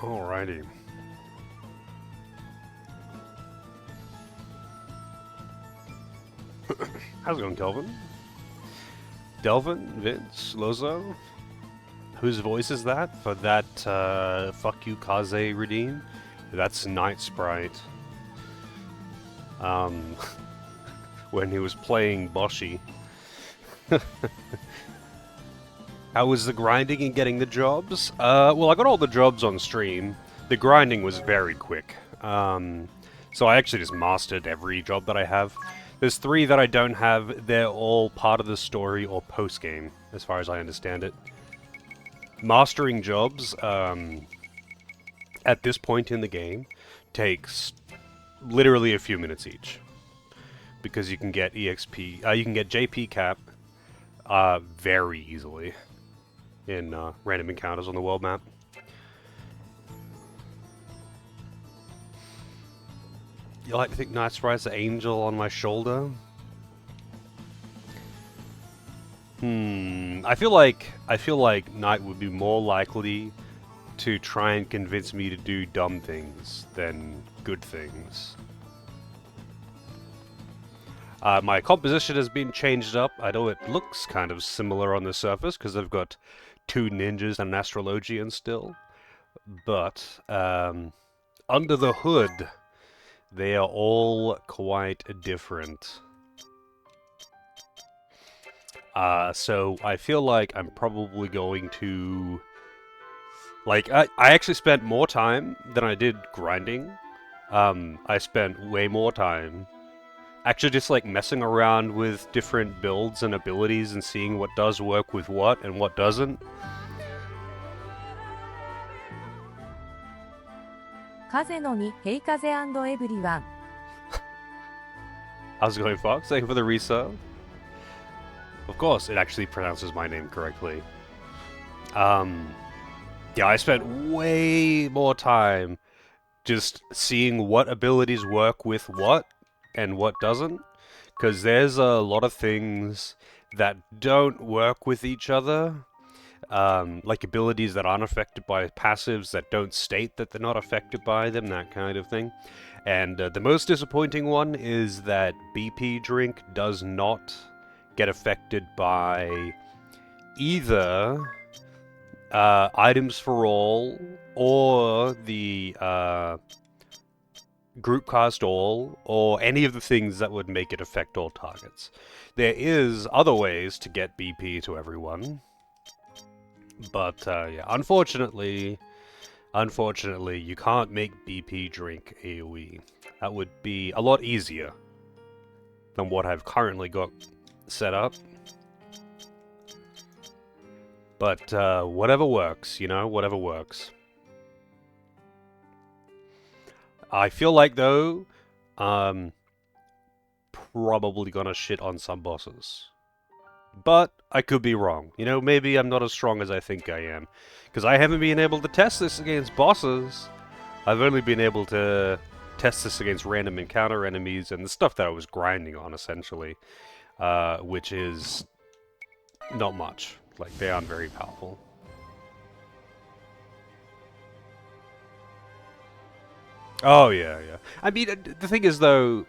Alrighty. How's it going, Kelvin? Delvin? Vince? Lozo? Whose voice is that for that fuck you Kaze redeem? That's Night Sprite. Um, when he was playing Boshi. How was the grinding and getting the jobs? Well, I got all the jobs on stream. The grinding was very quick. So I actually just mastered every job that I have. There's 3 that I don't have. They're all part of the story or post-game, as far as I understand it. Mastering jobs, at this point in the game, takes literally a few minutes each. Because you can get EXP, you can get JP cap, very easily in random encounters on the world map. You like to think Night Sprite's the angel on my shoulder? I feel like Night would be more likely to try and convince me to do dumb things than good things. My composition has been changed up. I know it looks kind of similar on the surface because I've got 2 ninjas and an astrologian still, but under the hood, they are all quite different. So I feel like I'm probably going to... Like, I actually spent more time than I did grinding. I spent way more time actually just like messing around with different builds and abilities and seeing what does work with what and what doesn't. 風のに、ヘイ風エブリワン。 How's it going, Fox? Thank you for the resub. Of course, it actually pronounces my name correctly. Yeah, I spent way more time just seeing what abilities work with what and what doesn't. Because there's a lot of things that don't work with each other. Like abilities that aren't affected by passives that don't state that they're not affected by them, that kind of thing. And the most disappointing one is that BP drink does not get affected by either items for all or the group cast all or any of the things that would make it affect all targets. There is other ways to get BP to everyone, but yeah, unfortunately, you can't make BP drink AoE. That would be a lot easier than what I've currently got set up. But whatever works, you know, whatever works. I feel like, though, probably gonna shit on some bosses. But I could be wrong. You know, maybe I'm not as strong as I think I am. Because I haven't been able to test this against bosses. I've only been able to test this against random encounter enemies and the stuff that I was grinding on, essentially. Which is not much. Like, they aren't very powerful. Oh, yeah, yeah. I mean, the thing is, though,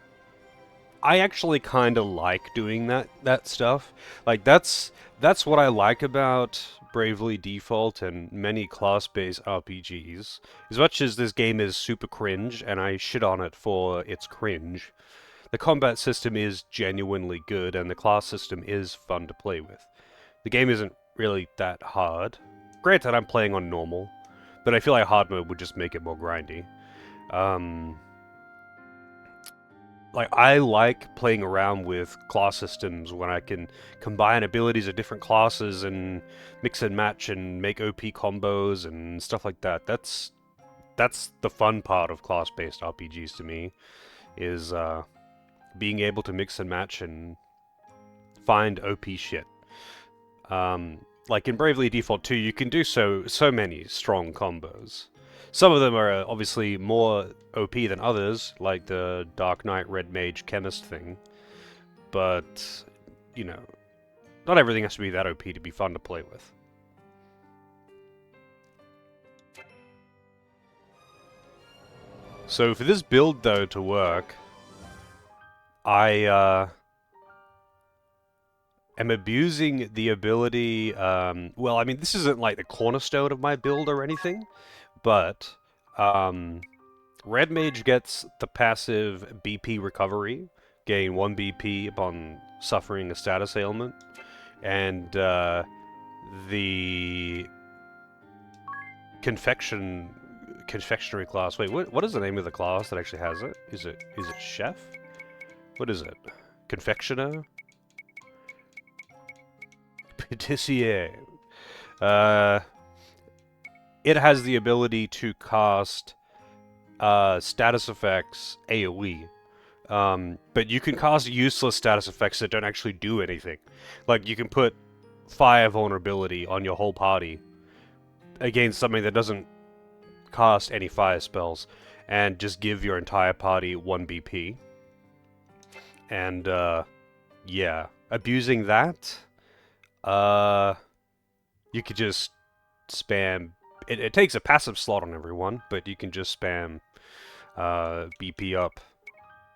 I actually kind of like doing that stuff. Like, that's what I like about Bravely Default and many class-based RPGs. As much as this game is super cringe, and I shit on it for its cringe, the combat system is genuinely good, and the class system is fun to play with. The game isn't really that hard. Granted, I'm playing on normal, but I feel like hard mode would just make it more grindy. Like, I like playing around with class systems when I can combine abilities of different classes and mix and match and make OP combos and stuff like that. That's the fun part of class-based RPGs to me, is being able to mix and match and find OP shit. Like in Bravely Default 2, you can do so many strong combos. Some of them are obviously more OP than others, like the Dark Knight Red Mage Chemist thing. But, you know, not everything has to be that OP to be fun to play with. So for this build though to work, I am abusing the ability. Well, I mean, this isn't like the cornerstone of my build or anything, but um, Red Mage gets the passive BP recovery, gain 1 BP upon suffering a status ailment, and the confectionery class. Wait, what is the name of the class that actually has it? Is it chef? What is it? Confectioner? Patissier. Uh, it has the ability to cast status effects AoE. But you can cast useless status effects that don't actually do anything. Like, you can put fire vulnerability on your whole party against something that doesn't cast any fire spells, and just give your entire party 1 BP. And, yeah. Abusing that, you could just spam... It takes a passive slot on everyone, but you can just spam BP up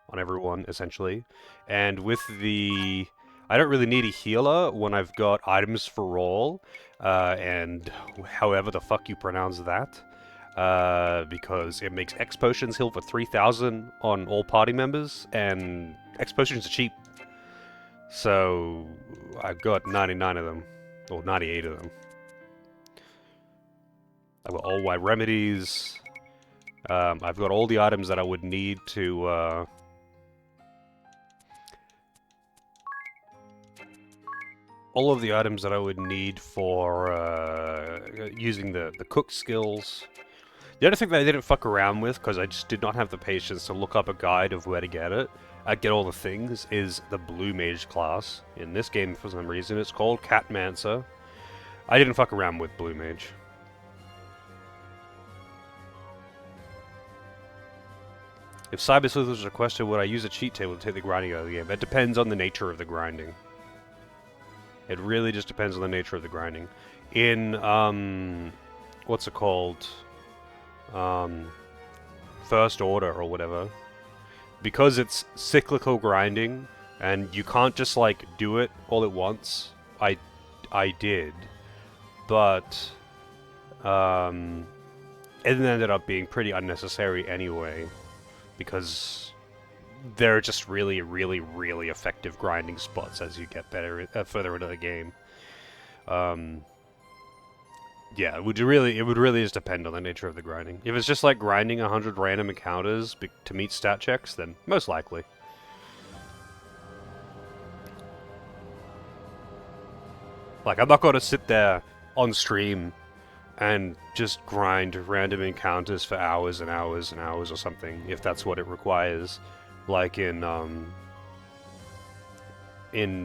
on everyone, essentially. And with the... I don't really need a healer when I've got items for all, and however the fuck you pronounce that, because it makes X potions heal for 3,000 on all party members, and X potions are cheap. So I've got 99 of them, or 98 of them. I've got all my remedies. I've got all the items that I would need to all of the items that I would need for using the cook skills. The other thing that I didn't fuck around with, because I just did not have the patience to look up a guide of where to get it, get all the things, is the Blue Mage class. In this game, for some reason, it's called Catmancer. I didn't fuck around with Blue Mage. If Cyber Sleuth was requested, would I use a cheat table to take the grinding out of the game? It depends on the nature of the grinding. It really just depends on the nature of the grinding. In, what's it called? First Order or whatever. Because it's cyclical grinding, and you can't just, like, do it all at once. I did. But, it ended up being pretty unnecessary anyway. Because they're just really, really, really effective grinding spots as you get better further into the game. Yeah, it would really just depend on the nature of the grinding. If it's just like grinding 100 random encounters to meet stat checks, then most likely. Like, I'm not going to sit there on stream and just grind random encounters for hours and hours and hours or something, if that's what it requires. Like in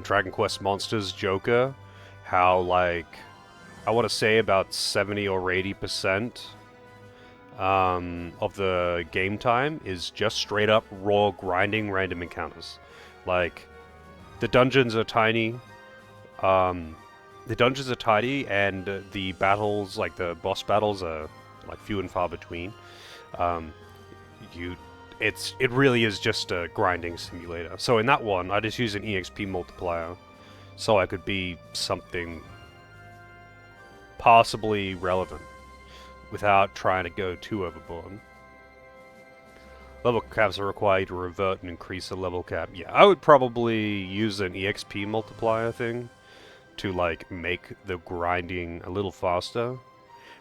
Dragon Quest Monsters Joker, how, like, I want to say about 70 or 80% of the game time is just straight up raw grinding random encounters. Like, the dungeons are tiny, and the battles, like the boss battles, are like few and far between. It really is just a grinding simulator. So in that one, I just use an EXP multiplier, so I could be something possibly relevant without trying to go too overboard. Level caps are required to revert and increase the level cap. Yeah, I would probably use an EXP multiplier thing to, like, make the grinding a little faster.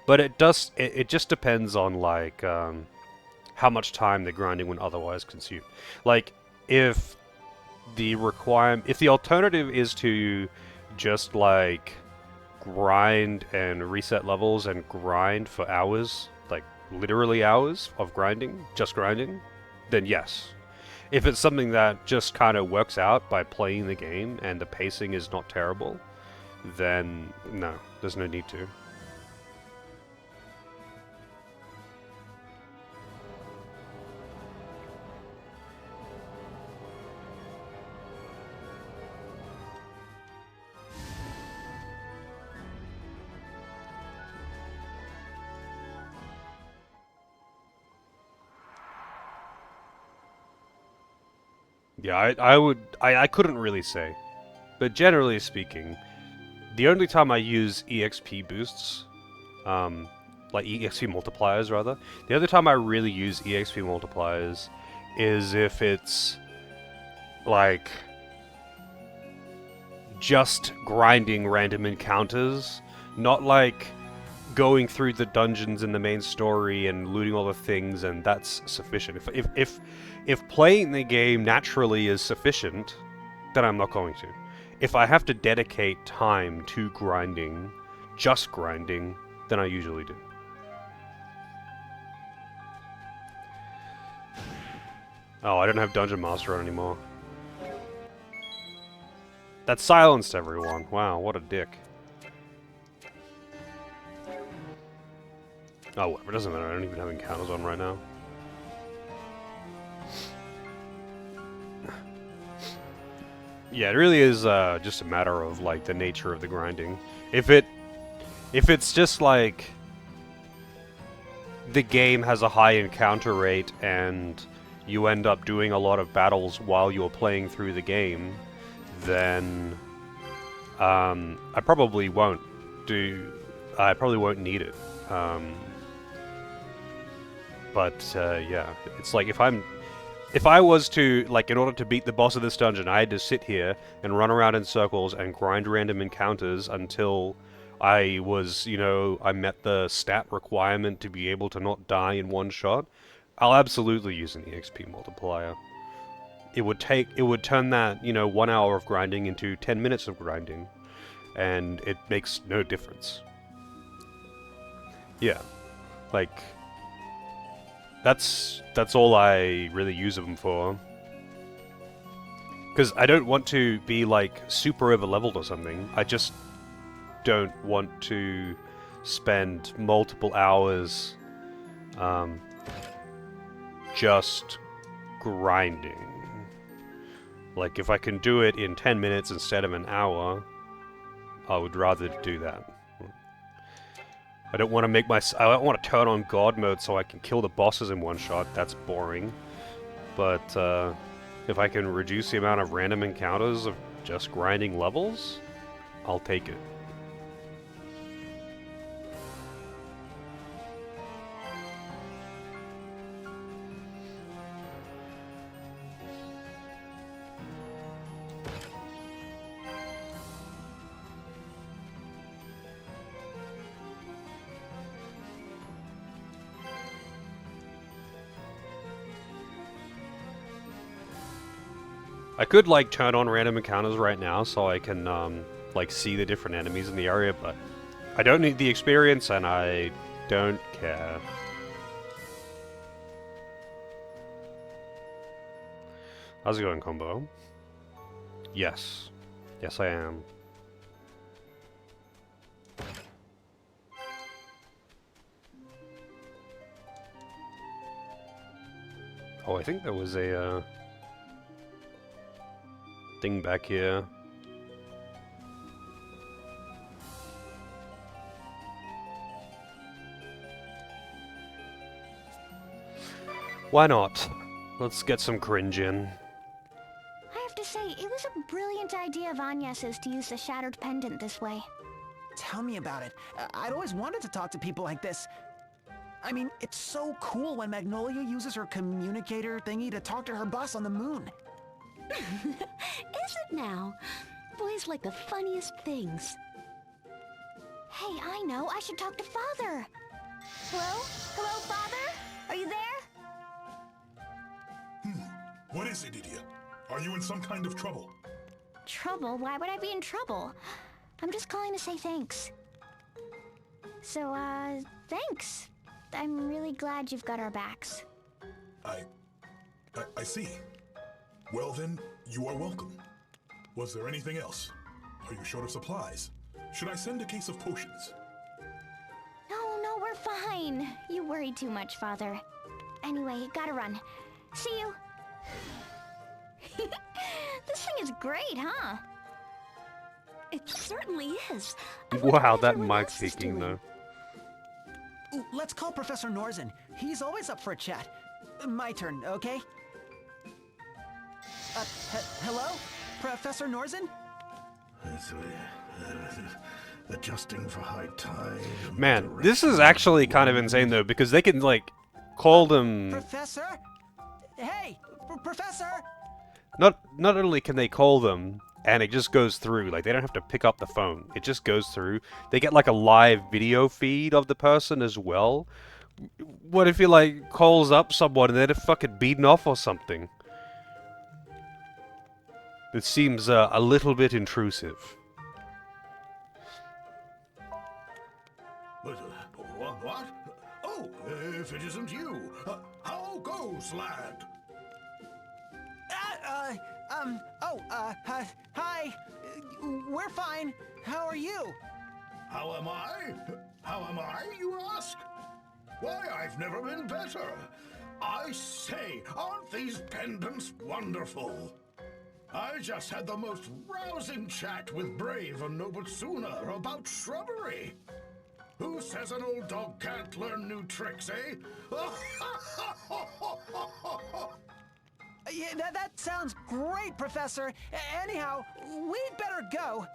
But it just depends on, like, how much time the grinding would otherwise consume. Like, if the alternative is to just, like, grind and reset levels and grind for hours, like literally hours of grinding, just grinding, then yes. If it's something that just kind of works out by playing the game and the pacing is not terrible, then no, there's no need to. Yeah, I couldn't really say. But generally speaking, the only time I use EXP boosts, um, like EXP multipliers rather, the other time I really use EXP multipliers is if it's like just grinding random encounters, not like going through the dungeons in the main story and looting all the things, and that's sufficient. If playing the game naturally is sufficient, then I'm not going to. If I have to dedicate time to grinding, just grinding, then I usually do. Oh, I don't have Dungeon Master on anymore. That silenced everyone. Wow, what a dick. Oh, whatever, it doesn't matter. I don't even have encounters on right now. Yeah, it really is just a matter of like the nature of the grinding. If it's just like the game has a high encounter rate and you end up doing a lot of battles while you're playing through the game, then I probably won't need it. Yeah, it's like if I was to, like, in order to beat the boss of this dungeon, I had to sit here and run around in circles and grind random encounters until I was, I met the stat requirement to be able to not die in one shot, I'll absolutely use an EXP multiplier. It would turn that, 1 hour of grinding into 10 minutes of grinding, and it makes no difference. Yeah, like, that's all I really use them for. Because I don't want to be, like, super over-leveled or something. I just don't want to spend multiple hours just grinding. Like, if I can do it in 10 minutes instead of an hour, I would rather do that. I don't want to turn on God mode so I can kill the bosses in one shot. That's boring. But if I can reduce the amount of random encounters of just grinding levels, I'll take it. I could, like, turn on random encounters right now so I can, like, see the different enemies in the area, but I don't need the experience and I don't care. How's it going, combo? Yes. Yes, I am. Oh, I think there was a, thing back here. Why not? Let's get some cringe in. I have to say, it was a brilliant idea of Agnes's to use the shattered pendant this way. Tell me about it. I'd always wanted to talk to people like this. I mean, it's so cool when Magnolia uses her communicator thingy to talk to her boss on the moon. Is it now? Boys like the funniest things. Hey, I know, I should talk to Father. Hello? Hello, Father? Are you there? What is it, idiot? Are you in some kind of trouble? Trouble? Why would I be in trouble? I'm just calling to say thanks. So, thanks. I'm really glad you've got our backs. I see. Well then, you are welcome. Was there anything else? Are you short of supplies? Should I send a case of potions? No, we're fine. You worry too much, Father. Anyway, gotta run. See you. This thing is great, huh? It certainly is. Wow, that mic speaking though. Let's call Professor Norzen. He's always up for a chat. My turn, okay? Hello? Professor Norzen? Adjusting for high tide. Man, this is actually kind of insane though, because they can like call them. Professor? Hey! Professor! Not only can they call them and it just goes through, like they don't have to pick up the phone. It just goes through. They get like a live video feed of the person as well. What if he like calls up someone and they're fucking beaten off or something? It seems a little bit intrusive. What? Oh, if it isn't you, how goes, lad? Hi. We're fine. How are you? How am I? How am I, you ask? Why, I've never been better. I say, aren't these pendants wonderful? I just had the most rousing chat with Brave and Nobutsuna about shrubbery. Who says an old dog can't learn new tricks, eh? Yeah, that sounds great, Professor. Anyhow, we'd better go.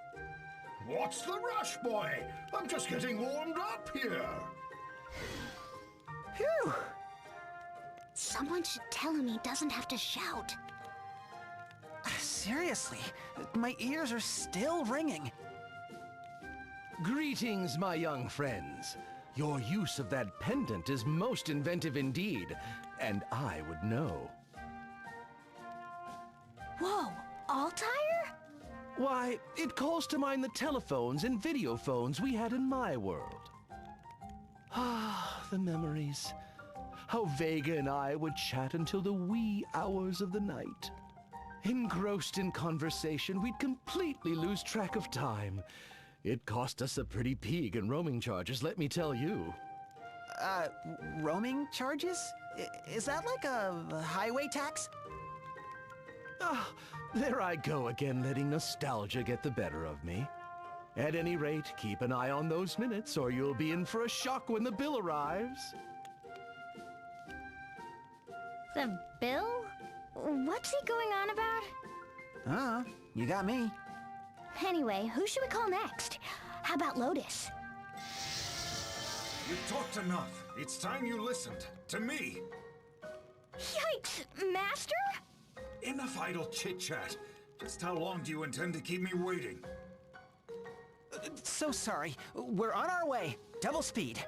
What's the rush, boy? I'm just getting warmed up here. Phew. Someone should tell him he doesn't have to shout. Seriously, my ears are still ringing. Greetings, my young friends. Your use of that pendant is most inventive indeed, and I would know. Whoa, Altair? Why, it calls to mind the telephones and video phones we had in my world. Ah, the memories. How Vega and I would chat until the wee hours of the night. Engrossed in conversation, we'd completely lose track of time. It cost us a pretty peeg in roaming charges, let me tell you. Roaming charges? Is that like a highway tax? Ah, there I go again, letting nostalgia get the better of me. At any rate, keep an eye on those minutes, or you'll be in for a shock when the bill arrives. The bill? What's he going on about? You got me. Anyway, who should we call next? How about Lotus? You've talked enough. It's time you listened. To me. Yikes, Master? Enough idle chit-chat. Just how long do you intend to keep me waiting? So sorry. We're on our way. Double speed.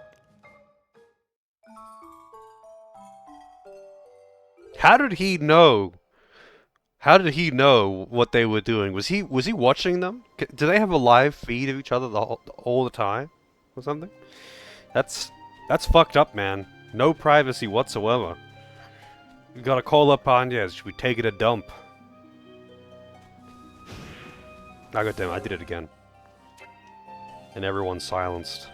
How did he know? How did he know what they were doing? Was he watching them? Do they have a live feed of each other all the time, or something? That's fucked up, man. No privacy whatsoever. You gotta call up Anya. Should we take it a dump? I got damn. I did it again. And everyone's silenced.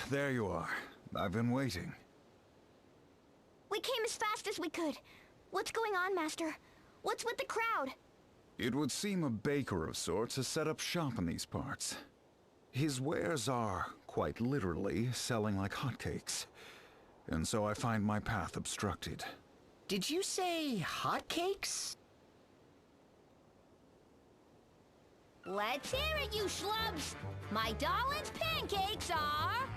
There you are. I've been waiting. We came as fast as we could. What's going on, Master? What's with the crowd? It would seem a baker of sorts has set up shop in these parts. His wares are, quite literally, selling like hotcakes. And so I find my path obstructed. Did you say hotcakes? Let's hear it, you schlubs! My darling's pancakes are...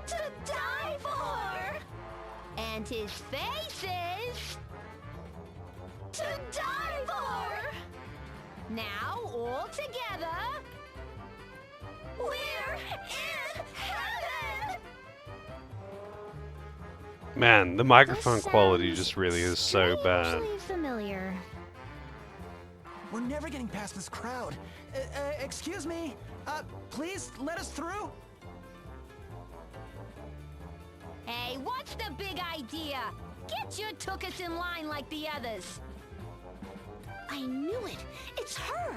to die for! And his face is... to die for! Now, all together... we're in heaven! Man, the microphone This quality sounds just really is so bad. strangely familiar. We're never getting past this crowd. Excuse me? Please let us through? Hey, what's the big idea? Get your tuchus in line like the others. I knew it. It's her.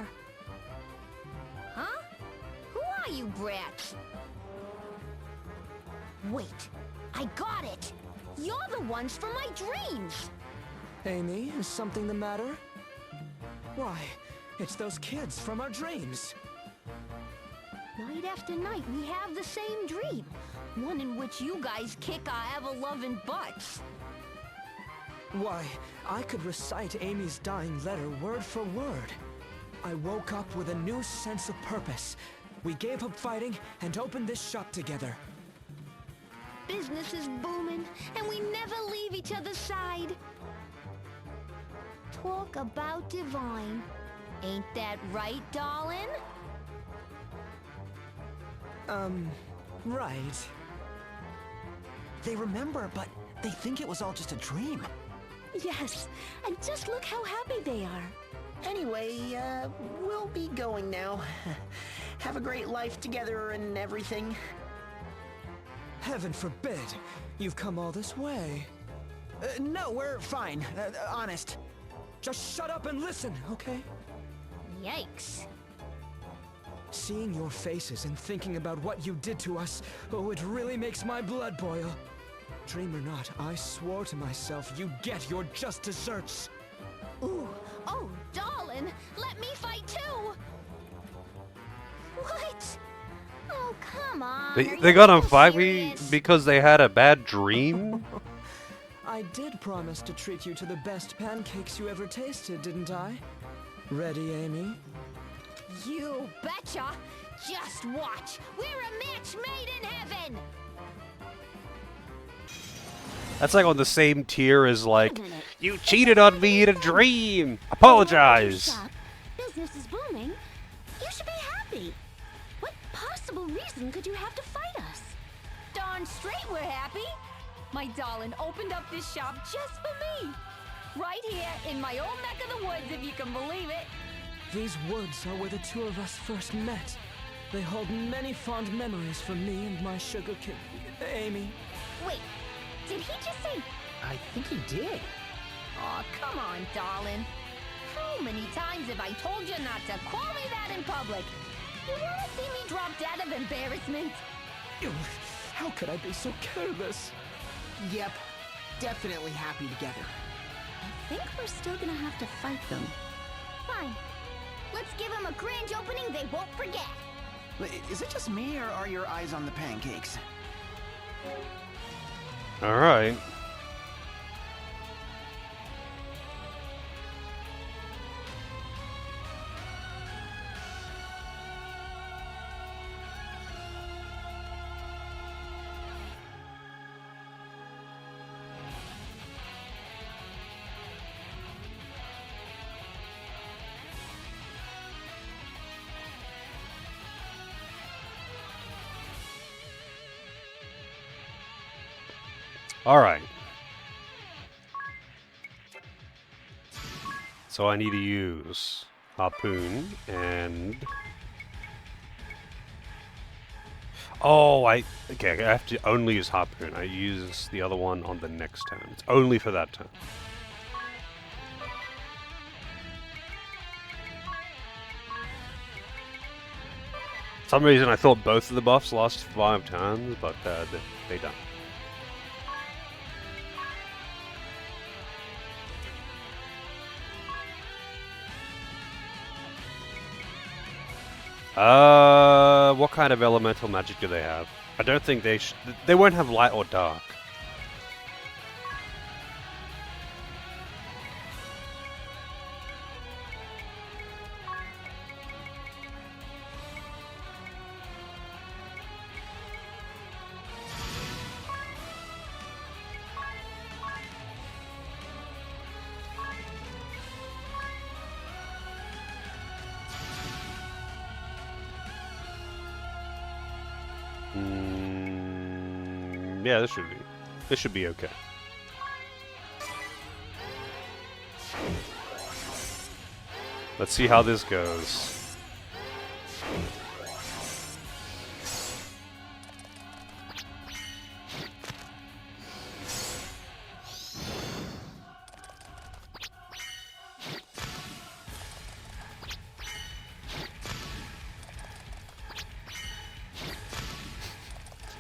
Huh? Who are you, brats? Wait, I got it. You're the ones from my dreams. Amy, is something the matter? Why, it's those kids from our dreams. Night after night, we have the same dream. One in which you guys kick our ever-loving butts. Why, I could recite Amy's dying letter word for word. I woke up with a new sense of purpose. We gave up fighting and opened this shop together. Business is booming, and we never leave each other's side. Talk about divine. Ain't that right, darling? Right. They remember, but they think it was all just a dream. Yes, and just look how happy they are. Anyway, we'll be going now. Have a great life together and everything. Heaven forbid, you've come all this way. No, we're fine. Honest. Just shut up and listen, okay? Yikes. Seeing your faces and thinking about what you did to us, oh, it really makes my blood boil. Dream or not, I swore to myself you'd get your just desserts. Ooh, oh, darling, let me fight too. What? Oh, come on. They gonna fight me because they had a bad dream? I did promise to treat you to the best pancakes you ever tasted, didn't I? Ready, Amy? You betcha. Just watch. We're a match made in heaven. That's like on the same tier as like, you cheated on me in a dream. Apologize. Business is booming. You should be happy. What possible reason could you have to fight us? Darn straight we're happy. My darling opened up this shop just for me. Right here in my old neck of the woods, if you can believe it. These woods are where the two of us first met. They hold many fond memories for me and my sugar kid, Amy. Wait, did he just say... I think he did. Aw, come on, darling. How many times have I told you not to call me that in public? You wanna see me drop dead of embarrassment? Ew, how could I be so careless? Yep, definitely happy together. I think we're still gonna have to fight them. Fine. Let's give them a grand opening they won't forget. Is it just me, or are your eyes on the pancakes? Alright. Alright. So I need to use harpoon and... Oh, okay, I have to only use harpoon. I use the other one on the next turn. It's only for that turn. For some reason I thought both of the buffs last 5 turns, but they don't. What kind of elemental magic do they have? I don't think they won't have light or dark. Yeah, this should be okay. Let's see how this goes.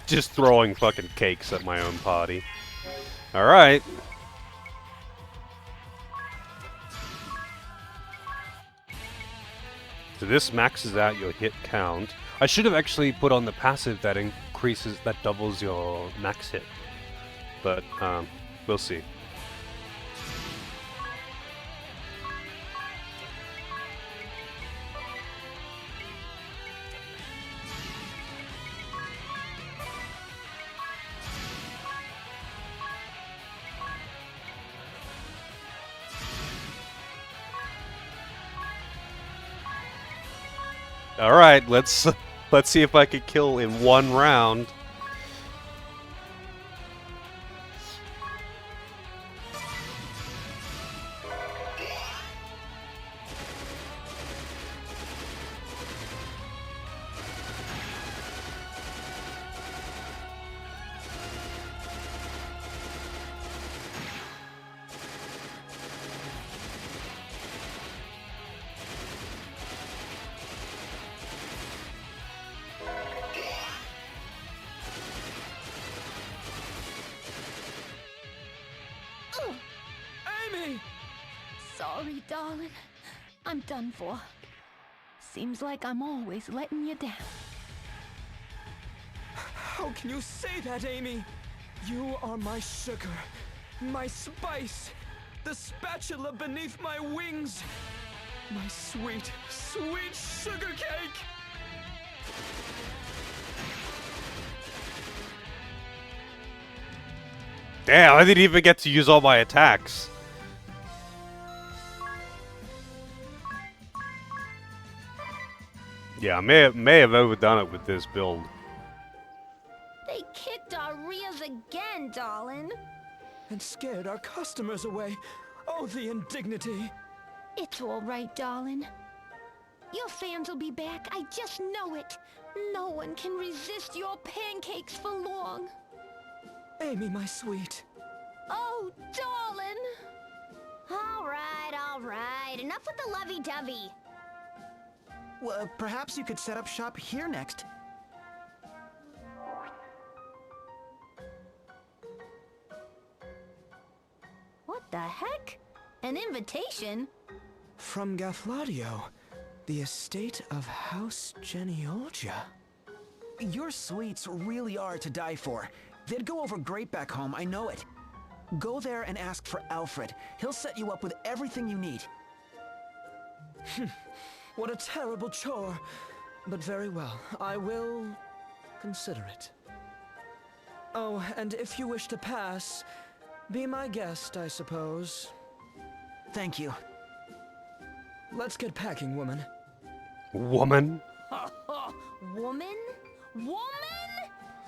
Just throwing fucking cakes at my own party. Alright. So this maxes out your hit count. I should have actually put on the passive that increases, that doubles your max hit. But, we'll see. All right, let's see if I can kill in one round. Amy! Sorry, darling. I'm done for. Seems like I'm always letting you down. How can you say that, Amy? You are my sugar, my spice, the spatula beneath my wings, my sweet, sweet sugar cake! Damn, I didn't even get to use all my attacks. Yeah, I may have overdone it with this build. They kicked our rears again, darling. And scared our customers away. Oh, the indignity! It's all right, darling. Your fans will be back, I just know it. No one can resist your pancakes for long. Amy, my sweet. Oh, darling! All right. Enough with the lovey-dovey. Well, perhaps you could set up shop here next. What the heck? An invitation? From Gafladio, the estate of House Genealogia. Your sweets really are to die for. They'd go over great back home, I know it. Go there and ask for Alfred. He'll set you up with everything you need. What a terrible chore. But very well, I will consider it. Oh, and if you wish to pass, be my guest, I suppose. Thank you. Let's get packing, woman. Woman? Woman? Woman?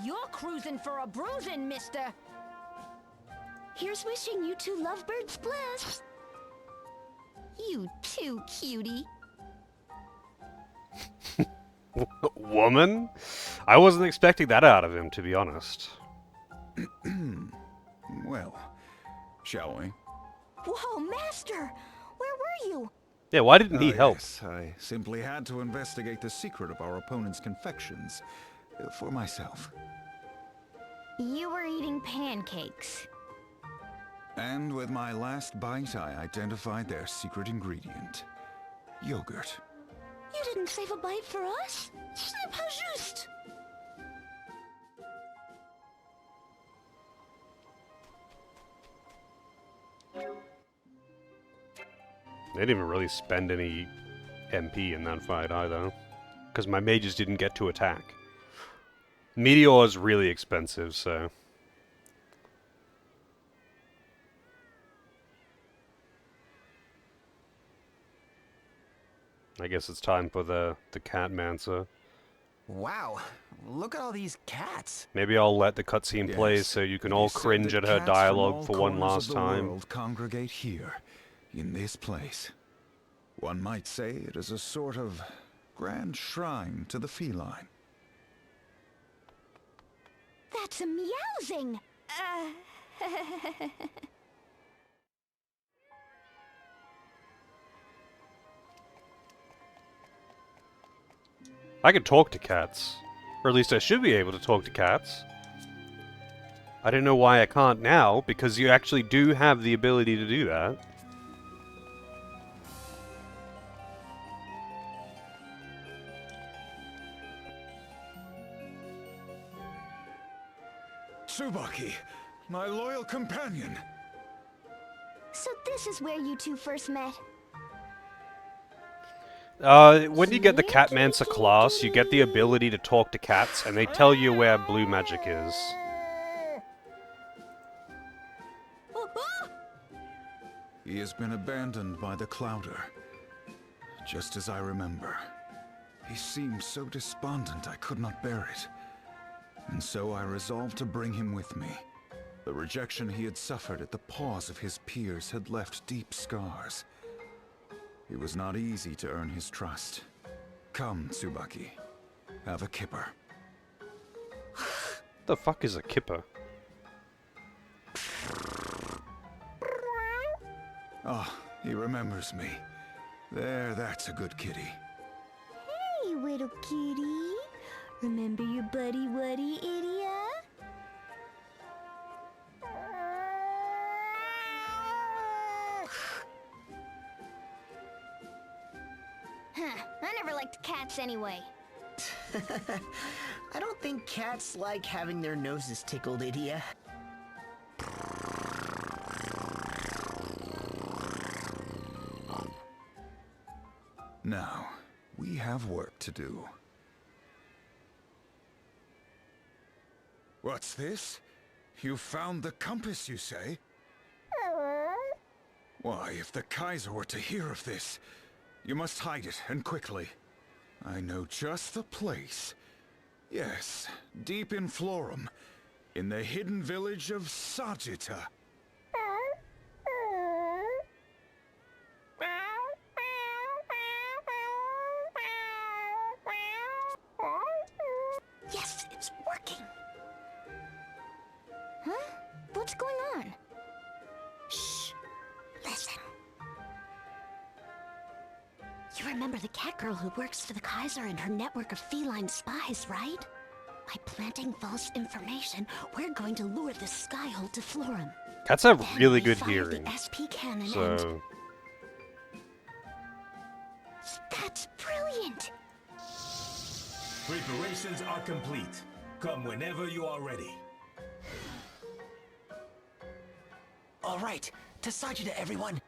You're cruising for a bruising, mister. Here's wishing you two lovebirds bliss. You too, cutie. Woman? I wasn't expecting that out of him, to be honest. Well, shall we? Whoa, Master! Where were you? Yeah, why didn't he help? Yes, I simply had to investigate the secret of our opponent's confections. For myself. You were eating pancakes. And with my last bite, I identified their secret ingredient. Yogurt. You didn't save a bite for us? Ce n'est pas juste! They didn't even really spend any MP in that fight either. Because my mages didn't get to attack. Meteor is really expensive, so... I guess it's time for the Catmancer. Wow, look at all these cats. Maybe I'll let the cutscene play Yes, so you can they all said cringe that at her cats from dialogue all for one corners last of the time. world congregate here, in this place. One might say it is a sort of grand shrine to the feline. That's a meowsing! I can talk to cats. Or at least I should be able to talk to cats. I don't know why I can't now, because you actually do have the ability to do that. Tsubaki, my loyal companion. So this is where you two first met? When you get the Catmancer class, you get the ability to talk to cats, and they tell you where blue magic is. He has been abandoned by the Clouder, just as I remember. He seemed so despondent I could not bear it, and so I resolved to bring him with me. The rejection he had suffered at the paws of his peers had left deep scars. It was not easy to earn his trust. Come, Tsubaki. Have a kipper. What the fuck is a kipper? Oh, he remembers me. There, that's a good kitty. Hey, little kitty. Remember your buddy Waddy, idiot? Huh, I never liked cats anyway. I don't think cats like having their noses tickled, Idia. Now, we have work to do. What's this? You found the compass, you say? Why, if the Kaiser were to hear of this, you must hide it, and quickly. I know just the place. Yes, deep in Florum, in the hidden village of Sagitta. Yes, it's working. Huh? What's going on? Shh. Listen. You remember the cat girl who works for the Kaiser and her network of feline spies, right? By planting false information, we're going to lure the Skyhold to Florum. Cats have Then really we good fire hearing. The SP cannon and... So, That's brilliant! Preparations are complete. Come whenever you are ready. All right, to Sagitta, everyone.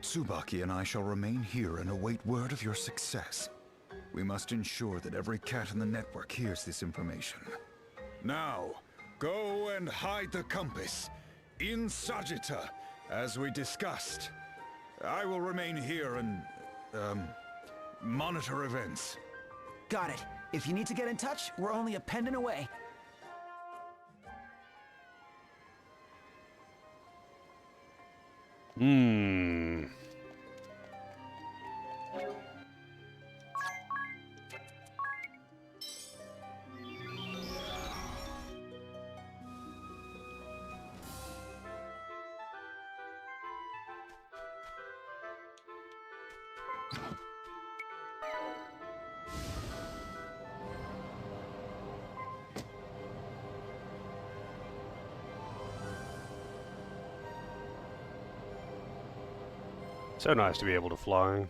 Tsubaki and I shall remain here and await word of your success. We must ensure that every cat in the network hears this information. Now, go and hide the compass in Sagitta, as we discussed. I will remain here and, monitor events. Got it. If you need to get in touch, we're only a pendant away. so nice to be able to fly.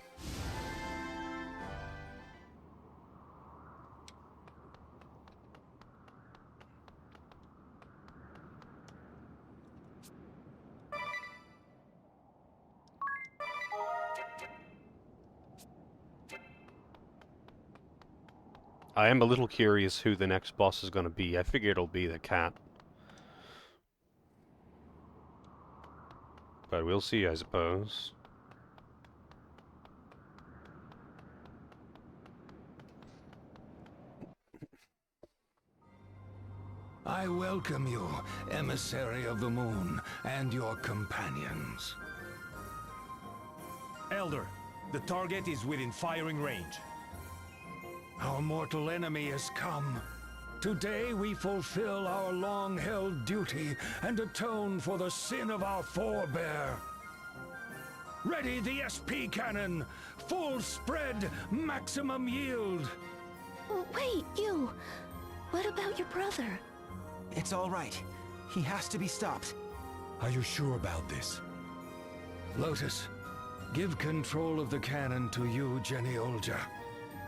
I am a little curious who the next boss is going to be. I figure it'll be the cat. But we'll see, I suppose. I welcome you, emissary of the moon, and your companions. Elder, The target is within firing range. Our mortal enemy has come. Today we fulfill our long-held duty and atone for the sin of our forebear. Ready the SP cannon! Full spread, maximum yield! Wait, you! What about your brother? It's all right. He has to be stopped. Are you sure about this? Lotus, give control of the cannon to you, Jenny Olja.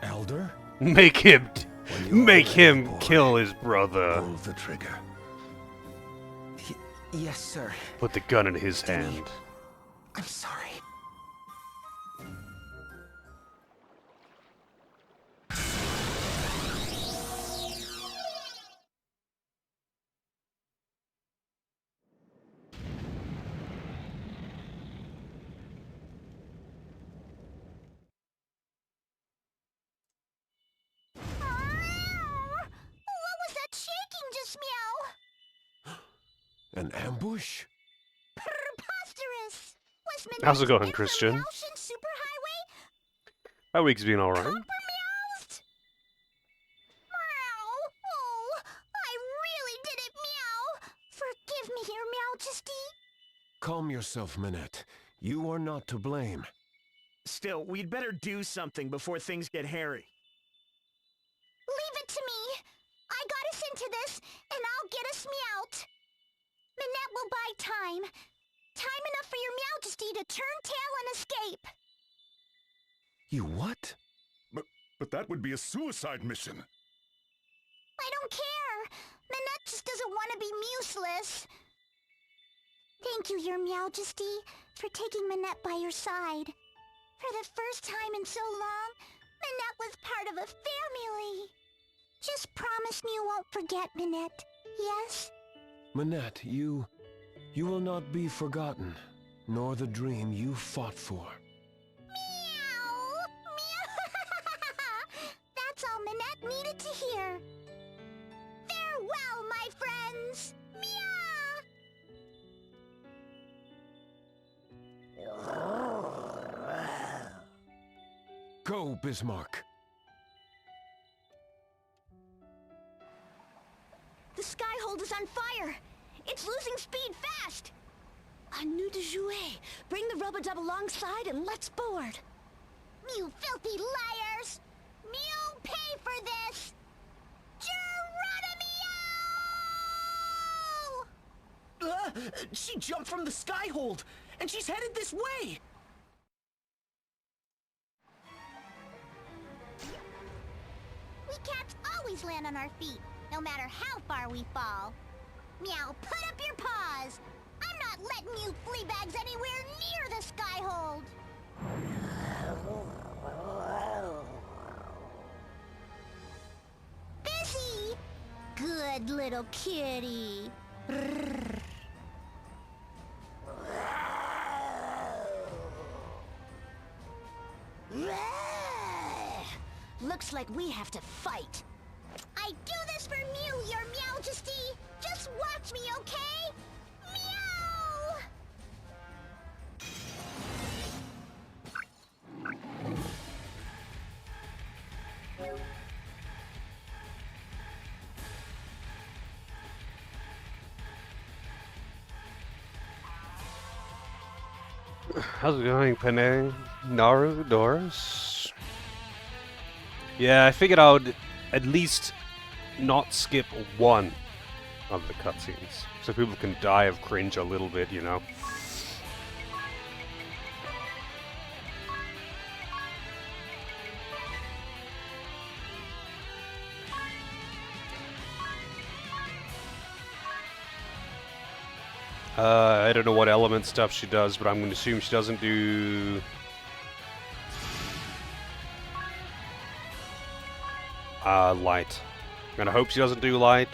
Elder? Make him Boy, kill his brother. Pull the trigger. Yes, sir. Put the gun in his hand. I'm sorry. What was that shaking just, Meow? An ambush? Preposterous! Was Minette How's it going, in the Christian? Meowshin superhighway? My week's been alright. Meowsed? Meow! Oh, I really did it, Meow! Forgive me, Your Majesty. Calm yourself, Minette. You are not to blame. Still, we'd better do something before things get hairy. Leave it to me. I got us into this, and I'll get us Meowed. Minette will buy time. Time enough for Your Majesty to turn tail and escape. You what? But that would be a suicide mission. I don't care. Minette just doesn't want to be useless. Thank you, Your Majesty, for taking Minette by your side. For the first time in so long, Minette was part of a family. Just promise me you won't forget Minette, yes? Minette, you will not be forgotten, nor the dream you fought for. Meow! Meow! That's all Minette needed to hear. Farewell, my friends! Meow! Go, Bismarck. The Skyhold is on fire! It's losing speed fast! A nous de jouer! Bring the rub-a-dub alongside and let's board! You filthy liars! You pay for this! Geronimo! She jumped from the Skyhold, and she's headed this way! We cats always land on our feet, no matter how far we fall. Meow, put up your paws! I'm not letting you fleabags anywhere near the Skyhold! Busy! Good little kitty. Looks like we have to fight. I do this for Mew, Your Majesty! Just watch me, okay? Meow! How's it going, Pene? Naru? Doris? Yeah, I figured I would at least not skip one of the cutscenes, so people can die of cringe a little bit, you know? I don't know what element stuff she does, but I'm going to assume she doesn't do... light. I'm going to hope she doesn't do light.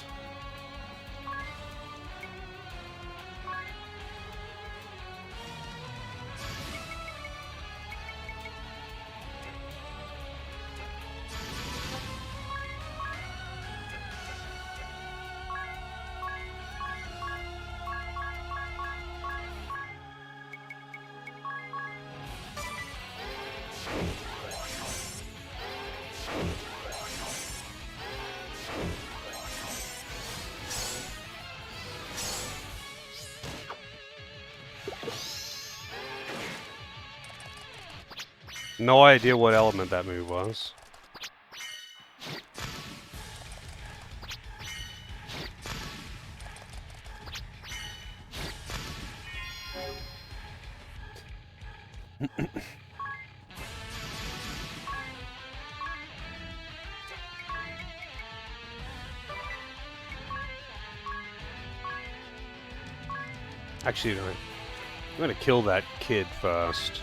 No idea what element that move was. Actually, I'm gonna kill that kid first.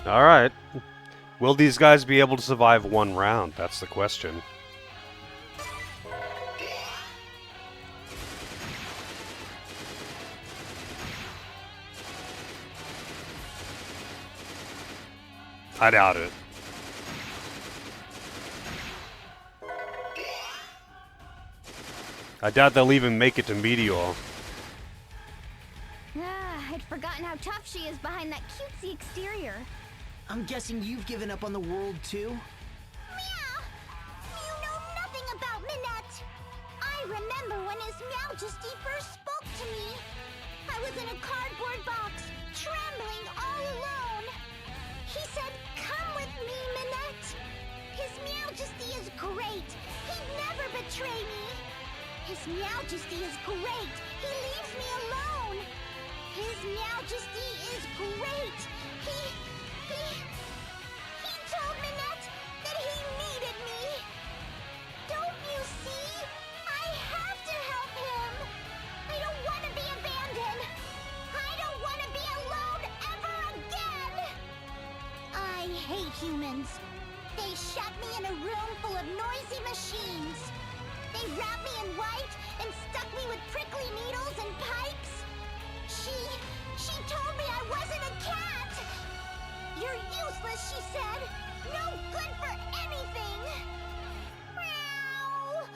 Alright. Will these guys be able to survive one round? That's the question. I doubt it. I doubt they'll even make it to Meteor. I'd forgotten how tough she is behind that cutesy exterior. I'm guessing you've given up on the world too? Meow! You know nothing about Minette! I remember when His Majesty first spoke to me. I was in a cardboard box, trembling all alone. He said, "Come with me, Minette. His Majesty is great. He'd never betray me. His Majesty is great. He leaves me alone. His Majesty is great. He told Minette that he needed me. Don't you see? I have to help him. I don't want to be abandoned. I don't want to be alone ever again. I hate humans. They shut me in a room full of noisy machines. They wrapped me in white and stuck me with prickly needles and pipes. She told me I wasn't a cat. You're useless, she said. No good for anything. Meow.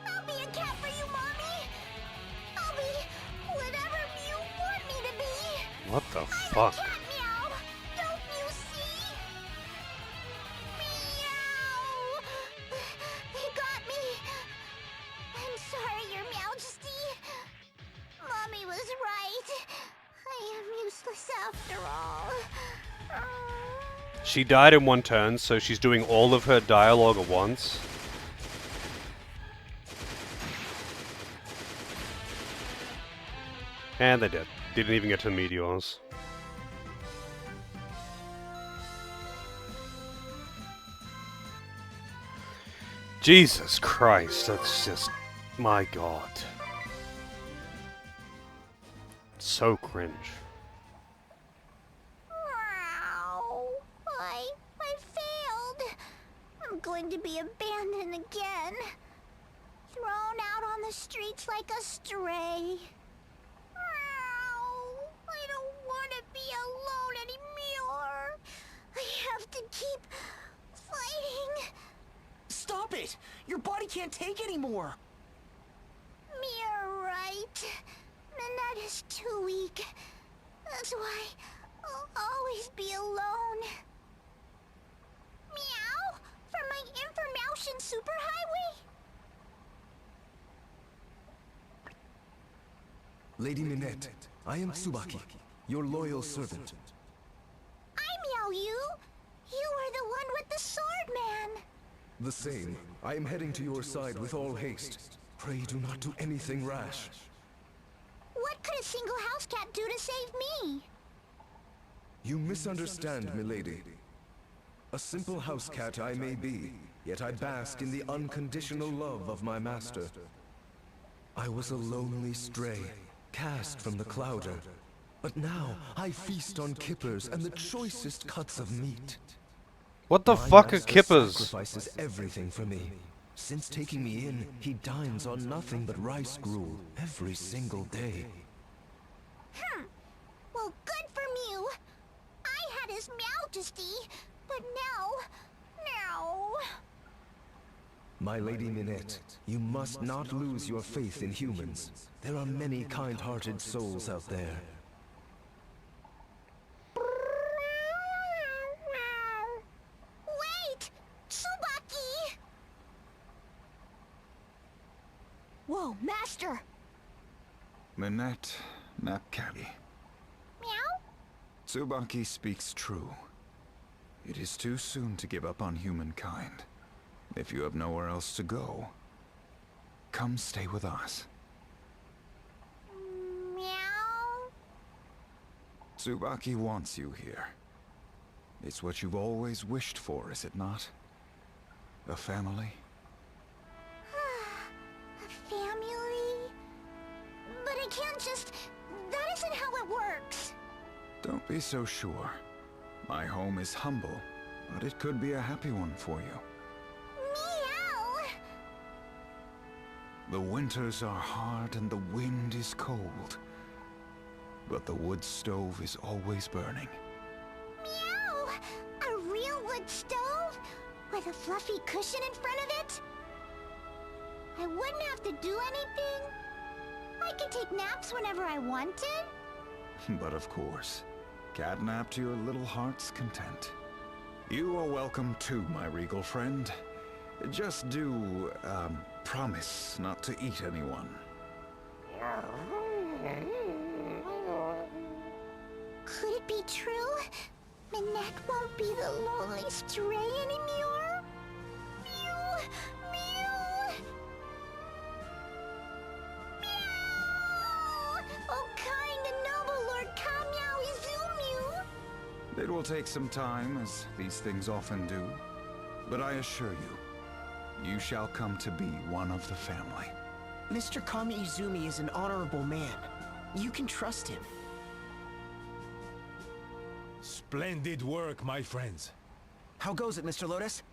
I'll be a cat for you, Mommy. I'll be whatever you want me to be. What the I'm fuck? a cat, Meow. Don't you see? Meow. They got me. I'm sorry, Your Majesty. Mommy was right. I am useless after all. She died in one turn, so she's doing all of her dialogue at once. And they did. Didn't even get to Meteors. Jesus Christ, that's just... my god. So cringe. I failed. I'm going to be abandoned again. Thrown out on the streets like a stray. I don't want to be alone anymore. I have to keep fighting. Stop it! Your body can't take anymore! You're right. Minette is too weak. That's why I'll always be alone. Meow? For my information superhighway? Lady Minette, I am Tsubaki, your loyal servant. I Meow you. You are the one with the sword, man. The same. I am heading to your side with all haste. Pray do not do anything rash. What could a single house cat do to save me? You misunderstand, milady. A simple house cat I may be, yet I bask in the unconditional love of my master. I was a lonely stray, cast from the Clouder. But now I feast on kippers and the choicest cuts of meat. What the My fuck are master kippers? sacrifices everything for me. Since taking me in, he dines on nothing but rice gruel every single day. Well, good for Mew. I had his Majesty, but now... My Lady Minette, you must not lose your faith in humans. There are many kind-hearted souls out there. Wait! Tsubaki! Whoa, Master! Minette, Napcaddy. Meow? Tsubaki speaks true. It is too soon to give up on humankind. If you have nowhere else to go, come stay with us. Meow? Tsubaki wants you here. It's what you've always wished for, is it not? A family? A family? But I can't just... That isn't how it works. Don't be so sure. My home is humble, but it could be a happy one for you. Meow! The winters are hard and the wind is cold. But the wood stove is always burning. Meow! A real wood stove? With a fluffy cushion in front of it? I wouldn't have to do anything? I could take naps whenever I wanted? But of course, catnap to your little heart's content. You are welcome too, my regal friend. Just do, promise not to eat anyone. Could it be true? Minette won't be the lonely stray anymore? Mew! Mew! Meow! Oh, kind and noble Lord Kamyao Izumu! It will take some time, as these things often do. But I assure you, you shall come to be one of the family. Mr. Kami Izumi is an honorable man. You can trust him. Splendid work, my friends. How goes it, Mr. Lotus?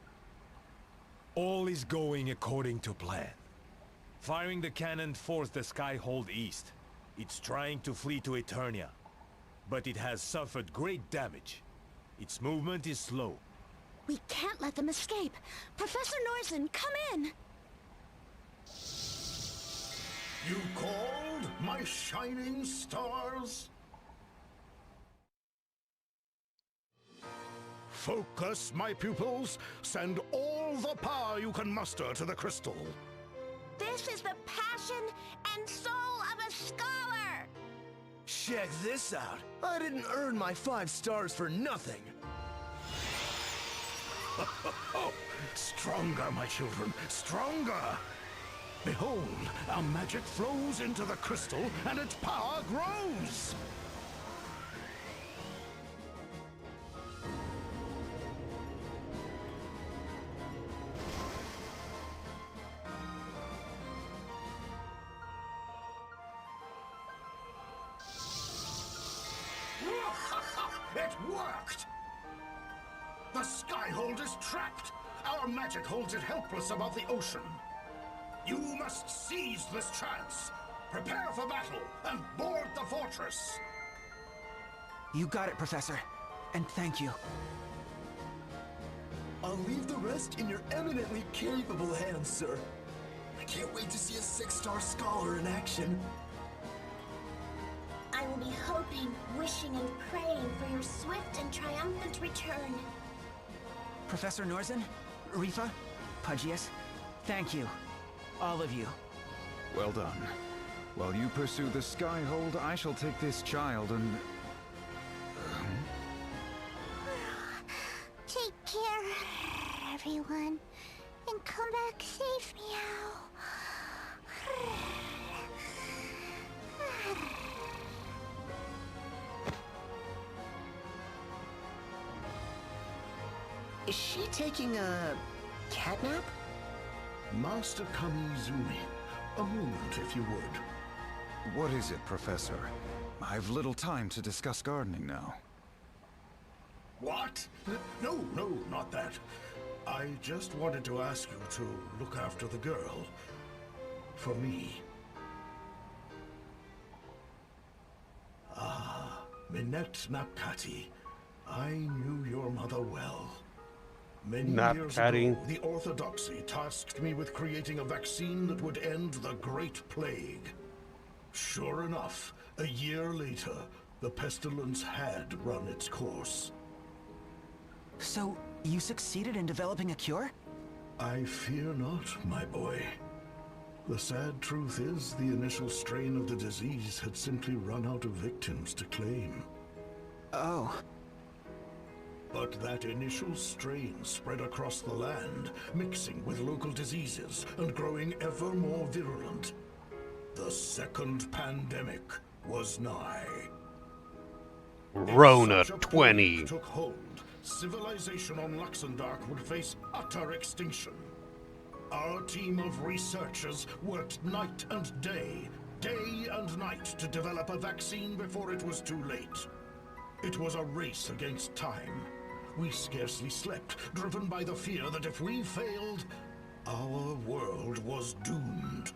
All is going according to plan. Firing the cannon forced the Skyhold east. It's trying to flee to Eternia, but it has suffered great damage. Its movement is slow. We can't let them escape. Professor Norzen, come in! You called, my shining stars? Focus, my pupils. Send all the power you can muster to the crystal. This is the passion and soul of a scholar! Check this out. I didn't earn my 5 stars for nothing. Stronger, my children, stronger! Behold, our magic flows into the crystal and its power grows! It worked! The Skyhold is trapped! Our magic holds it helpless above the ocean. You must seize this chance. Prepare for battle and board the fortress. You got it, Professor. And thank you. I'll leave the rest in your eminently capable hands, sir. I can't wait to see a 6-star scholar in action. I will be hoping, wishing, and praying for your swift and triumphant return. Professor Norzen, Rifa, Pudgius, thank you. All of you. Well done. While you pursue the Skyhold, I shall take this child and... Take care, everyone. And come back safe, Meow. Is she taking a catnap? Master Kamizumi, a moment if you would. What is it, Professor? I've little time to discuss gardening now. What? No, not that. I just wanted to ask you to look after the girl. For me. Ah, Minette Napkati. I knew your mother well. Many years ago, the Orthodoxy tasked me with creating a vaccine that would end the Great Plague. Sure enough, a year later, the pestilence had run its course. So, you succeeded in developing a cure? I fear not, my boy. The sad truth is, the initial strain of the disease had simply run out of victims to claim. Oh. But that initial strain spread across the land, mixing with local diseases and growing ever more virulent. The second pandemic was nigh. Rona 20 took hold, civilization on Luxembourg would face utter extinction. Our team of researchers worked night and day and night to develop a vaccine before it was too late. It was a race against time. We scarcely slept, driven by the fear that if we failed, our world was doomed.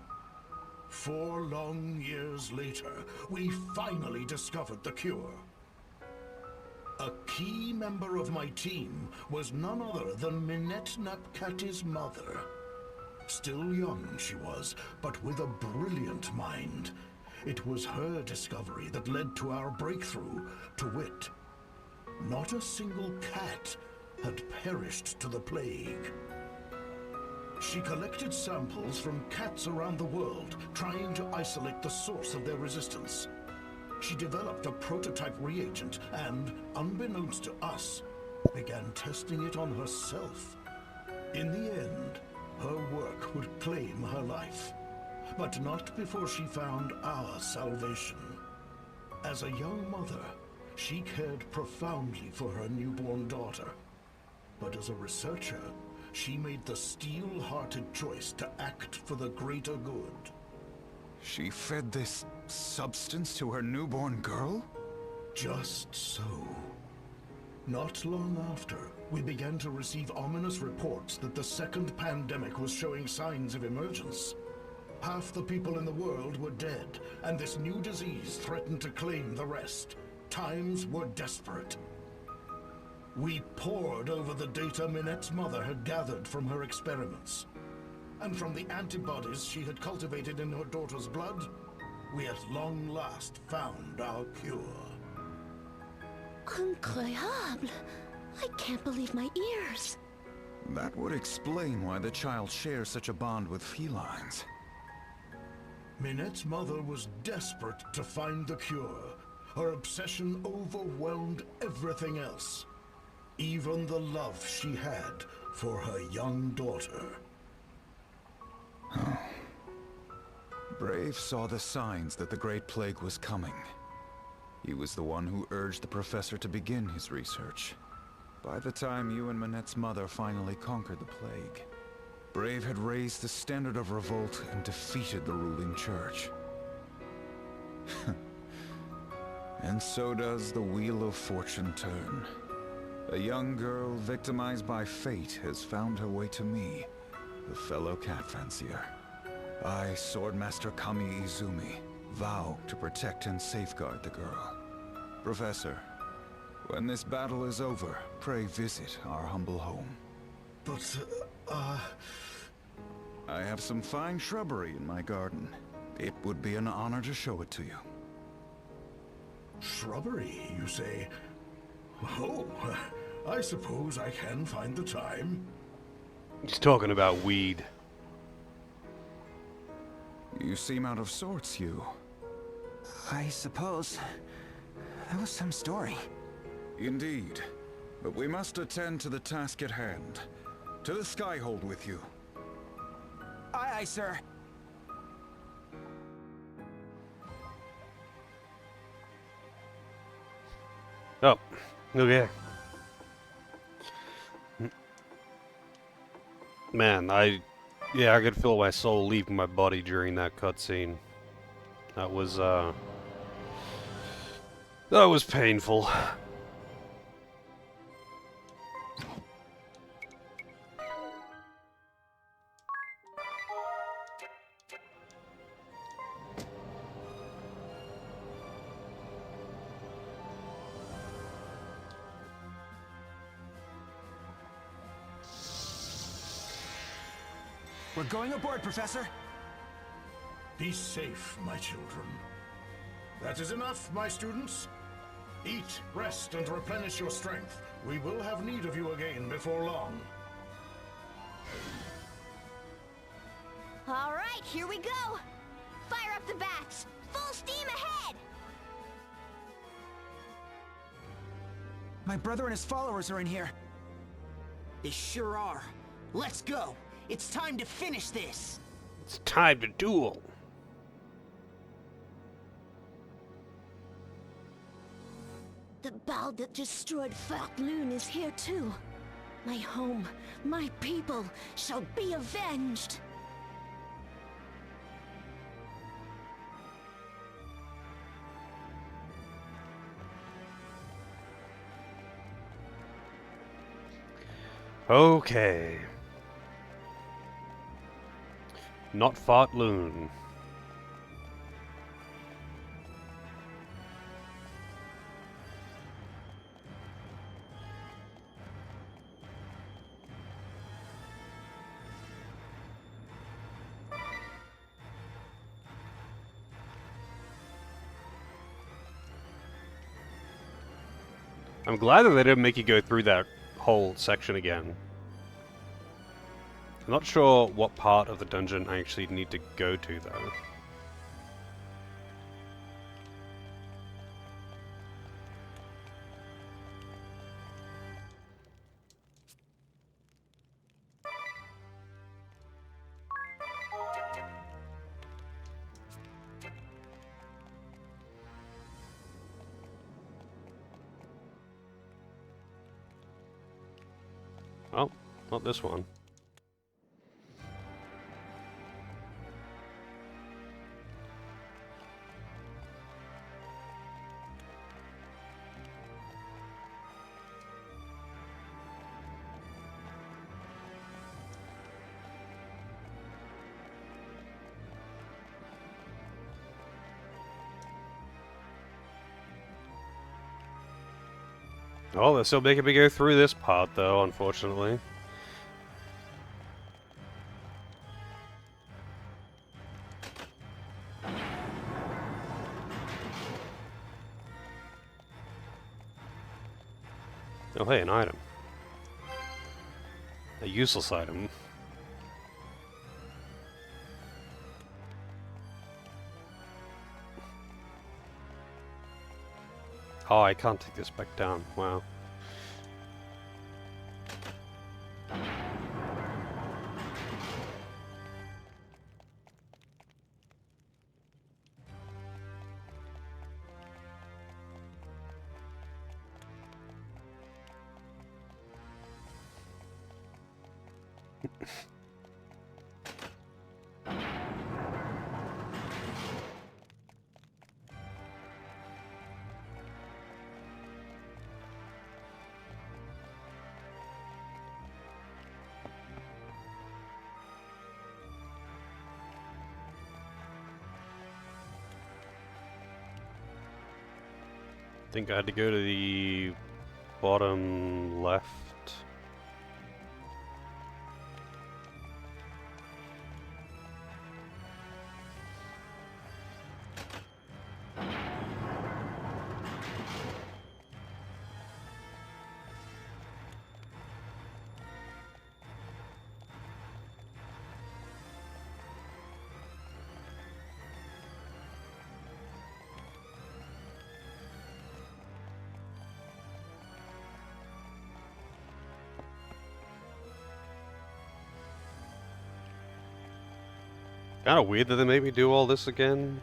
4 long years later, we finally discovered the cure. A key member of my team was none other than Minette Napkati's mother. Still young she was, but with a brilliant mind. It was her discovery that led to our breakthrough, to wit. Not a single cat had perished to the plague. She collected samples from cats around the world, trying to isolate the source of their resistance. She developed a prototype reagent and, unbeknownst to us, began testing it on herself. In the end, her work would claim her life, but not before she found our salvation. As a young mother, she cared profoundly for her newborn daughter. But as a researcher, she made the steel-hearted choice to act for the greater good. She fed this substance to her newborn girl? Just so. Not long after, we began to receive ominous reports that the second pandemic was showing signs of emergence. Half the people in the world were dead, and this new disease threatened to claim the rest. Times were desperate. We pored over the data Minette's mother had gathered from her experiments. And from the antibodies she had cultivated in her daughter's blood, we at long last found our cure. Incroyable! I can't believe my ears. That would explain why the child shares such a bond with felines. Minette's mother was desperate to find the cure. Her obsession overwhelmed everything else. Even the love she had for her young daughter. Brave saw the signs that the Great Plague was coming. He was the one who urged the professor to begin his research. By the time you and Minette's mother finally conquered the plague, Brave had raised the standard of revolt and defeated the ruling church. And so does the wheel of fortune turn. A young girl victimized by fate has found her way to me, the fellow cat fancier. I, Swordmaster Kami Izumi, vow to protect and safeguard the girl. Professor, when this battle is over, pray visit our humble home. But, I have some fine shrubbery in my garden. It would be an honor to show it to you. Shrubbery, you say? Oh, I suppose I can find the time. He's talking about weed. You seem out of sorts, you. I suppose that was some story. Indeed. But we must attend to the task at hand. To the Skyhold with you. Aye, aye, sir. Oh, okay. Man, I could feel my soul leaving my body during that cutscene. That was painful. We're going aboard, Professor. Be safe, my children. That is enough, my students. Eat, rest, and replenish your strength. We will have need of you again before long. All right, here we go. Fire up the bats. Full steam ahead. My brother and his followers are in here. They sure are. Let's go. It's time to finish this. It's time to duel. The bow that destroyed Loon is here too. My home, my people shall be avenged. Okay. Not Loon. I'm glad that they didn't make you go through that whole section again. I'm not sure what part of the dungeon I actually need to go to, though. Oh, not this one. Oh, they're still making me go through this part, though, unfortunately. Oh, hey, an item. A useless item. Oh, I can't take this back down. Wow. I think I had to go to the bottom left. Kinda weird that they made me do all this again.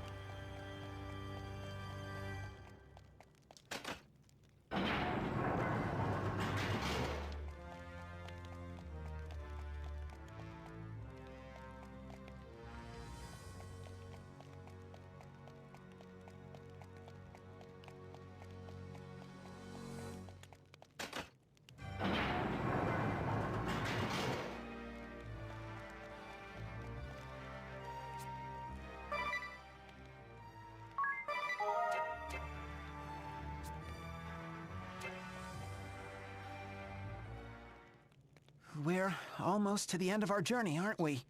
We're almost to the end of our journey, aren't we?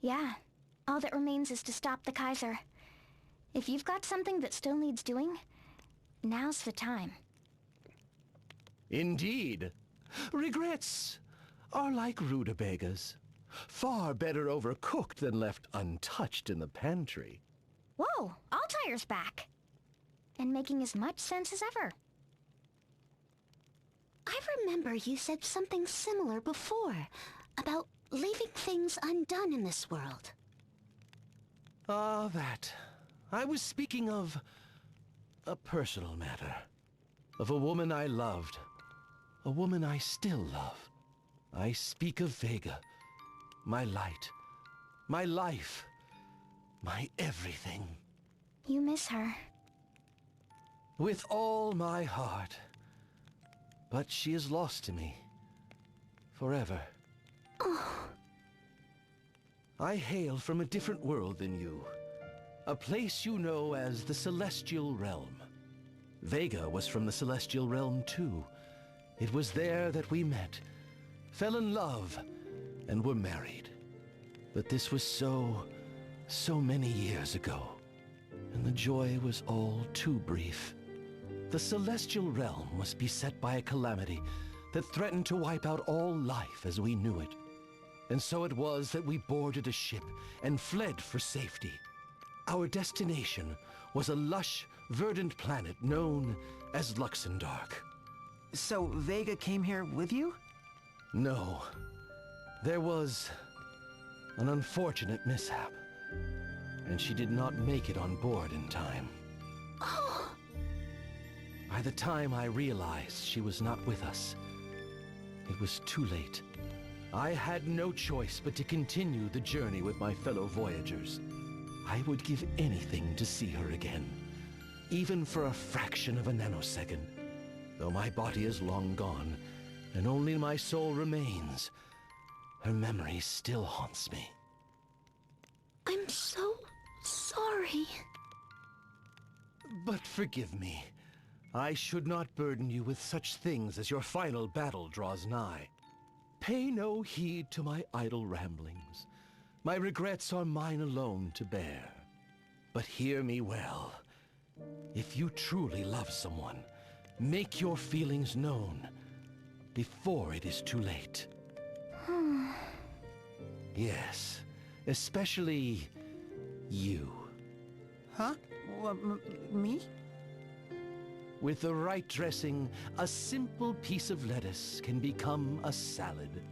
Yeah, all that remains is to stop the Kaiser. If you've got something that still needs doing, now's the time. Indeed. Regrets are like rutabagas. Far better overcooked than left untouched in the pantry. Whoa, Altire's back. And making as much sense as ever. I remember you said something similar before, about leaving things undone in this world. Ah, that. I was speaking of a personal matter. Of a woman I loved. A woman I still love. I speak of Vega. My light. My life. My everything. You miss her. With all my heart. But she is lost to me. Forever. Oh. I hail from a different world than you. A place you know as the Celestial Realm. Vega was from the Celestial Realm too. It was there that we met, fell in love, and were married. But this was so many years ago. And the joy was all too brief. The Celestial Realm was beset by a calamity that threatened to wipe out all life as we knew it. And so it was that we boarded a ship and fled for safety. Our destination was a lush, verdant planet known as Luxemdark. So Vega came here with you? No. There was an unfortunate mishap, and she did not make it on board in time. Oh. By the time I realized she was not with us, it was too late. I had no choice but to continue the journey with my fellow voyagers. I would give anything to see her again, even for a fraction of a nanosecond. Though my body is long gone, and only my soul remains, her memory still haunts me. I'm so sorry. But forgive me. I should not burden you with such things as your final battle draws nigh. Pay no heed to my idle ramblings. My regrets are mine alone to bear. But hear me well. If you truly love someone, make your feelings known before it is too late. Yes, especially you. Huh? Me? With the right dressing, a simple piece of lettuce can become a salad.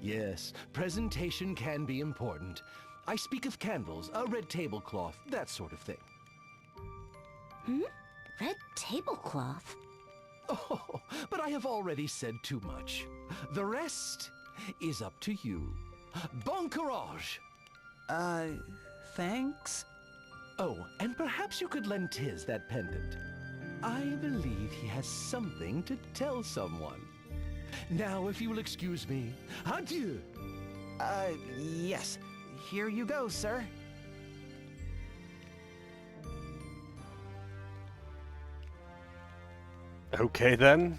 Yes, presentation can be important. I speak of candles, a red tablecloth, that sort of thing. Red tablecloth? Oh, but I have already said too much. The rest is up to you. Bon courage! Thanks? Oh, and perhaps you could lend Tiz that pendant. I believe he has something to tell someone. Now, if you will excuse me, adieu! Yes. Here you go, sir. Okay then.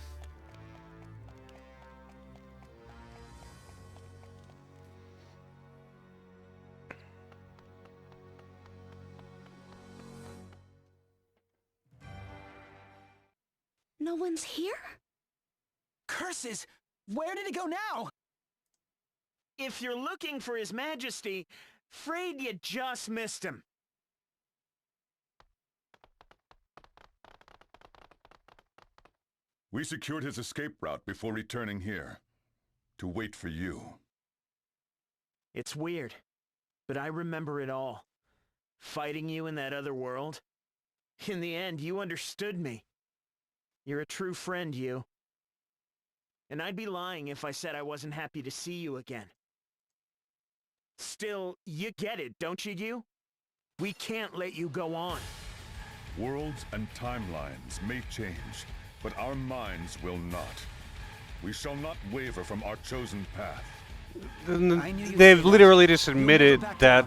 No one's here? Curses! Where did it go now? If you're looking for His Majesty, afraid you just missed him. We secured his escape route before returning here. To wait for you. It's weird, but I remember it all. Fighting you in that other world. In the end, you understood me. You're a true friend, you. And I'd be lying if I said I wasn't happy to see you again. Still, you get it, don't you? We can't let you go on. Worlds and timelines may change, but our minds will not. We shall not waver from our chosen path. They've literally just admitted that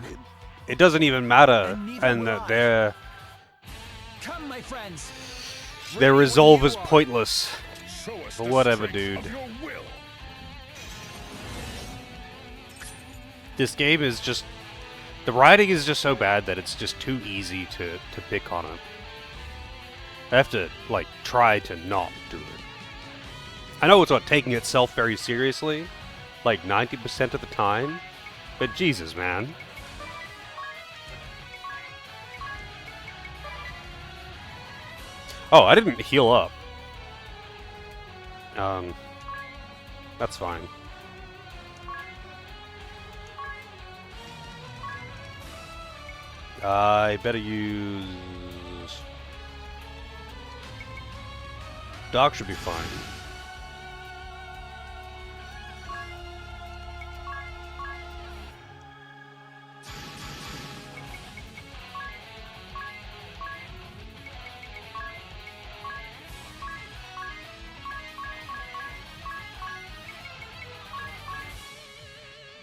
it doesn't even matter, and that Come, my friends. their resolve is pointless. But whatever, dude. This game is just The writing is just so bad that it's just too easy to pick on it. I have to, like, try to not do it. I know it's not taking itself very seriously, like 90% of the time, but Jesus, man. Oh, I didn't heal up. That's fine. I better use... Dark should be fine.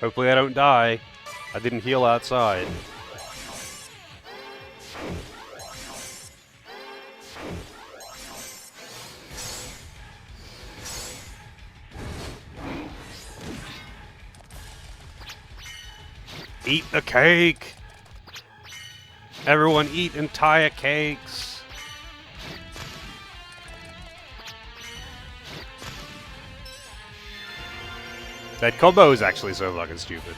Hopefully I don't die. I didn't heal outside. Eat the cake! Everyone eat entire cakes! That combo is actually so fucking stupid.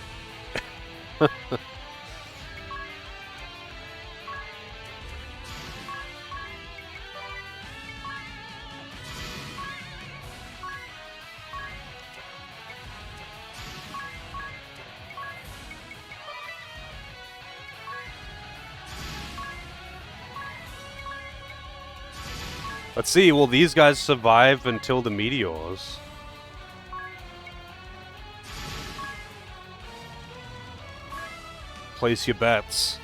Let's see, will these guys survive until the meteors? Place your bets.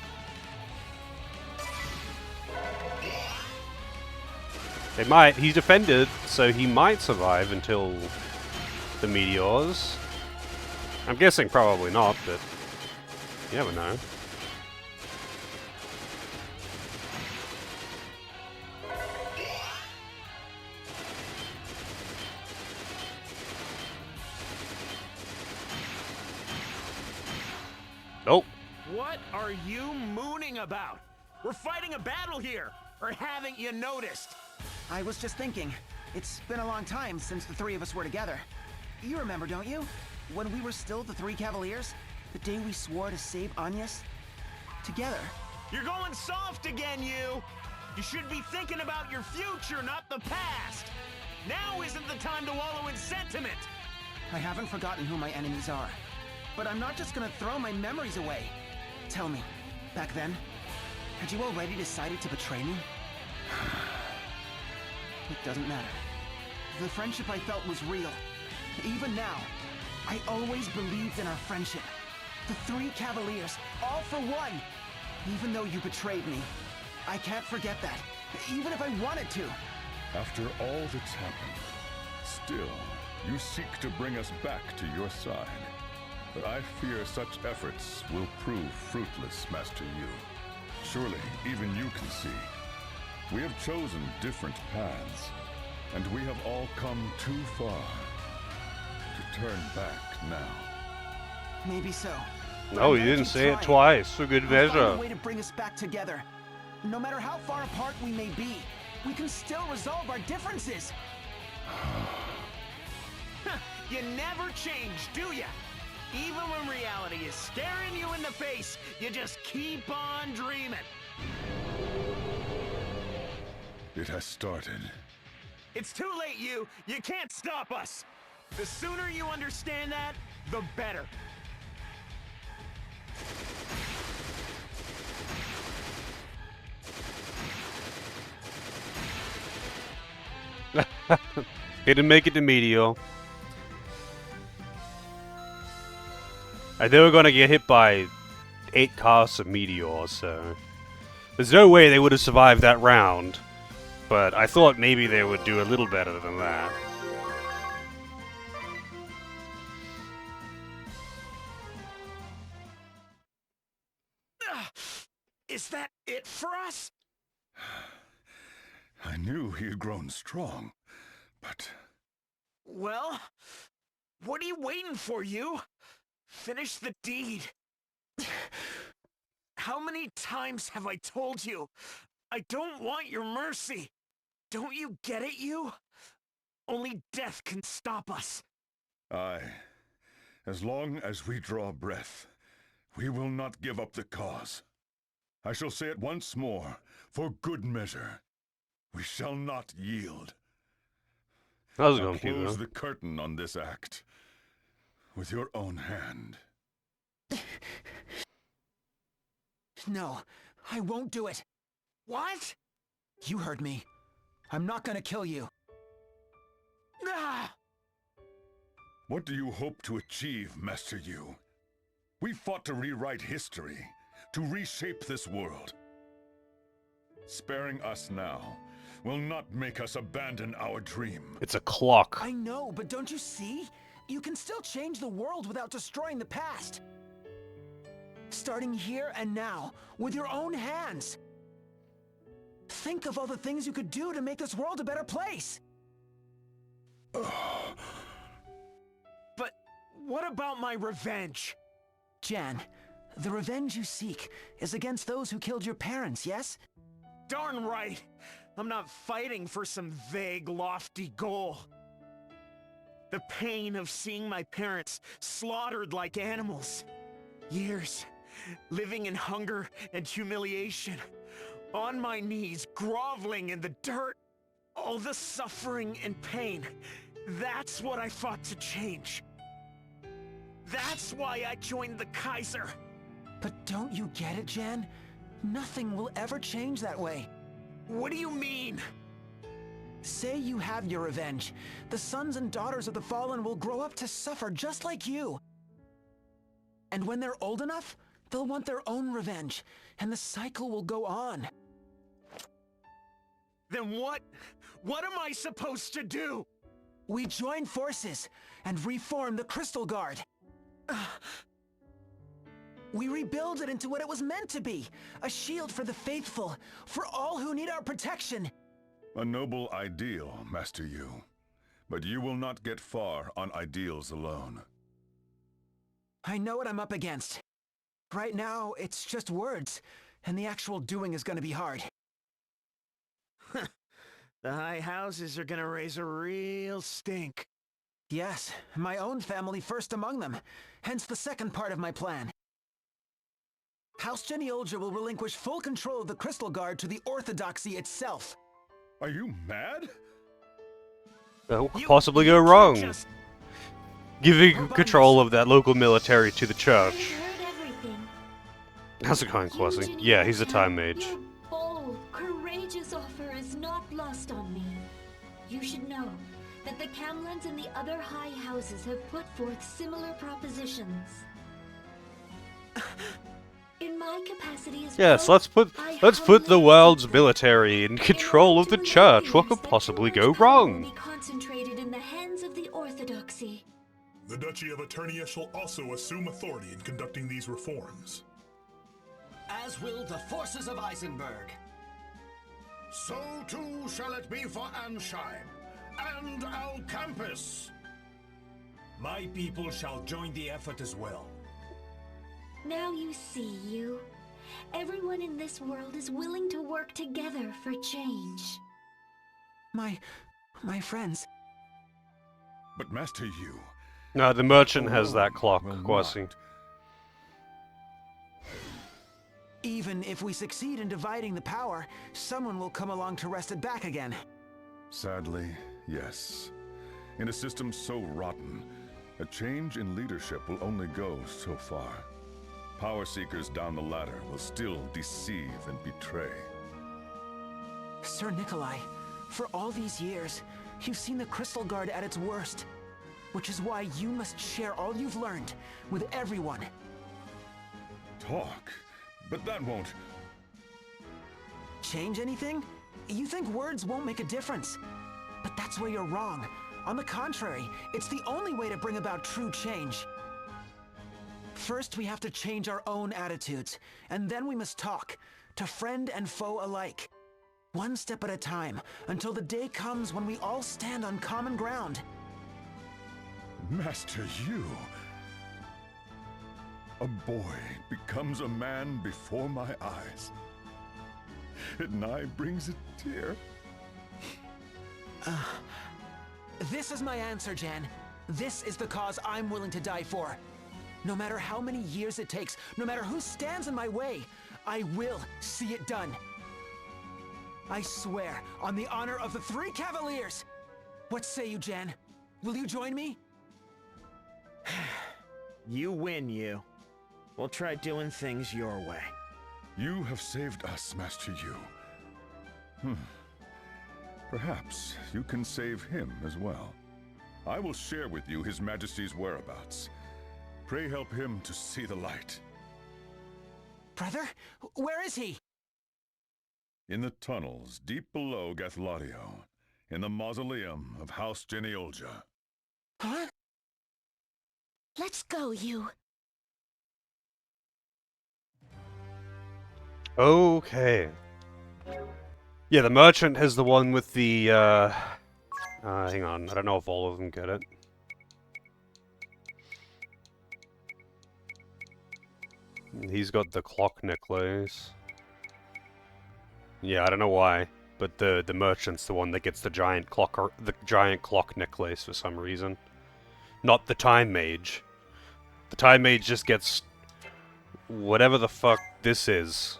They might. He's defended, so he might survive until the meteors. I'm guessing probably not, but you never know. Nope. What are you mooning about? We're fighting a battle here, or haven't you noticed? I was just thinking, it's been a long time since the three of us were together. You remember, don't you? When we were still the three Cavaliers? The day we swore to save Agnes? Together. You're going soft again, you! You should be thinking about your future, not the past! Now isn't the time to wallow in sentiment! I haven't forgotten who my enemies are. But I'm not just gonna throw my memories away. Tell me, back then, had you already decided to betray me? It doesn't matter. The friendship I felt was real. Even now, I always believed in our friendship. The three Cavaliers, all for one. Even though you betrayed me, I can't forget that, even if I wanted to. After all that's happened, still, you seek to bring us back to your side. But I fear such efforts will prove fruitless, Master Yu. Surely, even you can see. We have chosen different paths, and we have all come too far to turn back now. Maybe so. No, you didn't say it twice. A good measure. We'll find a way to bring us back together. No matter how far apart we may be, we can still resolve our differences. You never change, do ya? Even when reality is staring you in the face, you just keep on dreaming. It has started. It's too late, you. You can't stop us. The sooner you understand that, the better. He didn't make it to Meteor. They were gonna get hit by 8 casts of Meteor, so... There's no way they would have survived that round. But I thought maybe they would do a little better than that. Is that it for us? I knew he had grown strong, but... Well, what are you waiting for, you? Finish the deed. How many times have I told you? I don't want your mercy. Don't you get it, you? Only death can stop us. Aye. As long as we draw breath, we will not give up the cause. I shall say it once more, for good measure. We shall not yield. That was now going too close well. the curtain on this act with your own hand. No, I won't do it. What? You heard me. I'm not gonna kill you. Ah! What do you hope to achieve, Master Yu? We fought to rewrite history, to reshape this world. Sparing us now will not make us abandon our dream. It's a clock. I know, but don't you see? You can still change the world without destroying the past. Starting here and now, with your own hands. Think of all the things you could do to make this world a better place. But what about my revenge? Jan, the revenge you seek is against those who killed your parents, yes? Darn right. I'm not fighting for some vague, lofty goal. The pain of seeing my parents slaughtered like animals. Years, living in hunger and humiliation. On my knees, groveling in the dirt. All the suffering and pain. That's what I fought to change. That's why I joined the Kaiser. But don't you get it, Jan? Nothing will ever change that way. What do you mean? Say you have your revenge. The sons and daughters of the fallen will grow up to suffer just like you. And when they're old enough, they'll want their own revenge, and the cycle will go on. Then what am I supposed to do? We join forces and reform the Crystal Guard. We rebuild it into what it was meant to be, a shield for the faithful, for all who need our protection. A noble ideal, Master Yu. But you will not get far on ideals alone. I know what I'm up against. Right now, it's just words, and the actual doing is gonna be hard. The high houses are gonna raise a real stink. Yes, my own family first among them, hence the second part of my plan. House Genealgia will relinquish full control of the Crystal Guard to the Orthodoxy itself. Are you mad? What could possibly go wrong? Giving control of that local military to the church. How's it going, Kwasi? Yeah, he's a time mage. Your bold, courageous offer is not lost on me. You should know that the Camlands and the other high houses have put forth similar propositions. In my capacity as Yes, well, let's put the world's military in control of the church. What could possibly go wrong? be concentrated in the hands of the Orthodoxy. The Duchy of Eternia shall also assume authority in conducting these reforms. As will the forces of Eisenberg. So too shall it be for Ansheim and Alcampus. My people shall join the effort as well. Now you see, you. Everyone in this world is willing to work together for change. My friends. But Master Yu... No, the merchant has that clock, Kwasi. Even if we succeed in dividing the power, someone will come along to wrest it back again. Sadly, yes. In a system so rotten, a change in leadership will only go so far. Power seekers down the ladder will still deceive and betray. Sir Nikolai, for all these years, you've seen the Crystal Guard at its worst. Which is why you must share all you've learned with everyone. Talk? But that won't... Change anything? You think words won't make a difference. But that's where you're wrong. On the contrary, it's the only way to bring about true change. First, we have to change our own attitudes, and then we must talk, to friend and foe alike. One step at a time, until the day comes when we all stand on common ground. Master Yu... A boy becomes a man before my eyes. It nigh brings a tear. This is my answer, Jan. This is the cause I'm willing to die for. No matter how many years it takes, no matter who stands in my way, I will see it done. I swear, on the honor of the 3 Cavaliers! What say you, Jan? Will you join me? You win, you. We'll try doing things your way. You have saved us, Master Yu. Perhaps you can save him as well. I will share with you His Majesty's whereabouts. Pray help him to see the light. Brother? Where is he? In the tunnels deep below Gathladio, in the mausoleum of House Geneolja. Huh? Let's go, you. Okay. Yeah, the merchant is the one with the, hang on, I don't know if all of them get it. He's got the clock necklace. Yeah, I don't know why, but the merchant's the one that gets the giant clock necklace for some reason. Not the time mage. The time mage just gets whatever the fuck this is.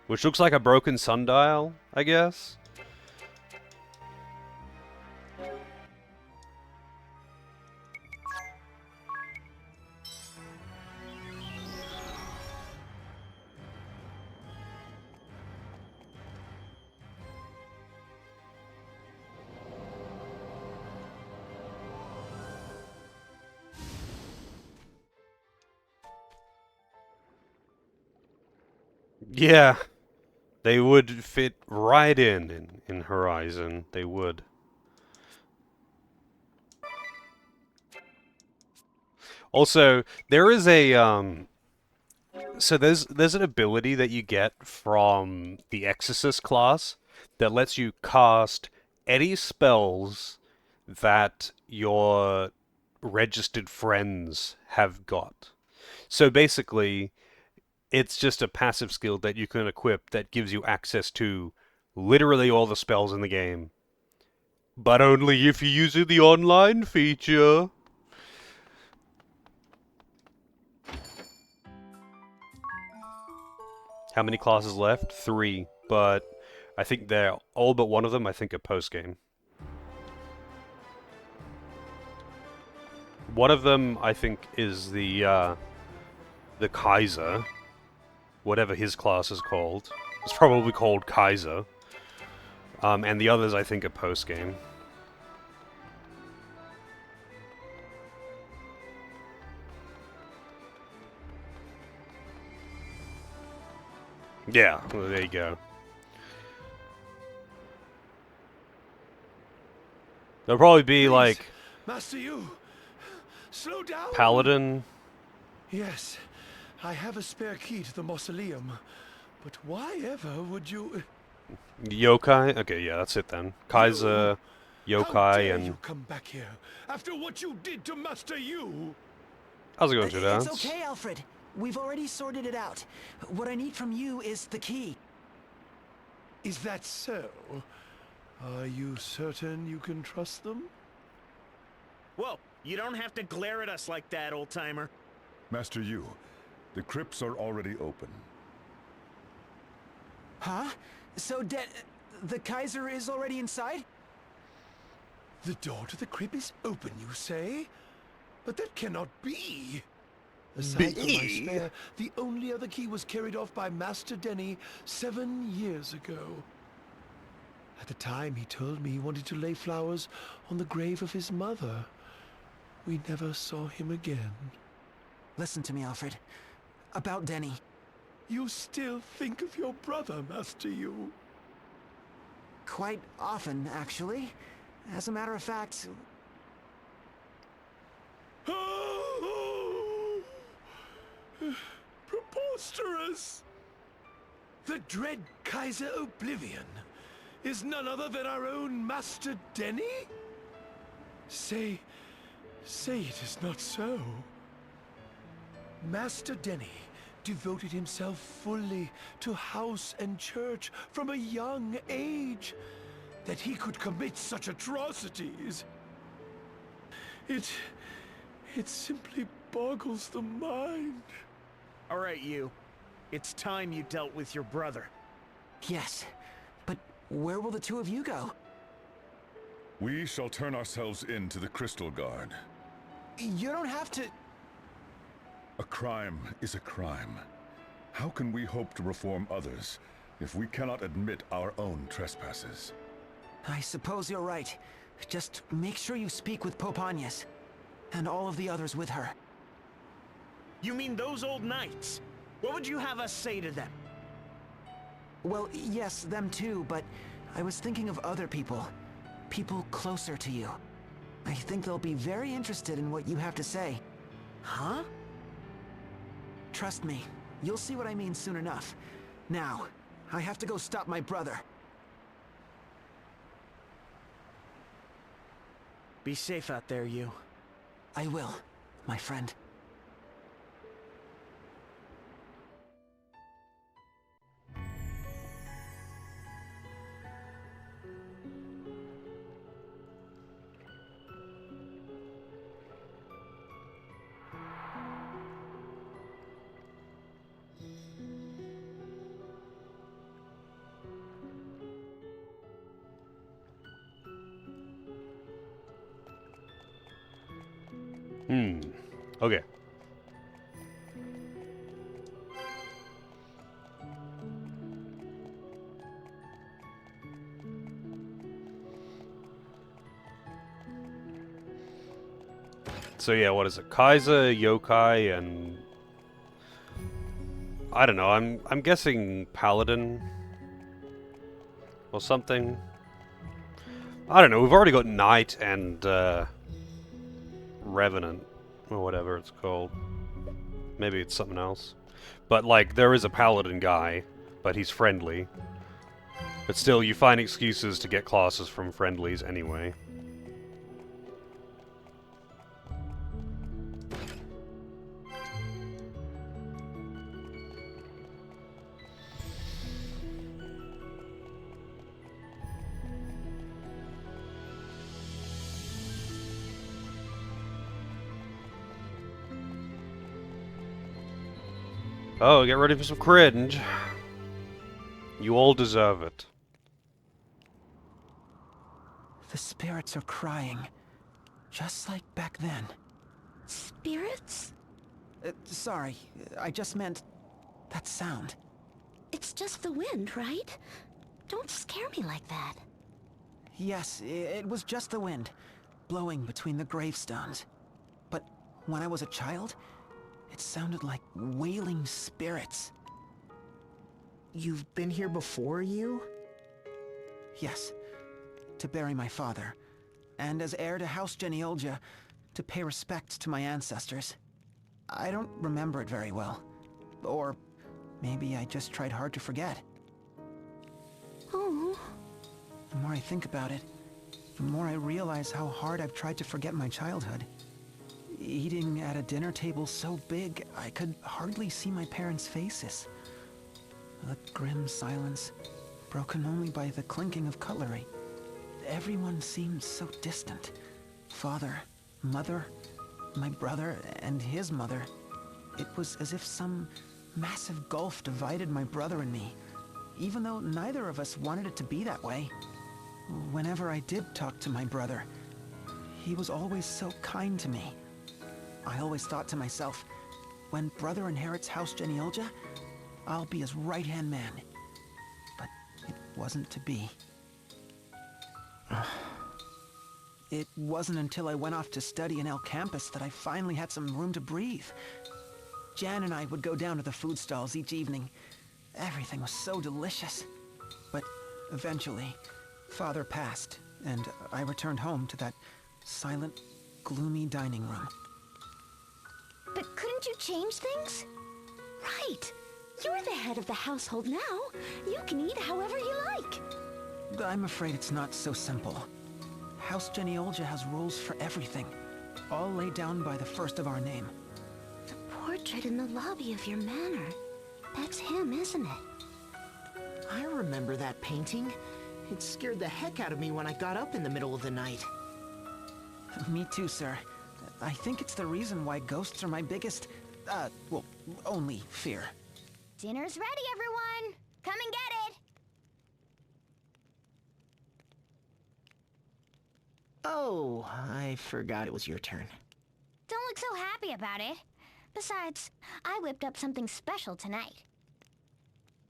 Which looks like a broken sundial, I guess? Yeah. They would fit right in Horizon. They would. Also, there is a so there's an ability that you get from the Exorcist class that lets you cast any spells that your registered friends have got. So basically, it's just a passive skill that you can equip that gives you access to literally all the spells in the game. But only if you use the online feature. How many classes left? 3, but I think they're all but one of them, I think, are post-game. One of them, I think, is the Kaiser. Whatever his class is called. It's probably called Kaiser. And the others, I think, are post-game. Yeah, well, there you go. There'll probably be, Please, like... Master Yu, slow down! Paladin? Yes, I have a spare key to the mausoleum, but why ever would you... Yokai? Okay, yeah, that's it then. Kaiser, How Yokai, dare and... you come back here after what you did to Master Yu? How's it going, Judance? It's okay, Alfred. We've already sorted it out. What I need from you is the key. Is that so? Are you certain you can trust them? Whoa, you don't have to glare at us like that, old-timer. Master Yu, the crypts are already open. Huh? So the Kaiser is already inside? The door to the crypt is open, you say? But that cannot be. Aside from my spare, the only other key was carried off by Master Denny 7 years ago. At the time, he told me he wanted to lay flowers on the grave of his mother. We never saw him again. Listen to me, Alfred. About Denny. You still think of your brother, Master Yu? Quite often, actually. As a matter of fact... Preposterous! The dread Kaiser Oblivion is none other than our own Master Denny? Say it is not so. Master Denny devoted himself fully to house and church from a young age. That he could commit such atrocities. It simply boggles the mind. All right, you. It's time you dealt with your brother. Yes, but where will the two of you go? We shall turn ourselves in to the Crystal Guard. You don't have to... A crime is a crime. How can we hope to reform others if we cannot admit our own trespasses? I suppose you're right. Just make sure you speak with Pope Agnes, and all of the others with her. You mean those old knights? What would you have us say to them? Well, yes, them too, but I was thinking of other people. People closer to you. I think they'll be very interested in what you have to say. Huh? Trust me, you'll see what I mean soon enough. Now, I have to go stop my brother. Be safe out there, you. I will, my friend. Okay. So yeah, what is it? Kaiser, Yokai, and I don't know. I'm guessing Paladin or something. I don't know. We've already got Knight and Revenant or whatever it's called. Maybe it's something else. But like, there is a Paladin guy, but he's friendly. But still, you find excuses to get classes from friendlies anyway. Oh, get ready for some cringe. You all deserve it. The spirits are crying, just like back then. Spirits? Sorry, I just meant that sound. It's just the wind, right? Don't scare me like that. Yes, it was just the wind, blowing between the gravestones. But when I was a child, it sounded like wailing spirits. You've been here before, you? Yes, to bury my father, and as heir to House Genealgia, to pay respect to my ancestors. I don't remember it very well. Or maybe I just tried hard to forget. Oh. The more I think about it, the more I realize how hard I've tried to forget my childhood. Eating at a dinner table so big, I could hardly see my parents' faces. The grim silence, broken only by the clinking of cutlery. Everyone seemed so distant. Father, mother, my brother, and his mother. It was as if some massive gulf divided my brother and me, even though neither of us wanted it to be that way. Whenever I did talk to my brother, he was always so kind to me. I always thought to myself, when brother inherits House Genealgia, I'll be his right-hand man. But it wasn't to be. It wasn't until I went off to study in El Campus that I finally had some room to breathe. Jan and I would go down to the food stalls each evening. Everything was so delicious. But eventually, Father passed, and I returned home to that silent, gloomy dining room. But couldn't you change things? Right. You're the head of the household now. You can eat however you like. I'm afraid it's not so simple. House Genealgia has rules for everything, all laid down by the first of our name. The portrait in the lobby of your manor. That's him, isn't it? I remember that painting. It scared the heck out of me when I got up in the middle of the night. Me too, sir. I think it's the reason why ghosts are my biggest, well, only fear. Dinner's ready, everyone! Come and get it! Oh, I forgot it was your turn. Don't look so happy about it. Besides, I whipped up something special tonight.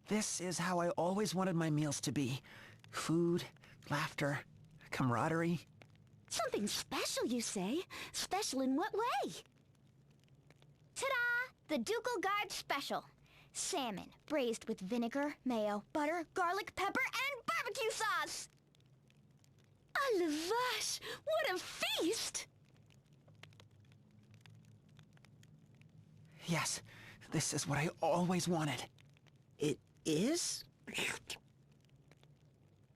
This is how I always wanted my meals to be. Food, laughter, camaraderie. Something special, you say? Special in what way? Ta-da! The Ducal Guard Special. Salmon, braised with vinegar, mayo, butter, garlic, pepper, and barbecue sauce! A la vache! What a feast! Yes, this is what I always wanted. It is?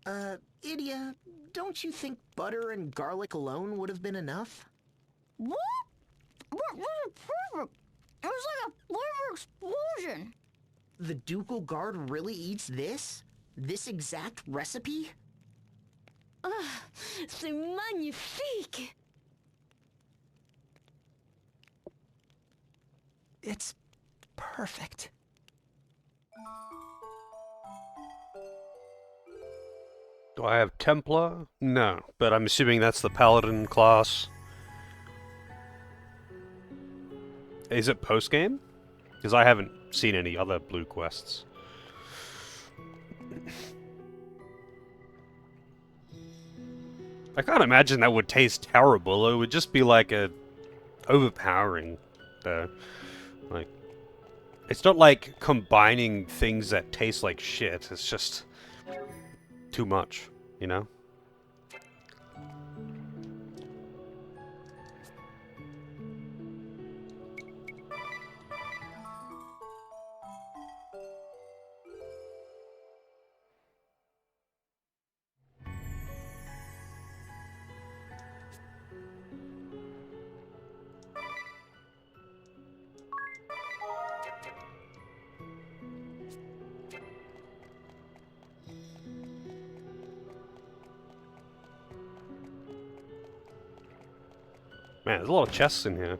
Idia, don't you think butter and garlic alone would have been enough? What? What was perfect? It was like a flavor explosion. The Ducal Guard really eats this? This exact recipe? Ah, c'est magnifique! It's perfect. Do I have Templar? No, but I'm assuming that's the Paladin class. Is it post-game? Because I haven't seen any other blue quests. I can't imagine that would taste terrible. It would just be like a overpowering. Like, it's not like combining things that taste like shit. It's just too much, you know? Man, there's a lot of chests in here.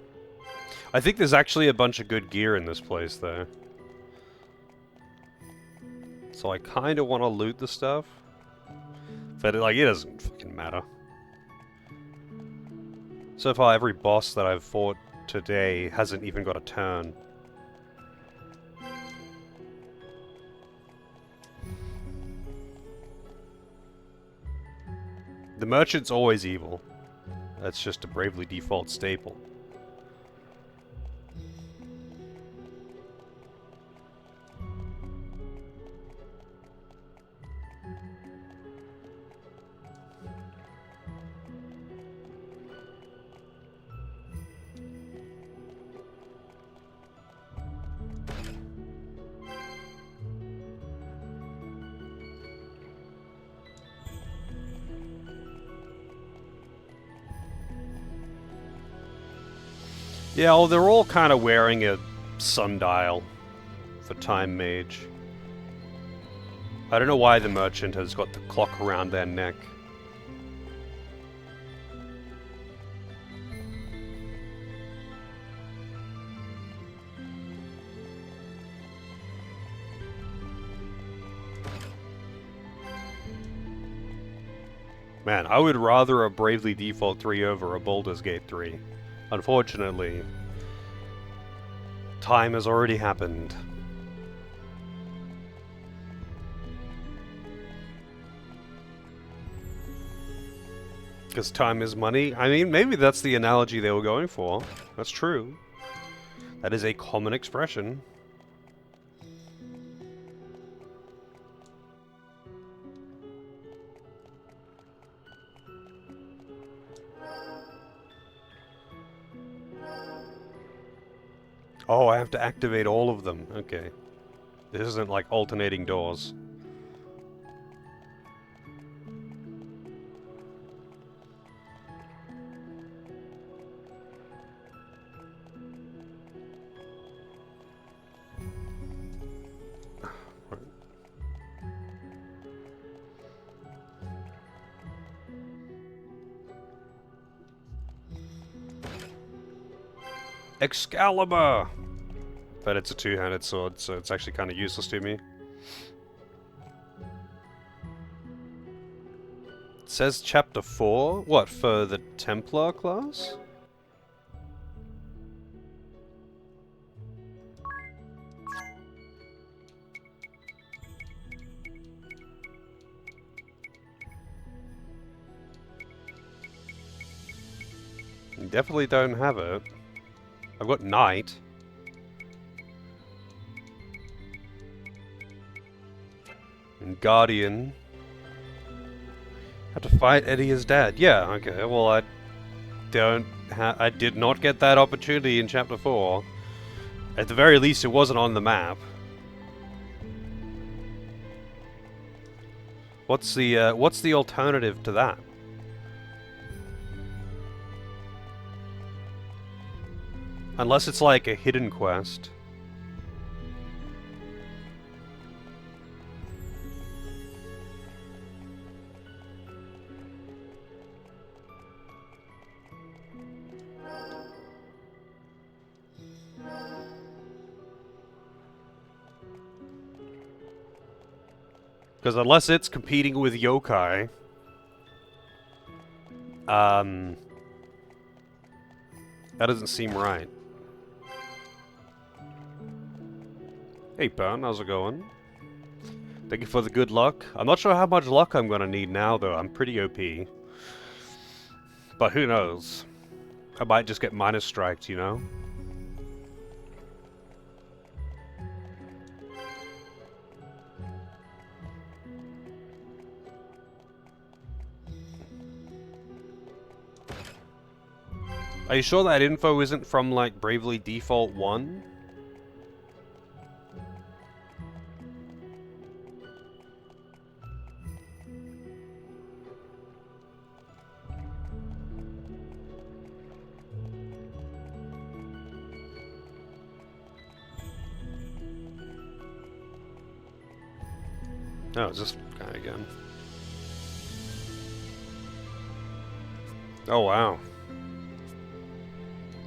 I think there's actually a bunch of good gear in this place, though. So I kind of want to loot the stuff. But, like, it doesn't fucking matter. So far, every boss that I've fought today hasn't even got a turn. The merchant's always evil. That's just a Bravely Default staple. Yeah, well, they're all kind of wearing a sundial for Time Mage. I don't know why the merchant has got the clock around their neck. Man, I would rather a Bravely Default 3 over a Baldur's Gate 3. Unfortunately, time has already happened. Because time is money? I mean, maybe that's the analogy they were going for. That's true. That is a common expression. Oh, I have to activate all of them. Okay. This isn't like alternating doors. Excalibur! But it's a two-handed sword, so it's actually kind of useless to me. It says chapter 4? What, for the Templar class? Definitely don't have it. I've got Knight. And Guardian. Had to fight Eddie's dad. Yeah, okay, well I did not get that opportunity in chapter 4. At the very least, it wasn't on the map. What's the alternative to that? Unless it's like a hidden quest. Because unless it's competing with yokai, that doesn't seem right. Hey, Burn, how's it going? Thank you for the good luck. I'm not sure how much luck I'm gonna need now, though. I'm pretty OP. But who knows? I might just get minus striked, you know? Are you sure that info isn't from, like, Bravely Default 1? Oh, it's this guy again. Oh, wow.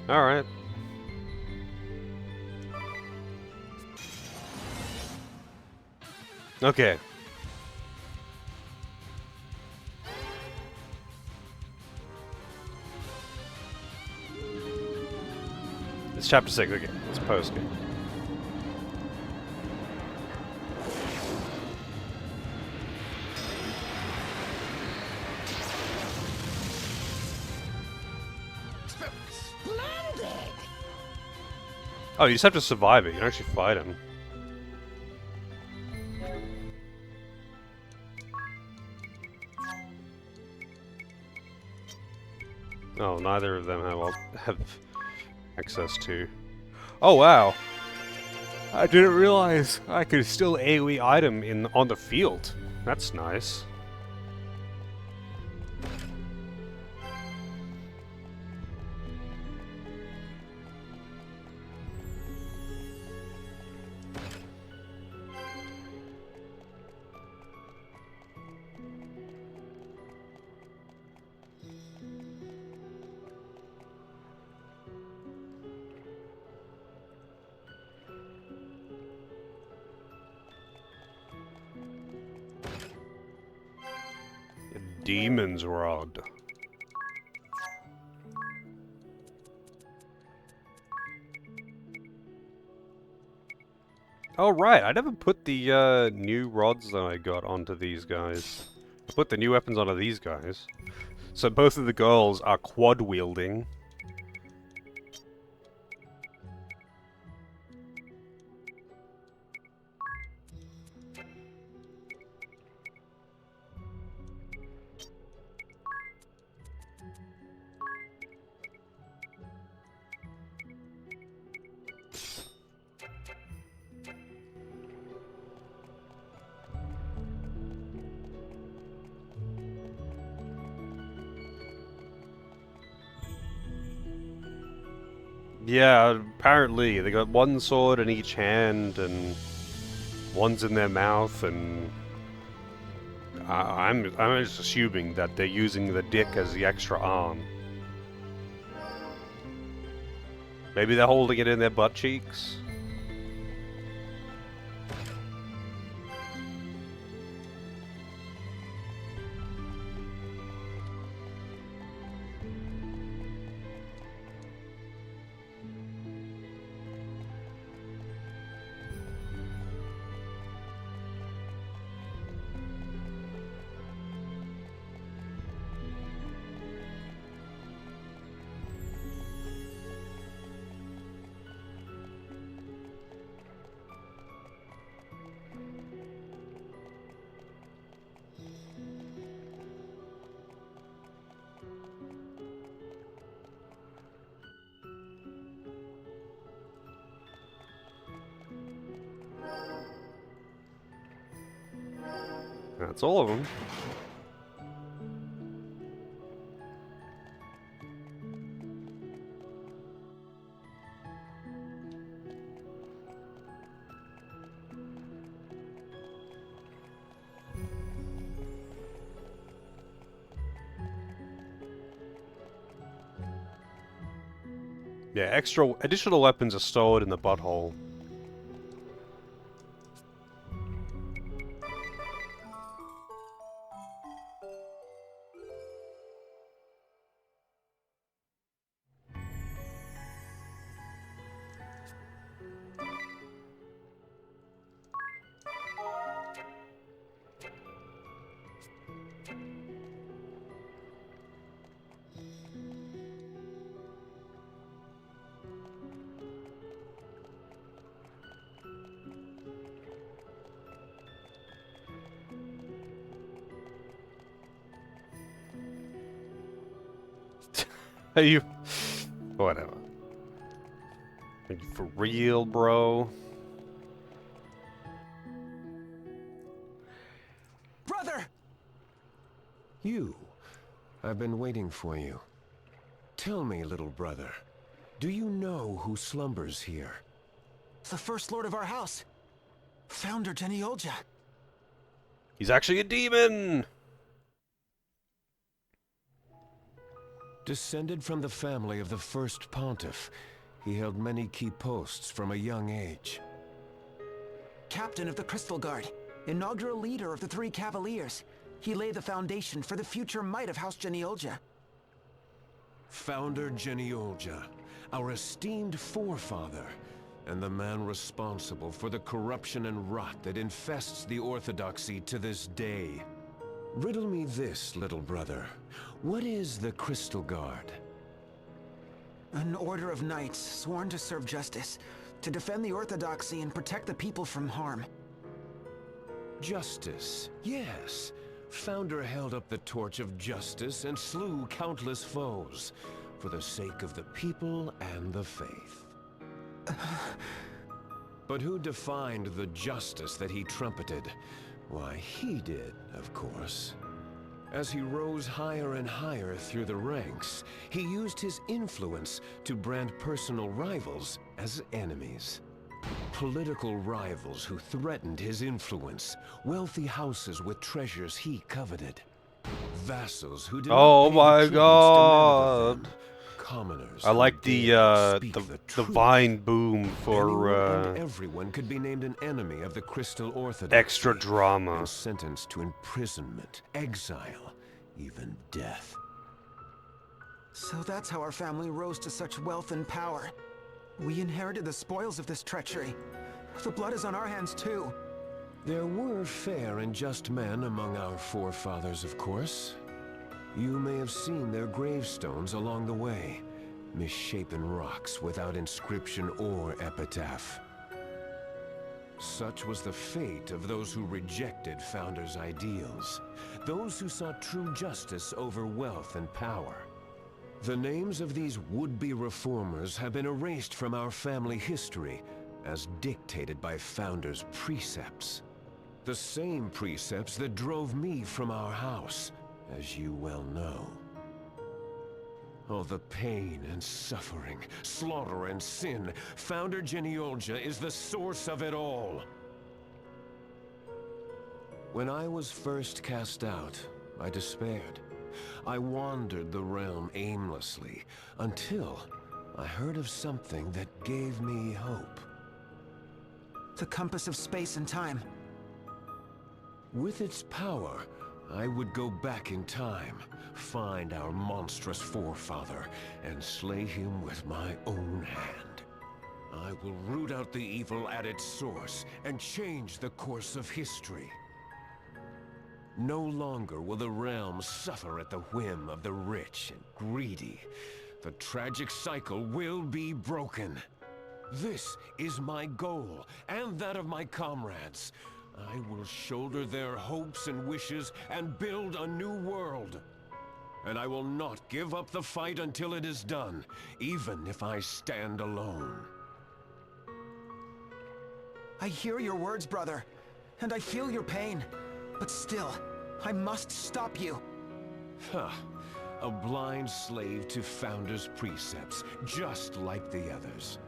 Alright. Okay. It's chapter 6, okay. It's post-game. Oh, you just have to survive it. You don't actually fight him. Oh, neither of them have access to. Oh wow! I didn't realize I could still AoE item on the field. That's nice. Demon's Rod. Oh right, I never put the new rods that I got onto these guys. I put the new weapons onto these guys. So both of the girls are quad wielding. Yeah, apparently they got one sword in each hand and one's in their mouth, and I'm just assuming that they're using the dick as the extra arm. Maybe they're holding it in their butt cheeks. That's all of them. Yeah, additional weapons are stored in the butthole. Are you... Whatever. Are you for real, bro? Brother! You. I've been waiting for you. Tell me, little brother, do you know who slumbers here? The First Lord of our house. Founder Geniolja. He's actually a demon! Descended from the family of the first pontiff, he held many key posts from a young age. Captain of the Crystal Guard, inaugural leader of the Three Cavaliers. He laid the foundation for the future might of House Geniolja. Founder Geniolja, our esteemed forefather, and the man responsible for the corruption and rot that infests the Orthodoxy to this day. Riddle me this, little brother. What is the Crystal Guard? An order of knights sworn to serve justice, to defend the Orthodoxy and protect the people from harm. Justice, yes. Founder held up the torch of justice and slew countless foes for the sake of the people and the faith. But who defined the justice that he trumpeted? Why, he did, of course. As he rose higher and higher through the ranks, he used his influence to brand personal rivals as enemies. Political rivals who threatened his influence, wealthy houses with treasures he coveted, vassals who did Oh not pay my the tributes god! demanded of them, commoners I like who the dared speak the truth. Vine boom for Anyone and everyone could be named an enemy of the Crystal Orthodoxy. extra drama. And sentenced to imprisonment, exile, even death. So that's how our family rose to such wealth and power. We inherited the spoils of this treachery. The blood is on our hands too. There were fair and just men among our forefathers, of course. You may have seen their gravestones along the way. Misshapen rocks without inscription or epitaph. Such was the fate of those who rejected Founder's ideals. Those who sought true justice over wealth and power. The names of these would-be reformers have been erased from our family history as dictated by Founder's precepts. The same precepts that drove me from our house, as you well know. Oh, the pain and suffering, slaughter and sin. Founder Geniolja is the source of it all. When I was first cast out, I despaired. I wandered the realm aimlessly, until I heard of something that gave me hope. The compass of space and time. With its power, I would go back in time, find our monstrous forefather, and slay him with my own hand. I will root out the evil at its source and change the course of history. No longer will the realm suffer at the whim of the rich and greedy. The tragic cycle will be broken. This is my goal, and that of my comrades. I will shoulder their hopes and wishes and build a new world. And I will not give up the fight until it is done, even if I stand alone. I hear your words, brother, and I feel your pain. But still, I must stop you. Huh. A blind slave to Founder's precepts, just like the others.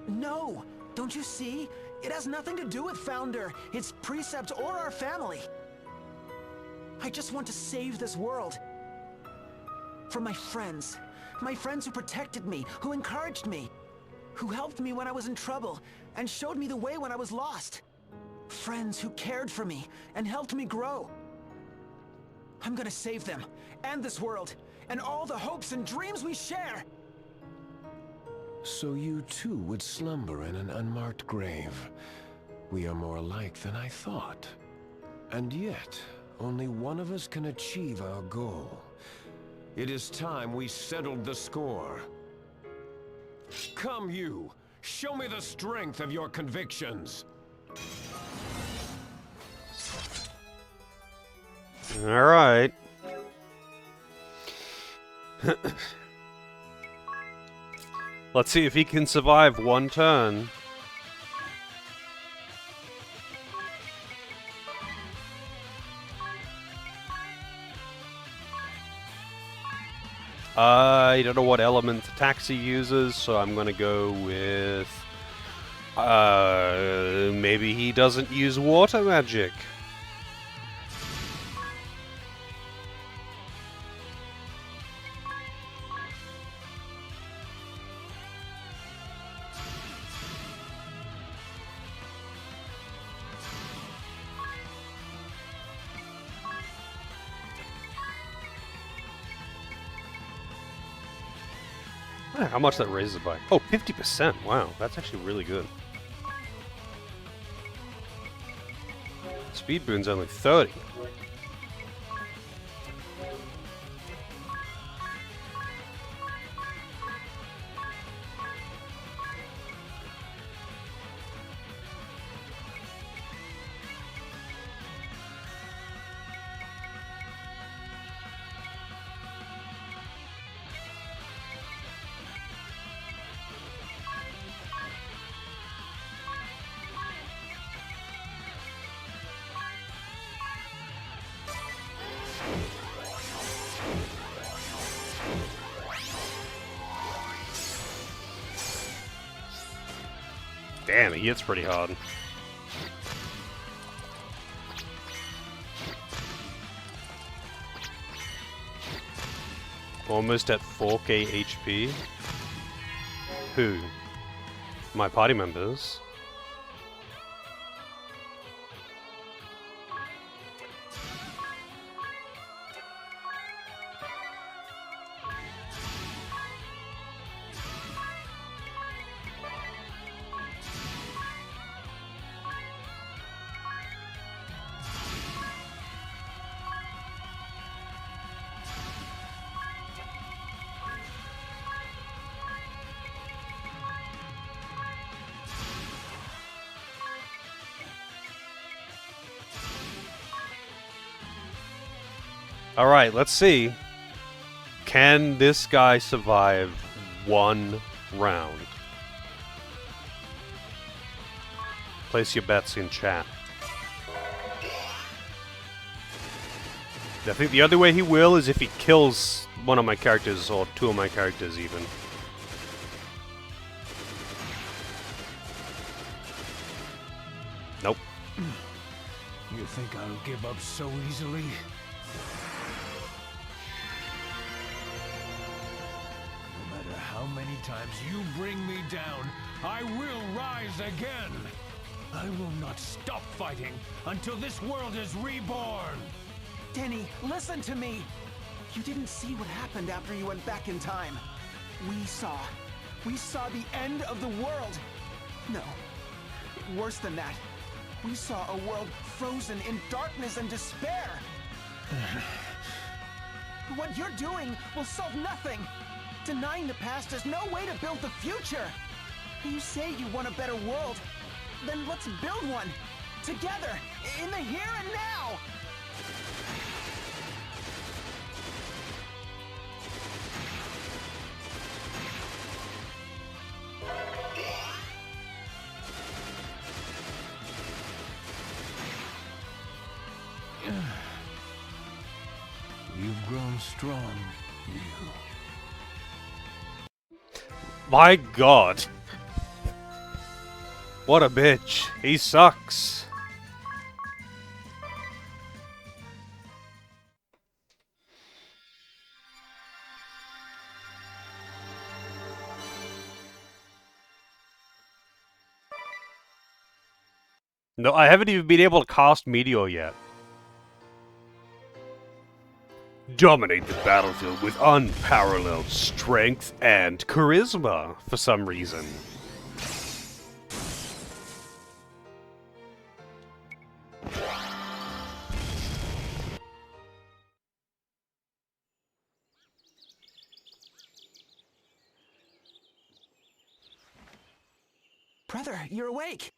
No! Don't you see? It has nothing to do with Founder, its precepts, or our family. I just want to save this world. For my friends. My friends who protected me, who encouraged me, who helped me when I was in trouble, and showed me the way when I was lost. Friends who cared for me and helped me grow. I'm gonna save them, and this world, and all the hopes and dreams we share! So you too would slumber in an unmarked grave. We are more alike than I thought. And yet, only one of us can achieve our goal. It is time we settled the score. Come you, show me the strength of your convictions. All right. Let's see if he can survive one turn. I don't know what element the taxi uses, so I'm gonna go with... maybe he doesn't use water magic. How much that raises by? Oh, 50%. Wow, that's actually really good. Speed boon's only 30. Damn, he hits pretty hard. Almost at 4k HP. Who? My party members. Alright, let's see. Can this guy survive one round? Place your bets in chat. I think the other way he will is if he kills one of my characters, or two of my characters even. Nope. You think I'll give up so easily? No matter how many many times you bring me down, I will rise again. I will not stop fighting until this world is reborn. Denny, listen to me! You didn't see what happened after you went back in time. We saw the end of the world. No, worse than that. We saw a world frozen in darkness and despair. What you're doing will solve nothing. Denying the past is no way to build the future. You say you want a better world. Then let's build one. Together, in the here and now. You've grown strong, you. My god. What a bitch. He sucks. No, I haven't even been able to cast Meteor yet. Dominate the battlefield with unparalleled strength and charisma for some reason. Brother, you're awake.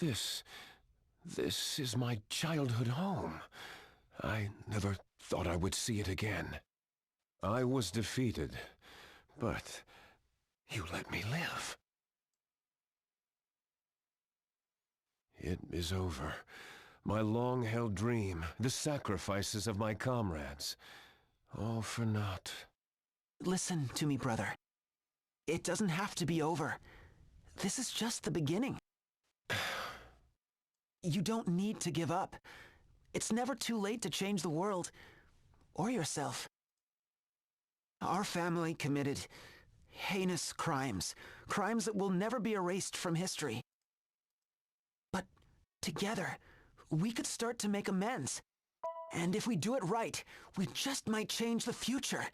This is my childhood home. I never thought I would see it again. I was defeated, but you let me live. It is over. My long-held dream, the sacrifices of my comrades, all for naught. Listen to me, brother. It doesn't have to be over. This is just the beginning. You don't need to give up. It's never too late to change the world, or yourself. Our family committed heinous crimes, crimes that will never be erased from history. But together, we could start to make amends. And if we do it right, we just might change the future.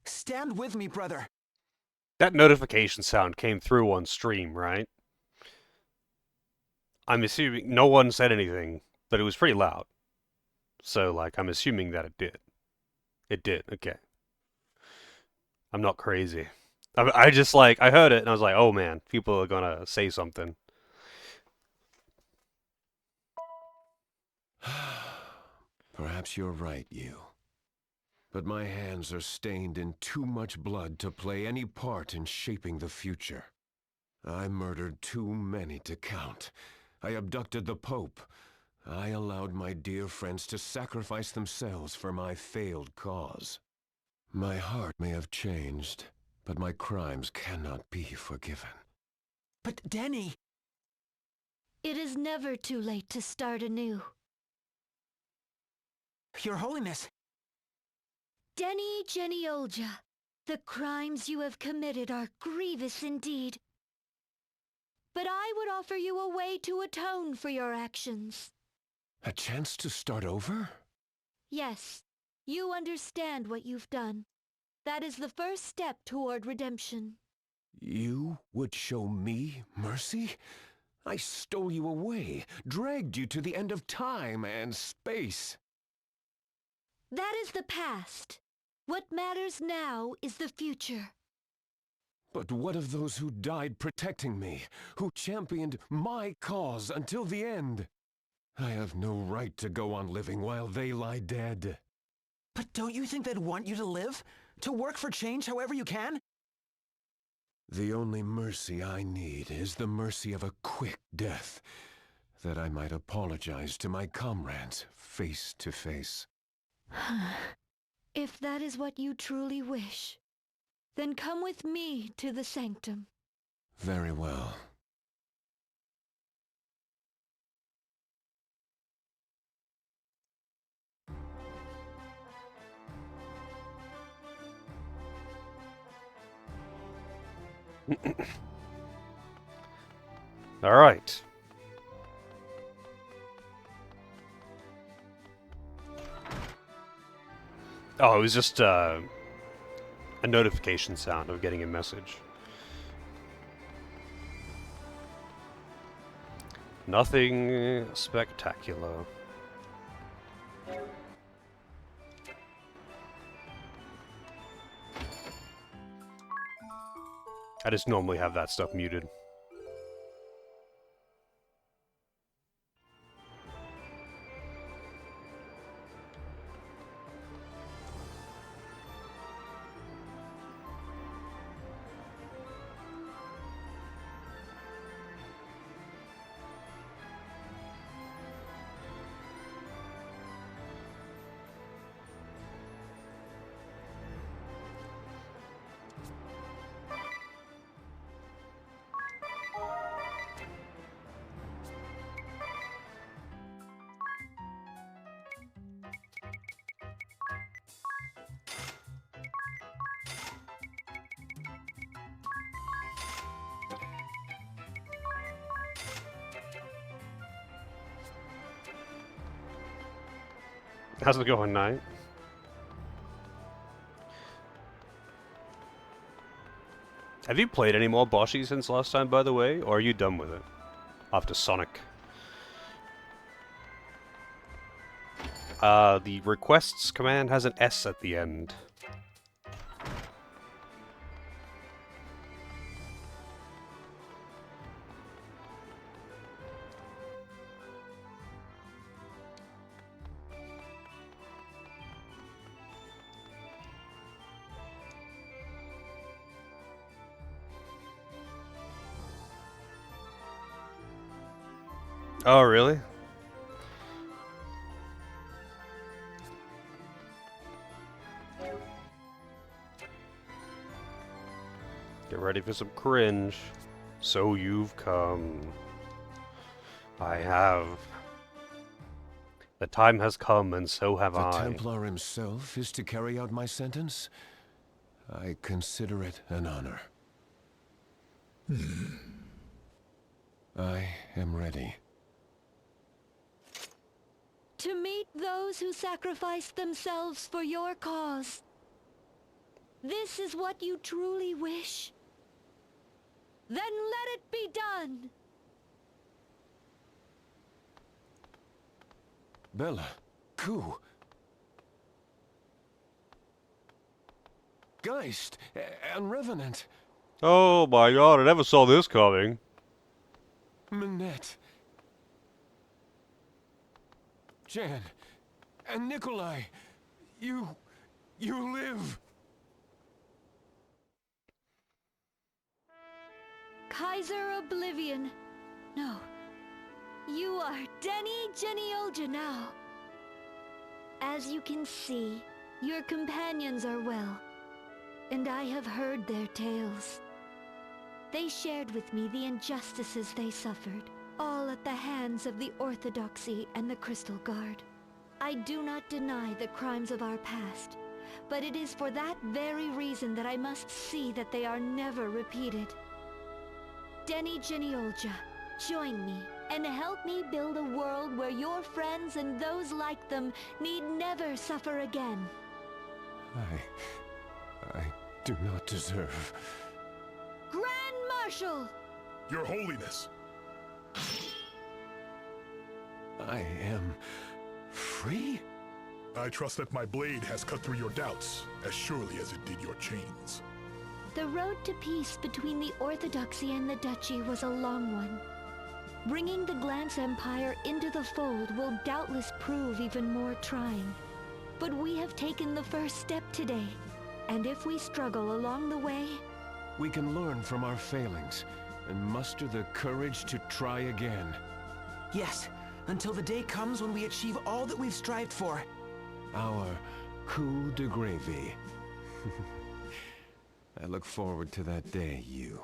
Stand with me, brother. That notification sound came through on stream, right? I'm assuming no one said anything, but it was pretty loud. So, like, I'm assuming that it did. It did, okay. I'm not crazy. I just, like, I heard it and I was like, oh man, people are gonna say something. Perhaps you're right, you. But my hands are stained in too much blood to play any part in shaping the future. I murdered too many to count. I abducted the Pope. I allowed my dear friends to sacrifice themselves for my failed cause. My heart may have changed, but my crimes cannot be forgiven. But Denny... It is never too late to start anew. Your Holiness... Denny Geniolja, the crimes you have committed are grievous indeed. But I would offer you a way to atone for your actions. A chance to start over? Yes, you understand what you've done. That is the first step toward redemption. You would show me mercy? I stole you away, dragged you to the end of time and space. That is the past. What matters now is the future. But what of those who died protecting me, who championed my cause until the end? I have no right to go on living while they lie dead. But don't you think they'd want you to live? To work for change however you can? The only mercy I need is the mercy of a quick death, that I might apologize to my comrades face to face. If that is what you truly wish, then come with me to the sanctum. Very well. Alright. Oh, it was just a notification sound of getting a message. Nothing spectacular. I just normally have that stuff muted. How's it going, Knight? Have you played any more Boshi since last time, by the way, or are you done with it? After Sonic. The requests command has an S at the end. Oh, really? Get ready for some cringe. So you've come. I have. The time has come, and so have I. The Templar himself is to carry out my sentence? I consider it an honor. I am ready. To meet those who sacrificed themselves for your cause. This is what you truly wish. Then let it be done! Bella, Ku. Geist, and Revenant. Oh my god, I never saw this coming. Minette. Jan, and Nikolai. You live. Kaiser Oblivion. No. You are Denny Genioja now. As you can see, your companions are well, and I have heard their tales. They shared with me the injustices they suffered, all at the hands of the Orthodoxy and the Crystal Guard. I do not deny the crimes of our past, but it is for that very reason that I must see that they are never repeated. Denny Geniolja, join me and help me build a world where your friends and those like them need never suffer again. I do not deserve. Grand Marshal! Your Holiness! I am free? I trust that my blade has cut through your doubts as surely as it did your chains. The road to peace between the Orthodoxy and the Duchy was a long one. Bringing the Glance Empire into the fold will doubtless prove even more trying. But we have taken the first step today, and if we struggle along the way... We can learn from our failings, and muster the courage to try again. Yes, until the day comes when we achieve all that we've strived for. Our coup de gravy. I look forward to that day, you.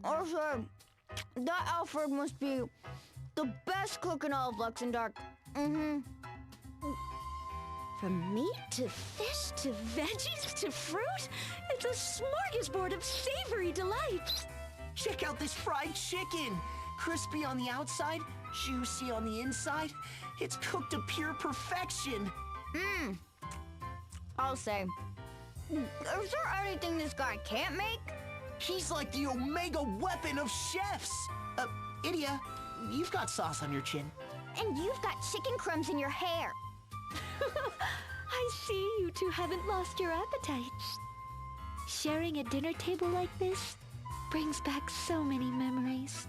Also, that Alfred must be the best cook in all of Luxembourg. From meat to fish to veggies to fruit, it's a smorgasbord of savory delights. Check out this fried chicken! Crispy on the outside, juicy on the inside. It's cooked to pure perfection. I'll say, is there anything this guy can't make? He's like the omega weapon of chefs. Idia, you've got sauce on your chin. And you've got chicken crumbs in your hair. I see you two haven't lost your appetites. Sharing a dinner table like this brings back so many memories.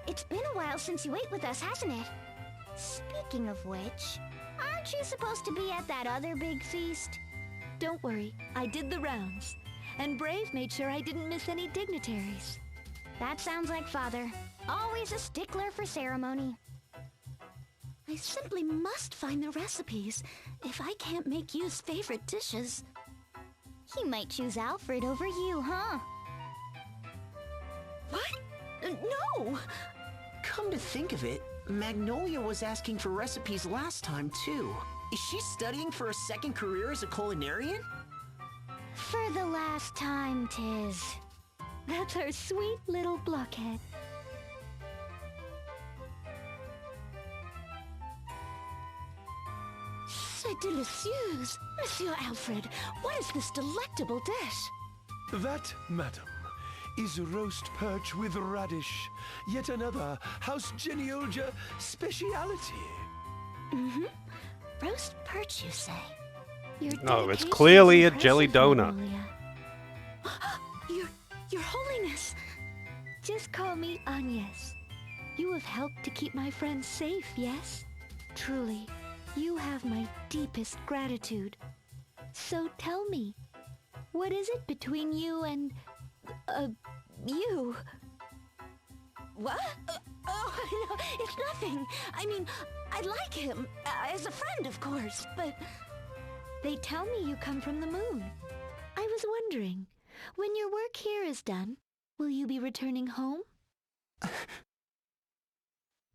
It's been a while since you ate with us, hasn't it? Speaking of which, aren't you supposed to be at that other big feast? Don't worry, I did the rounds. And Brave made sure I didn't miss any dignitaries. That sounds like Father. Always a stickler for ceremony. I simply must find the recipes if I can't make you's favorite dishes. He might choose Alfred over you, huh? What? No! Come to think of it, Magnolia was asking for recipes last time, too. Is she studying for a second career as a culinarian? For the last time, 'tis. That's our sweet little blockhead. C'est délicieux! Monsieur Alfred, what is this delectable dish? That, madam, is roast perch with radish. Yet another House Geniolja speciality. Mm-hmm. Roast perch, you say? No, it's clearly a jelly donut. Your Holiness! Just call me Agnes. You have helped to keep my friends safe, yes? Truly, you have my deepest gratitude. So tell me, what is it between you and... you? What? Oh, no, it's nothing. I mean, I like him, as a friend, of course, but... They tell me you come from the moon. I was wondering, when your work here is done, will you be returning home?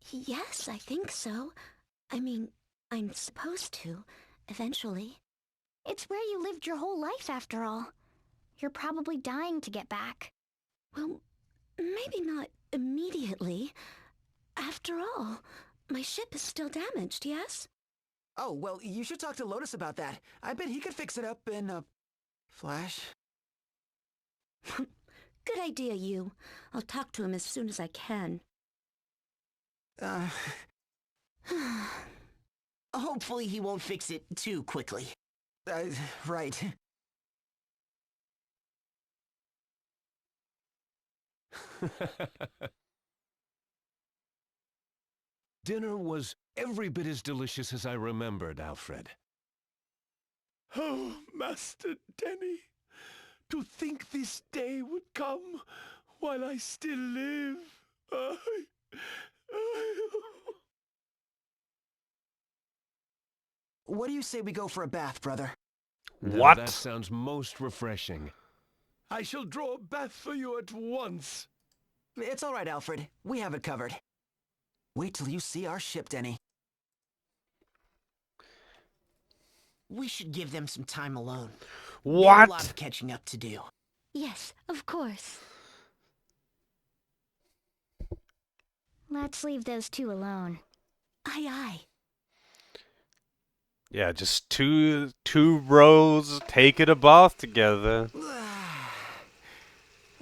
Yes, I think so. I mean, I'm supposed to, eventually. It's where you lived your whole life, after all. You're probably dying to get back. Well, maybe not immediately. After all, my ship is still damaged, yes? Oh, well, you should talk to Lotus about that. I bet he could fix it up in a flash. Good idea, you. I'll talk to him as soon as I can. Hopefully he won't fix it too quickly. Right. Dinner was every bit as delicious as I remembered, Alfred. Oh, Master Denny, to think this day would come while I still live. What do you say we go for a bath, brother? What? Now that sounds most refreshing. I shall draw a bath for you at once. It's all right, Alfred. We have it covered. Wait till you see our ship, Denny. We should give them some time alone. What? They have a lot of catching up to do. Yes, of course. Let's leave those two alone. Aye, aye. Yeah, just two bros taking a bath together.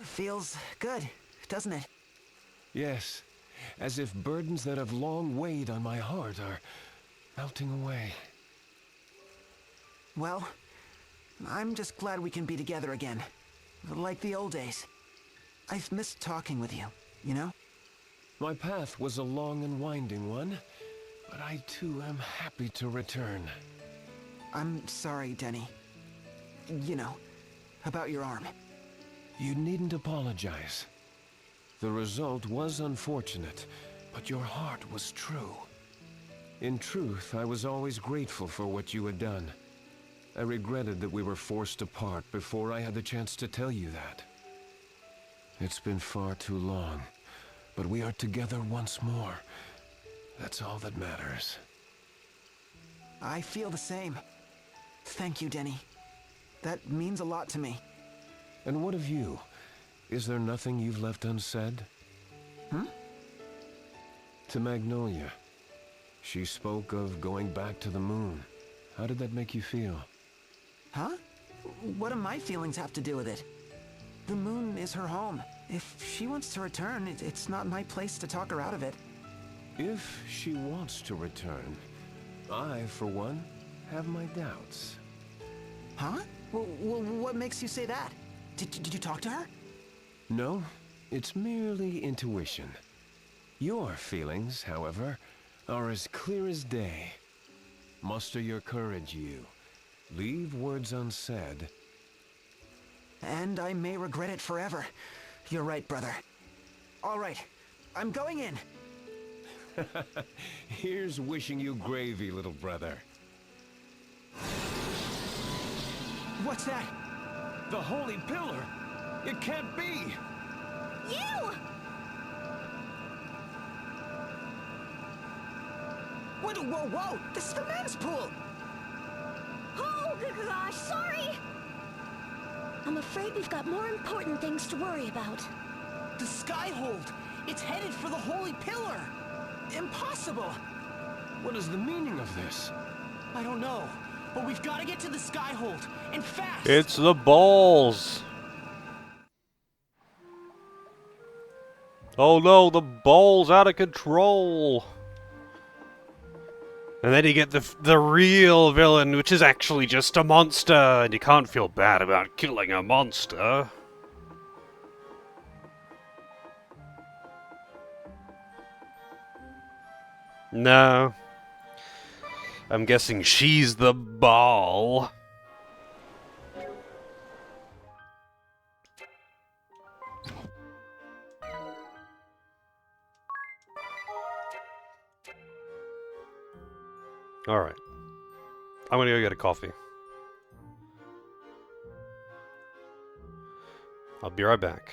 Feels good, doesn't it? Yes, as if burdens that have long weighed on my heart are melting away. Well, I'm just glad we can be together again. Like the old days. I've missed talking with you, you know? My path was a long and winding one, but I too am happy to return. I'm sorry, Denny. You know, about your arm. You needn't apologize. The result was unfortunate, but your heart was true. In truth, I was always grateful for what you had done. I regretted that we were forced apart before I had the chance to tell you that. It's been far too long, but we are together once more. That's all that matters. I feel the same. Thank you, Denny. That means a lot to me. And what of you? Is there nothing you've left unsaid? To Magnolia. She spoke of going back to the moon. How did that make you feel? Huh? What do my feelings have to do with it? The moon is her home. If she wants to return, it's not my place to talk her out of it. If she wants to return, I, for one, have my doubts. Huh? Well, what makes you say that? Did you talk to her? No, it's merely intuition. Your feelings, however, are as clear as day. Muster your courage, you. Leave words unsaid. And I may regret it forever. You're right, brother. All right, I'm going in. Here's wishing you gravy, little brother. What's that? The holy pillar! It can't be! You! What? Whoa! This is the men's pool! Oh, gosh, sorry! I'm afraid we've got more important things to worry about. The Skyhold! It's headed for the Holy Pillar! Impossible! What is the meaning of this? I don't know, but we've got to get to the Skyhold, and fast! It's the balls! Oh no, the ball's out of control! And then you get the real villain, which is actually just a monster, and you can't feel bad about killing a monster. No. I'm guessing she's the ball. Alright. I'm gonna go get a coffee. I'll be right back.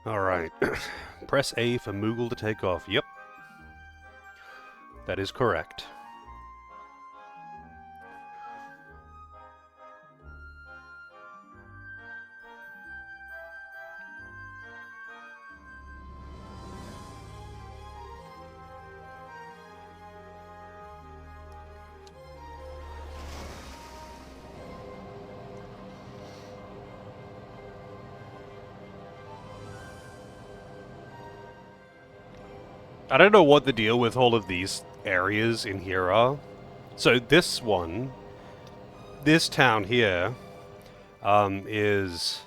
Alright. Press A for Moogle to take off. Yep. That is correct. I don't know what the deal with all of these areas in here are. So this one, this town here, is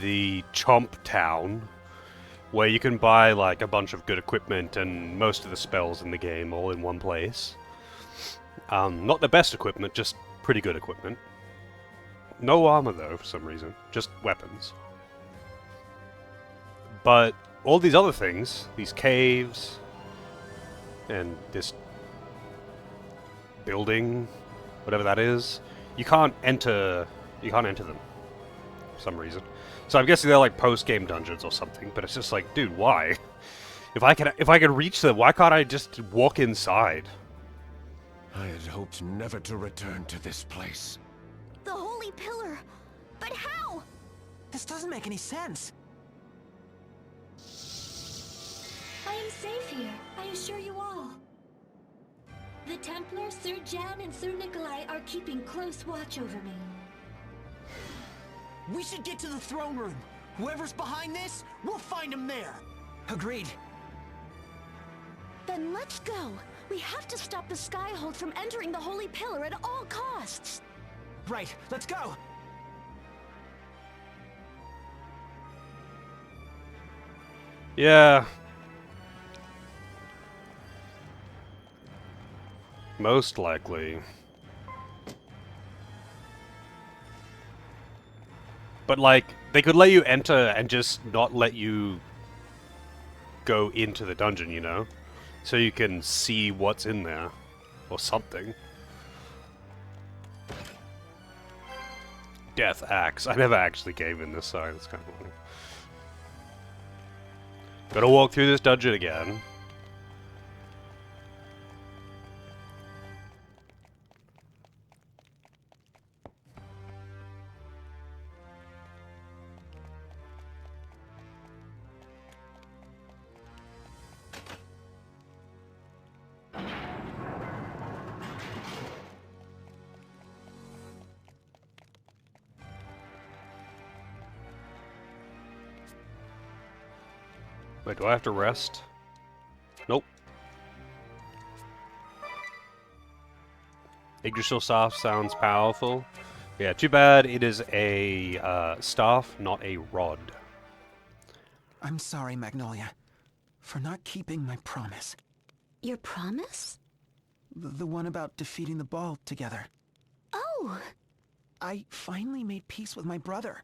the Chomp Town, where you can buy like a bunch of good equipment and most of the spells in the game all in one place. Not the best equipment, just pretty good equipment. No armor though, for some reason, just weapons. But all these other things, these caves, and this building, whatever that is, you can't enter them for some reason. So I'm guessing they're like post-game dungeons or something, but it's just like, dude, why? If I could reach them, why can't I just walk inside? I had hoped never to return to this place. The Holy Pillar! But how? This doesn't make any sense. I am safe here, I assure you all. The Templars, Sir Jan and Sir Nikolai are keeping close watch over me. We should get to the throne room. Whoever's behind this, we'll find him there. Agreed. Then let's go. We have to stop the Skyhold from entering the Holy Pillar at all costs. Right, let's go. Yeah. Most likely. But, like, they could let you enter and just not let you go into the dungeon, you know? So you can see what's in there. Or something. Death Axe. I never actually gave in this side. It's kind of funny. Gotta walk through this dungeon again. Wait, do I have to rest? Nope. Yggdrasil staff sounds powerful. Yeah, too bad it is a staff, not a rod. I'm sorry, Magnolia, for not keeping my promise. Your promise? The one about defeating the ball together. Oh! I finally made peace with my brother,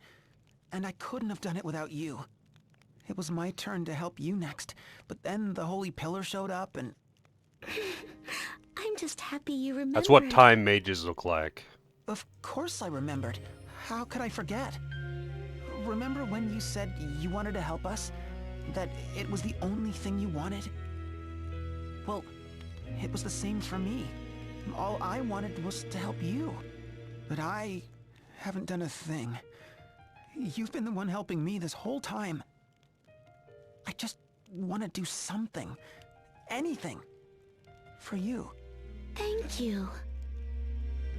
and I couldn't have done it without you. It was my turn to help you next, but then the Holy Pillar showed up and... I'm just happy you remembered. That's what time mages look like. Of course I remembered. How could I forget? Remember when you said you wanted to help us? That it was the only thing you wanted? Well, it was the same for me. All I wanted was to help you. But I haven't done a thing. You've been the one helping me this whole time. I just want to do something. Anything. For you. Thank you.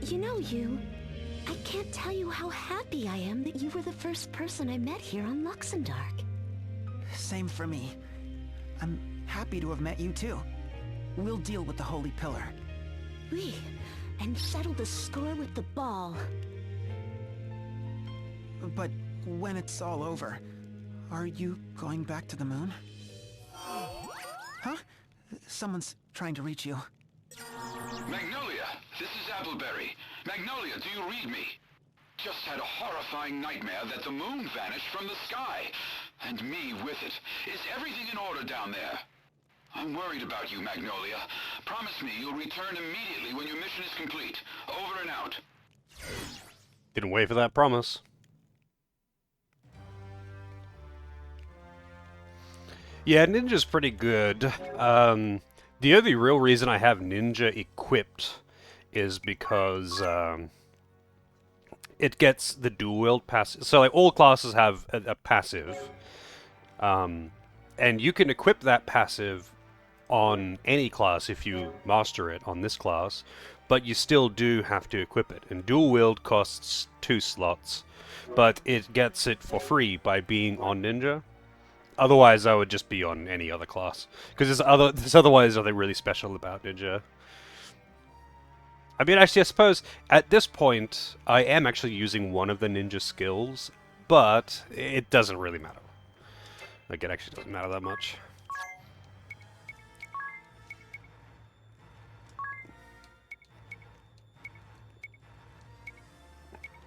You know, I can't tell you how happy I am that you were the first person I met here on Luxemdark. Same for me. I'm happy to have met you too. We'll deal with the Holy Pillar. Oui, and settle the score with the ball. But when it's all over, are you going back to the moon? Huh? Someone's trying to reach you. Magnolia, this is Appleberry. Magnolia, do you read me? Just had a horrifying nightmare that the moon vanished from the sky. And me with it. Is everything in order down there? I'm worried about you, Magnolia. Promise me you'll return immediately when your mission is complete. Over and out. Didn't wait for that promise. Yeah, ninja's pretty good. The only real reason I have ninja equipped is because it gets the dual wield passive. So like all classes have a passive, and you can equip that passive on any class if you master it on this class, but you still do have to equip it. And dual wield costs 2 slots, but it gets it for free by being on ninja. Otherwise, I would just be on any other class because there's otherwise nothing really special about ninja. I mean, actually, I suppose at this point I am actually using one of the ninja skills, but it doesn't really matter. Like, it actually doesn't matter that much.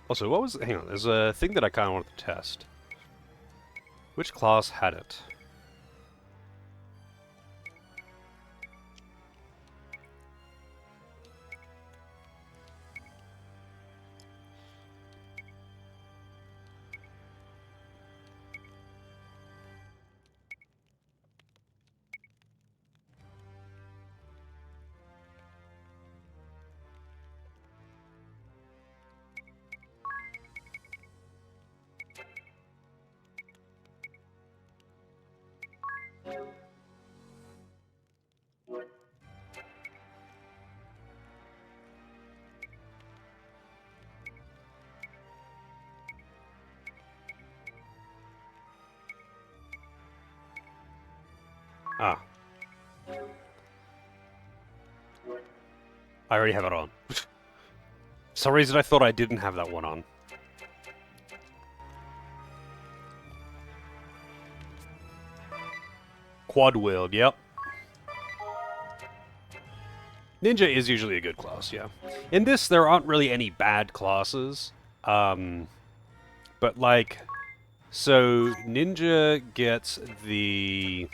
Also, what was... Hang on, there's a thing that I kind of wanted to test. Which class had it? Ah. I already have it on. For some reason I thought I didn't have that one on. Quad wield, yep. Ninja is usually a good class, yeah. In this, there aren't really any bad classes. But like... So, Ninja gets the...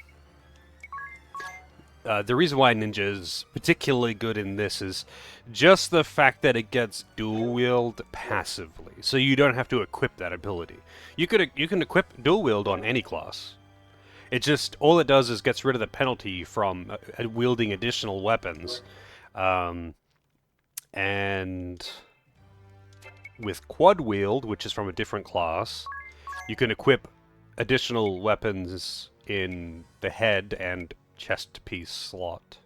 the reason why Ninja is particularly good in this is just the fact that it gets dual wield passively, so you don't have to equip that ability. You can equip dual wield on any class. It just all it does is gets rid of the penalty from wielding additional weapons, and with quad wield, which is from a different class, you can equip additional weapons in the head and chest piece slot.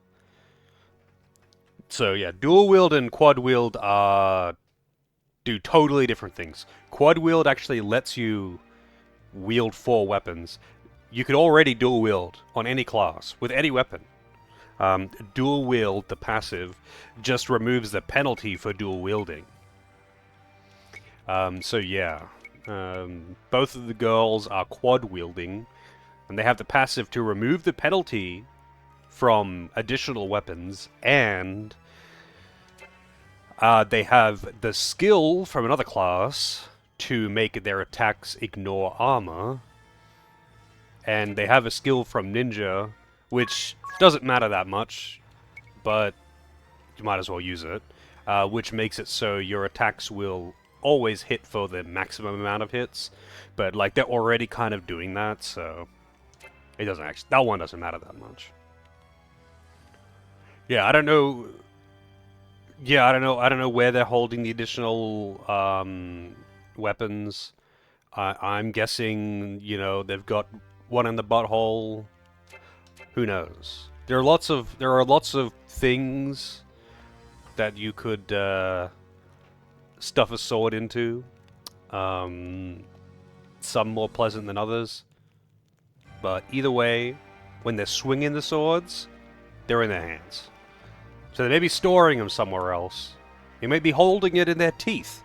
So yeah, dual wield and quad wield do totally different things. Quad wield actually lets you wield 4 weapons. You could already dual wield on any class with any weapon. Dual wield, the passive, just removes the penalty for dual wielding. So yeah, both of the girls are quad wielding, and they have the passive to remove the penalty from additional weapons, and they have the skill from another class to make their attacks ignore armor, and they have a skill from ninja, which doesn't matter that much, but you might as well use it, which makes it so your attacks will always hit for the maximum amount of hits, but like they're already kind of doing that, so it doesn't actually, that one doesn't matter that much. Yeah, I don't know. Yeah, I don't know where they're holding the additional weapons. I'm guessing, you know, they've got one in the butthole. Who knows? There are lots of things that you could stuff a sword into. Some more pleasant than others. But either way, when they're swinging the swords, they're in their hands. So they may be storing them somewhere else. They may be holding it in their teeth.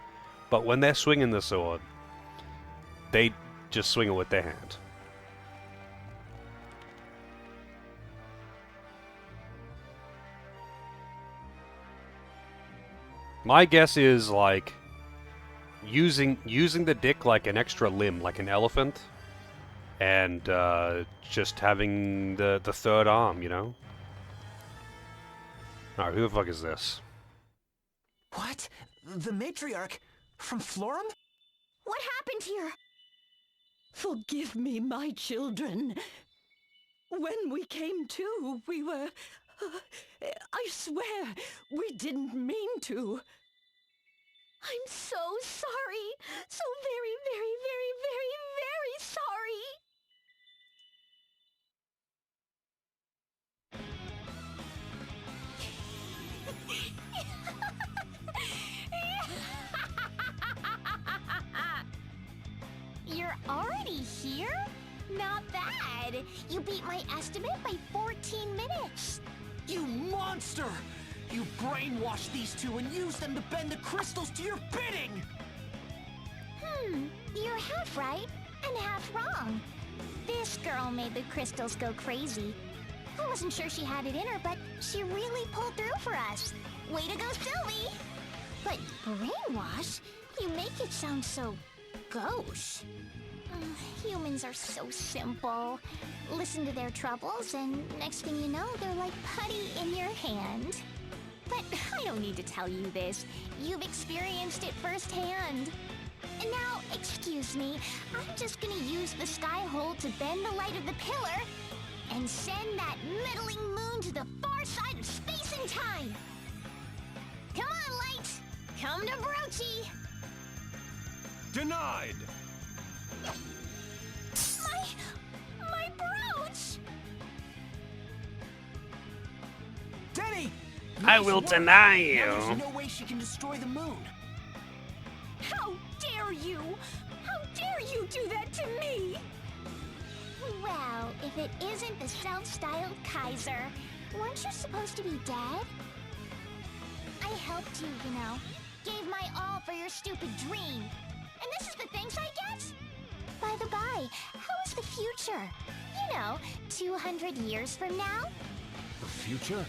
But when they're swinging the sword, they just swing it with their hand. My guess is, like, using the dick like an extra limb, like an elephant, and just having the third arm, you know? Alright, who the fuck is this? What? The matriarch? From Florum? What happened here? Forgive me, my children. When we came to, we were... I swear, we didn't mean to. I'm so sorry. So very, very, very, very, very sorry. You're already here? Not bad. You beat my estimate by 14 minutes. You monster! You brainwashed these two and used them to bend the crystals to your bidding! You're half right and half wrong. This girl made the crystals go crazy. I wasn't sure she had it in her, but she really pulled through for us. Way to go, Sylvie! But brainwash? You make it sound so gauche. Humans are so simple. Listen to their troubles, and next thing you know, they're like putty in your hand. But I don't need to tell you this. You've experienced it firsthand. And now, excuse me, I'm just gonna use the sky hole to bend the light of the pillar and send that middling moon to the far side of space and time. Come on, light! Come to Brochi! Denied! My brooch! Denny! I will deny you. Now there's no way she can destroy the moon. How dare you? How dare you do that to me? Well, if it isn't the self-styled Kaiser, weren't you supposed to be dead? I helped you, you know. Gave my all for your stupid dream. And this is the thanks I get? By the by, how is the future? You know, 200 years from now? The future?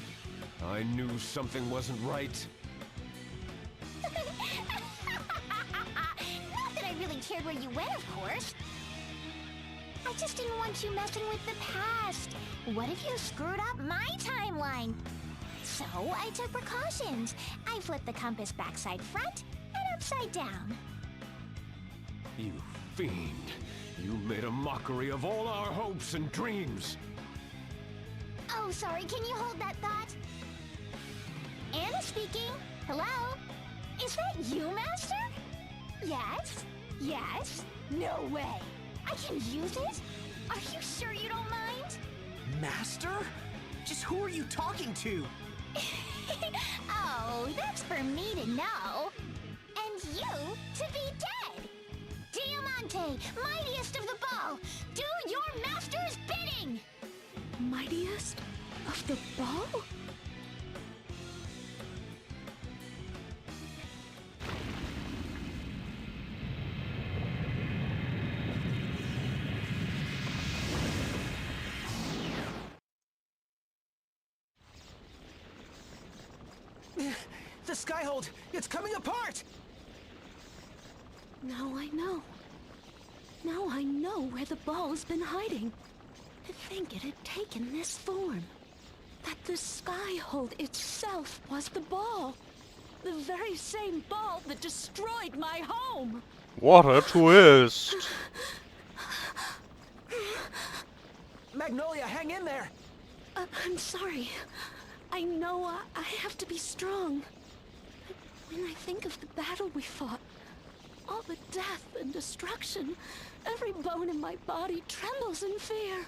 I knew something wasn't right. Not that I really cared where you went, of course. I just didn't want you messing with the past. What if you screwed up my timeline? So I took precautions. I flipped the compass backside front and upside down. You fiend. You made a mockery of all our hopes and dreams. Oh, sorry, can you hold that thought? Anna speaking. Hello? Is that you, Master? Yes? Yes? No way. I can use it? Are you sure you don't mind? Master? Just who are you talking to? Oh, that's for me to know. And you to be dead. Diamante, mightiest of the ball, do your master's bidding! Mightiest of the ball? The skyhold! It's coming apart! Now I know. Now I know where the ball's been hiding. To think it had taken this form. That the skyhold itself was the ball. The very same ball that destroyed my home. What a twist! Magnolia, hang in there! I'm sorry. I know I have to be strong. But when I think of the battle we fought, all the death and destruction, every bone in my body trembles in fear.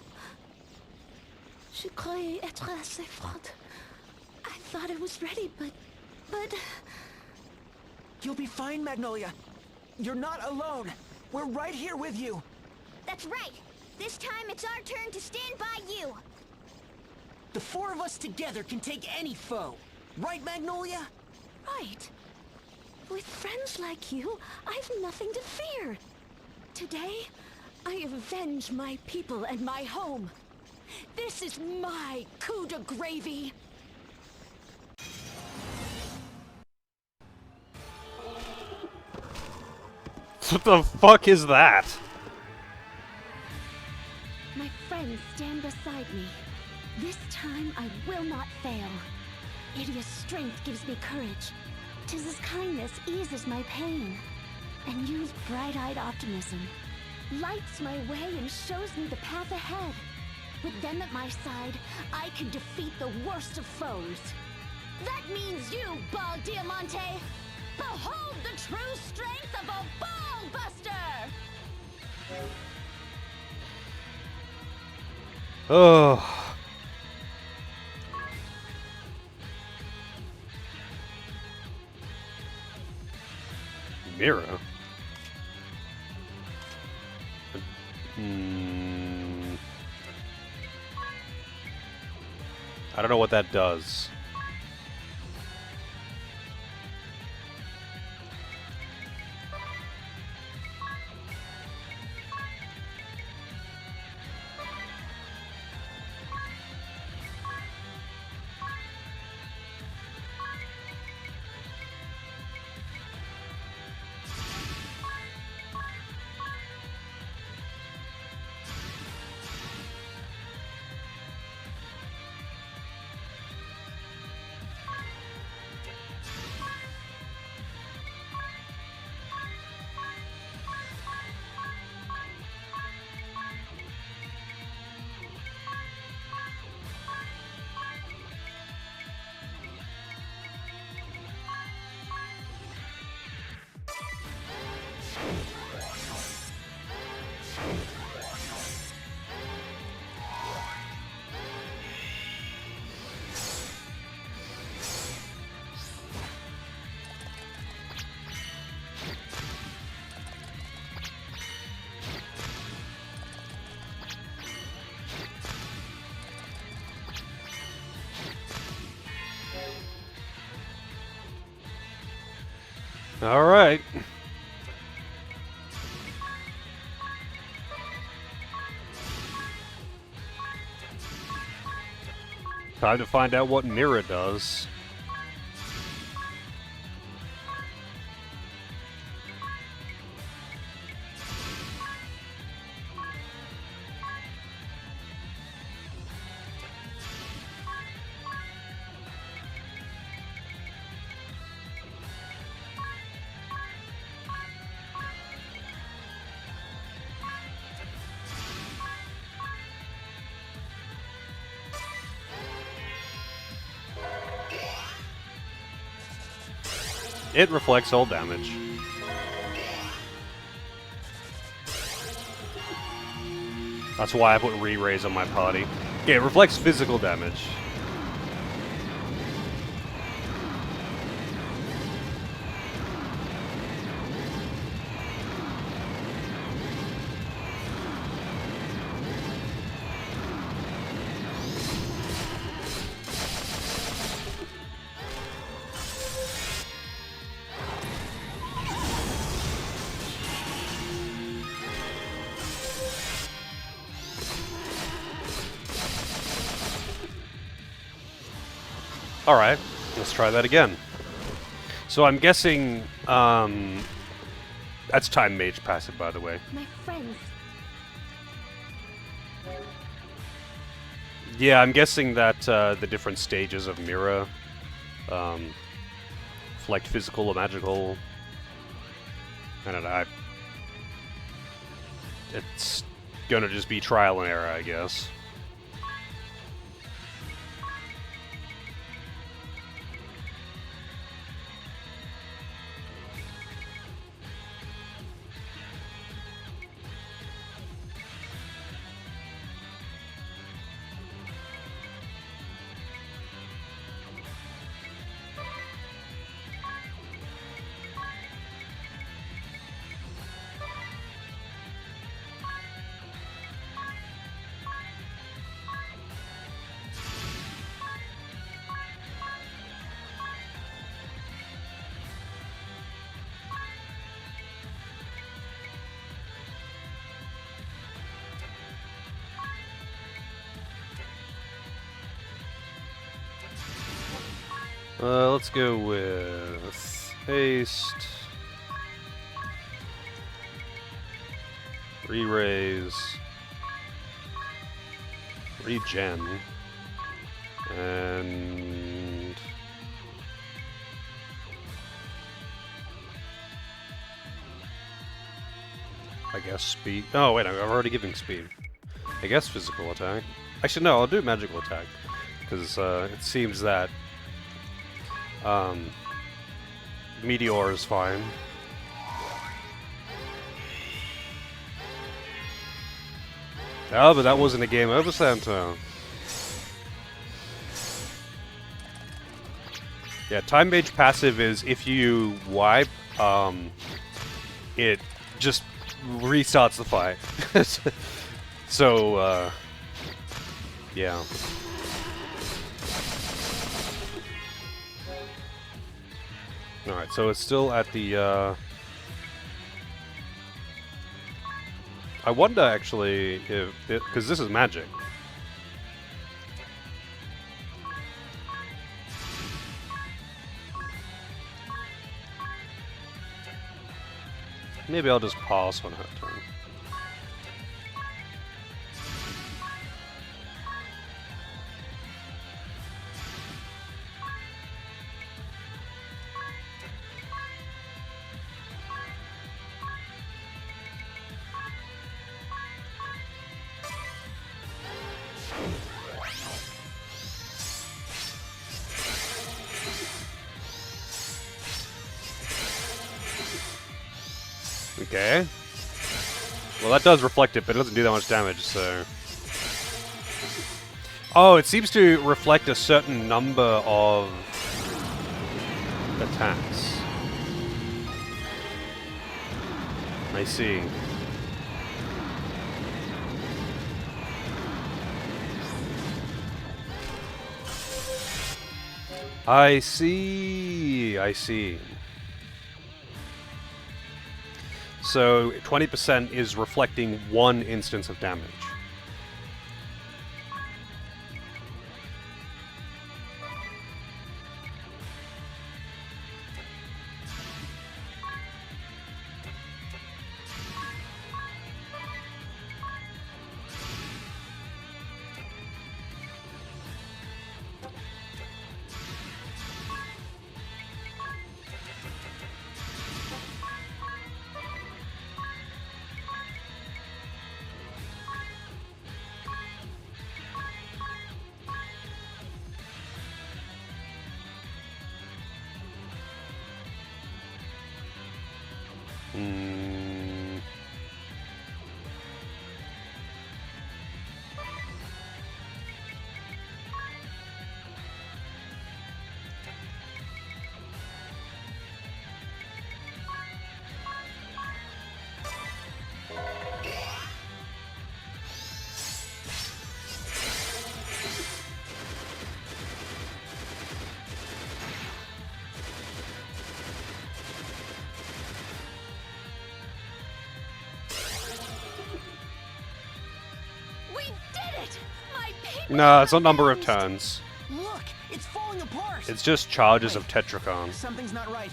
Je croyais être assez forte. I thought I was ready, but... You'll be fine, Magnolia. You're not alone. We're right here with you. That's right. This time it's our turn to stand by you. The four of us together can take any foe. Right, Magnolia? Right. With friends like you, I've nothing to fear. Today, I avenge my people and my home. This is my coup de gravy. What the fuck is that? My friends stand beside me. This time I will not fail. Idia's strength gives me courage. 'Tis his kindness eases my pain. And you's bright-eyed optimism lights my way and shows me the path ahead. With them at my side, I can defeat the worst of foes. That means you, Ball Diamante! Behold the true strength of a Ball Buster! Oh. Mira? I don't know what that does. All right. Time to find out what Mira does. It reflects all damage. That's why I put re-raise on my party. Yeah, it reflects physical damage. Alright, let's try that again. So I'm guessing, that's Time Mage passive, by the way. My friends. Yeah, I'm guessing that the different stages of Mira reflect physical or magical. I don't know. It's gonna just be trial and error, I guess. Let's go with haste, re-raise, regen, and I guess speed. Oh wait, I'm already giving speed. I guess physical attack. Actually, no, I'll do magical attack. Because it seems that Meteor is fine. Oh, but that wasn't a game over, Santo. Yeah, Time Mage passive is if you wipe, it just restarts the fight. So, yeah. Alright, so it's still at the, I wonder, actually, if it... because this is magic. Maybe I'll just pass on her turn. Okay. Well, that does reflect it, but it doesn't do that much damage, so... Oh, it seems to reflect a certain number of attacks. I see. I see. I see. So 20% is reflecting one instance of damage. No, it's a number of turns. Look, it's falling apart. It's just charges of Tetracon. Something's not right.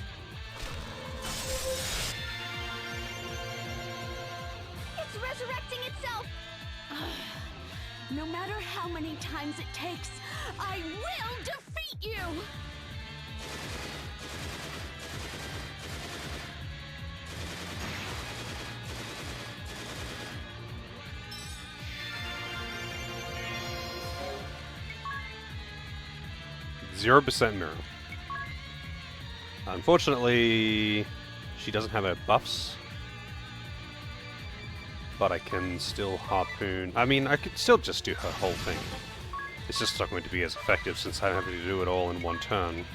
It's resurrecting itself! No matter how many times it takes, I will defeat you! 0% mirror. Unfortunately, she doesn't have her buffs. But I can still harpoon. I mean, I could still just do her whole thing. It's just not going to be as effective since I'm having to do it all in one turn.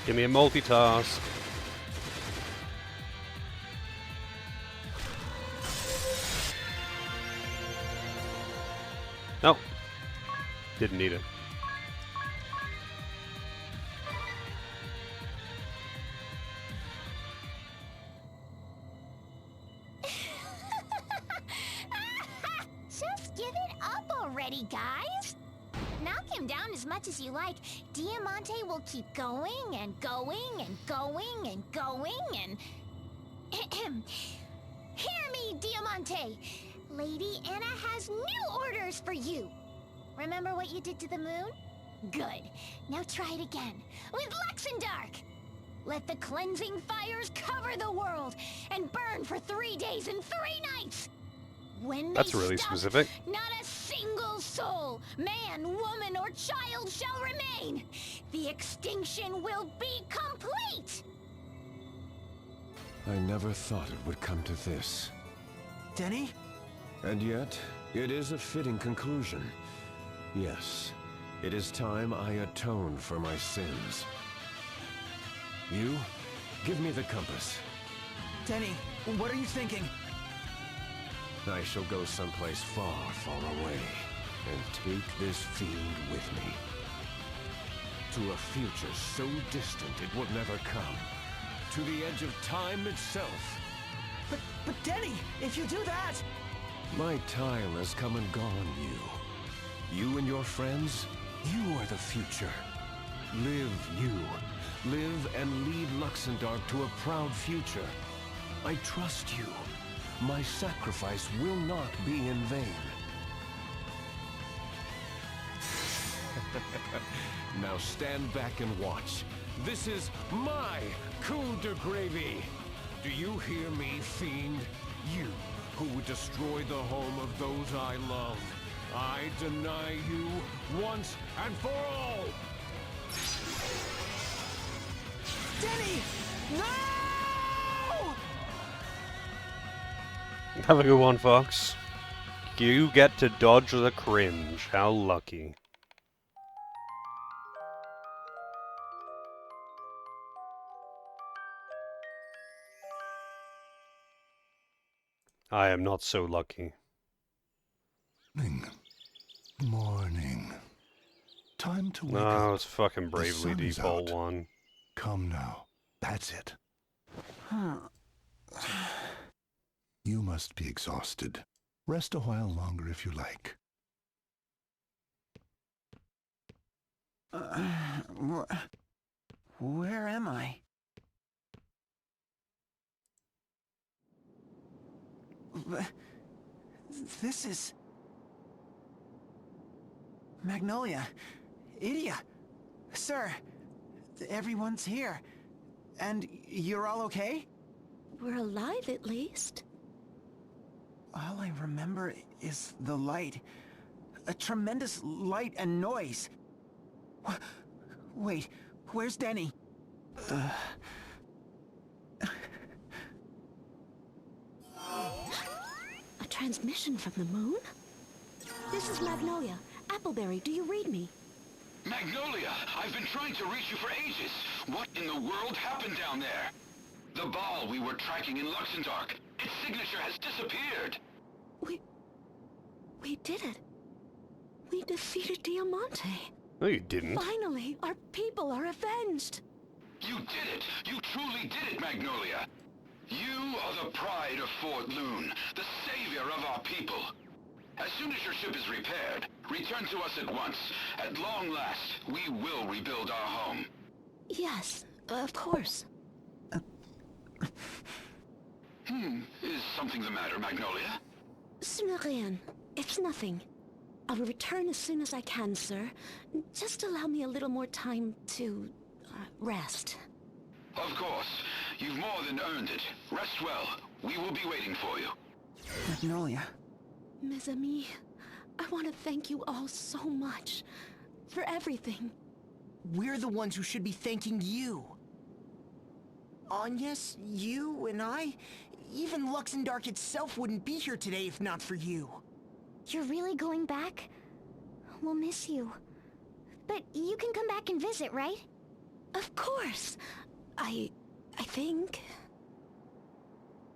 Give me a multitask. Nope. Didn't need it. calm down as much as you like, Diamante will keep going and going and going and going and... Hear me, Diamante! Lady Anna has new orders for you! Remember what you did to the moon? Good. Now try it again, with Luxendark! Let the cleansing fires cover the world and burn for 3 days and 3 nights! When That's they really stop, specific. not a single soul, man, woman, or child shall remain! The extinction will be complete! I never thought it would come to this. Denny? And yet, it is a fitting conclusion. Yes, it is time I atone for my sins. You, give me the compass. Denny, what are you thinking? I shall go someplace far, far away, and take this fiend with me. To a future so distant it will never come. To the edge of time itself. But Denny, if you do that... My time has come and gone, you. You and your friends, you are the future. Live, you. Live and lead Luxendark to a proud future. I trust you. My sacrifice will not be in vain. Now stand back and watch. This is my coup de gravy. Do you hear me, fiend? You, who would destroy the home of those I love. I deny you once and for all! Denny! No! Have a good one, Fox. You get to dodge the cringe. How lucky. I am not so lucky. Morning. Time to wake up. No, it's fucking The Bravely sun is Default out. 1. Come now. That's it. You must be exhausted. Rest a while longer if you like. Where am I? This is... Magnolia. Idia. Sir, everyone's here. And you're all okay? We're alive, at least. All I remember is the light. A tremendous light and noise. Wait, where's Denny? A transmission from the moon? This is Magnolia. Appleberry, do you read me? Magnolia, I've been trying to reach you for ages. What in the world happened down there? The ball we were tracking in Luxendark. Its signature has disappeared. We did it. We defeated Diamante. No, you didn't. Finally, our people are avenged. You did it! You truly did it, Magnolia! You are the pride of Fort Loon, the savior of our people. As soon as your ship is repaired, return to us at once. At long last, we will rebuild our home. Yes, of course. Is something the matter, Magnolia? Ce n'est rien. It's nothing. I'll return as soon as I can, sir. Just allow me a little more time to rest. Of course. You've more than earned it. Rest well. We will be waiting for you. Magnolia. Mes amis, I want to thank you all so much for everything. We're the ones who should be thanking you. Agnes, you and I, even Luxendark itself wouldn't be here today if not for you. You're really going back? We'll miss you. But you can come back and visit, right? Of course. I think.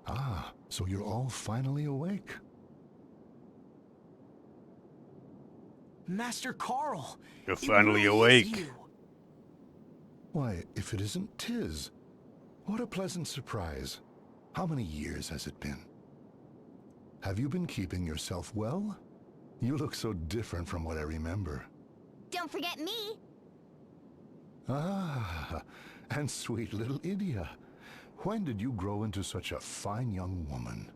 Ah, so you're all finally awake. Master Carl! You're finally awake. You. Why, if it isn't Tiz. What a pleasant surprise. How many years has it been? Have you been keeping yourself well? You look so different from what I remember. Don't forget me. Ah, and sweet little Idia. When did you grow into such a fine young woman?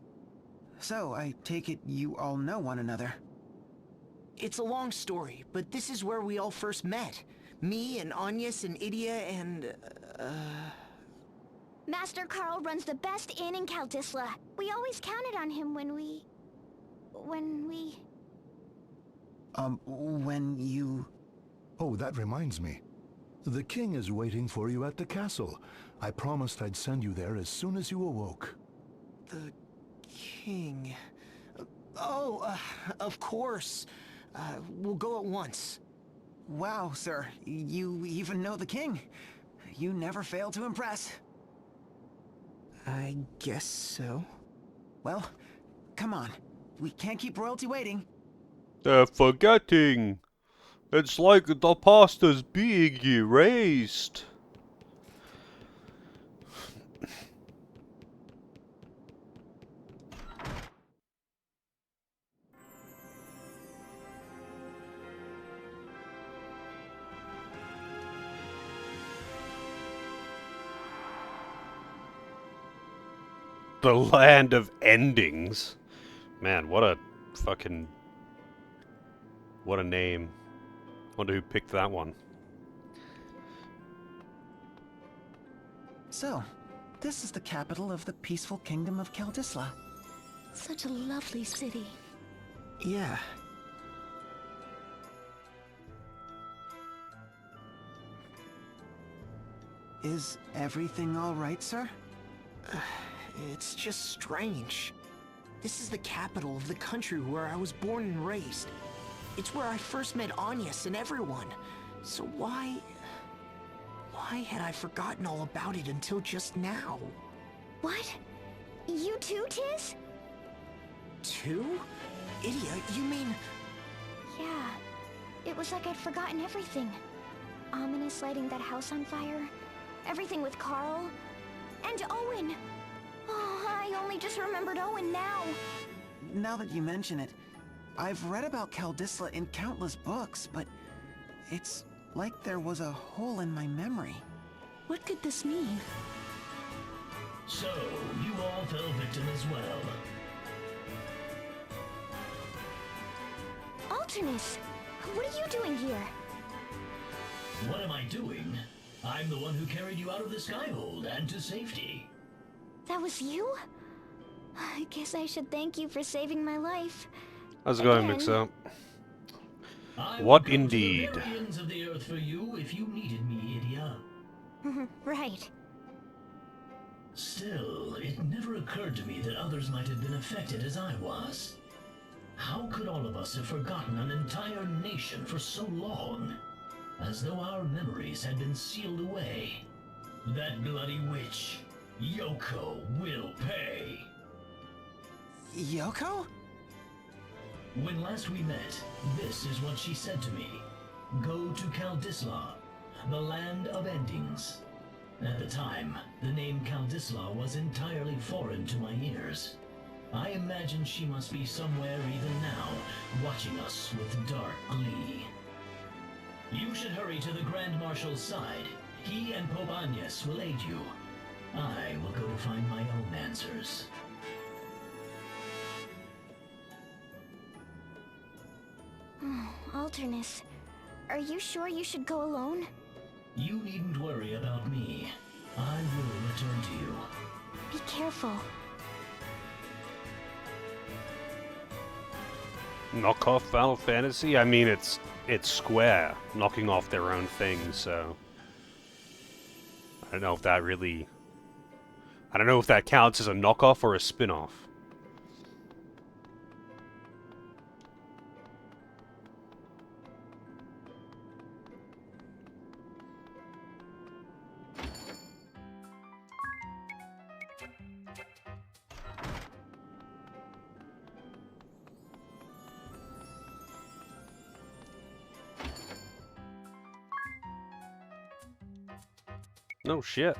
So, I take it you all know one another. It's a long story, but this is where we all first met. Me and Agnes and Idia and... Master Carl runs the best inn in Kaldisla. We always counted on him when we... When you... Oh, that reminds me. The king is waiting for you at the castle. I promised I'd send you there as soon as you awoke. The king... of course. We'll go at once. Wow, sir. You even know the king. You never fail to impress. I guess so. Well, come on. We can't keep royalty waiting. They're forgetting. It's like the past is being erased. The land of endings. Man, what a fucking... what a name. Wonder who picked that one. So, this is the capital of the peaceful kingdom of Kaldisla. Such a lovely city. Yeah. Is everything all right, sir? It's just strange. This is the capital of the country where I was born and raised. It's where I first met Agnes and everyone. So why had I forgotten all about it until just now? What? You too, Tiz? Too? Idia, you mean... Yeah. It was like I'd forgotten everything. Ominous lighting that house on fire. Everything with Carl. And Owen. Oh, I only just remembered Owen now. Now that you mention it, I've read about Kaldisla in countless books, but it's like there was a hole in my memory. What could this mean? So, you all fell victim as well. Alternus, what are you doing here? What am I doing? I'm the one who carried you out of the skyhold and to safety. That was you? I guess I should thank you for saving my life. How's it going, Again. Mix-Up? I What would go indeed? To the very ends of the earth for you if you needed me, Idia. Right. Still, it never occurred to me that others might have been affected as I was. How could all of us have forgotten an entire nation for so long? As though our memories had been sealed away. That bloody witch, Yoko, will pay. Yoko? When last we met, this is what she said to me. Go to Kaldisla, the land of endings. At the time, the name Kaldisla was entirely foreign to my ears. I imagine she must be somewhere even now, watching us with dark glee. You should hurry to the Grand Marshal's side. He and Pope Agnes will aid you. I will go to find my own answers. Alternus, are you sure you should go alone? You needn't worry about me. I will return to you. Be careful. Knock off Final Fantasy? I mean, it's Square knocking off their own thing, so I don't know if that really... I don't know if that counts as a knockoff or a spin-off. No shit.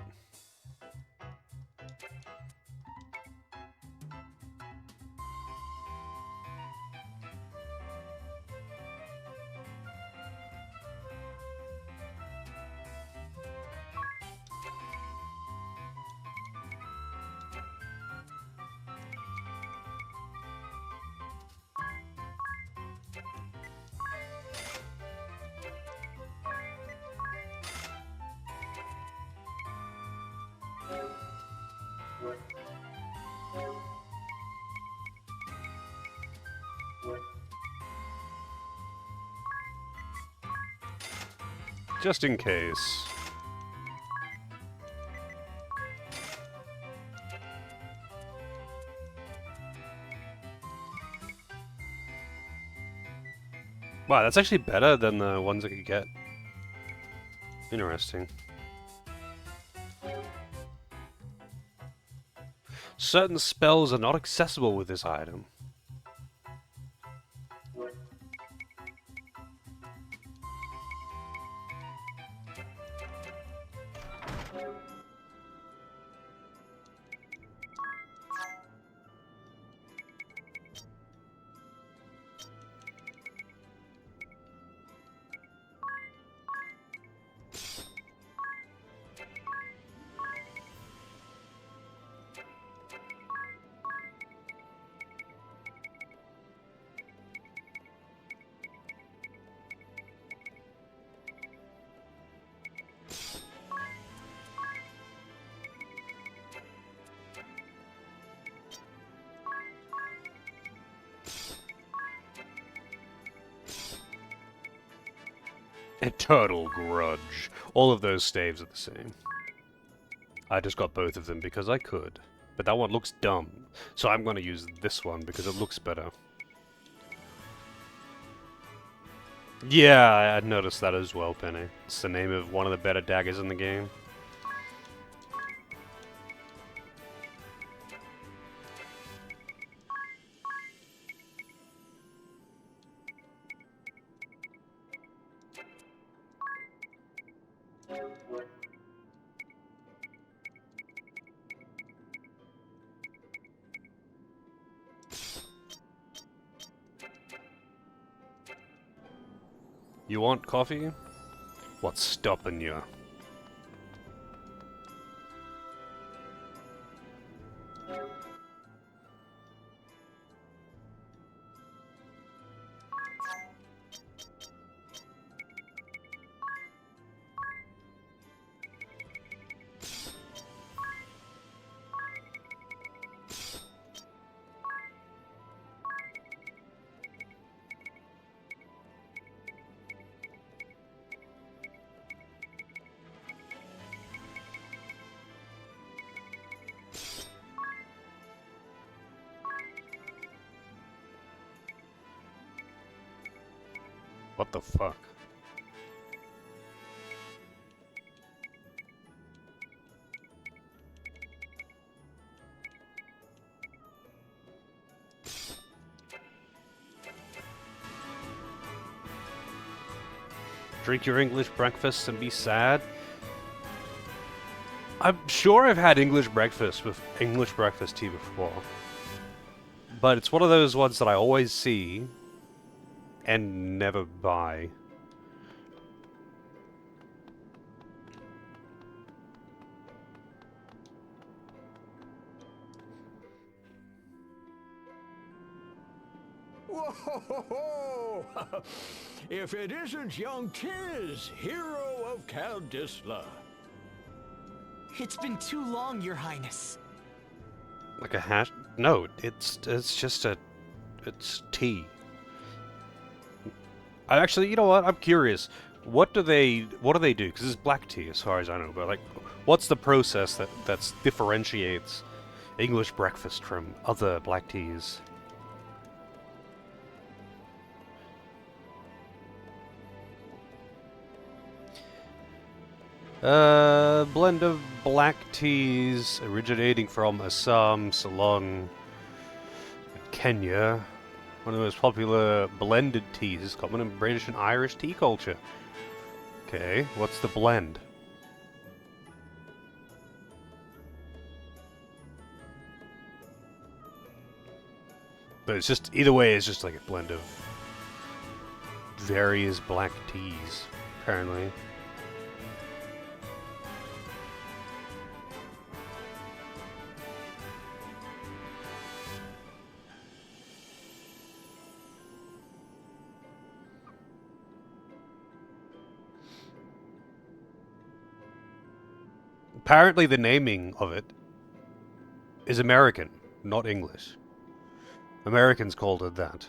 Just in case. Wow, that's actually better than the ones I could get. Interesting. Certain spells are not accessible with this item. Eternal Grudge. All of those staves are the same. I just got both of them because I could. But that one looks dumb. So I'm going to use this one because it looks better. Yeah, I noticed that as well, Penny. It's the name of one of the better daggers in the game. You want coffee? What's stopping you? What the fuck? Drink your English breakfast and be sad? I'm sure I've had English breakfast tea before. But it's one of those ones that I always see and never buy. Whoa! If it isn't young Tiz, hero of Caldisla. It's been too long, Your Highness. Like a hash? No, it's just it's tea. I actually, you know what? I'm curious. What do they do? Because it's black tea, as far as I know. But like, what's the process that differentiates English breakfast from other black teas? Blend of black teas originating from Assam, Ceylon, Kenya. One of the most popular blended teas is common in British and Irish tea culture. Okay, what's the blend? But it's just, either way, it's just like a blend of various black teas, apparently. Apparently the naming of it is American, not English. Americans called it that.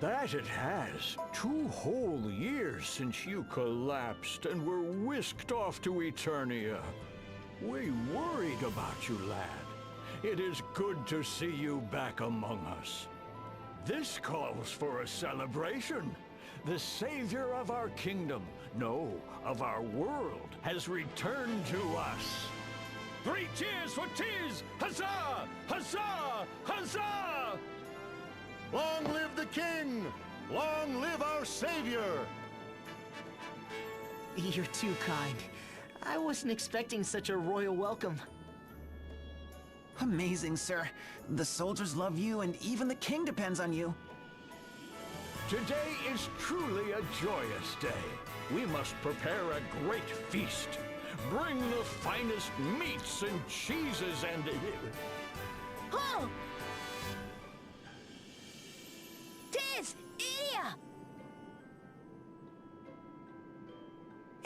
That it has. 2 whole years since you collapsed and were whisked off to Eternia. We worried about you, lad. It is good to see you back among us. This calls for a celebration. The savior of our kingdom, no, of our world, has returned to us. 3 cheers for Tiz! Huzzah! Huzzah! Huzzah! Long live the king! Long live our savior! You're too kind. I wasn't expecting such a royal welcome. Amazing, sir. The soldiers love you, and even the king depends on you. Today is truly a joyous day. We must prepare a great feast. Bring the finest meats and cheeses and... Oh! Tiz! Idia!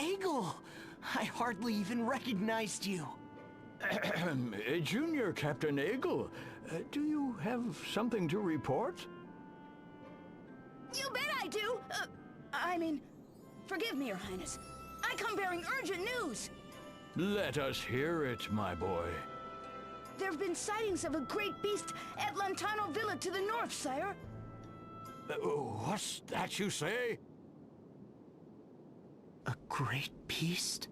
Egil! I hardly even recognized you. Junior Captain Egil, do you have something to report? You bet I do! I mean, forgive me, Your Highness. I come bearing urgent news! Let us hear it, my boy. There have been sightings of a great beast at Lantano Villa to the north, sire. What's that you say? A great beast?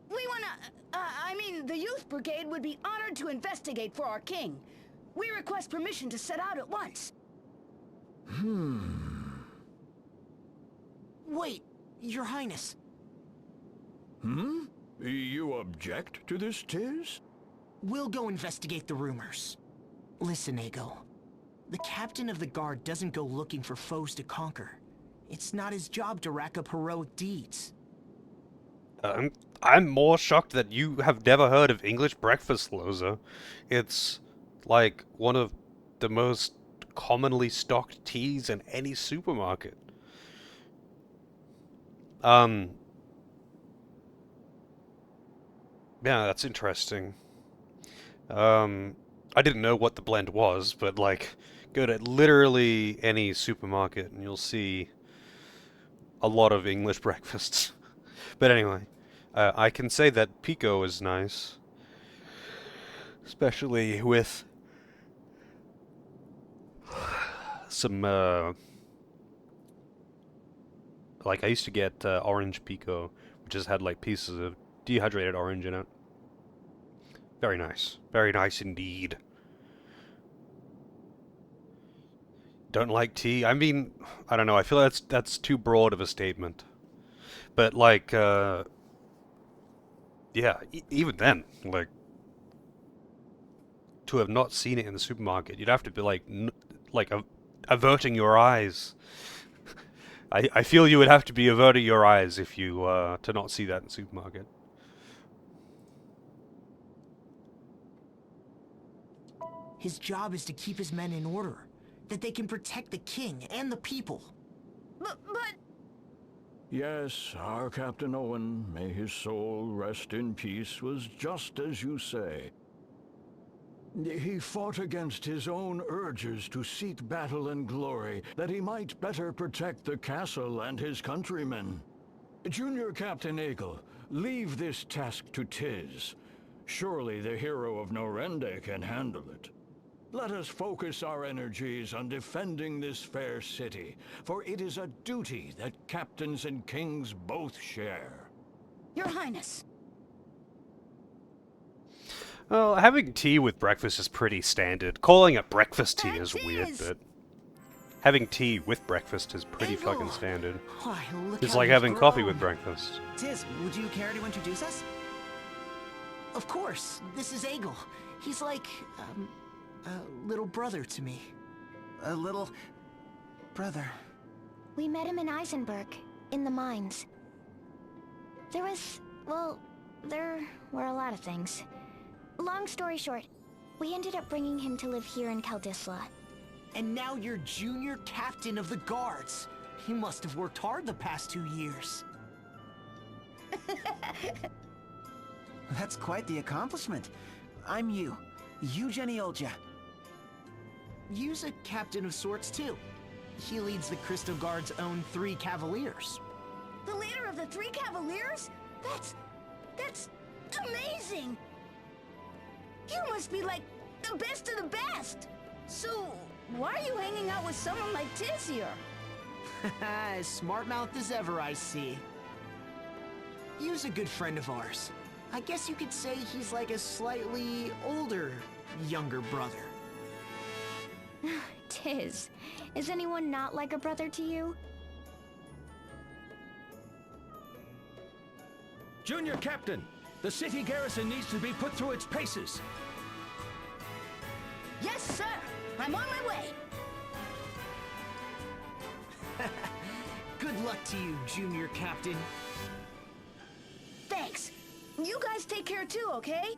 We wanna... I mean, the Youth Brigade would be honored to investigate for our king. We request permission to set out at once. Wait, Your Highness. You object to this, Tiz? We'll go investigate the rumors. Listen, Egil. The captain of the guard doesn't go looking for foes to conquer. It's not his job to rack up heroic deeds. I'm more shocked that you have never heard of English breakfast, Loza. It's like one of the most commonly stocked teas in any supermarket. Yeah, that's interesting. I didn't know what the blend was, but like, go to literally any supermarket and you'll see a lot of English breakfasts. But anyway, I can say that Pico is nice, especially with some, like I used to get orange Pico, which just had like pieces of dehydrated orange in it. Very nice indeed. Don't like tea? I mean, I don't know, I feel that's too broad of a statement. But like, yeah, even then, like, to have not seen it in the supermarket, you'd have to be like, averting your eyes. I feel you would have to be averting your eyes if you, to not see that in the supermarket. His job is to keep his men in order, that they can protect the king and the people. But... Yes, our Captain Owen, may his soul rest in peace, was just as you say. He fought against his own urges to seek battle and glory, that he might better protect the castle and his countrymen. Junior Captain Egil, leave this task to Tiz. Surely the hero of Norende can handle it. Let us focus our energies on defending this fair city, for it is a duty that captains and kings both share. Your Highness. Well, having tea with breakfast is pretty standard. Calling it breakfast tea is weird, but having tea with breakfast is pretty fucking standard. Why, look It's how like he's having coffee grown. with breakfast. Tiz, would you care to introduce us? Of course, this is Egil. He's like, a little brother to me. A little... brother. We met him in Eisenberg, in the mines. There were a lot of things. Long story short, We ended up bringing him to live here in Kaldisla. And now you're junior captain of the guards. You must have worked hard the past 2 years. That's quite the accomplishment. I'm Yu Genioja. Yu's a captain of sorts too. He leads the Crystal Guard's own 3 Cavaliers. The leader of the 3 Cavaliers? That's amazing! You must be like the best of the best! So, why are you hanging out with someone like Tiz here? As smart-mouthed as ever, I see. Yu's a good friend of ours. I guess you could say he's like a slightly older, younger brother. Tiz, is anyone not like a brother to you? Junior Captain, the city garrison needs to be put through its paces. Yes, sir! I'm on my way! Good luck to you, Junior Captain. Thanks. You guys take care too, okay?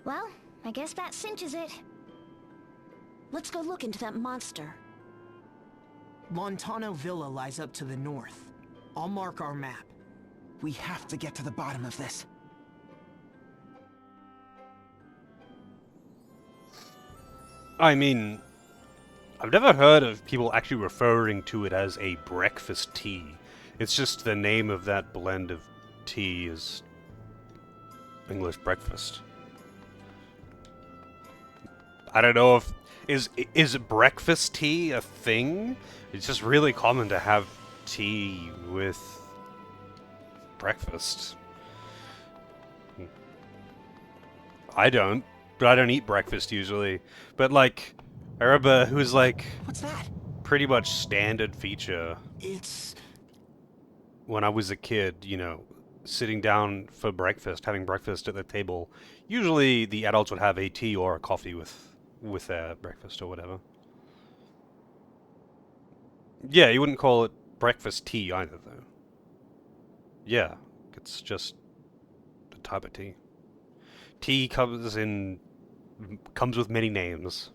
Well, I guess that cinches it. Let's go look into that monster. Lontano Villa lies up to the north. I'll mark our map. We have to get to the bottom of this. I mean, I've never heard of people actually referring to it as a breakfast tea. It's just the name of that blend of tea is English breakfast. I don't know if... Is breakfast tea a thing? It's just really common to have tea with breakfast. I don't, but I don't eat breakfast usually. But like, I remember it was like... What's that? Pretty much standard feature. It's... When I was a kid, you know, sitting down for breakfast, having breakfast at the table. Usually the adults would have a tea or a coffee with their breakfast or whatever. Yeah, you wouldn't call it breakfast tea either, though. Yeah, it's just a type of tea. Tea comes with many names.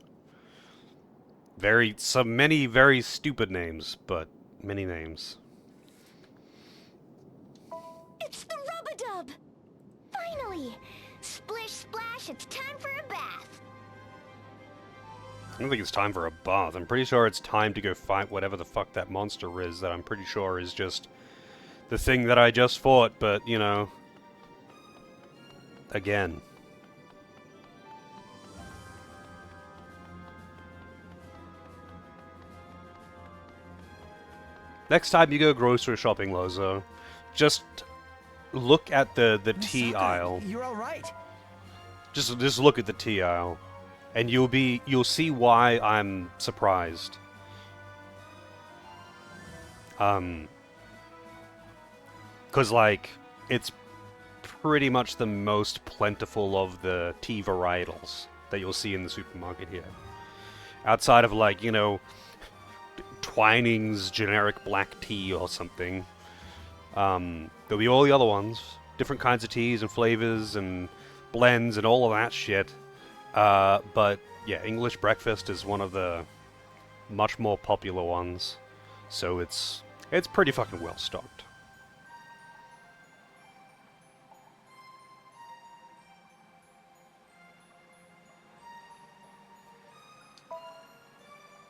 Many very stupid names, but many names. It's the Rub-a-Dub! Finally! Splish splash, it's time for a bath! I don't think it's time for a bath. I'm pretty sure it's time to go fight whatever the fuck that monster is that I'm pretty sure is just the thing that I just fought, but, you know, again. Next time you go grocery shopping, Lozo, just look at the tea aisle. You're all right. Just look at the tea aisle, and you'll see why I'm surprised. Cause like it's pretty much the most plentiful of the tea varietals that you'll see in the supermarket here. Outside of like, you know, Twining's generic black tea or something. There'll be all the other ones. Different kinds of teas and flavors and blends and all of that shit. But yeah, English breakfast is one of the much more popular ones. So it's pretty fucking well stocked.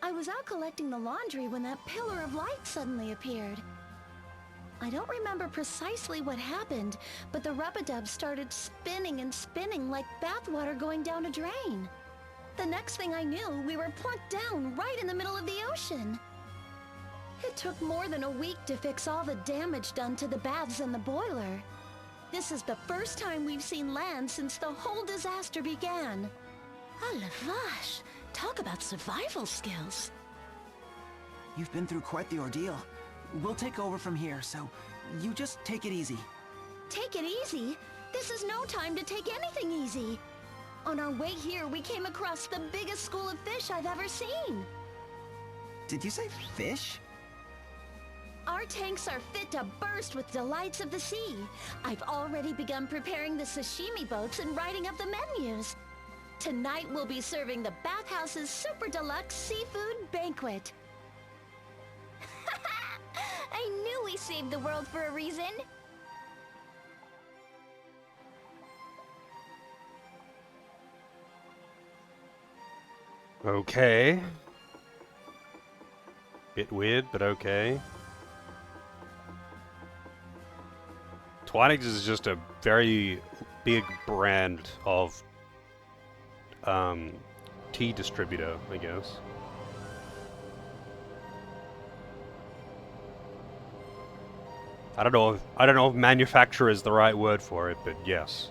I was out collecting the laundry when that pillar of light suddenly appeared. I don't remember precisely what happened, but the Rub-a-Dub started spinning and spinning like bathwater going down a drain. The next thing I knew, we were plunked down right in the middle of the ocean. It took more than a week to fix all the damage done to the baths and the boiler. This is the first time we've seen land since the whole disaster began. Ah, la vache! Talk about survival skills. You've been through quite the ordeal. We'll take over from here, so you just take it easy. Take it easy? This is no time to take anything easy. On our way here, we came across the biggest school of fish I've ever seen. Did you say fish? Our tanks are fit to burst with delights of the sea. I've already begun preparing the sashimi boats and writing up the menus. Tonight we'll be serving the bathhouse's super deluxe seafood banquet. I knew we saved the world for a reason. Okay. Bit weird, but okay. Twinings is just a very big brand of tea distributor, I guess. I don't know if manufacturer is the right word for it, but yes.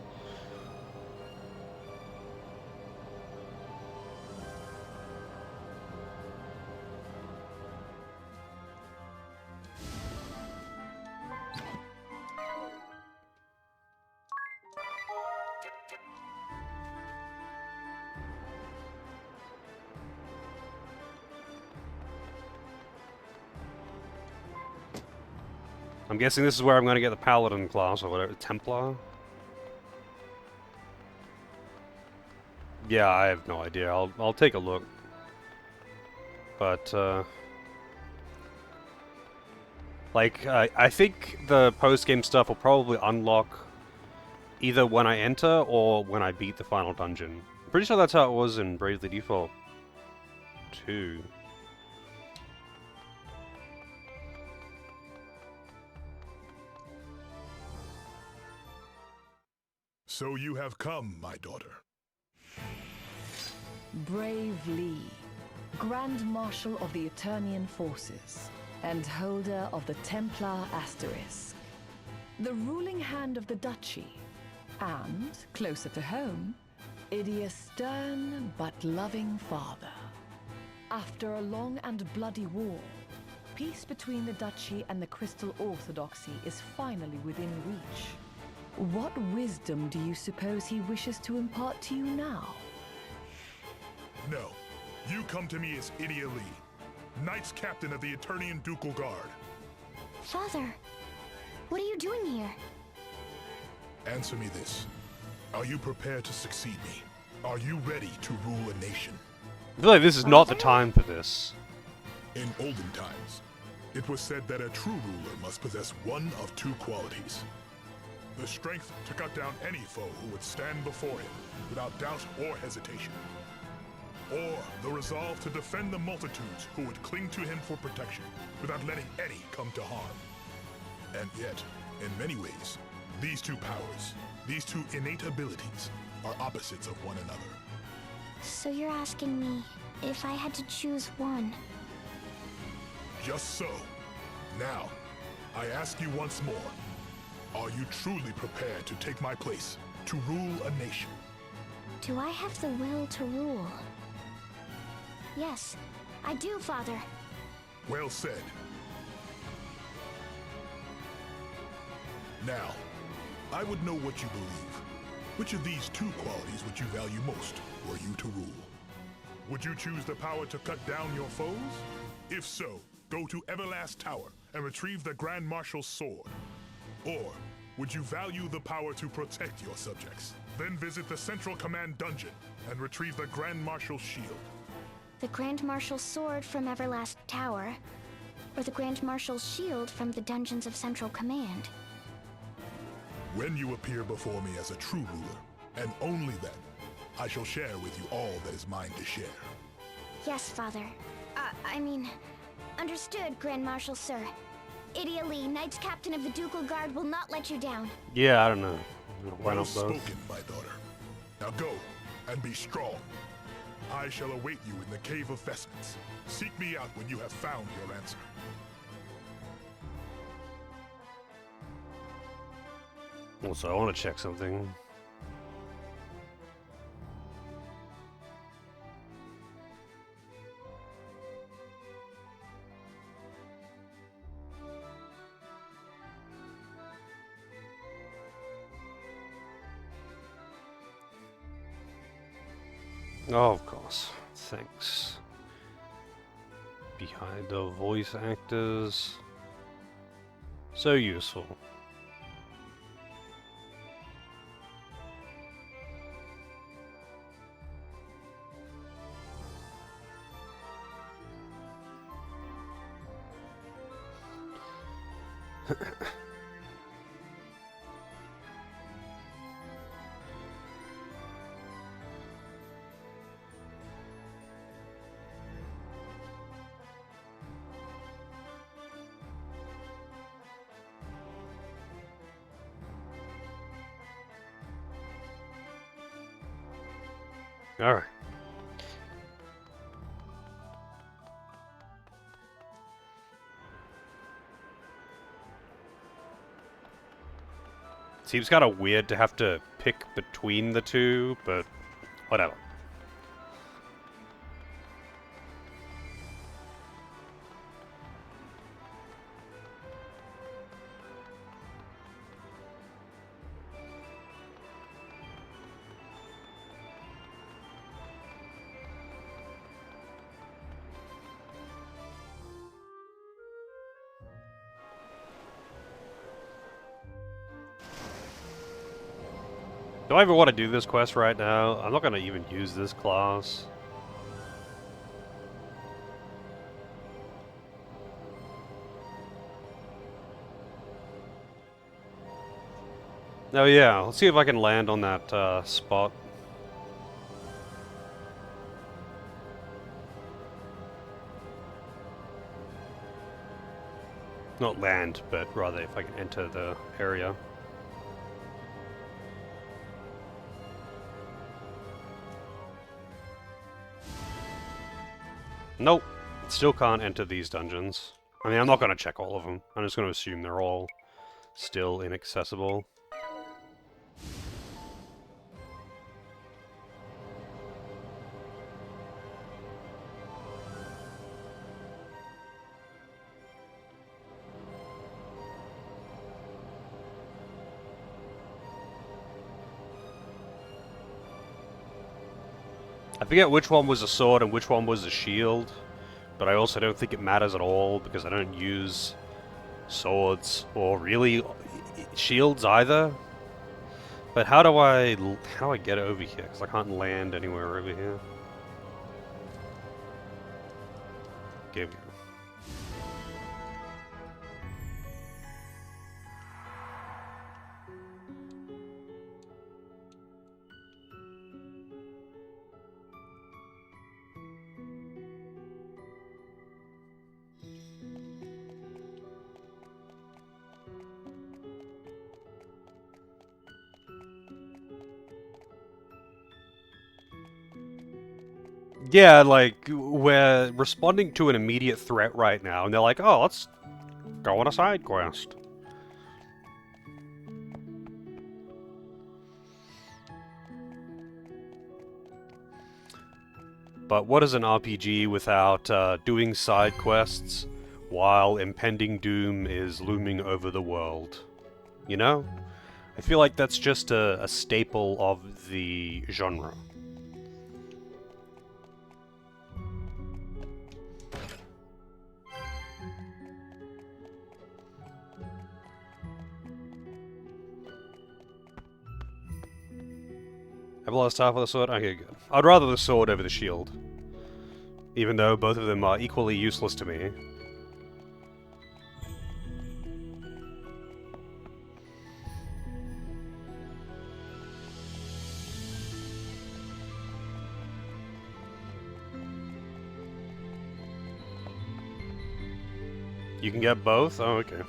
I'm guessing this is where I'm going to get the Paladin class or whatever. Templar? Yeah, I have no idea. I'll take a look. But, like, I think the post-game stuff will probably unlock either when I enter or when I beat the final dungeon. Pretty sure that's how it was in Bravely Default 2. So you have come, my daughter. Brave Lee, Grand Marshal of the Eternian Forces, and holder of the Templar Asterisk. The ruling hand of the Duchy, and, closer to home, Idia's stern but loving father. After a long and bloody war, peace between the Duchy and the Crystal Orthodoxy is finally within reach. What wisdom do you suppose he wishes to impart to you now? No. You come to me as Idia Lee, Knights Captain of the Eternian Ducal Guard. Father, what are you doing here? Answer me this. Are you prepared to succeed me? Are you ready to rule a nation? I feel like this is not the time for this. In olden times, it was said that a true ruler must possess one of two qualities. The strength to cut down any foe who would stand before him without doubt or hesitation. Or the resolve to defend the multitudes who would cling to him for protection without letting any come to harm. And yet, in many ways, these two powers, these two innate abilities, are opposites of one another. So you're asking me if I had to choose one? Just so. Now, I ask you once more. Are you truly prepared to take my place, to rule a nation? Do I have the will to rule? Yes, I do, Father. Well said. Now, I would know what you believe. Which of these two qualities would you value most were you to rule? Would you choose the power to cut down your foes? If so, go to Everlast Tower and retrieve the Grand Marshal's sword. Or would you value the power to protect your subjects? Then visit the Central Command Dungeon and retrieve the Grand Marshal's shield. The Grand Marshal's sword from Everlast Tower, or the Grand Marshal's shield from the dungeons of Central Command? When you appear before me as a true ruler, and only then, I shall share with you all that is mine to share. Yes, Father. Understood, Grand Marshal, sir. Idia Lee, Knights Captain of the Ducal Guard, will not let you down. Yeah, I don't know. Why Well not both? spoken, my daughter. Now go, and be strong. I shall await you in the Cave of Vestments. Seek me out when you have found your answer. Also, I want to check something. Oh, of course. Thanks. Behind the voice actors. So useful. Alright. Seems kind of weird to have to pick between the two, but whatever. Do I ever want to do this quest right now? I'm not going to even use this class. Oh yeah, let's see if I can land on that spot. Not land, but rather if I can enter the area. Nope, still can't enter these dungeons. I mean, I'm not going to check all of them. I'm just going to assume they're all still inaccessible. I forget which one was a sword and which one was a shield, but I also don't think it matters at all because I don't use swords or really shields either. But how do I get over here? Because I can't land anywhere over here. Okay. Yeah, like, we're responding to an immediate threat right now, and they're like, oh, let's go on a side quest. But what is an RPG without doing side quests while impending doom is looming over the world? You know? I feel like that's just a staple of the genre. Have lost half of the sword? Okay, good. I'd rather the sword over the shield. Even though both of them are equally useless to me. You can get both? Oh, okay.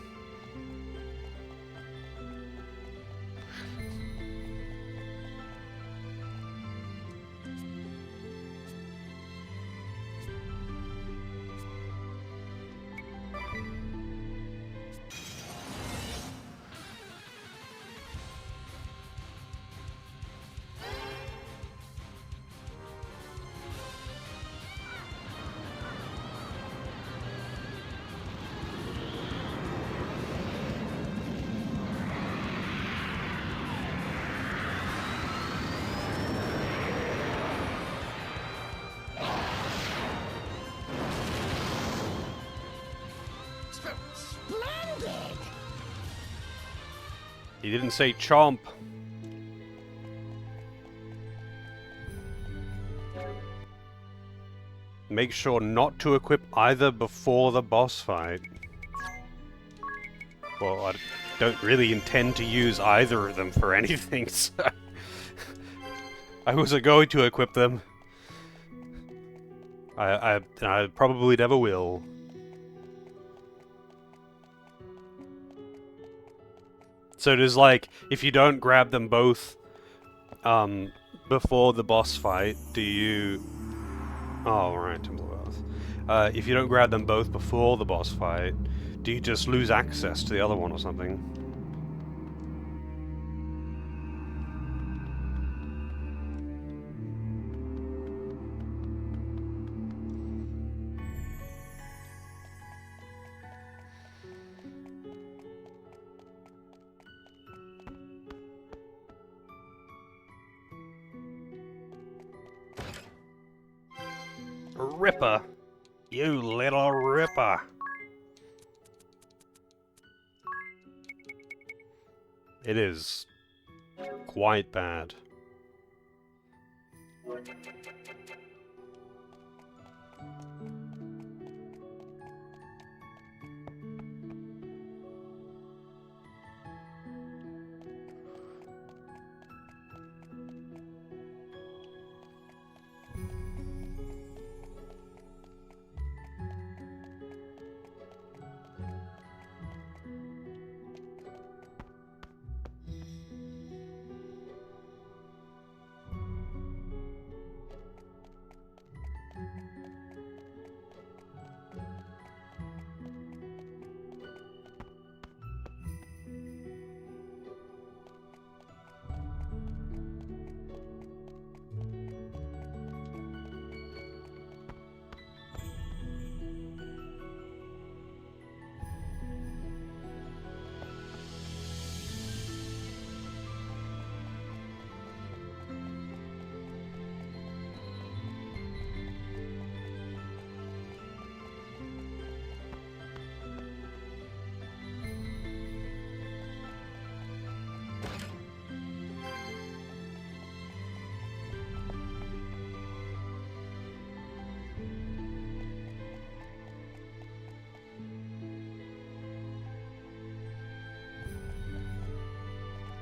Splendid! He didn't say chomp. Make sure not to equip either before the boss fight. Well, I don't really intend to use either of them for anything, so... I wasn't going to equip them. I probably never will. So there's like, if you don't grab them both, before the boss fight, do you... Oh, right, Temple of Earth. If you don't grab them both before the boss fight, do you just lose access to the other one or something? Ripper! You little ripper! It is quite bad.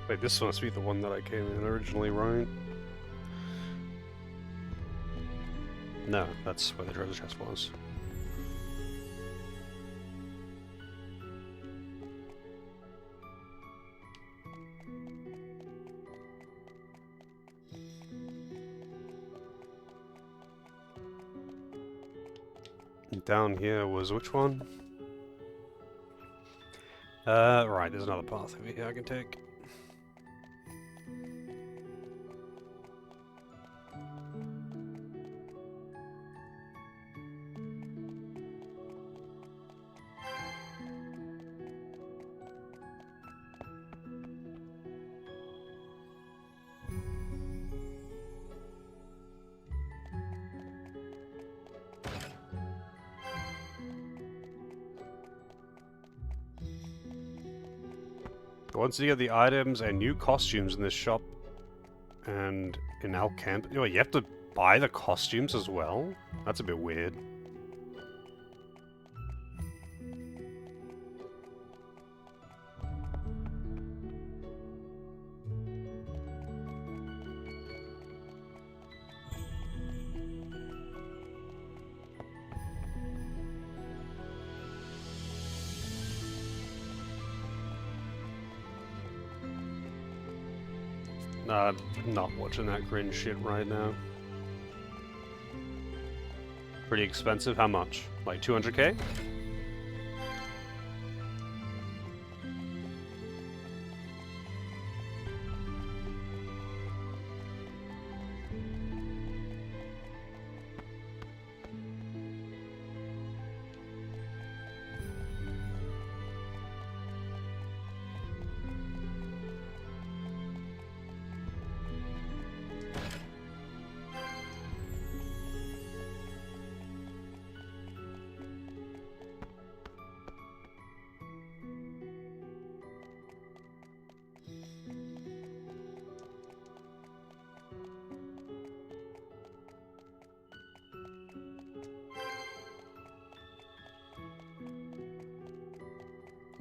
Wait, this must be the one that I came in originally, right? No, that's where the treasure chest was. And down here was which one? Right, there's another path over here I can take. Once you get the items and new costumes in this shop and in Al Camp, oh, you have to buy the costumes as well? That's a bit weird. I'm not watching that cringe shit right now. Pretty expensive. How much? Like 200k?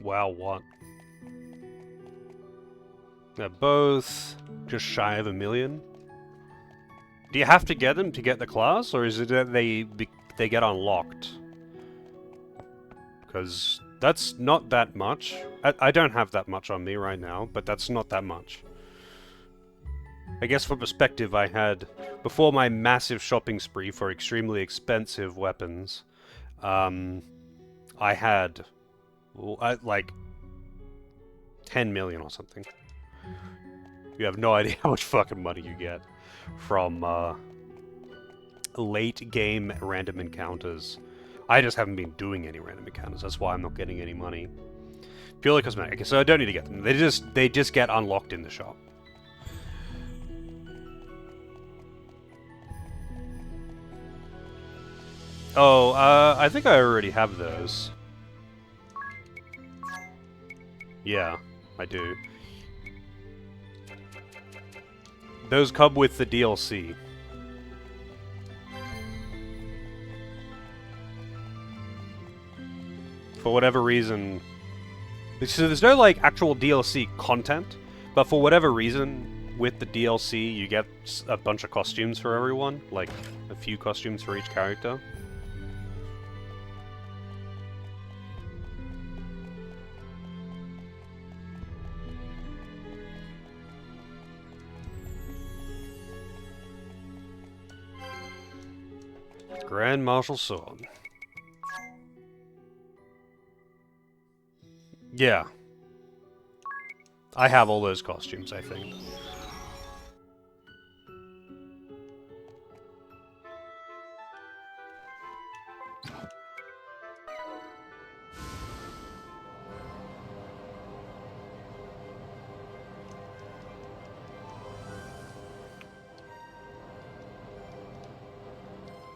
Wow, what? They're both just shy of 1 million. Do you have to get them to get the class, or is it that they get unlocked? Because that's not that much. I don't have that much on me right now, but that's not that much. I guess for perspective, I had, before my massive shopping spree for extremely expensive weapons, I had, like, 10 million or something. You have no idea how much fucking money you get from, late game random encounters. I just haven't been doing any random encounters, that's why I'm not getting any money. Purely cosmetic. Okay, so I don't need to get them. They just get unlocked in the shop. Oh, I think I already have those. Yeah, I do. Those come with the DLC. For whatever reason... So there's no, like, actual DLC content, but for whatever reason, with the DLC, you get a bunch of costumes for everyone. Like, a few costumes for each character. Grand Marshal Sword. Yeah. I have all those costumes, I think.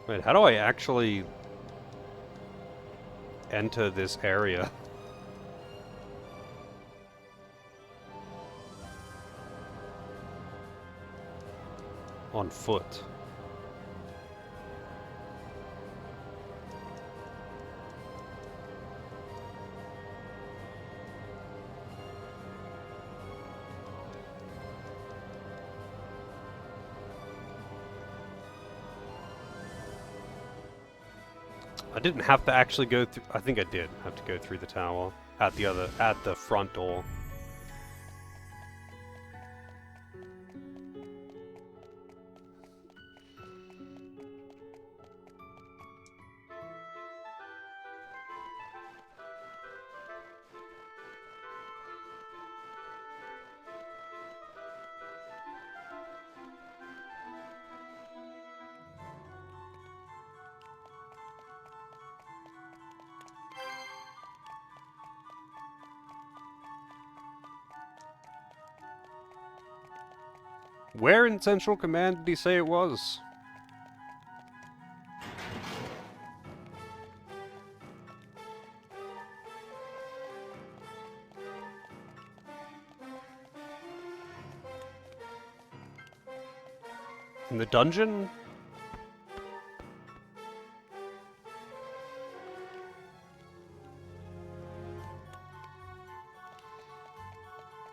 Wait, how do I actually enter this area? On foot. I didn't have to actually go through. I think I did have to go through the tower at the front door. Where in Central Command did he say it was? In the dungeon?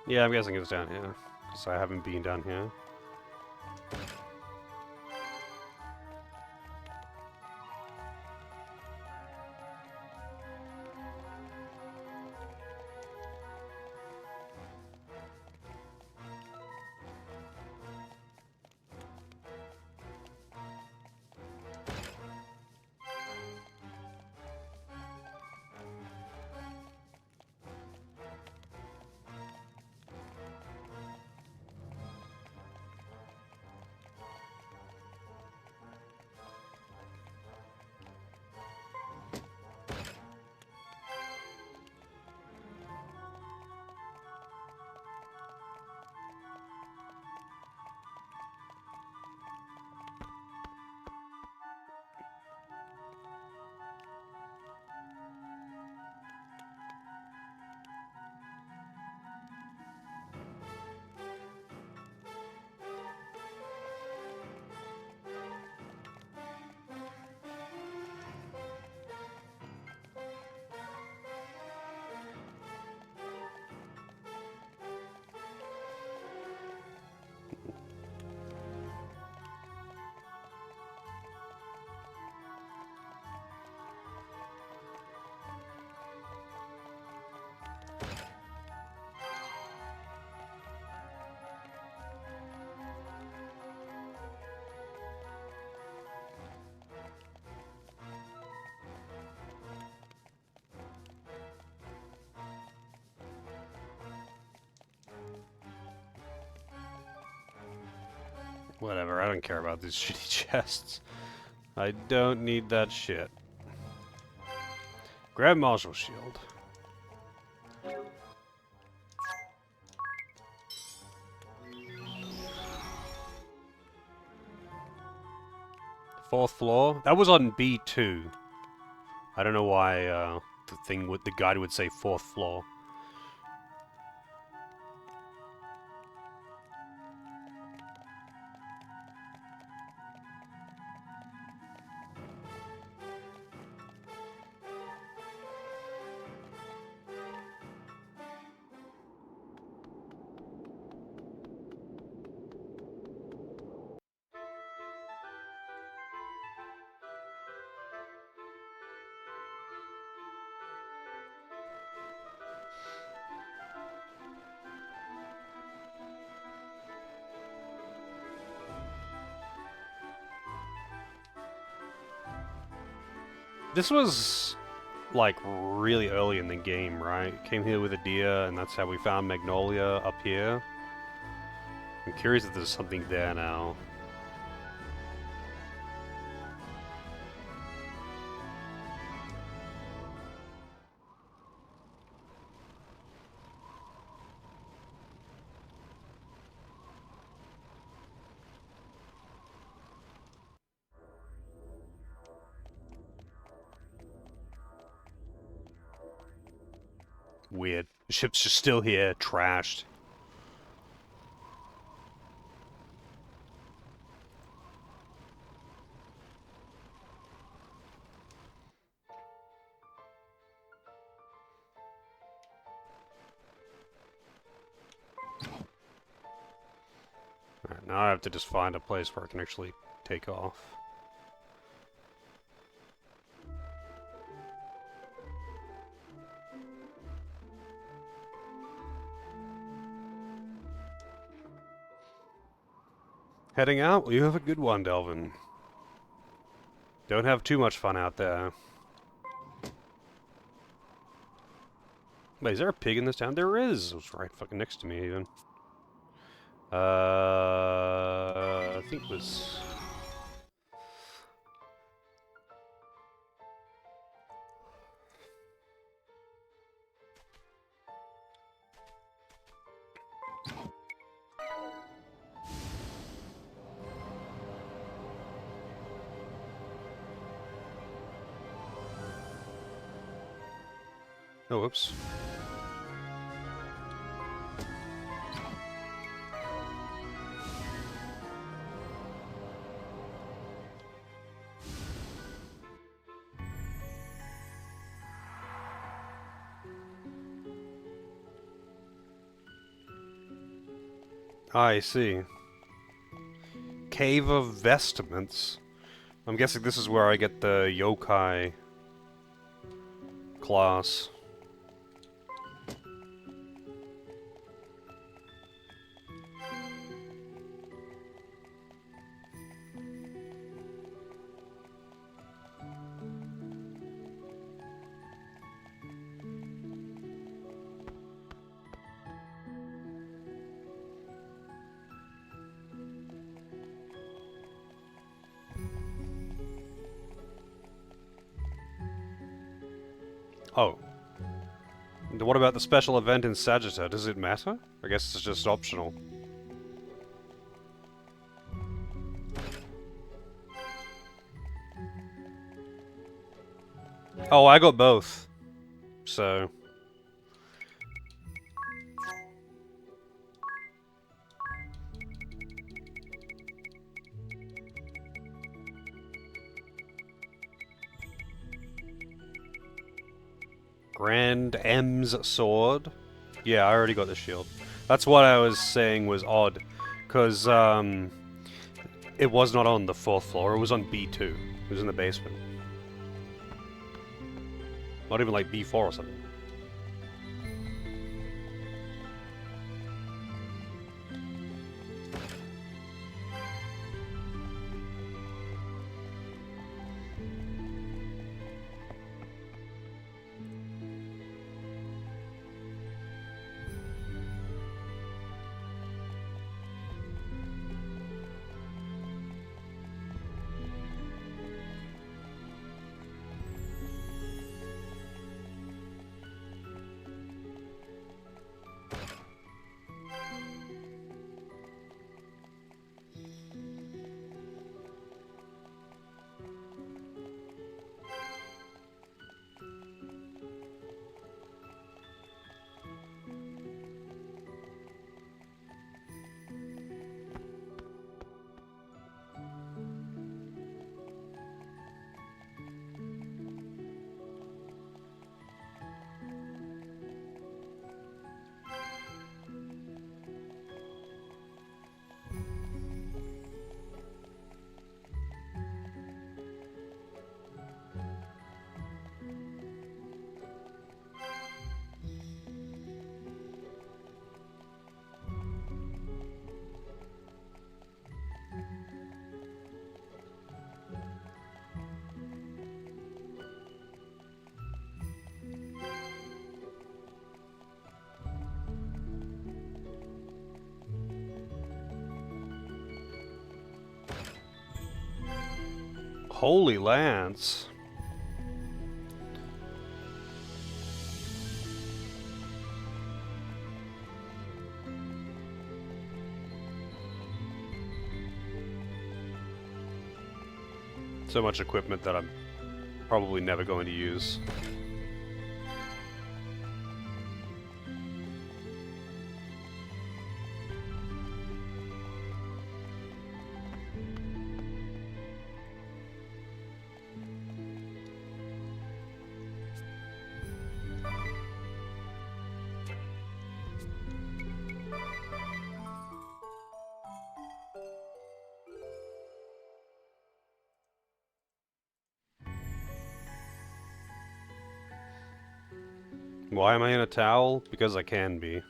Yeah, I'm guessing it's down here, because I haven't been down here. Whatever, I don't care about these shitty chests. I don't need that shit. Grab Marshall Shield. Fourth floor? That was on B2. I don't know why the guide would say fourth floor. This was, like, really early in the game, right? Came here with Adia, and that's how we found Magnolia up here. I'm curious if there's something there now. Weird. The ship's just still here, trashed. Alright, now I have to just find a place where I can actually take off. Heading out? Well, you have a good one, Delvin. Don't have too much fun out there. Wait, is there a pig in this town? There is! It was right fucking next to me, even. I think it was... Oh, whoops. I see. Cave of Vestments. I'm guessing this is where I get the yokai class. Oh. What about the special event in Sagitta? Does it matter? I guess it's just optional. Oh, I got both. So... Grand M's sword. Yeah, I already got the shield. That's what I was saying was odd. Because, it was not on the 4th floor. It was on B2. It was in the basement. Not even like B4 or something. Holy Lance. So much equipment that I'm probably never going to use. Why am I in a towel? Because I can be.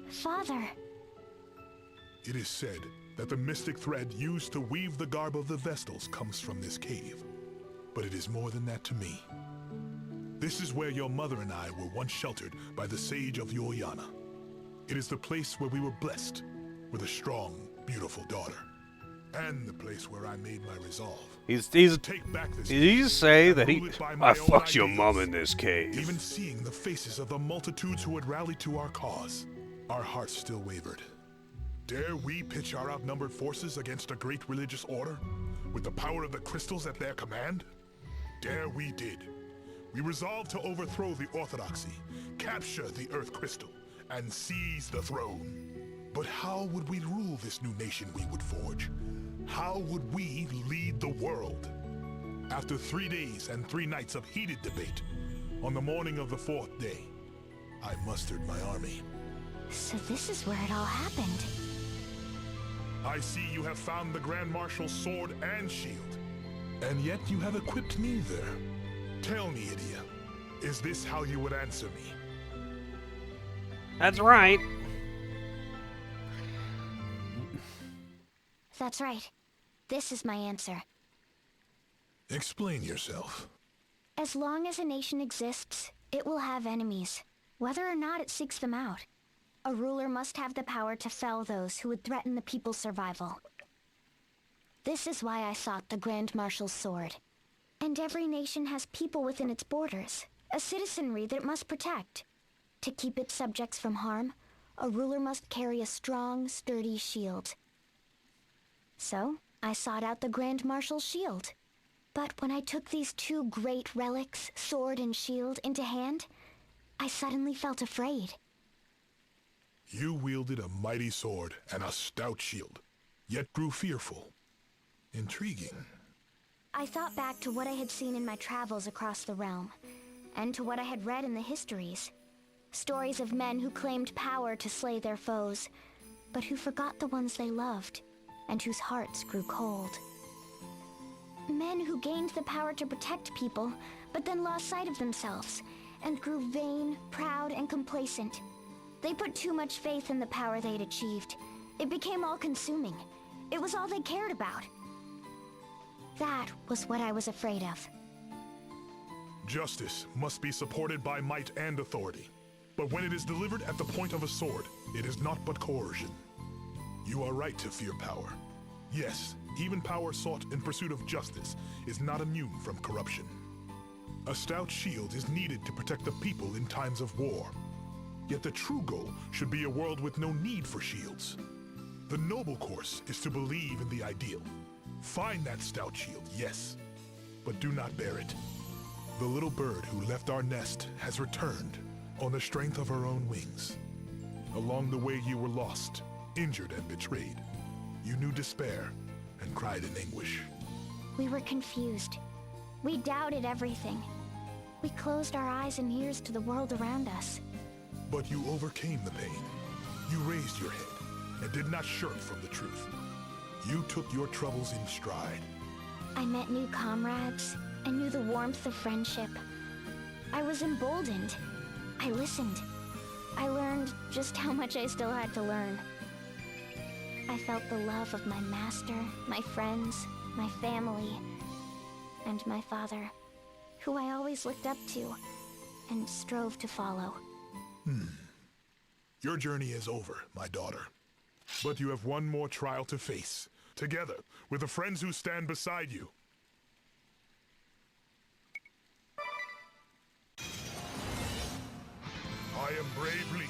Father. It is said that the mystic thread used to weave the garb of the Vestals comes from this cave. But it is more than that to me. This is where your mother and I were once sheltered by the sage of Yoyana. It is the place where we were blessed with a strong, beautiful daughter. And the place where I made my resolve. Take back this. Did he say that I fucked your mom in this cave? Even seeing the faces of the multitudes who had rallied to our cause, our hearts still wavered. Dare we pitch our outnumbered forces against a great religious order, with the power of the crystals at their command? Dare we did. We resolved to overthrow the orthodoxy, capture the Earth Crystal, and seize the throne. But how would we rule this new nation we would forge? How would we lead the world? After 3 days and 3 nights of heated debate, on the morning of the 4th day, I mustered my army. So this is where it all happened. I see you have found the Grand Marshal's sword and shield. And yet you have equipped me there. Tell me, Idia, is this how you would answer me? That's right. That's right. This is my answer. Explain yourself. As long as a nation exists, it will have enemies, whether or not it seeks them out. A ruler must have the power to fell those who would threaten the people's survival. This is why I sought the Grand Marshal's sword. And every nation has people within its borders, a citizenry that it must protect. To keep its subjects from harm, a ruler must carry a strong, sturdy shield. So, I sought out the Grand Marshal's shield. But when I took these 2 great relics, sword and shield, into hand, I suddenly felt afraid. You wielded a mighty sword and a stout shield, yet grew fearful. Intriguing. I thought back to what I had seen in my travels across the realm, and to what I had read in the histories. Stories of men who claimed power to slay their foes, but who forgot the ones they loved, and whose hearts grew cold. Men who gained the power to protect people, but then lost sight of themselves, and grew vain, proud, and complacent. They put too much faith in the power they'd achieved. It became all-consuming. It was all they cared about. That was what I was afraid of. Justice must be supported by might and authority. But when it is delivered at the point of a sword, it is not but coercion. You are right to fear power. Yes, even power sought in pursuit of justice is not immune from corruption. A stout shield is needed to protect the people in times of war. Yet the true goal should be a world with no need for shields. The noble course is to believe in the ideal. Find that stout shield, yes, but do not bear it. The little bird who left our nest has returned on the strength of her own wings. Along the way you were lost, injured and betrayed. You knew despair and cried in anguish. We were confused. We doubted everything. We closed our eyes and ears to the world around us. But you overcame the pain. You raised your head and did not shirk from the truth. You took your troubles in stride. I met new comrades. I knew the warmth of friendship. I was emboldened. I listened. I learned just how much I still had to learn. I felt the love of my master, my friends, my family, and my father, who I always looked up to and strove to follow. Your journey is over, my daughter. But you have one more trial to face, together with the friends who stand beside you. I am Brave Lee,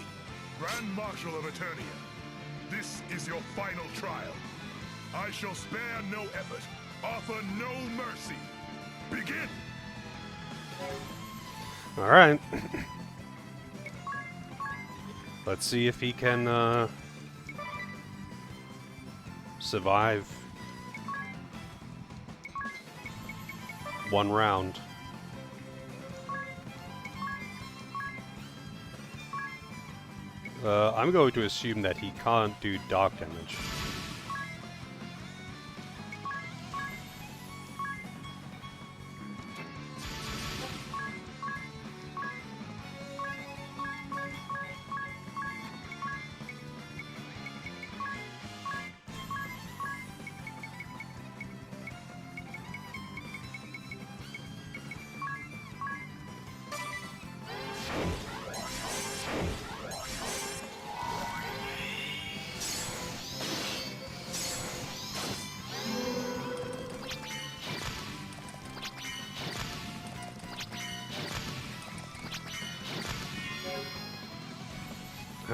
Grand Marshal of Eternia. This is your final trial. I shall spare no effort, offer no mercy. Begin! Alright. Let's see if he can, survive one round. I'm going to assume that he can't do dark damage.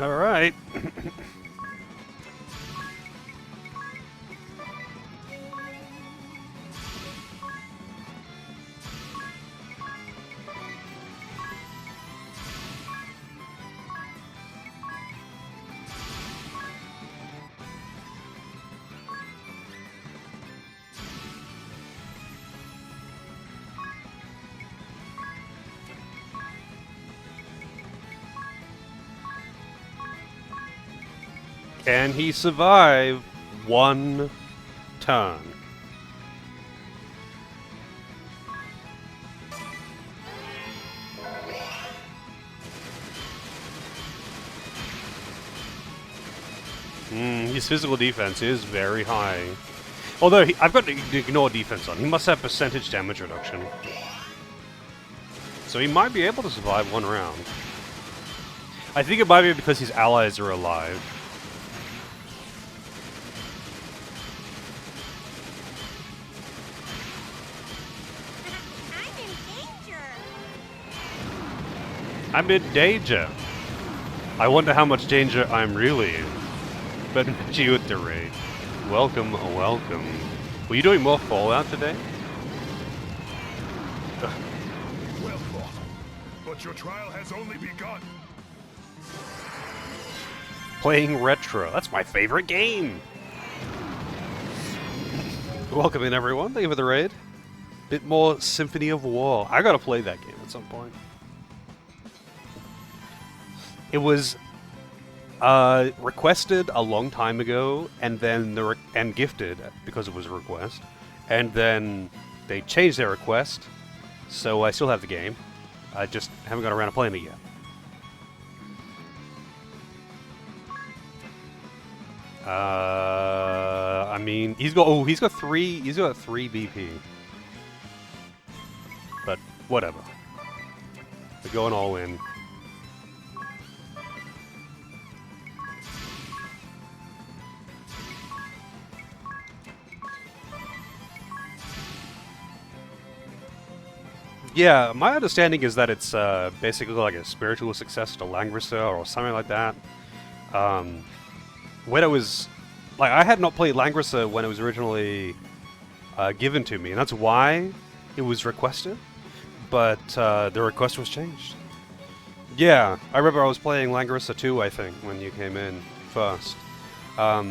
All right. Can he survive one turn? His physical defense is very high. Although, I've got to ignore defense on. He must have percentage damage reduction. So he might be able to survive one round. I think it might be because his allies are alive. I'm in danger. I wonder how much danger I'm really in. But you at the raid. Welcome, welcome. Were you doing more Fallout today? Well fought, but your trial has only begun. Playing retro. That's my favorite game. Welcome in, everyone. Thank you for the raid. Bit more Symphony of War. I gotta play that game at some point. It was requested a long time ago, and then and gifted because it was a request, and then they changed their request, so I still have the game. I just haven't got around to playing it yet. I mean, he's got three BP, but whatever. We're going all in. Yeah, my understanding is that it's basically like a spiritual successor to Langrisser or something like that. When it was... Like, I had not played Langrisser when it was originally given to me, and that's why it was requested, but the request was changed. Yeah, I remember I was playing Langrisser 2, I think, when you came in first. But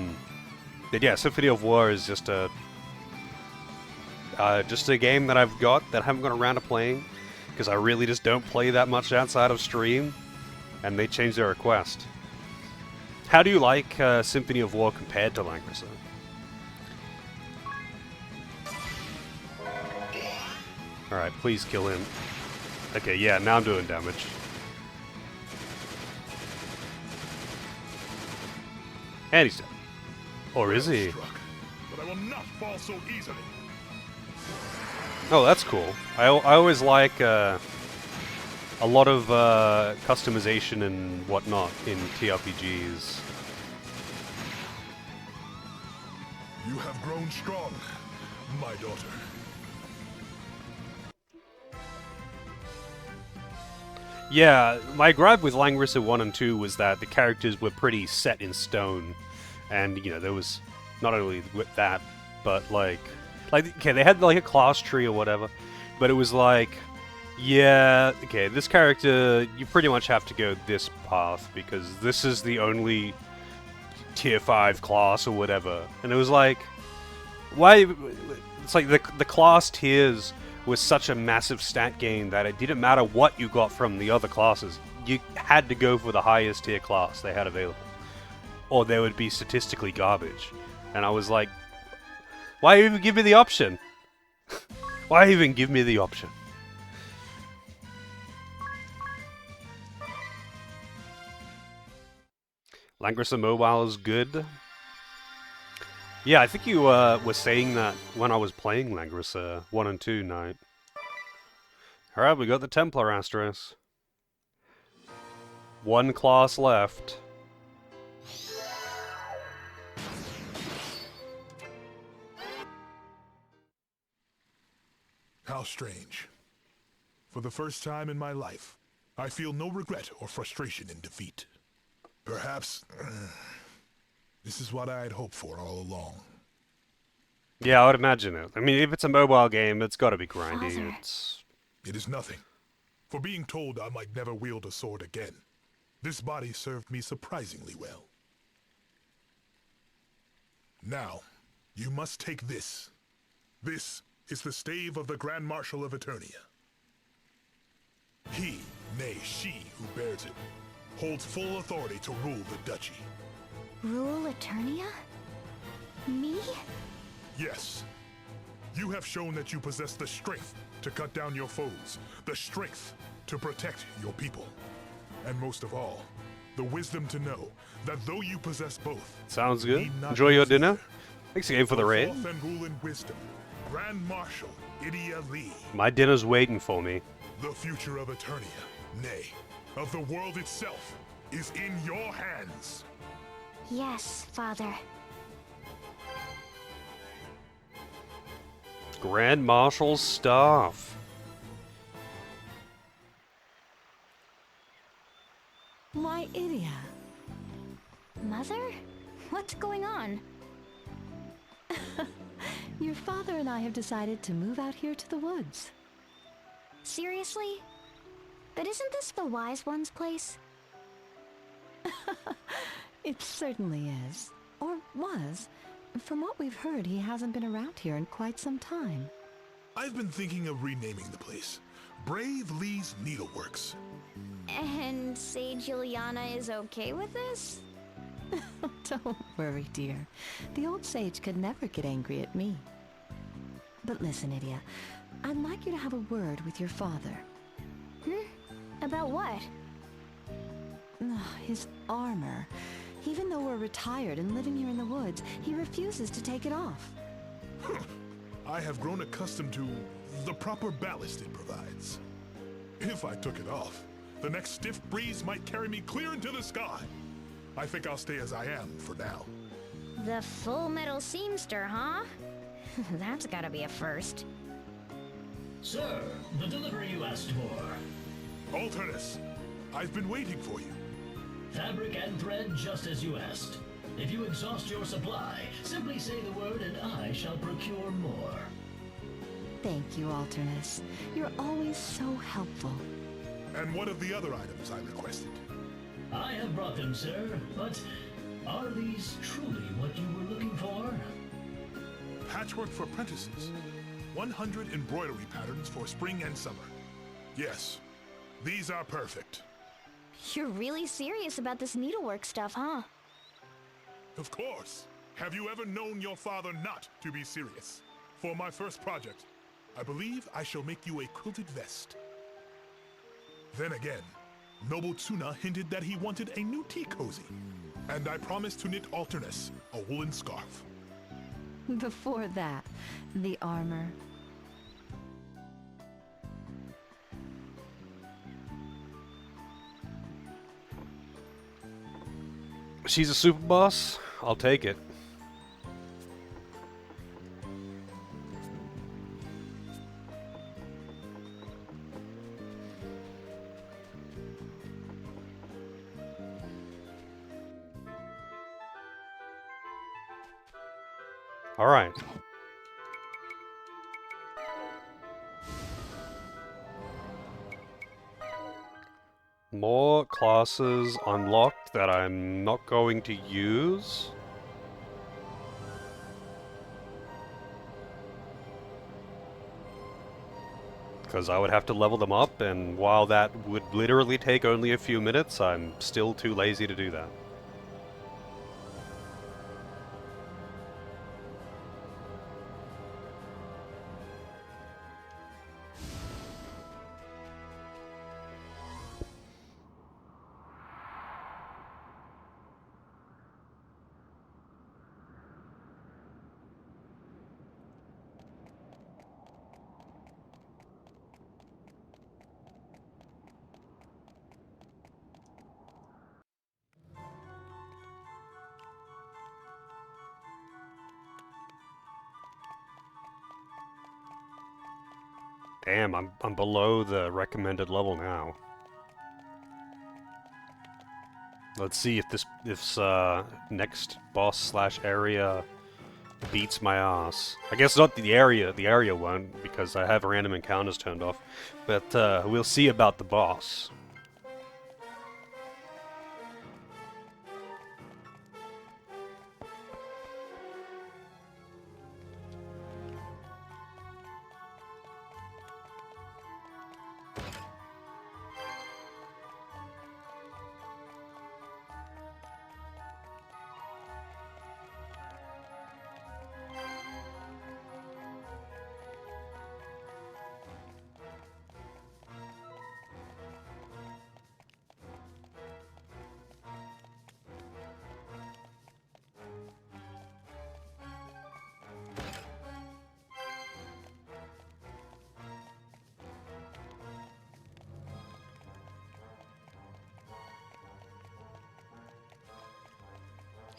yeah, Symphony of War is just a game that I've got that I haven't got around to playing because I really just don't play that much outside of stream, and they changed their request. How do you like Symphony of War compared to Langrisser? Alright, please kill him. Okay, yeah, now I'm doing damage. And he's dead. Or is he? But I will not fall so easily. Oh, that's cool. I always like a lot of customization and whatnot in TRPGs. You have grown strong, my daughter. Yeah, my gripe with Langrisser 1 and 2 was that the characters were pretty set in stone. And, you know, there was not only with that, but like, okay, they had like a class tree or whatever, but it was like, yeah, okay, this character, you pretty much have to go this path because this is the only tier 5 class or whatever. And it was like, why? It's like the class tiers was such a massive stat gain that it didn't matter what you got from the other classes. You had to go for the highest tier class they had available, or they would be statistically garbage. And I was like, why even give me the option? Why even give me the option? Langrisser Mobile is good. Yeah, I think you were saying that when I was playing Langrisser 1 and 2 night. Alright, we got the Templar Asterisk. One class left. How strange. For the first time in my life, I feel no regret or frustration in defeat. Perhaps this is what I had hoped for all along. Yeah, I would imagine it. I mean, if it's a mobile game, it's got to be grindy. It is nothing. For being told I might never wield a sword again, this body served me surprisingly well. Now, you must take this. This is the stave of the Grand Marshal of Eternia. He, nay, she who bears it, holds full authority to rule the duchy. Rule Eternia? Me? Yes. You have shown that you possess the strength to cut down your foes, the strength to protect your people, and most of all, the wisdom to know that though you possess both... Sounds good. Enjoy your dinner. Thanks again for the raid. Fourth and rule in wisdom, Grand Marshal Idia Lee. My dinner's waiting for me. The future of Eternia, nay, of the world itself, is in your hands. Yes, Father. Grand Marshal's staff. Why, Idia? Mother? What's going on? Your father and I have decided to move out here to the woods. Seriously? But isn't this the Wise One's place? It certainly is. Or was. From what we've heard, he hasn't been around here in quite some time. I've been thinking of renaming the place Brave Lee's Needleworks. And Sage Ileana is okay with this? Don't worry, dear. The old sage could never get angry at me. But listen, Idia, I'd like you to have a word with your father. About what? His armor. Even though we're retired and living here in the woods, he refuses to take it off. I have grown accustomed to the proper ballast it provides. If I took it off, the next stiff breeze might carry me clear into the sky. I think I'll stay as I am for now. The Full Metal Seamster, huh? That's gotta be a first. Sir, the delivery you asked for. Alternus, I've been waiting for you. Fabric and thread just as you asked. If you exhaust your supply, simply say the word and I shall procure more. Thank you, Alternus. You're always so helpful. And what of the other items I requested? I have brought them, sir, but are these truly what you were looking for? Patchwork for apprentices. 100 embroidery patterns for spring and summer. Yes, these are perfect. You're really serious about this needlework stuff, huh? Of course. Have you ever known your father not to be serious? For my first project, I believe I shall make you a quilted vest. Then again, Noble Tsuna hinted that he wanted a new tea cozy, and I promised to knit Alternus a woolen scarf. Before that, the armor. She's a super boss. I'll take it. All right. More classes unlocked that I'm not going to use. Because I would have to level them up, and while that would literally take only a few minutes, I'm still too lazy to do that. Damn, I'm below the recommended level now. Let's see if this next boss slash area beats my ass. I guess not the area one, because I have random encounters turned off. But we'll see about the boss.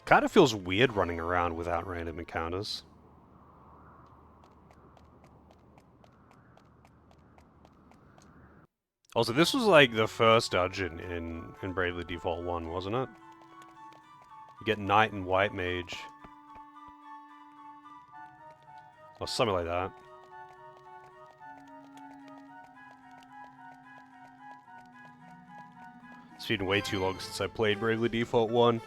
Kind of feels weird running around without random encounters. Also, this was like the first dungeon in Bravely Default 1, wasn't it? You get Knight and White Mage. Or something like that. It's been way too long since I played Bravely Default 1.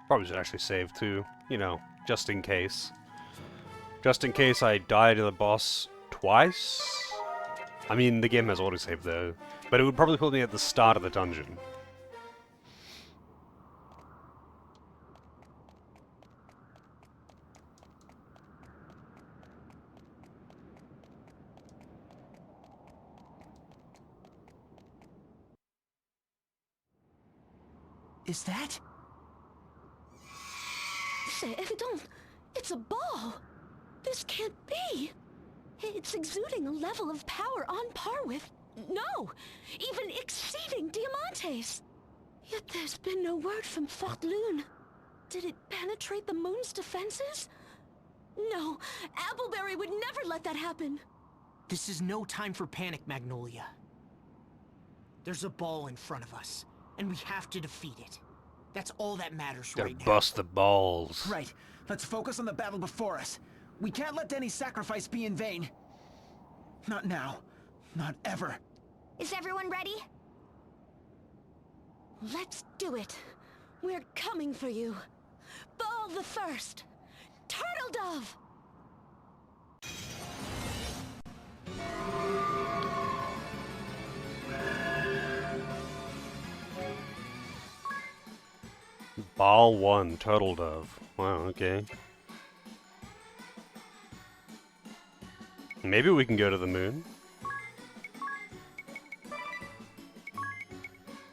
Probably should actually save too, you know, just in case. Just in case I die to the boss twice? I mean, the game has autosave though, but it would probably put me at the start of the dungeon. Is that? C'est évident. It's a ball. This can't be. It's exuding a level of power on par with, no, even exceeding Diamante's. Yet there's been no word from Fort Lune. Did it penetrate the moon's defenses? No, Appleberry would never let that happen. This is no time for panic, Magnolia. There's a ball in front of us, and we have to defeat it. That's all that matters right now. Bust the balls. Right. Let's focus on the battle before us. We can't let any sacrifice be in vain. Not now. Not ever. Is everyone ready? Let's do it. We're coming for you. Ball the first. Turtle Dove! Ball 1, Turtle Dove. Wow, okay. Maybe we can go to the moon.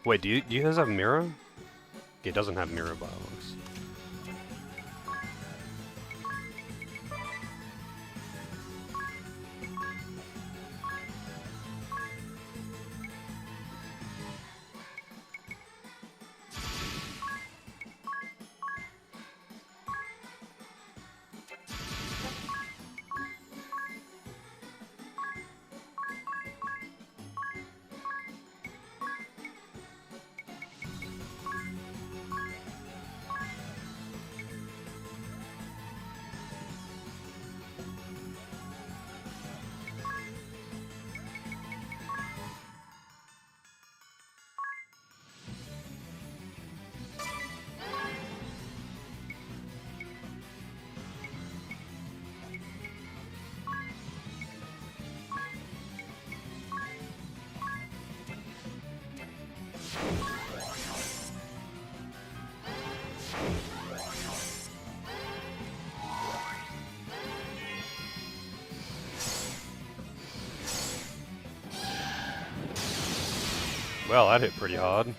Wait, do you guys have Mira? Okay, it doesn't have Mira Biologs. Well, that hit pretty hard.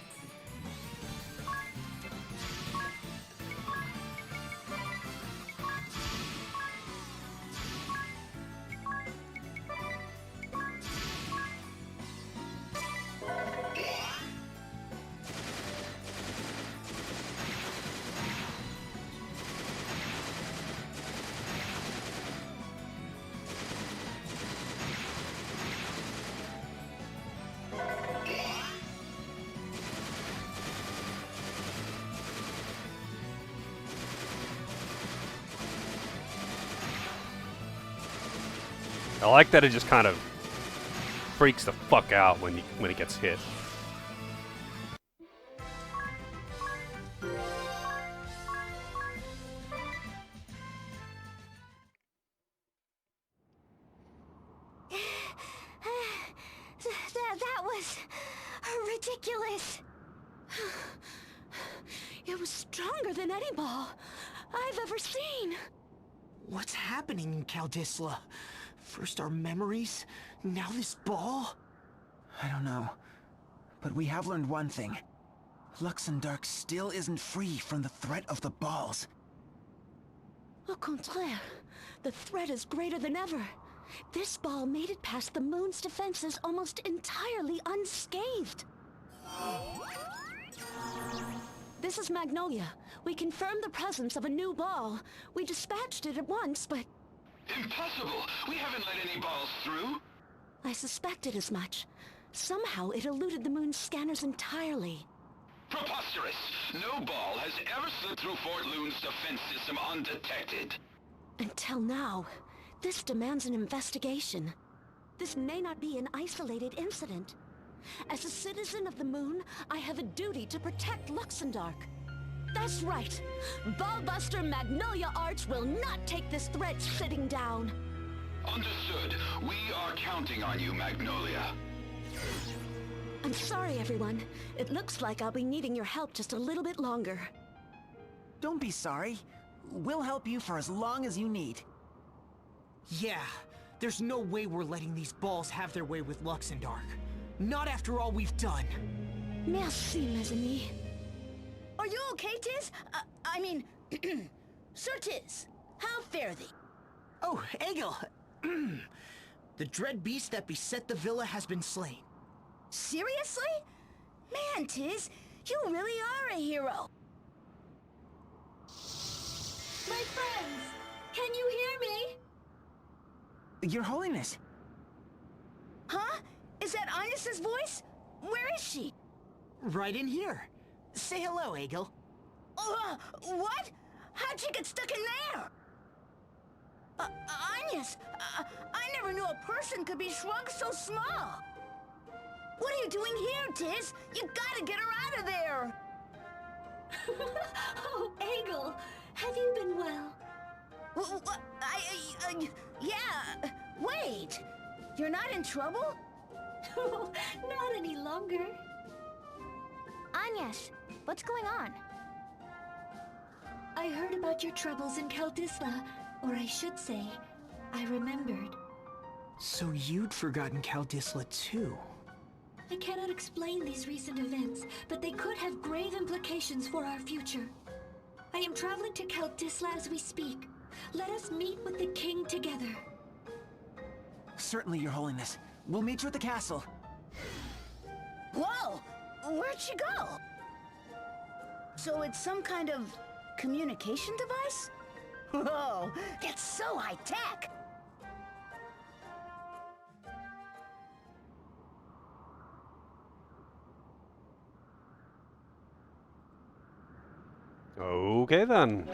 I like that it just kind of freaks the fuck out when it gets hit. That was ridiculous. It was stronger than any ball I've ever seen. What's happening in Caldisla? First our memories, now this ball? I don't know. But we have learned one thing. Luxemdark still isn't free from the threat of the balls. Au contraire, the threat is greater than ever. This ball made it past the moon's defenses almost entirely unscathed. This is Magnolia. We confirmed the presence of a new ball. We dispatched it at once, but... Impossible! We haven't let any balls through! I suspected as much. Somehow it eluded the moon's scanners entirely. Preposterous! No ball has ever slipped through Fort Loon's defense system undetected. Until now. This demands an investigation. This may not be an isolated incident. As a citizen of the moon, I have a duty to protect Luxemdark. That's right. Ballbuster Magnolia Arts will not take this threat sitting down. Understood. We are counting on you, Magnolia. I'm sorry, everyone. It looks like I'll be needing your help just a little bit longer. Don't be sorry. We'll help you for as long as you need. Yeah, there's no way we're letting these balls have their way with Luxemdark. Not after all we've done. Merci, mes amis. Are you okay, Tiz? I mean, Sir Tiz, how fare thee? Oh, Egil! The dread beast that beset the villa has been slain. Seriously? Man, Tiz, you really are a hero. My friends, can you hear me? Your Holiness. Huh? Is that Ines' voice? Where is she? Right in here. Say hello, Egil. What? How'd she get stuck in there? Ines, I never knew a person could be shrunk so small. What are you doing here, Tiz? You gotta get her out of there. Oh, Egil, have you been well? Yeah. Wait, you're not in trouble? Not any longer. Agnes, what's going on? I heard about your troubles in Kaldisla, or I should say, I remembered. So you'd forgotten Kaldisla too. I cannot explain these recent events, but they could have grave implications for our future. I am traveling to Kaldisla as we speak. Let us meet with the king together. Certainly, Your Holiness. We'll meet you at the castle. Whoa! Where'd she go? So it's some kind of communication device? Whoa, that's so high-tech! Okay then.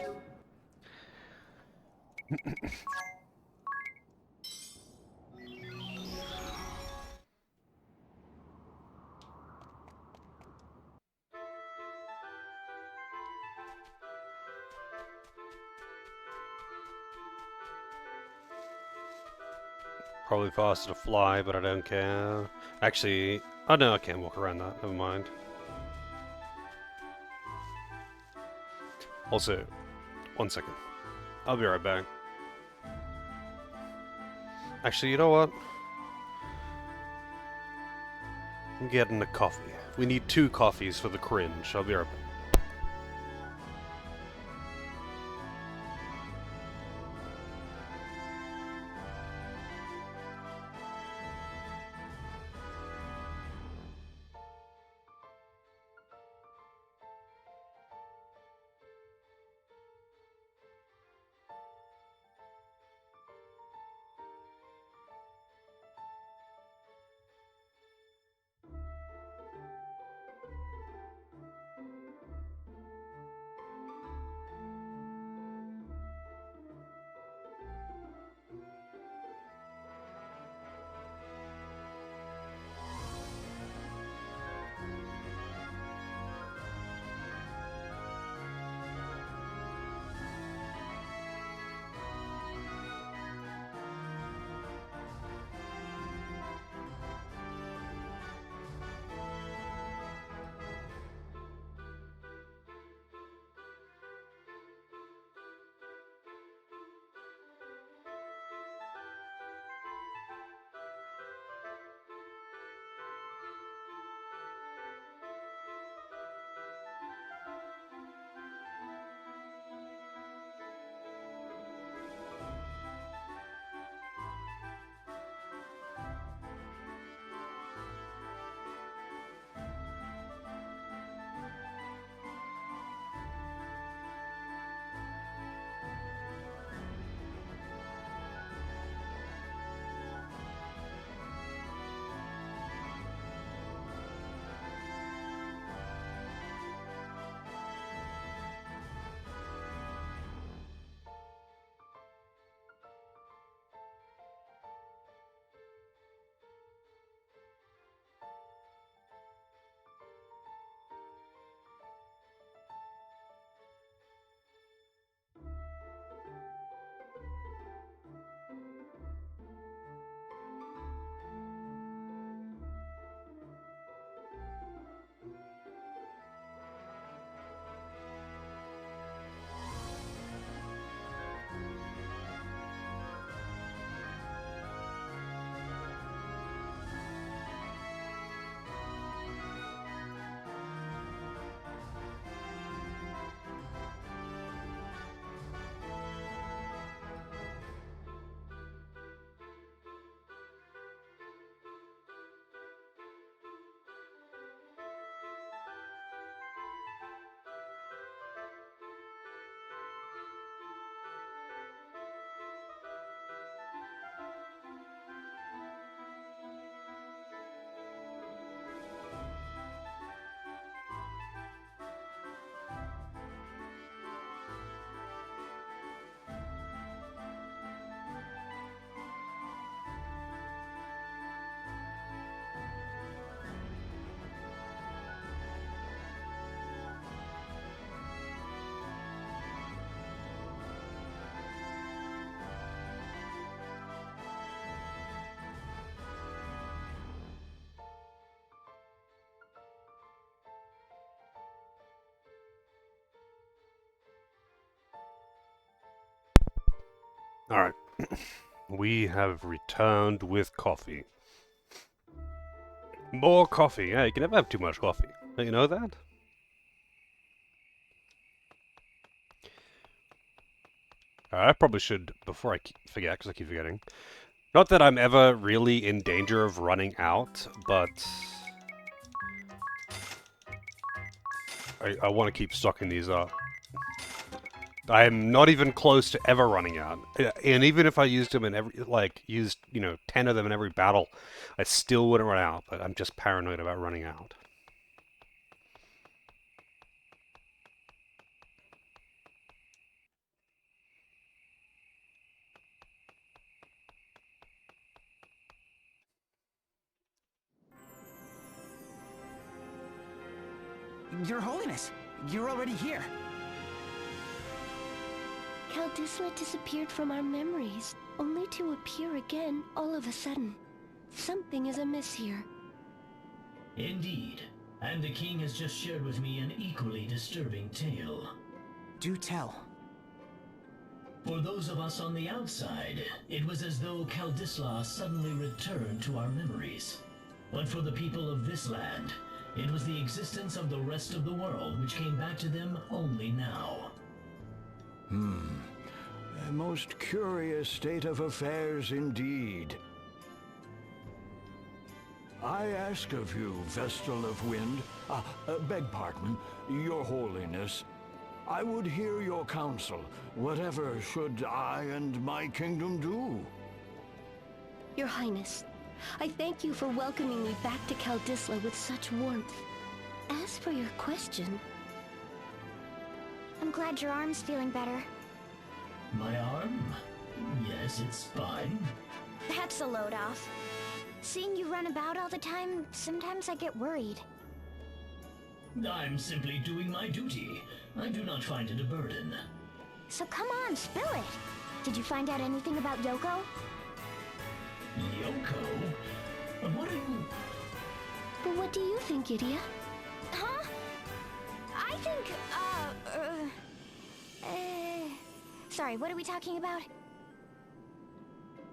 Probably faster to fly, but I don't care. Actually, oh no, I can't walk around that. Never mind. Also, one second. I'll be right back. Actually, you know what? I'm getting a coffee. We need 2 coffees for the cringe. I'll be right back. Alright. We have returned with coffee. More coffee. Yeah, you can never have too much coffee. Don't you know that? I probably should, before I forget, because I keep forgetting. Not that I'm ever really in danger of running out, but I want to keep stocking these up. I'm not even close to ever running out. And even if I used them in every, used, 10 of them in every battle, I still wouldn't run out, but I'm just paranoid about running out. Your Holiness, you're already here. Caldisla disappeared from our memories, only to appear again all of a sudden. Something is amiss here. Indeed. And the king has just shared with me an equally disturbing tale. Do tell. For those of us on the outside, it was as though Caldisla suddenly returned to our memories. But for the people of this land, it was the existence of the rest of the world which came back to them only now. A most curious state of affairs indeed. I ask of you, Vestal of Wind, beg pardon, Your Holiness, I would hear your counsel. Whatever should I and my kingdom do? Your Highness, I thank you for welcoming me back to Caldisla with such warmth. As for your question... I'm glad your arm's feeling better. My arm? Yes, it's fine. That's a load off. Seeing you run about all the time, sometimes I get worried. I'm simply doing my duty. I do not find it a burden. So come on, spill it! Did you find out anything about Yoko? Yoko? What are you... But what do you think, Idia? Huh? I think, sorry, what are we talking about?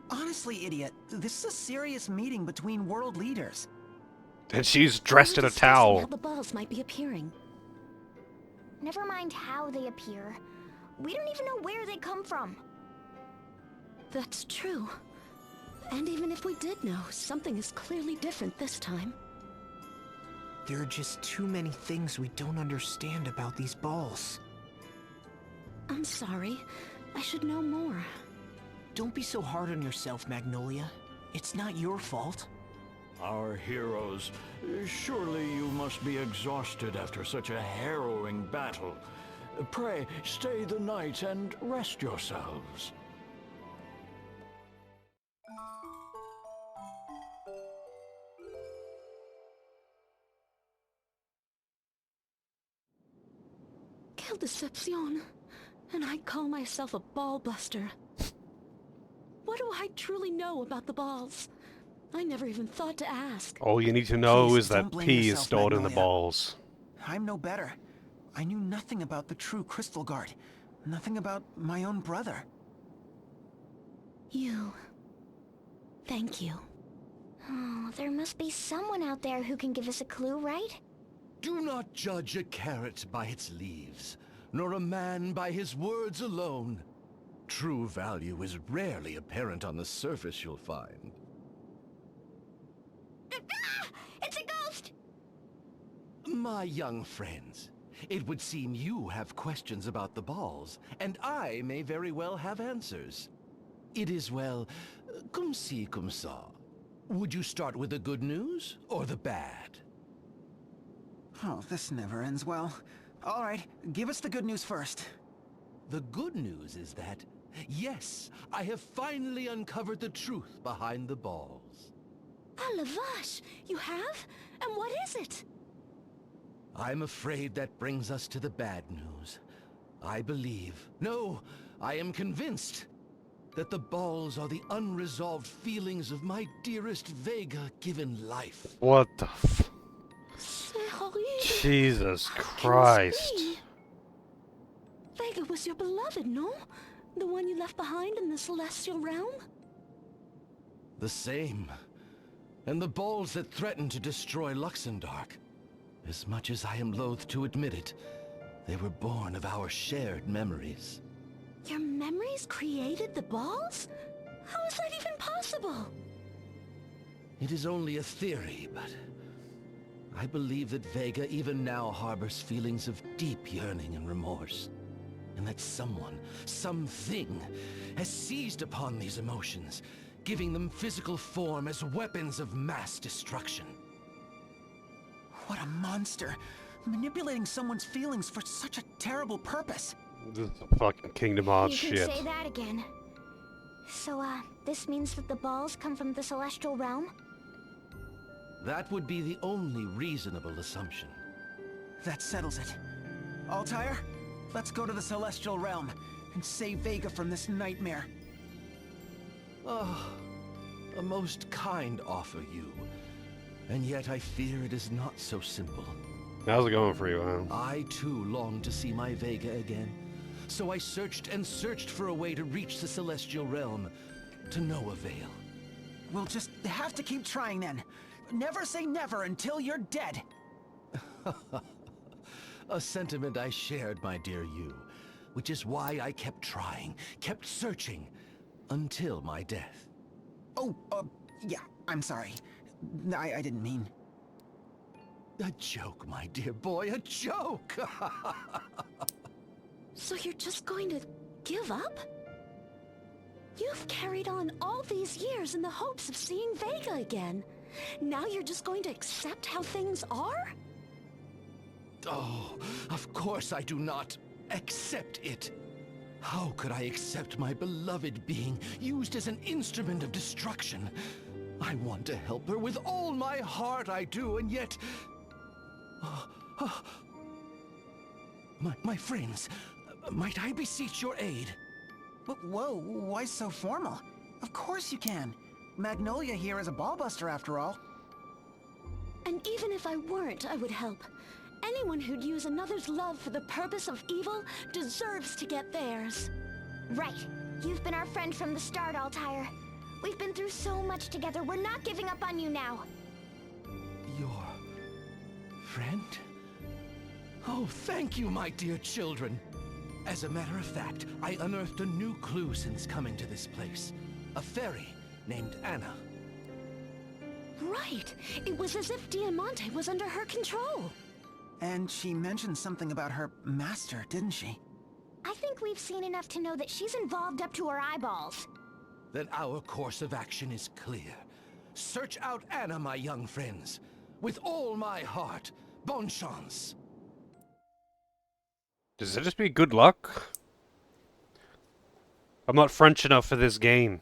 Honestly, idiot, this is a serious meeting between world leaders. And she's dressed in a How towel. the balls might be appearing. Never mind how they appear. We don't even know where they come from. That's true. And even if we did know, something is clearly different this time. There are just too many things we don't understand about these balls. I'm sorry. I should know more. Don't be so hard on yourself, Magnolia. It's not your fault. Our heroes, surely you must be exhausted after such a harrowing battle. Pray, stay the night and rest yourselves. Quelle deception. And I call myself a ball buster. What do I truly know about the balls? I never even thought to ask. All you need to know Please, is that don't blame pee is yourself, stored in the Magnolia. balls. I'm no better. I knew nothing about the true Crystal Guard. Nothing about my own brother. You. Thank you. Oh, there must be someone out there who can give us a clue, right? Do not judge a carrot by its leaves, nor a man by his words alone. True value is rarely apparent on the surface, you'll find. It's a ghost! My young friends, it would seem you have questions about the balls, and I may very well have answers. It is, well, comme ci, comme ça. Would you start with the good news, or the bad? Oh, this never ends well. All right, give us the good news first. The good news is that, yes, I have finally uncovered the truth behind the balls. Ah, la vache! You have? And what is it? I'm afraid that brings us to the bad news. I believe, no, I am convinced, that the balls are the unresolved feelings of my dearest Vega given life. What the f... C'est horrible. Jesus How can this Christ. be? Vega was your beloved, no? The one you left behind in the Celestial Realm? The same. And the balls that threatened to destroy Luxemdark. As much as I am loath to admit it, they were born of our shared memories. Your memories created the balls? How is that even possible? It is only a theory, but I believe that Vega even now harbors feelings of deep yearning and remorse. And that someone, something, has seized upon these emotions, giving them physical form as weapons of mass destruction. What a monster. Manipulating someone's feelings for such a terrible purpose. This is fucking Kingdom Hearts You can shit. say that again. So, this means that the balls come from the Celestial Realm? That would be the only reasonable assumption. That settles it. Altair, let's go to the Celestial Realm and save Vega from this nightmare. Oh, a most kind offer, you. And yet I fear it is not so simple. How's it going for you, huh? I too long to see my Vega again. So I searched and searched for a way to reach the Celestial Realm, to no avail. We'll just have to keep trying then. Never say never until you're dead. A sentiment I shared, my dear you, which is why I kept trying, kept searching, until my death. Oh, yeah, I'm sorry. I didn't mean... A joke, my dear boy, a joke! So you're just going to give up? You've carried on all these years in the hopes of seeing Vega again. Now you're just going to accept how things are? Oh, of course I do not accept it. How could I accept my beloved being used as an instrument of destruction? I want to help her with all my heart, I do, and yet... My friends, might I beseech your aid? Whoa, why so formal? Of course you can. Magnolia here is a ballbuster after all. And even if I weren't, I would help. Anyone who'd use another's love for the purpose of evil deserves to get theirs. Right. You've been our friend from the start, Altair. We've been through so much together. We're not giving up on you now. Your friend? Oh, thank you, my dear children. As a matter of fact, I unearthed a new clue since coming to this place. A fairy named Anna. Right. It was as if Diamante was under her control. And she mentioned something about her master, didn't she? I think we've seen enough to know that she's involved up to her eyeballs. Then our course of action is clear. Search out Anna, my young friends. With all my heart. Bonne chance. Does it just be good luck? I'm not French enough for this game.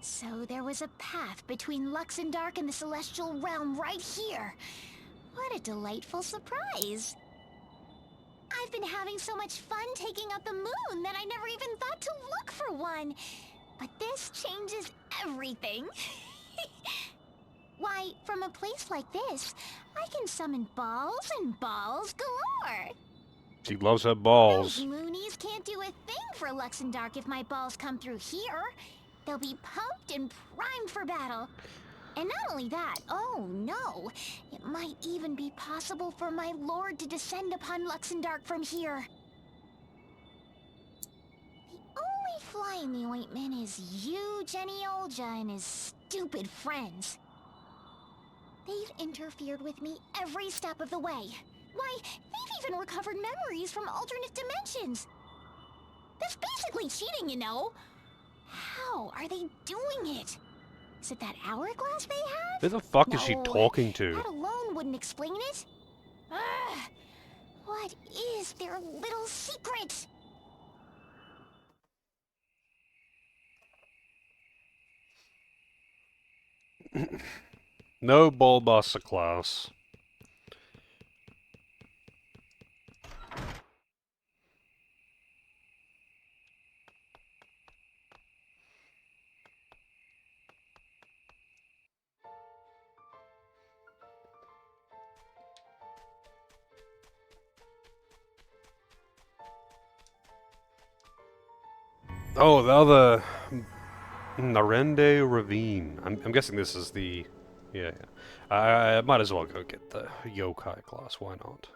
So there was a path between Luxemdark and the Celestial Realm right here. What a delightful surprise. I've been having so much fun taking out the moon that I never even thought to look for one. But this changes everything. Why, from a place like this, I can summon balls and balls galore. She loves her balls. Those Moonies can't do a thing for Luxemdark if my balls come through here. They'll be pumped and primed for battle. And not only that, oh no, it might even be possible for my lord to descend upon Luxemdark from here. The only fly in the ointment is you, Jenny Olja, and his stupid friends. They've interfered with me every step of the way. Why, they've even recovered memories from alternate dimensions. That's basically cheating, you know. How are they doing it? Is it that hourglass they have? Who the fuck is she No, talking to? that alone wouldn't explain it. Ugh. What is their little secret? No Bullbuster class. Oh, the other Narende Ravine. I'm guessing this is the... Yeah, yeah. I might as well go get the yokai class. Why not?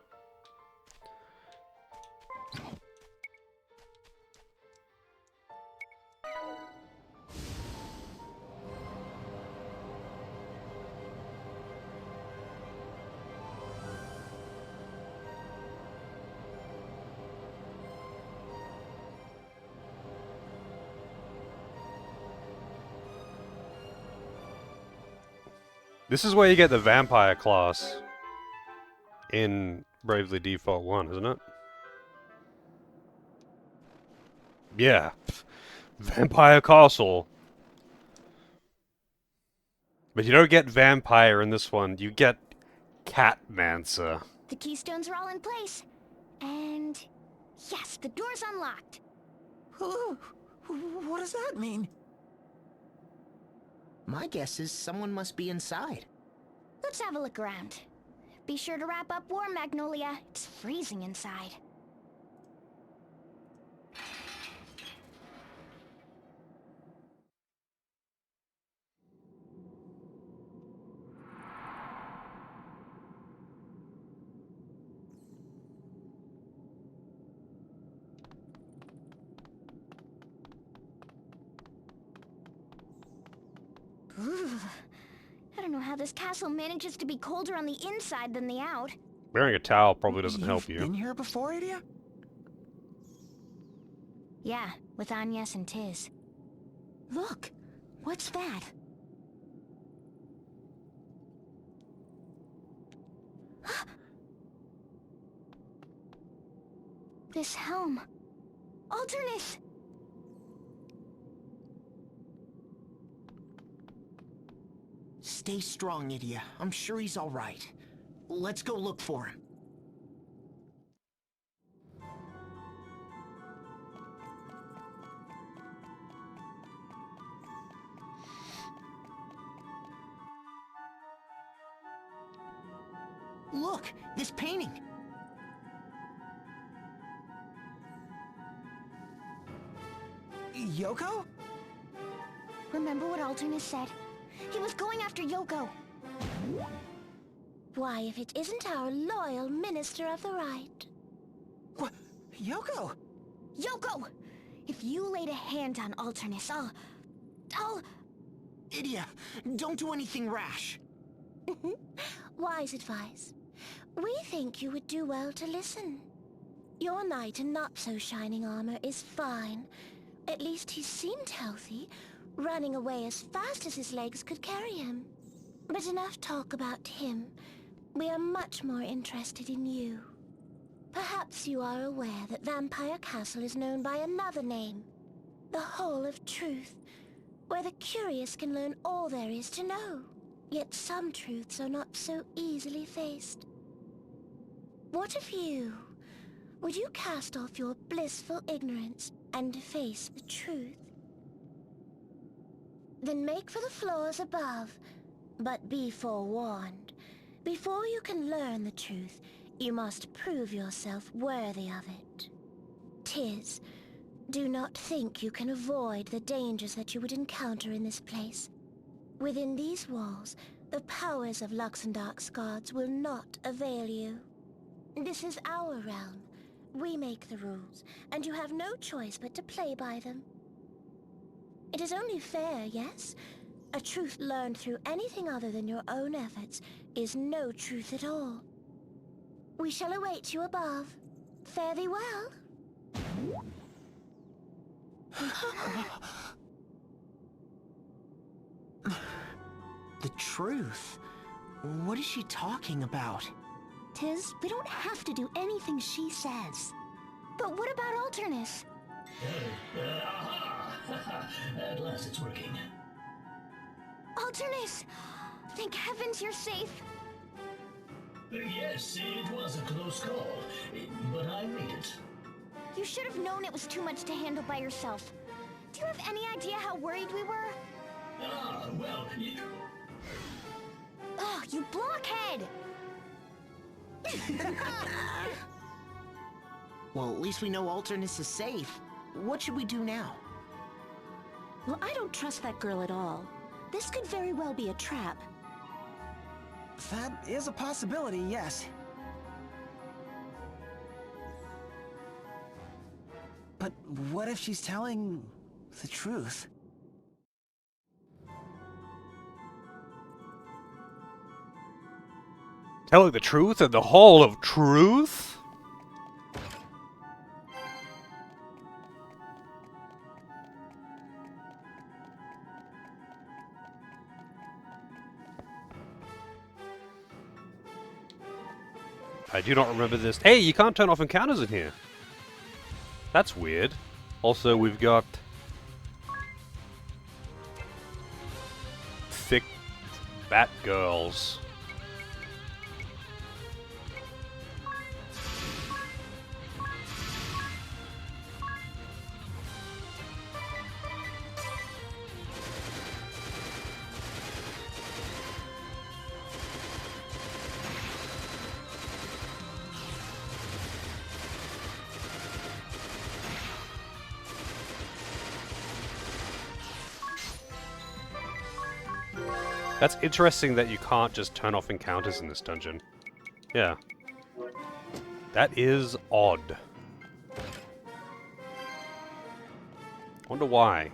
This is where you get the vampire class in Bravely Default 1, isn't it? Yeah. Vampire Castle. But you don't get vampire in this one, you get Catmancer. The keystones are all in place. And yes, the door's unlocked. What does that mean? My guess is someone must be inside. Let's have a look around. Be sure to wrap up warm, Magnolia. It's freezing inside. Ooh. I don't know how this castle manages to be colder on the inside than the out. Wearing a towel probably doesn't help you. Been here before, Idia? Yeah, with Agnes and Tiz. Look, what's that? This helm. Alternus! Stay strong, Idia. I'm sure he's all right. Let's go look for him. Look, this painting. Yoko? Remember what Alternus said? He was going after Yoko. Why, if it isn't our loyal Minister of the Right? What? Yoko? Yoko! If you laid a hand on Alternus, I'll... Idia, don't do anything rash. Wise advice. We think you would do well to listen. Your knight in not-so-shining armor is fine. At least he seemed healthy, running away as fast as his legs could carry him. But enough talk about him. We are much more interested in you. Perhaps you are aware that Vampire Castle is known by another name. The Hall of Truth, where the curious can learn all there is to know. Yet some truths are not so easily faced. What of you? Would you cast off your blissful ignorance and face the truth? Then make for the floors above, but be forewarned. Before you can learn the truth, you must prove yourself worthy of it. Tiz, do not think you can avoid the dangers that you would encounter in this place. Within these walls, the powers of Luxemdark's gods will not avail you. This is our realm. We make the rules, and you have no choice but to play by them. It is only fair, yes? A truth learned through anything other than your own efforts is no truth at all. We shall await you above. Fare thee well. The truth? What is she talking about? Tiz, we don't have to do anything she says. But what about Alternus? Aha! At last it's working. Alternus! Thank heavens you're safe. Yes, it was a close call, but I made it. You should have known it was too much to handle by yourself. Do you have any idea how worried we were? Ah, well, Oh, you blockhead! Well, at least we know Alternus is safe. What should we do now? Well, I don't trust that girl at all. This could very well be a trap. That is a possibility, yes. But what if she's telling the truth? Telling the truth and the Hall of Truth? I do not remember this. Hey, you can't turn off encounters in here. That's weird. Also, we've got thick bat girls. That's interesting that you can't just turn off encounters in this dungeon. Yeah. That is odd. Wonder why.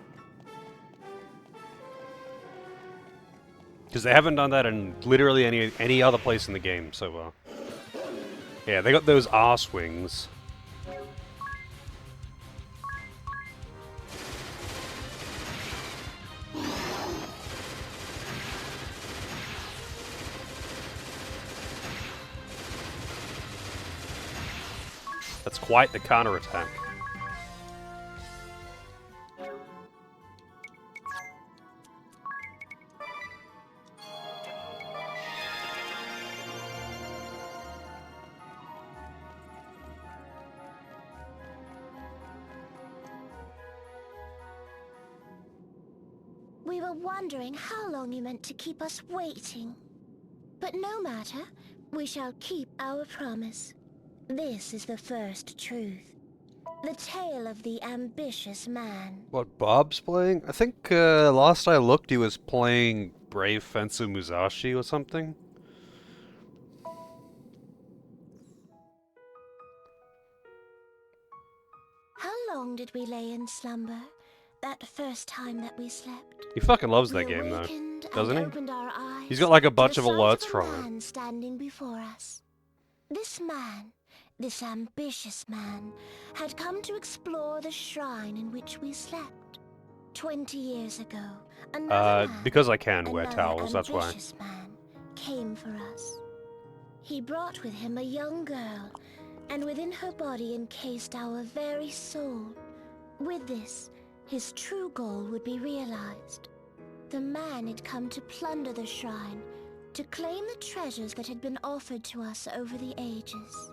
Because they haven't done that in literally any other place in the game so far. Yeah, they got those R-swings. That's quite the counterattack. We were wondering how long you meant to keep us waiting. But no matter, we shall keep our promise. This is the first truth. The tale of the ambitious man. What, Bob's playing? I think last I looked he was playing Brave Fencer Musashi or something. How long did we lay in slumber? That first time that we slept. He fucking loves that We game though, awakened doesn't and he? opened our eyes He's got like a to bunch the of sight alerts a from it. man standing before us. This man, this ambitious man, had come to explore the shrine in which we slept. 20 years ago, another man, Because I can wear another towels, that's why. ambitious man, came for us. He brought with him a young girl, and within her body encased our very soul. With this, his true goal would be realized. The man had come to plunder the shrine, to claim the treasures that had been offered to us over the ages.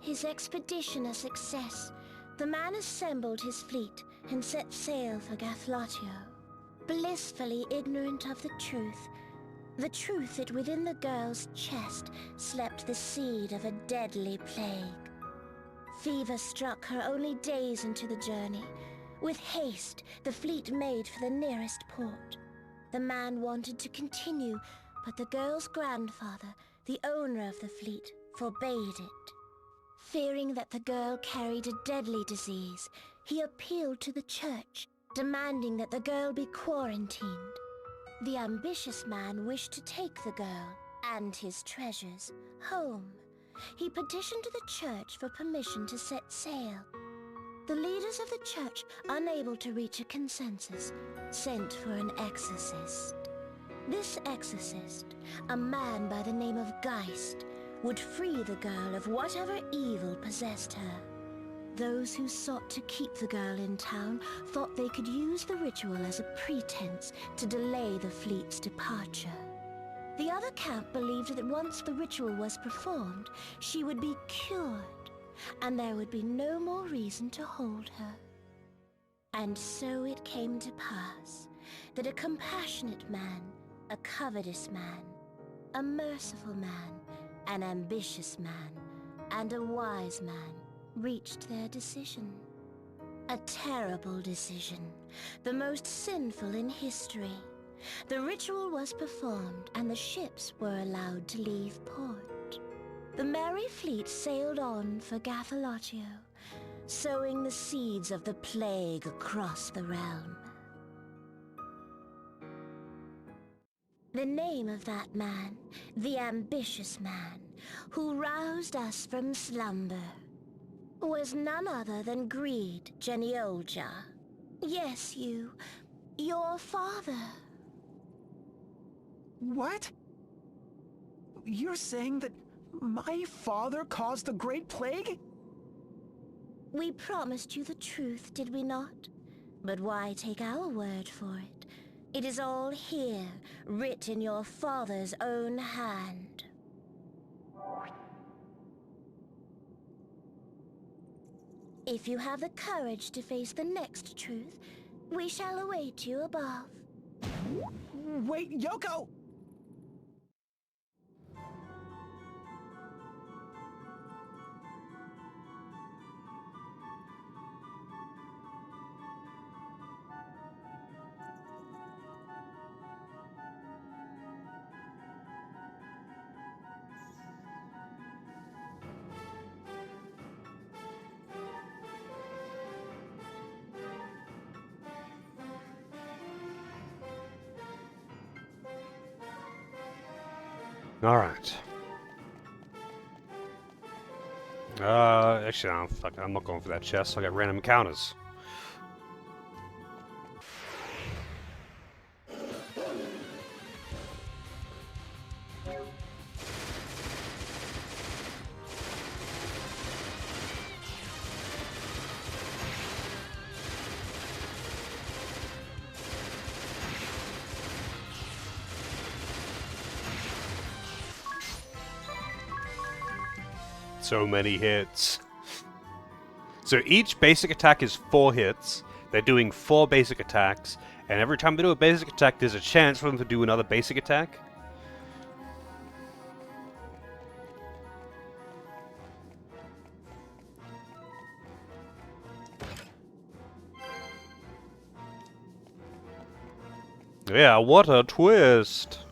His expedition a success, the man assembled his fleet and set sail for Gathlatio, blissfully ignorant of the truth that within the girl's chest slept the seed of a deadly plague. Fever struck her only days into the journey. With haste, the fleet made for the nearest port. The man wanted to continue, but the girl's grandfather, the owner of the fleet, forbade it. Fearing that the girl carried a deadly disease, he appealed to the church, demanding that the girl be quarantined. The ambitious man wished to take the girl and his treasures home. He petitioned to the church for permission to set sail. The leaders of the church, unable to reach a consensus, sent for an exorcist. This exorcist, a man by the name of Geist, would free the girl of whatever evil possessed her. Those who sought to keep the girl in town thought they could use the ritual as a pretense to delay the fleet's departure. The other camp believed that once the ritual was performed, she would be cured, and there would be no more reason to hold her. And so it came to pass that a compassionate man, a covetous man, a merciful man, an ambitious man, and a wise man reached their decision. A terrible decision, the most sinful in history. The ritual was performed and the ships were allowed to leave port. The merry fleet sailed on for Gathalotio, sowing the seeds of the plague across the realm. The name of that man, the ambitious man, who roused us from slumber, was none other than Greed Geniolja. Yes, your father. What? You're saying that my father caused the Great Plague? We promised you the truth, did we not? But why take our word for it? It is all here, writ in your father's own hand. If you have the courage to face the next truth, we shall await you above. Wait, Yoko! Alright. Actually, no, fuck it, I'm not going for that chest. I got random encounters. So many hits. So each basic attack is 4 hits. They're doing 4 basic attacks, and every time they do a basic attack, there's a chance for them to do another basic attack. Yeah, what a twist!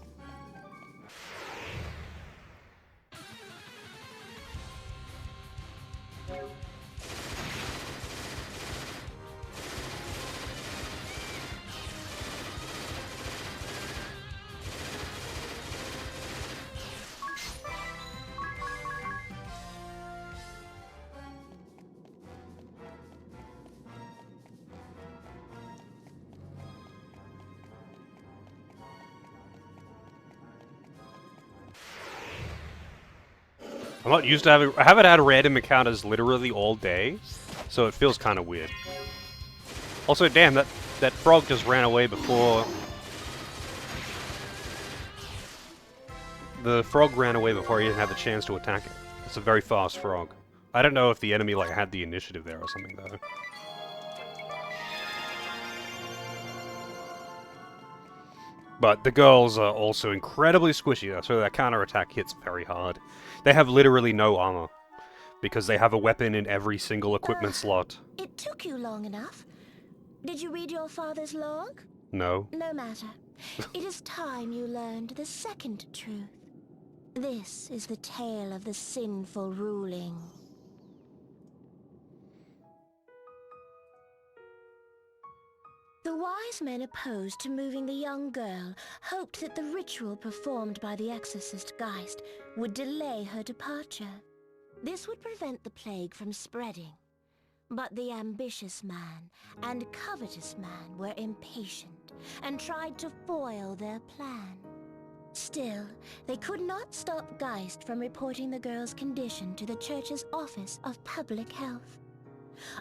I'm not used to having... I haven't had random encounters literally all day, so it feels kind of weird. Also, damn, that frog just ran away before... The frog ran away before he even had the chance to attack it. It's a very fast frog. I don't know if the enemy, like, had the initiative there or something, though. But the girls are also incredibly squishy, so that counter-attack hits very hard. They have literally no armor, because they have a weapon in every single equipment slot. It took you long enough. Did you read your father's log? No. No matter. It is time you learned the second truth. This is the tale of the sinful ruling. The wise men opposed to moving the young girl hoped that the ritual performed by the exorcist Geist would delay her departure. This would prevent the plague from spreading. But the ambitious man and covetous man were impatient and tried to foil their plan. Still, they could not stop Geist from reporting the girl's condition to the church's Office of Public Health.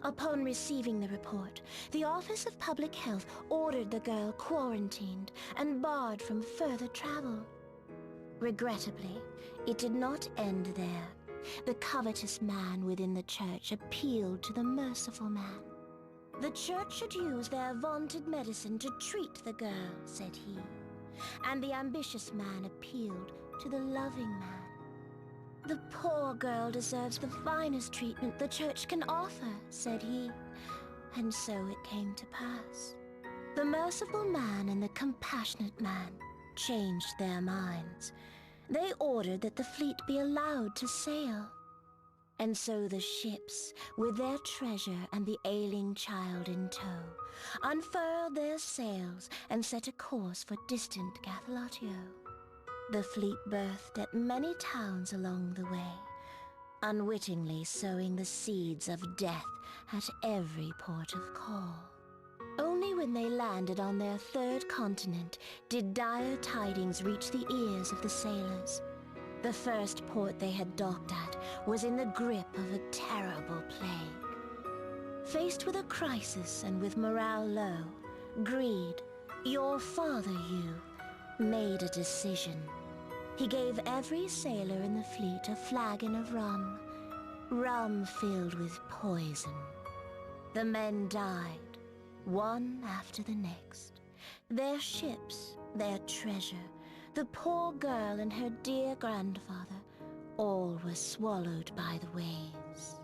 Upon receiving the report, the Office of Public Health ordered the girl quarantined and barred from further travel. Regrettably, it did not end there. The covetous man within the church appealed to the merciful man. The church should use their vaunted medicine to treat the girl, said he. And the ambitious man appealed to the loving man. The poor girl deserves the finest treatment the church can offer, said he. And so it came to pass. The merciful man and the compassionate man changed their minds. They ordered that the fleet be allowed to sail. And so the ships, with their treasure and the ailing child in tow, unfurled their sails and set a course for distant Cathalatio. The fleet berthed at many towns along the way, unwittingly sowing the seeds of death at every port of call. Only when they landed on their third continent did dire tidings reach the ears of the sailors. The first port they had docked at was in the grip of a terrible plague. Faced with a crisis and with morale low, Greed, your father, made a decision. He gave every sailor in the fleet a flagon of rum, rum filled with poison. The men died, one after the next. Their ships, their treasure, the poor girl and her dear grandfather, all were swallowed by the waves.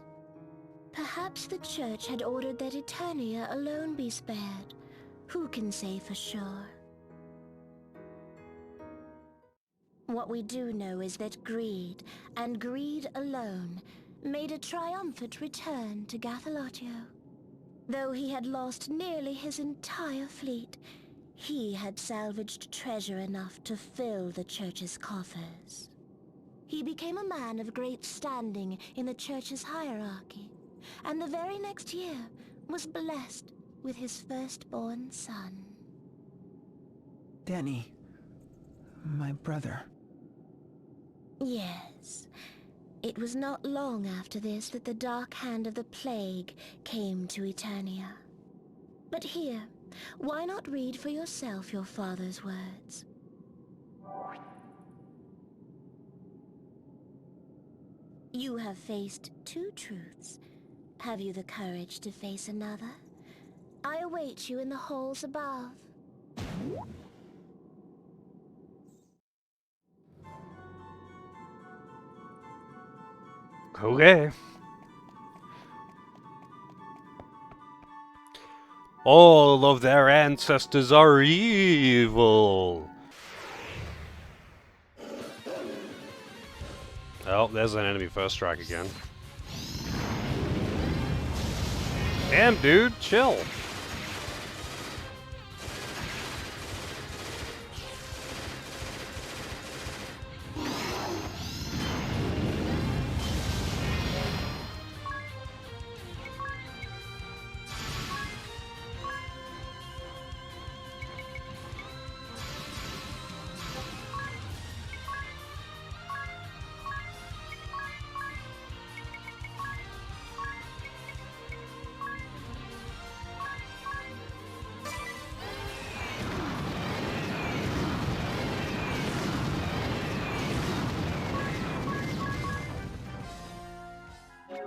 Perhaps the church had ordered that Eternia alone be spared. Who can say for sure? What we do know is that Greed, and Greed alone, made a triumphant return to Gathalatio. Though he had lost nearly his entire fleet, he had salvaged treasure enough to fill the church's coffers. He became a man of great standing in the church's hierarchy, and the very next year was blessed with his firstborn son. Denny, my brother. Yes. It was not long after this that the dark hand of the plague came to Eternia. But here, why not read for yourself your father's words? You have faced two truths. Have you the courage to face another? I await you in the halls above. Okay. All of their ancestors are evil. Oh, there's an enemy first strike again. Damn, dude, chill.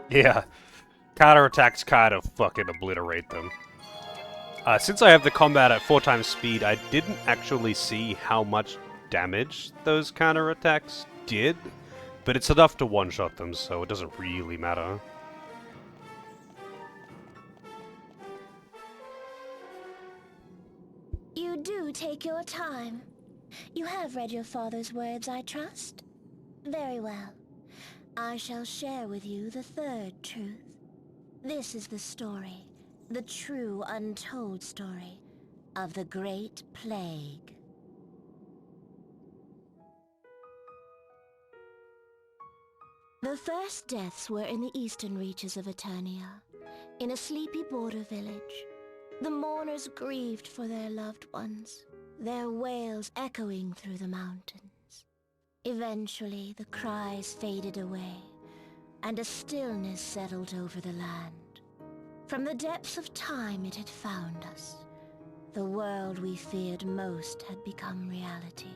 Yeah, counterattacks kind of fucking obliterate them. Since I have the combat at 4 times speed, I didn't actually see how much damage those counterattacks did, but it's enough to one-shot them, so it doesn't really matter. You do take your time. You have read your father's words, I trust? Very well. I shall share with you the third truth. This is the story, the true untold story, of the Great Plague. The first deaths were in the eastern reaches of Eternia, in a sleepy border village. The mourners grieved for their loved ones, their wails echoing through the mountains. Eventually, the cries faded away, and a stillness settled over the land. From the depths of time it had found us. The world we feared most had become reality.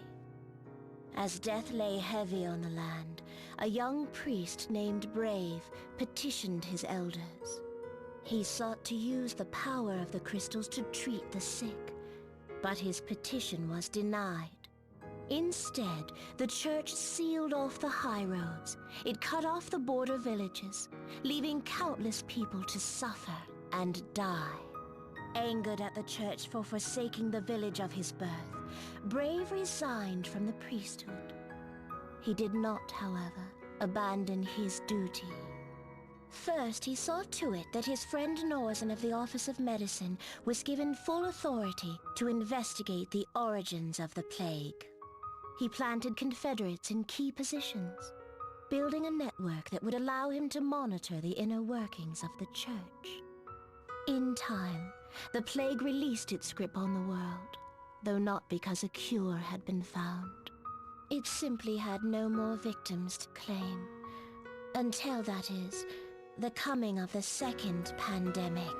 As death lay heavy on the land, a young priest named Brave petitioned his elders. He sought to use the power of the crystals to treat the sick, but his petition was denied. Instead, the church sealed off the high roads. It cut off the border villages, leaving countless people to suffer and die. Angered at the church for forsaking the village of his birth, Brave resigned from the priesthood. He did not, however, abandon his duty. First, he saw to it that his friend Norzen of the Office of Medicine was given full authority to investigate the origins of the plague. He planted Confederates in key positions, building a network that would allow him to monitor the inner workings of the church. In time, the plague released its grip on the world, though not because a cure had been found. It simply had no more victims to claim. Until, that is, the coming of the second pandemic.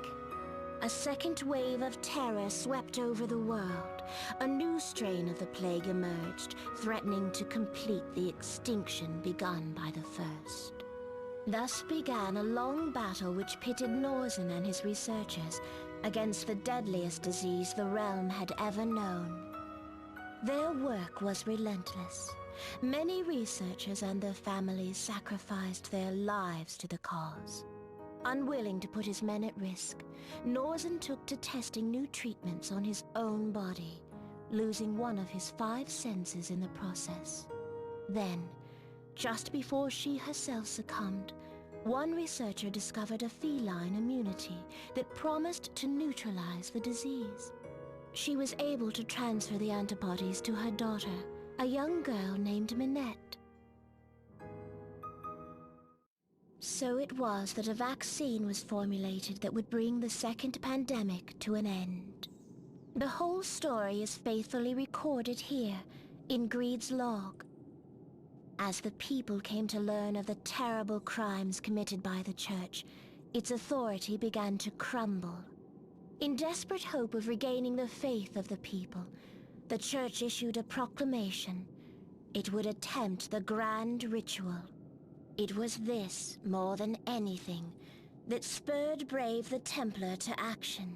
A second wave of terror swept over the world. A new strain of the plague emerged, threatening to complete the extinction begun by the first. Thus began a long battle which pitted Norzen and his researchers against the deadliest disease the realm had ever known. Their work was relentless. Many researchers and their families sacrificed their lives to the cause. Unwilling to put his men at risk, Norzen took to testing new treatments on his own body, losing one of his 5 senses in the process. Then, just before she herself succumbed, one researcher discovered a feline immunity that promised to neutralize the disease. She was able to transfer the antibodies to her daughter, a young girl named Minette. So it was that a vaccine was formulated that would bring the second pandemic to an end. The whole story is faithfully recorded here, in Greed's log. As the people came to learn of the terrible crimes committed by the church, its authority began to crumble. In desperate hope of regaining the faith of the people, the church issued a proclamation. It would attempt the grand ritual. It was this, more than anything, that spurred Brave the Templar to action.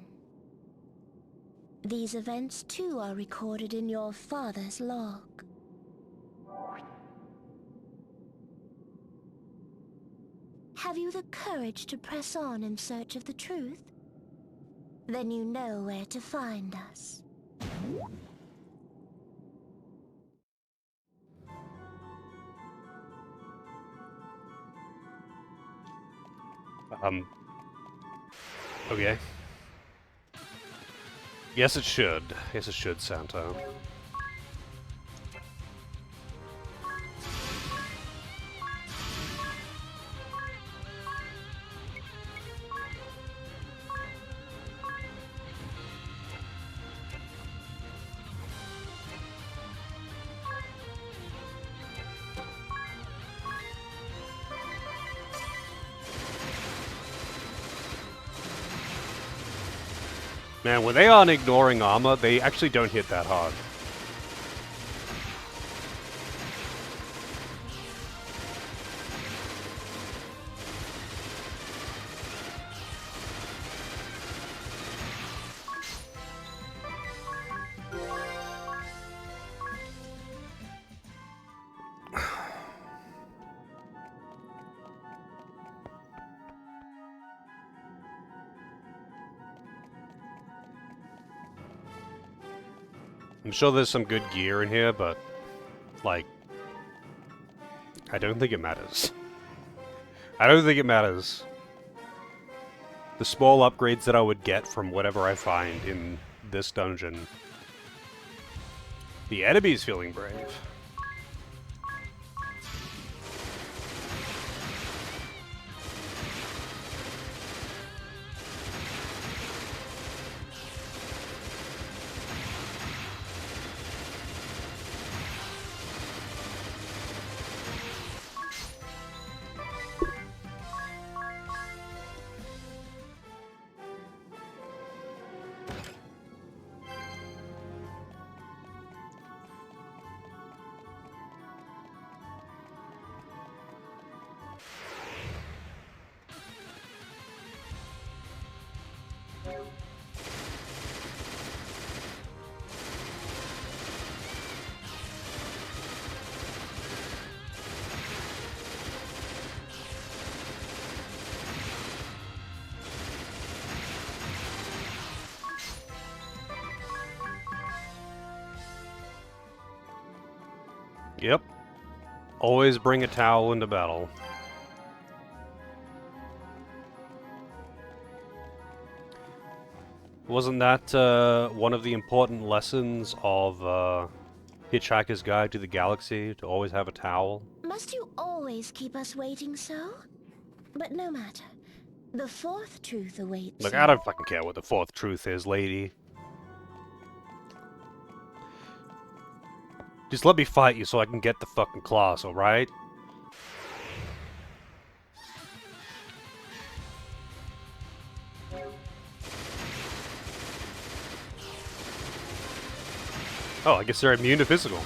These events too are recorded in your father's log. Have you the courage to press on in search of the truth? Then you know where to find us. Okay. Yes, it should. Yes, it should, Santa. Man, when they aren't ignoring armor, they actually don't hit that hard. I'm sure there's some good gear in here, but, like, I don't think it matters. I don't think it matters. The small upgrades that I would get from whatever I find in this dungeon. The enemy's feeling brave. Yep. Always bring a towel into battle. Wasn't that one of the important lessons of Hitchhiker's Guide to the Galaxy, to always have a towel? Must you always keep us waiting so? But no matter. The fourth truth awaits Look, you. I don't fucking care what the fourth truth is, lady. Just let me fight you so I can get the fucking claws, alright? Oh, I guess they're immune to physical.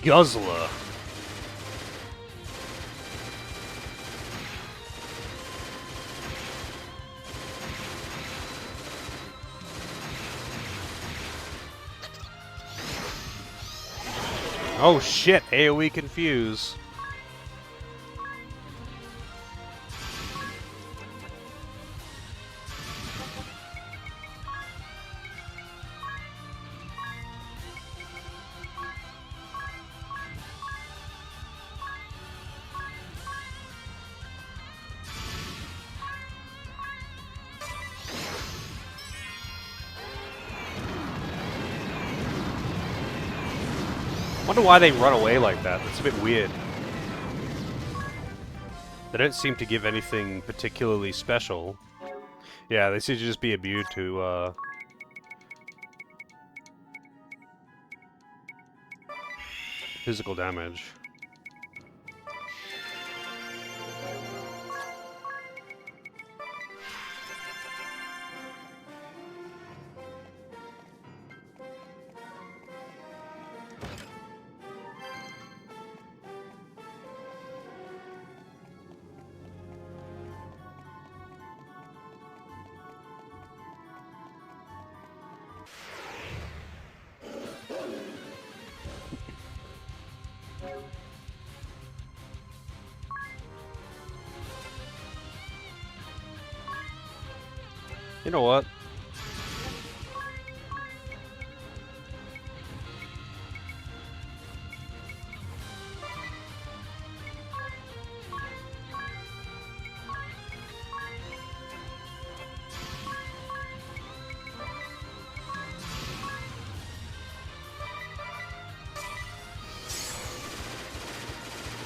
Guzzler. Oh shit, AoE confuse. Wonder why they run away like that. That's a bit weird. They don't seem to give anything particularly special. Yeah, they seem to just be immune to, physical damage. You know what?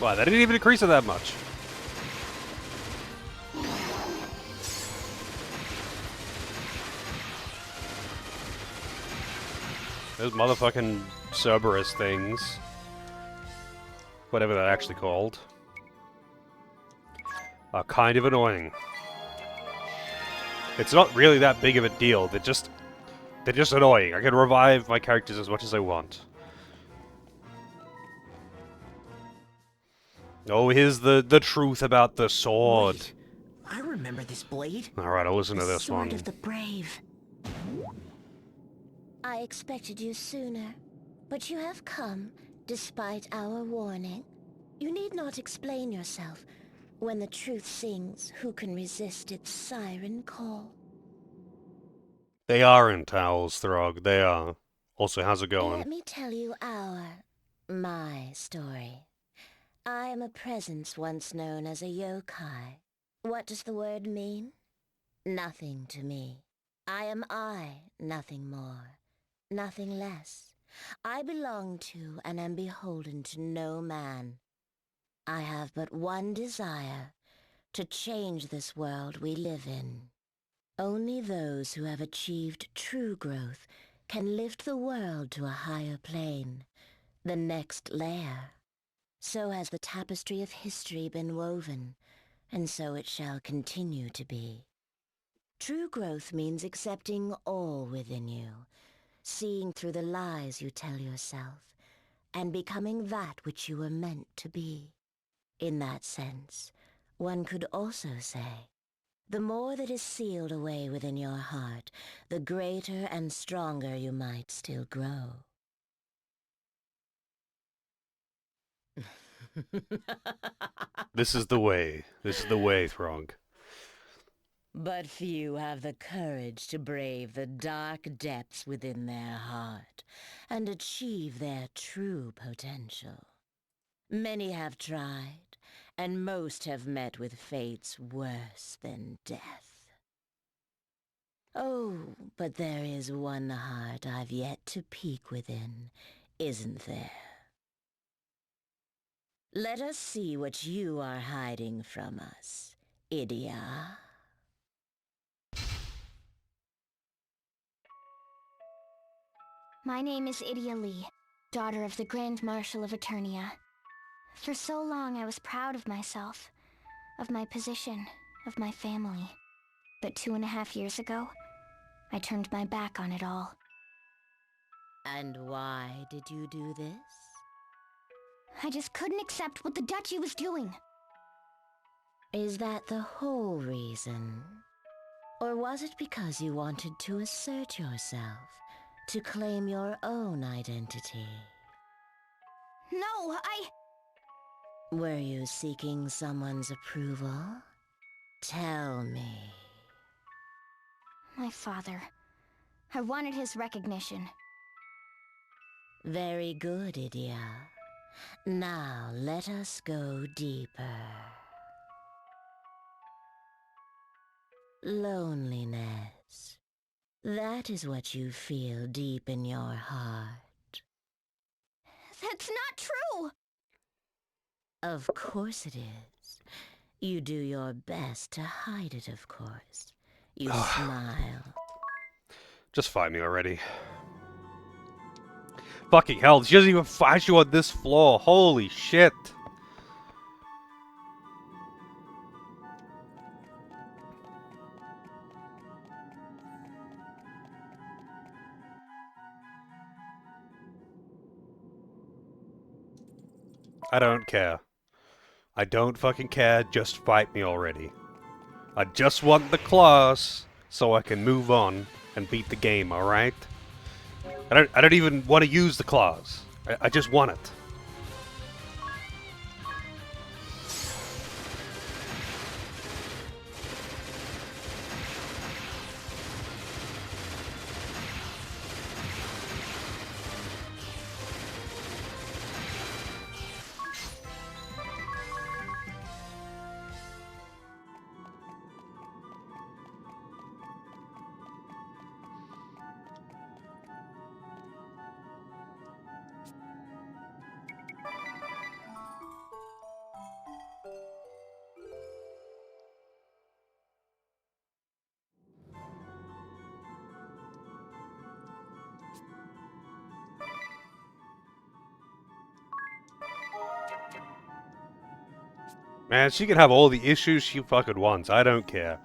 Wow, that didn't even increase it that much. Those motherfucking Cerberus things. Whatever they're actually called. Are kind of annoying. It's not really that big of a deal, they're just annoying. I can revive my characters as much as I want. Oh, here's the truth about the sword. Wait, I remember this blade. Alright, I'll listen to this Sword one. of the Brave. I expected you sooner, but you have come, despite our warning. You need not explain yourself. When the truth sings, who can resist its siren call? They are in towels, Throg, they are. Also, how's it Let going? me tell you my story. I am a presence once known as a yokai. What does the word mean? Nothing to me. I am I, nothing more, nothing less. I belong to and am beholden to no man. I have but one desire, to change this world we live in. Only those who have achieved true growth can lift the world to a higher plane, the next layer. So has the tapestry of history been woven, and so it shall continue to be. True growth means accepting all within you, seeing through the lies you tell yourself, and becoming that which you were meant to be. In that sense, one could also say, the more that is sealed away within your heart, the greater and stronger you might still grow. This is the way. This is the way, Throg. But few have the courage to brave the dark depths within their heart and achieve their true potential. Many have tried, and most have met with fates worse than death. Oh, but there is one heart I've yet to peek within, isn't there? Let us see what you are hiding from us, Idia. My name is Idia Lee, daughter of the Grand Marshal of Eternia. For so long I was proud of myself, of my position, of my family. But 2.5 years ago, I turned my back on it all. And why did you do this? I just couldn't accept what the Duchy was doing. Is that the whole reason? Or was it because you wanted to assert yourself, to claim your own identity? No, Were you seeking someone's approval? Tell me. My father. I wanted his recognition. Very good, Idia. Now let us go deeper. Loneliness. That is what you feel deep in your heart. That's not true! Of course it is. You do your best to hide it, of course. You smile. Just fight me already. Fucking hell, she doesn't even fight you on this floor. Holy shit. I don't care. I don't fucking care, just fight me already. I just want the claws so I can move on and beat the game, alright? I don't even want to use the claws. I just want it. Man, she can have all the issues she fucking wants. I don't care.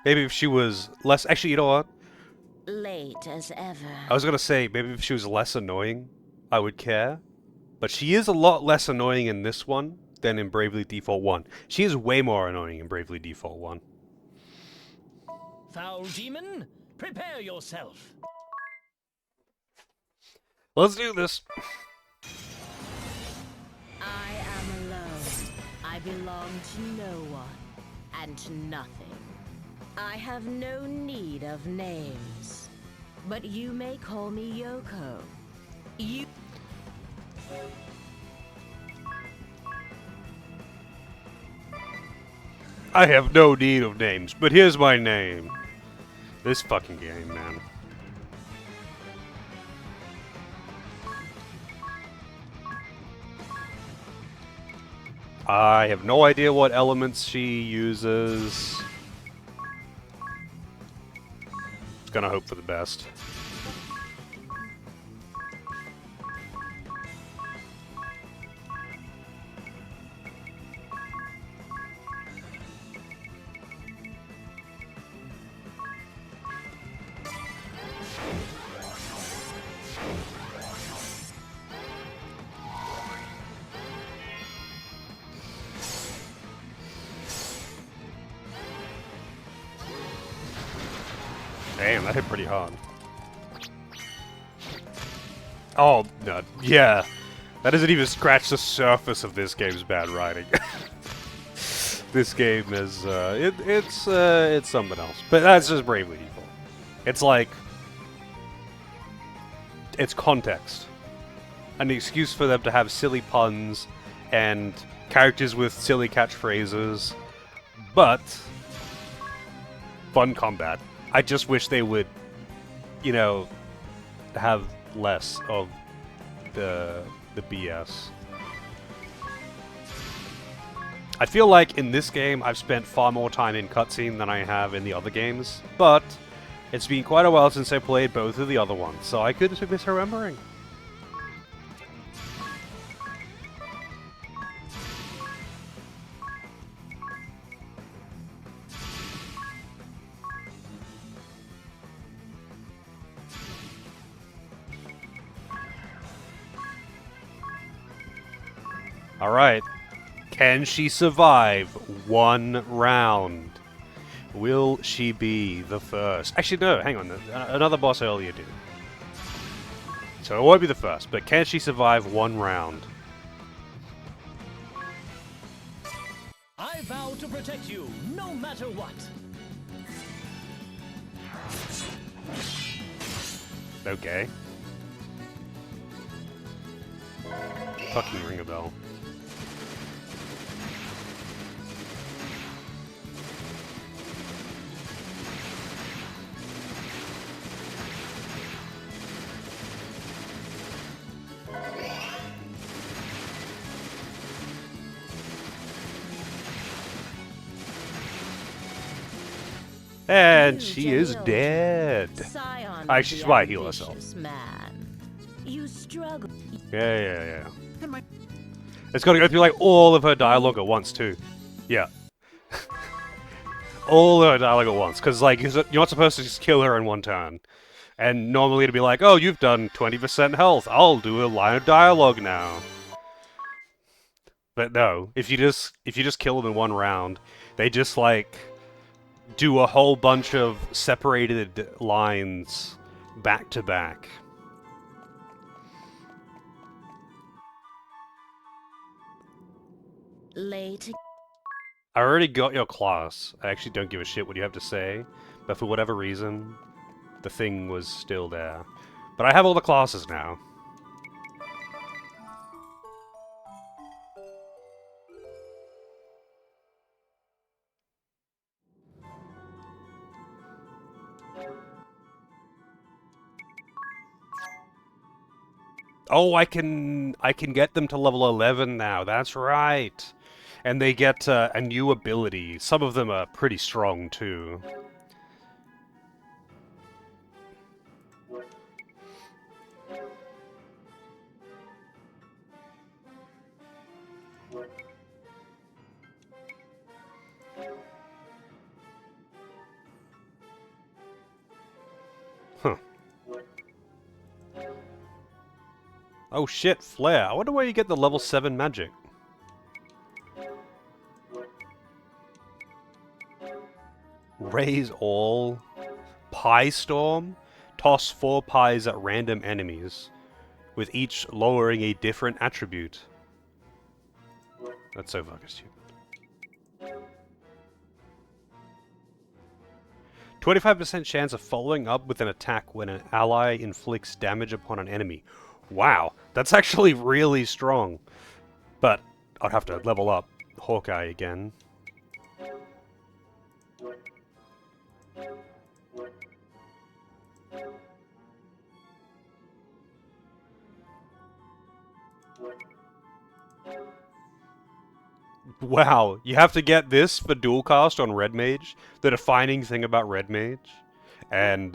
Maybe if she was less... Actually, you know what? Late as ever. I was gonna say, maybe if she was less annoying, I would care. But she is a lot less annoying in this one than in Bravely Default 1. She is way more annoying in Bravely Default 1. Foul demon, prepare yourself. Let's do this. I am alone. I belong to no one, and to nothing. I have no need of names, but you may call me Yoko. You... I have no need of names, but here's my name. This fucking game, man. I have no idea what elements she uses. Just gonna hope for the best. Damn, that hit pretty hard. Oh, no, yeah. That doesn't even scratch the surface of this game's bad writing. this game is it's something else. But that's just Bravely Default. It's like it's context, an excuse for them to have silly puns and characters with silly catchphrases, but fun combat. I just wish they would, you know, have less of the BS. I feel like in this game I've spent far more time in cutscene than I have in the other games, but it's been quite a while since I played both of the other ones, so I could be misremembering. Alright. Can she survive one round? Will she be the first? Actually, no, hang on. Another boss earlier did. So it won't be the first, but can she survive one round? I vow to protect you, no matter what. Okay. Fucking ring a bell. And she is dead. Actually, she might heal herself. Man. You struggle. Yeah. It's gotta go through like all of her dialogue at once too. Yeah. All of her dialogue at once, because like you're not supposed to just kill her in one turn. And normally it'd be like, oh, you've done 20% health. I'll do a line of dialogue now. But no, if you just kill them in one round, they just like do a whole bunch of separated lines back to back. Late. I already got your class. I actually don't give a shit what you have to say, but for whatever reason, the thing was still there. But I have all the classes now. Oh, I can get them to level 11 now. That's right. And they get a new ability. Some of them are pretty strong too. Huh. Oh shit, Flare. I wonder where you get the level 7 magic. Raise all. Pie Storm. Toss 4 pies at random enemies, with each lowering a different attribute. That's so fucking stupid. 25% chance of following up with an attack when an ally inflicts damage upon an enemy. Wow, that's actually really strong. But I'd have to level up Hawkeye again. Wow, you have to get this for dual cast on Red Mage, the defining thing about Red Mage, and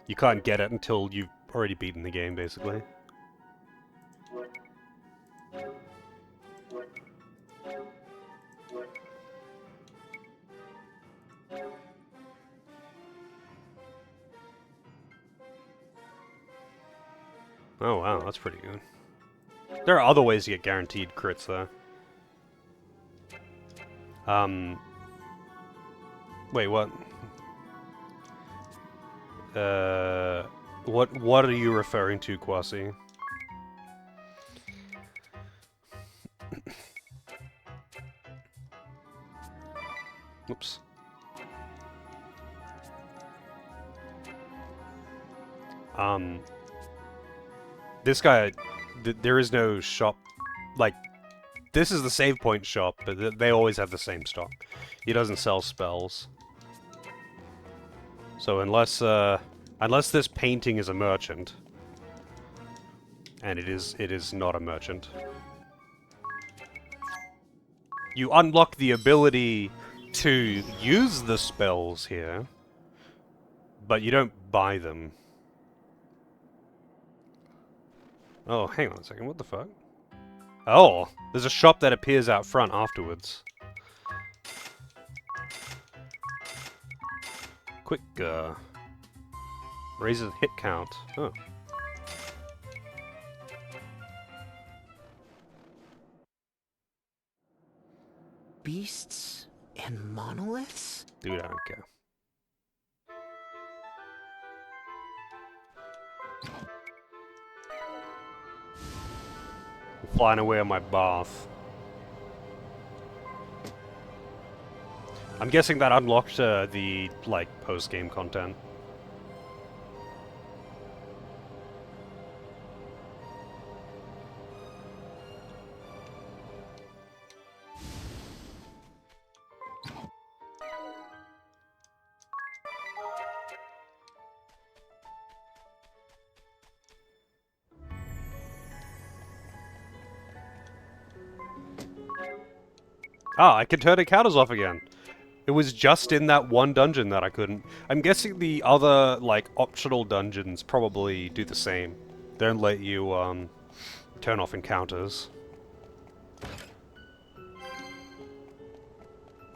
you can't get it until you've already beaten the game, basically. Oh wow, that's pretty good. There are other ways to get guaranteed crits, though. Wait, what? What are you referring to, Kwasi? Whoops. This guy, there is no shop, like, this is the save point shop, but they always have the same stock. He doesn't sell spells. So unless this painting is a merchant, and it is not a merchant, you unlock the ability to use the spells here, but you don't buy them. Oh, hang on a second, what the fuck? Oh, there's a shop that appears out front afterwards. Quick, raises hit count. Oh. Beasts and monoliths? Dude, I don't care. I'm flying away on my bath. I'm guessing that unlocked the, like, post-game content. Ah, I can turn encounters off again. It was just in that one dungeon that I couldn't. I'm guessing the other, like, optional dungeons probably do the same. They don't let you, turn off encounters.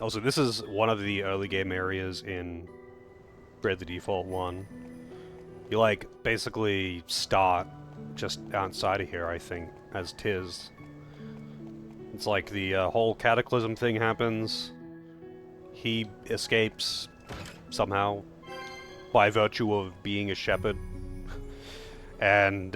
Also, this is one of the early game areas in Bravely Default 1. You, like, basically start just outside of here, I think, as Tiz. It's like the whole cataclysm thing happens. He escapes somehow by virtue of being a shepherd. And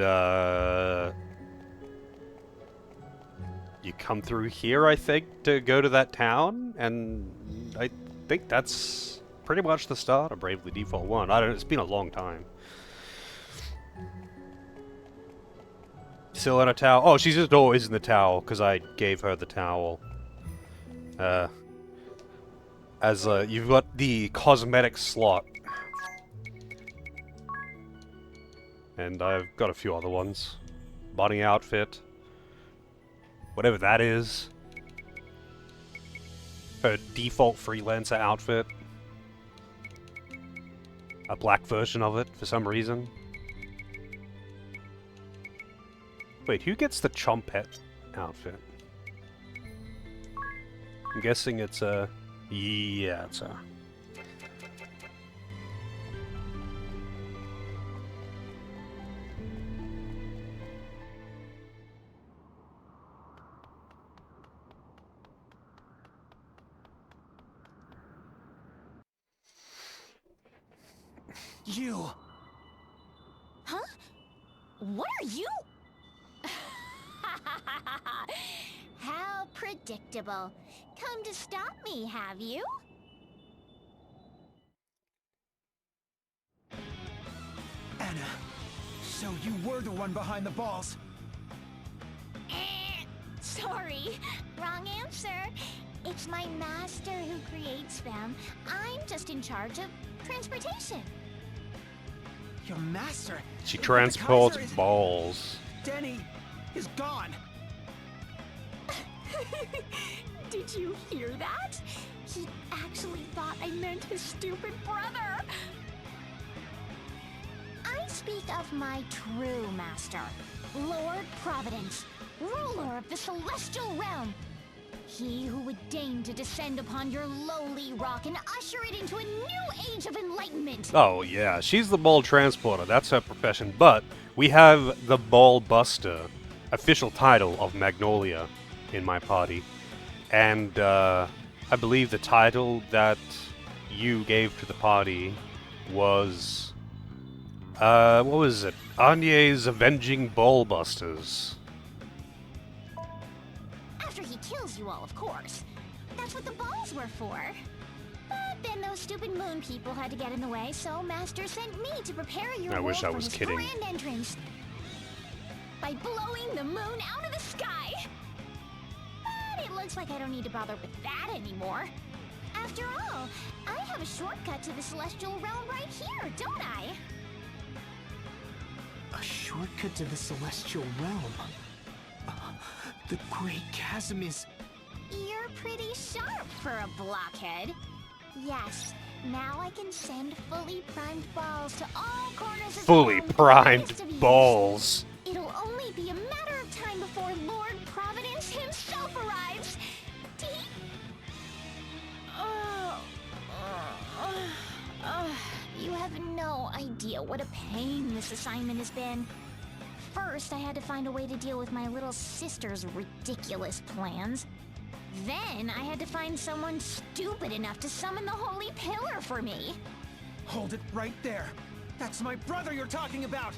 you come through here, I think, to go to that town, and I think that's pretty much the start of Bravely Default 1. I don't know, it's been a long time. Still in a towel. Oh, she's just always in the towel, because I gave her the towel. You've got the cosmetic slot. And I've got a few other ones. Bunny outfit. Whatever that is. Her default freelancer outfit. A black version of it, for some reason. Wait, who gets the Chompet outfit? I'm guessing it's a... Yeah, it's a... You! Huh? What are you? How predictable. Come to stop me, have you? Anna, so you were the one behind the balls. Sorry, wrong answer. It's my master who creates them. I'm just in charge of transportation. Your master? She But the transports Kaiser is... balls. Denny is gone. Did you hear that? He actually thought I meant his stupid brother. I speak of my true master, Lord Providence, ruler of the celestial realm. He who would deign to descend upon your lowly rock and usher it into a new age of enlightenment. Oh yeah, she's the ball transporter, that's her profession, but we have the ball buster, official title of Magnolia, in my party. And I believe the title that you gave to the party was... what was it? Anye's Avenging Ball Busters. After he kills you all, of course. That's what the balls were for. those stupid moon people had to get in the way, so Master sent me to prepare your I world wish I for was his kidding. grand entrance. By blowing the moon out of the sky. But it looks like I don't need to bother with that anymore. After all, I have a shortcut to the celestial realm right here, don't I? A shortcut to the celestial realm. The Great Chasm is... You're pretty sharp for a blockhead. Yes, now I can send fully primed balls to all corners of the Fully realm primed with the greatest of ease. balls. It'll only be a matter of time before Lord Providence himself arrives. You have no idea what a pain this assignment has been. First, I had to find a way to deal with my little sister's ridiculous plans. Then, I had to find someone stupid enough to summon the Holy Pillar for me. Hold it right there. That's my brother you're talking about.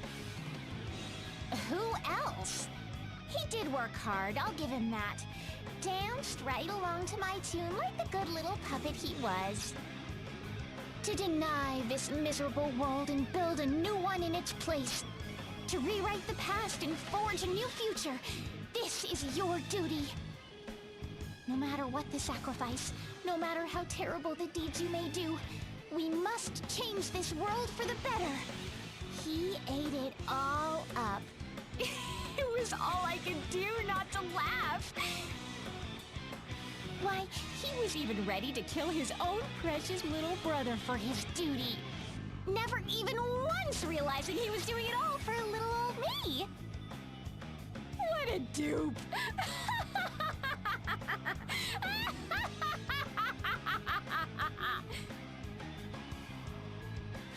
Who else? He did work hard, I'll give him that. Danced right along to my tune like the good little puppet he was. To deny this miserable world and build a new one in its place. To rewrite the past and forge a new future. This is your duty. No matter what the sacrifice, no matter how terrible the deeds you may do, we must change this world for the better. He ate it all up. It was all I could do not to laugh. Why, he was even ready to kill his own precious little brother for his duty. Never even once realizing he was doing it all for little old me. What a dupe.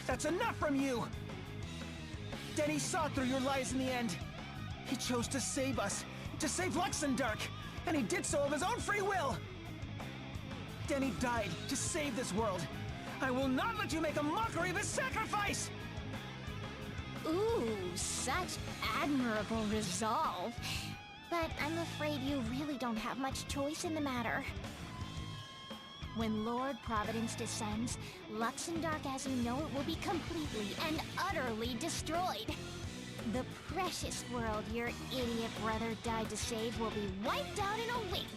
That's enough from you! Denny saw through your lies in the end. He chose to save us, to save Luxembourg, and he did so of his own free will! Denny died to save this world. I will not let you make a mockery of his sacrifice! Ooh, such admirable resolve. But I'm afraid you really don't have much choice in the matter. When Lord Providence descends, Luxembourg as you know it will be completely and utterly destroyed. The precious world your idiot brother died to save will be wiped out in a wink.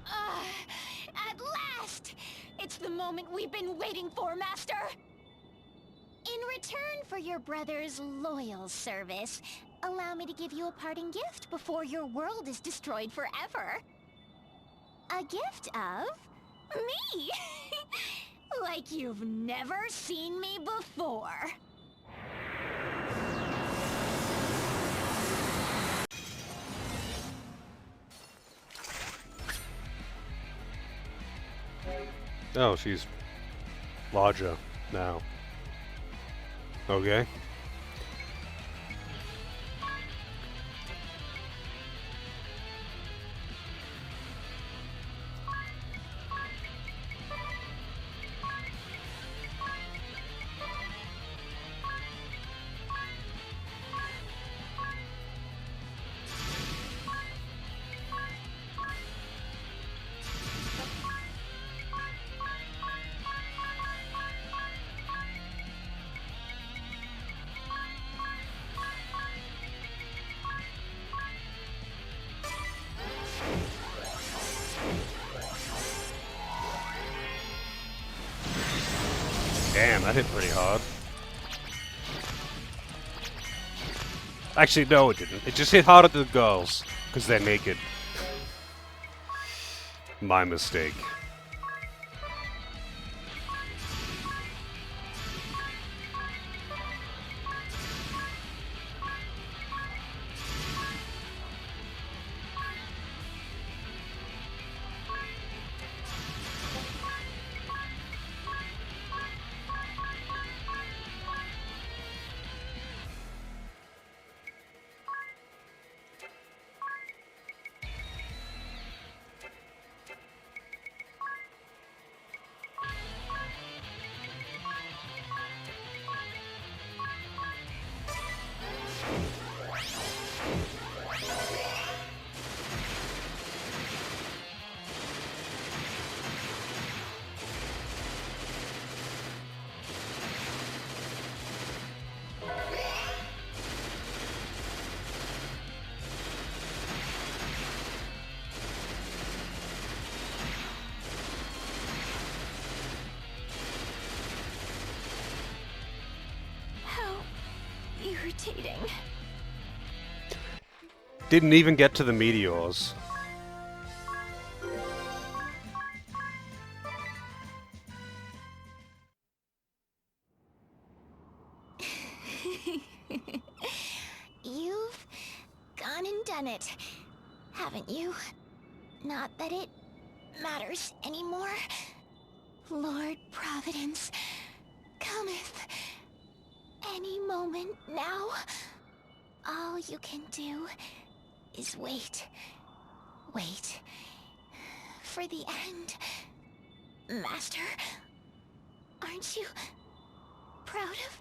At last! It's the moment we've been waiting for, Master! In return for your brother's loyal service, allow me to give you a parting gift before your world is destroyed forever. A gift of... me! Like you've never seen me before. Oh, she's larger now. Okay. Damn, that hit pretty hard. Actually, no, it didn't. It just hit harder to the girls, because they're naked. My mistake. irritating. Didn't even get to the meteors. You've gone and done it, haven't you? Not that it matters anymore. Lord Providence cometh any moment now. All you can do is wait. Wait for the end. Master, aren't you proud of...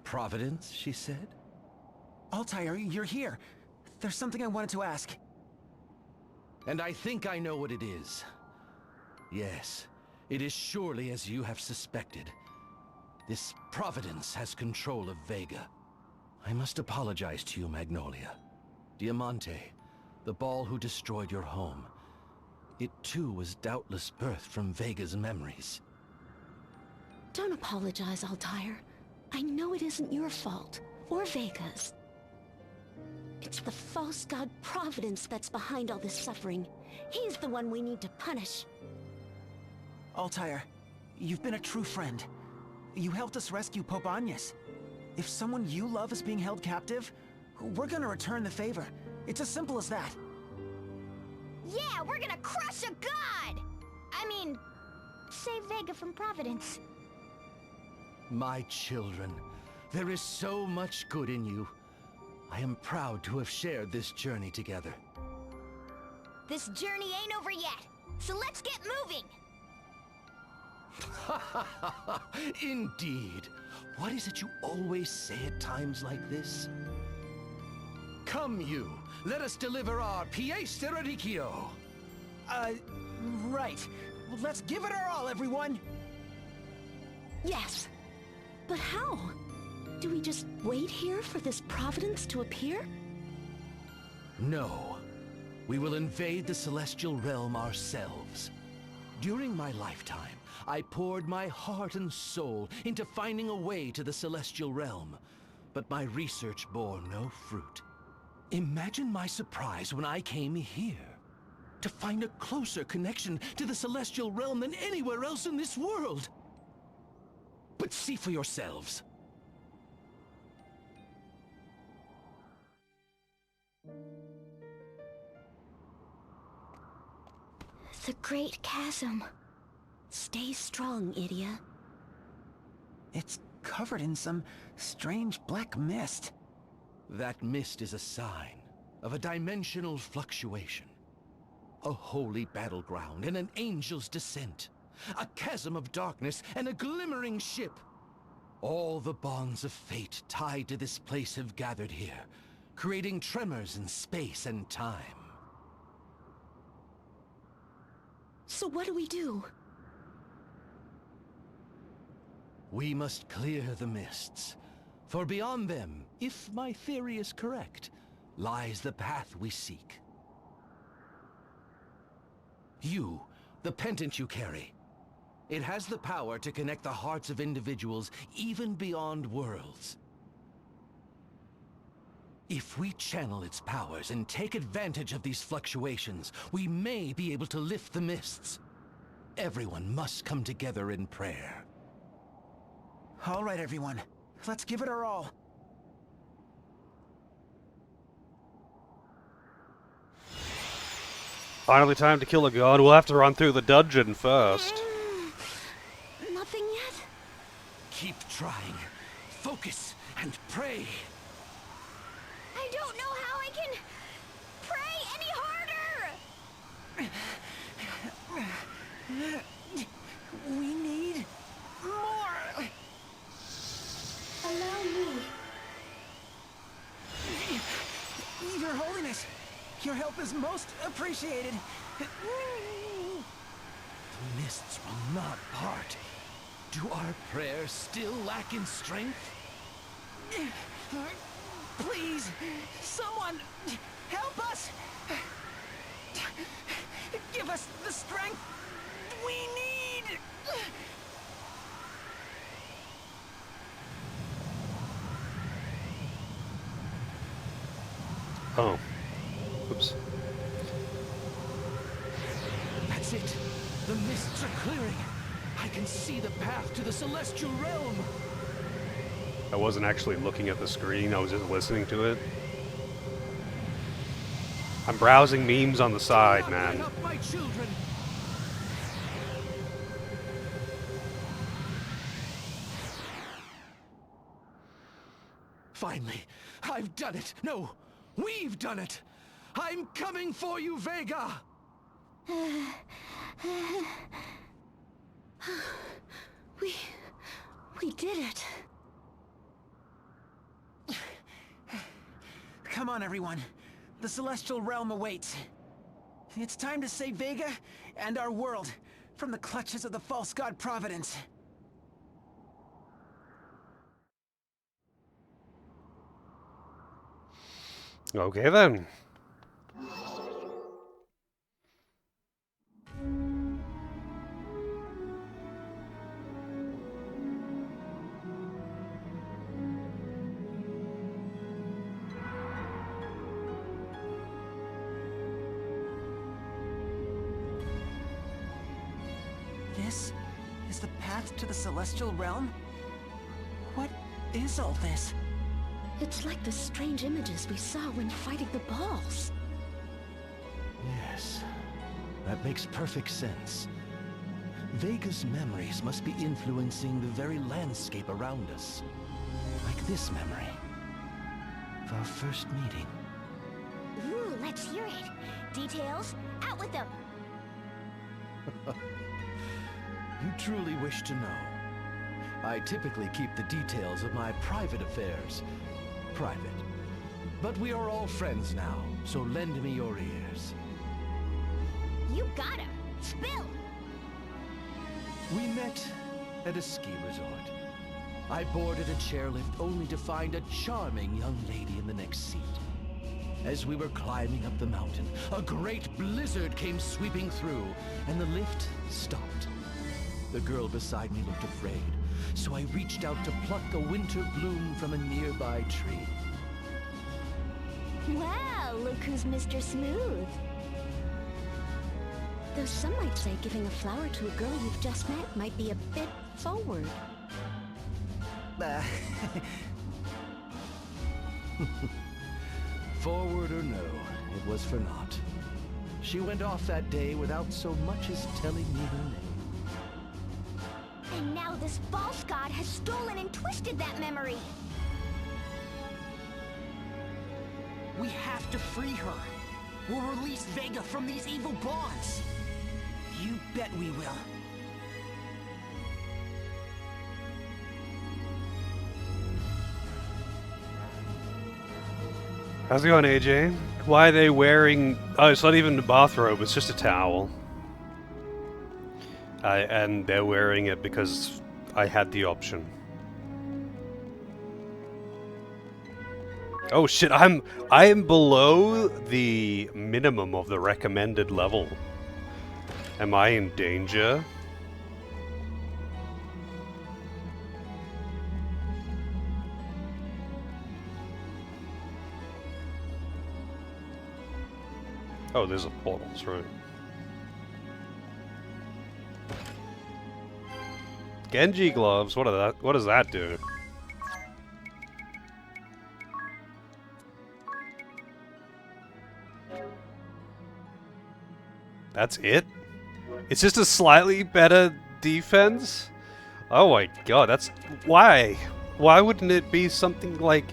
Providence, she said? Altair, you're here. There's something I wanted to ask. And I think I know what it is. Yes, it is surely as you have suspected. This Providence has control of Vega. I must apologize to you, Magnolia. Diamante, the ball who destroyed your home. It too was doubtless birthed from Vega's memories. Don't apologize, Altair. I know it isn't your fault, or Vega's. It's the false god Providence that's behind all this suffering. He's the one we need to punish. Altair, you've been a true friend. You helped us rescue Pope Agnes. If someone you love is being held captive, we're gonna return the favor. It's as simple as that. Yeah, we're gonna crush a god! I mean, save Vega from Providence. My children, there is so much good in you. I am proud to have shared this journey together. This journey ain't over yet, so let's get moving! Indeed. What is it you always say at times like this? Come you, let us deliver our pièce de radicchio. Right. Well, let's give it our all, everyone! Yes. But how? Do we just wait here for this Providence to appear? No. We will invade the celestial realm ourselves. During my lifetime, I poured my heart and soul into finding a way to the celestial realm, but my research bore no fruit. Imagine my surprise when I came here, to find a closer connection to the celestial realm than anywhere else in this world. But see for yourselves. The Great Chasm. Stay strong, Idia. It's covered in some strange black mist. That mist is a sign of a dimensional fluctuation. A holy battleground and an angel's descent. A chasm of darkness and a glimmering ship. All the bonds of fate tied to this place have gathered here, creating tremors in space and time. So what do we do? We must clear the mists, for beyond them, if my theory is correct, lies the path we seek. You, the pendant you carry, it has the power to connect the hearts of individuals even beyond worlds. If we channel its powers and take advantage of these fluctuations, we may be able to lift the mists. Everyone must come together in prayer. All right, everyone. Let's give it our all. Finally time to kill a god. We'll have to run through the dungeon first. Nothing yet? Keep trying. Focus and pray. I don't know how I can pray any harder! We need more! Allow me. Your Holiness, your help is most appreciated. The mists will not part. Do our prayers still lack in strength? Please, someone, help us! Give us the strength we need! Oh. Oops. That's it. The mists are clearing. I can see the path to the celestial realm. I wasn't actually looking at the screen, I was just listening to it. I'm browsing memes on the side, man. Up my children. Finally, I've done it. No, we've done it. I'm coming for you, Vega. We did it. Come on, everyone. The celestial realm awaits. It's time to save Vega and our world from the clutches of the false god Providence. Okay then. This is the path to the celestial realm? What is all this? It's like the strange images we saw when fighting the balls. Yes, that makes perfect sense. Vega's memories must be influencing the very landscape around us. Like this memory of our first meeting. Ooh, let's hear it. Details, out with them. You truly wish to know. I typically keep the details of my private affairs private. But we are all friends now, so lend me your ears. You got him. Spill. We met at a ski resort. I boarded a chairlift only to find a charming young lady in the next seat. As we were climbing up the mountain, a great blizzard came sweeping through, and the lift stopped. The girl beside me looked afraid, so I reached out to pluck a winter bloom from a nearby tree. Wow, look who's Mr. Smooth. Though some might say giving a flower to a girl you've just met might be a bit forward. Forward or no, it was for naught. She went off that day without so much as telling me her name. And now this false god has stolen and twisted that memory. We have to free her. We'll release Vega from these evil bonds. You bet we will. How's it going, AJ? Why are they wearing... Oh, it's not even a bathrobe, it's just a towel. And they're wearing it because I had the option. Oh shit, I am below the minimum of the recommended level. Am I in danger? Oh, there's a portal, that's right. Genji gloves, what does that do? That's it? It's just a slightly better defense? Oh my god, that's... Why? Why wouldn't it be something like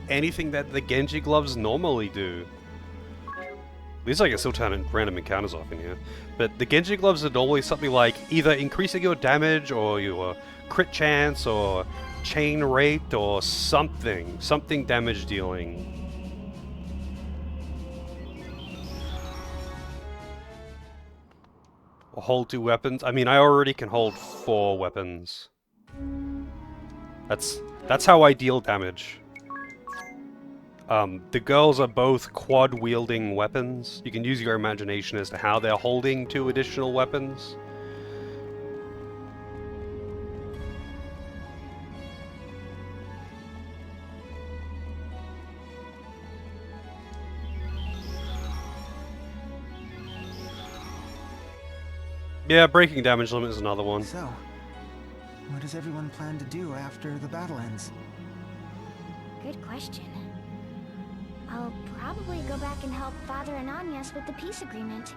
anything that the Genji gloves normally do? At least I can still turn random encounters off in here. But the Genji gloves are normally something like either increasing your damage or your crit chance or chain rate or something. Something damage dealing. Or hold 2 weapons. I mean, I already can hold 4 weapons. That's how I deal damage. The girls are both quad-wielding weapons. You can use your imagination as to how they're holding 2 additional weapons. Yeah, breaking damage limit is another one. So, what does everyone plan to do after the battle ends? Good question. I'll probably go back and help Father and Agnes with the peace agreement.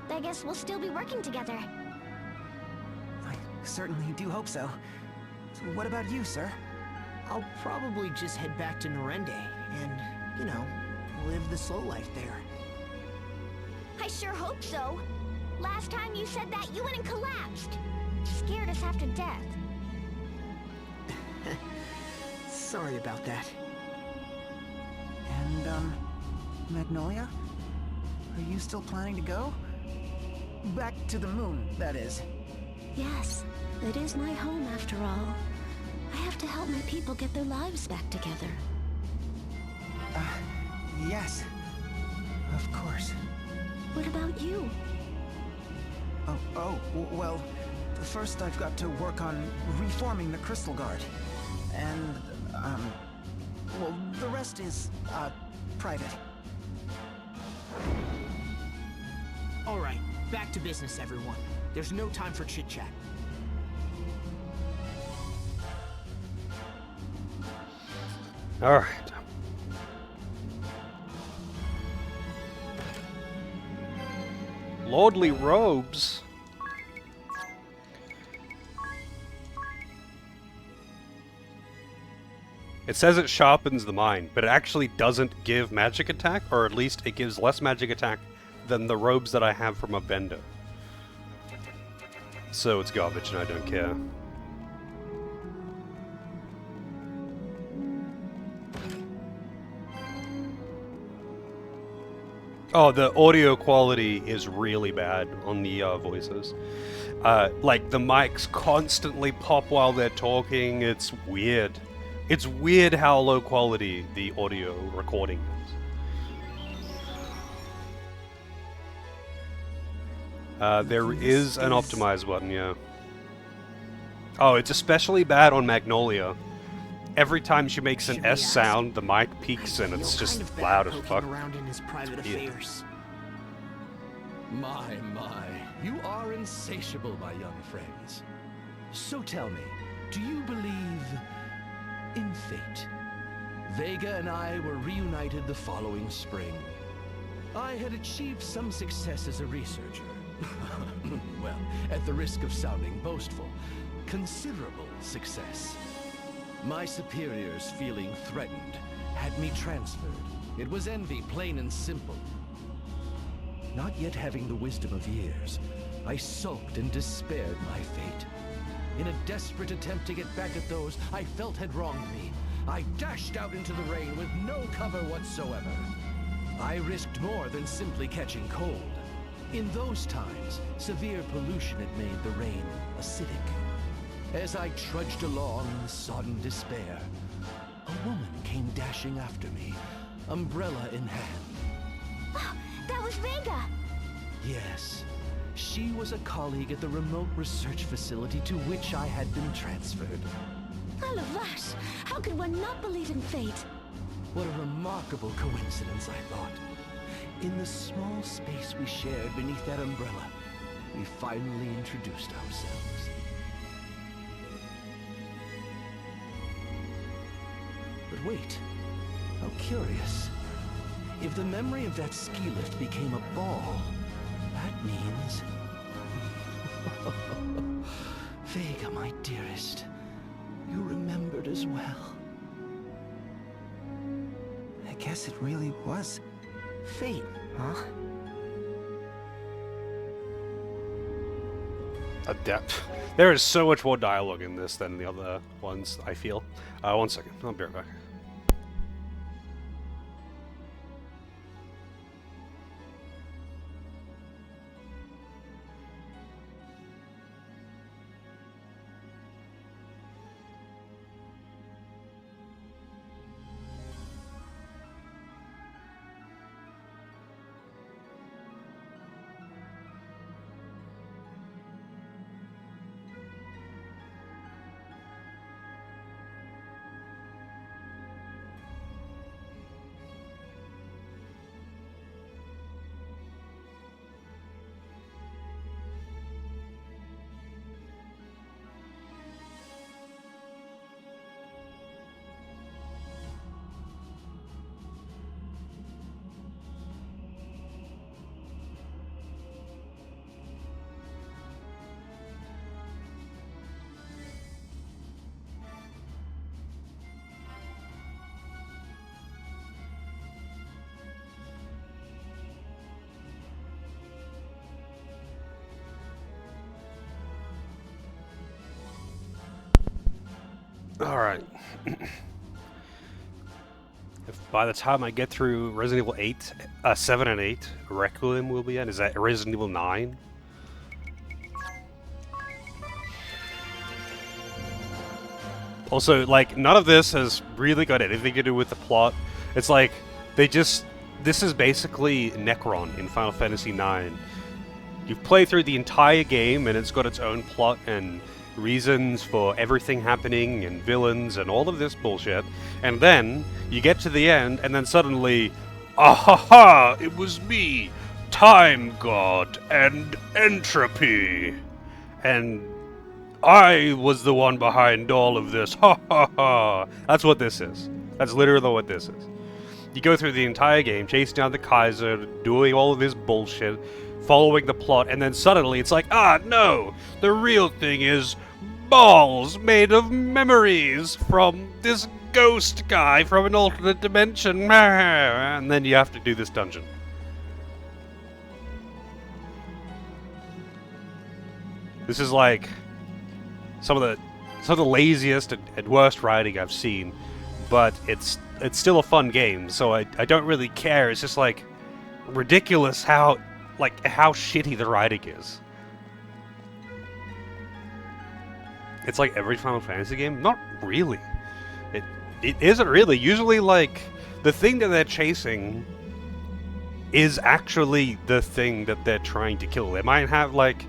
I guess we'll still be working together. I certainly do hope so. So what about you, sir? I'll probably just head back to Norende and, you know, live the slow life there. I sure hope so. Last time you said that, you went and collapsed. Scared us after death. Sorry about that. And, Magnolia? Are you still planning to go? Back to the moon, that is. Yes, it is my home after all. I have to help my people get their lives back together. Yes. Of course. What about you? Well, first I've got to work on reforming the Crystal Guard. And, well, the rest is, private. Alright, back to business, everyone. There's no time for chit-chat. Alright. Lordly robes? It says it sharpens the mind, but it actually doesn't give magic attack, or at least it gives less magic attack than the robes that I have from a vendor. So it's garbage and I don't care. Oh, the audio quality is really bad on the voices. Like, the mics constantly pop while they're talking. It's weird. It's weird how low quality the audio recording is. There is an optimize button, yeah. Oh, it's especially bad on Magnolia. Every time she makes an S sound, the mic peaks and it's just loud as fuck. Around in his private affairs. My, you are insatiable, my young friends. So tell me, do you believe in fate? Vega and I were reunited the following spring. I had achieved some success as a researcher. Well, at the risk of sounding boastful, considerable success. My superiors, feeling threatened, had me transferred. It was envy, plain and simple. Not yet having the wisdom of years, I sulked and despaired my fate. In a desperate attempt to get back at those I felt had wronged me, I dashed out into the rain with no cover whatsoever. I risked more than simply catching cold. In those times, severe pollution had made the rain acidic. As I trudged along in sodden despair, a woman came dashing after me, umbrella in hand. Oh, that was Vega! Yes, she was a colleague at the remote research facility to which I had been transferred. Alas, how could one not believe in fate? What a remarkable coincidence, I thought. In the small space we shared beneath that umbrella, we finally introduced ourselves. But wait, how curious. If the memory of that ski lift became a ball, that means... Vega, my dearest, you remembered as well. I guess it really was fate, huh? There is so much more dialogue in this than the other ones, I feel. 1 second, I'll be right back. Alright. If by the time I get through Resident Evil 8, 7 and 8, Requiem will be in. Is that Resident Evil 9? Also, like, none of this has really got anything to do with the plot. It's like, this is basically Necron in Final Fantasy IX. You've played through the entire game, and it's got its own plot and reasons for everything happening, and villains, and all of this bullshit. And then, you get to the end, and then suddenly, ah-ha-ha, it was me, Time God, and Entropy. And I was the one behind all of this. Ha ha ha. That's what this is. That's literally what this is. You go through the entire game, chasing down the Kaiser, doing all of this bullshit, following the plot, and then suddenly it's like, ah, no! The real thing is balls made of memories from this ghost guy from an alternate dimension. And then you have to do this dungeon. This is like some of the laziest and worst writing I've seen, but it's still a fun game, so I don't really care. It's just like ridiculous how shitty the writing is. It's like every Final Fantasy game? Not really. It isn't really. Usually, like, the thing that they're chasing is actually the thing that they're trying to kill. They might have, like,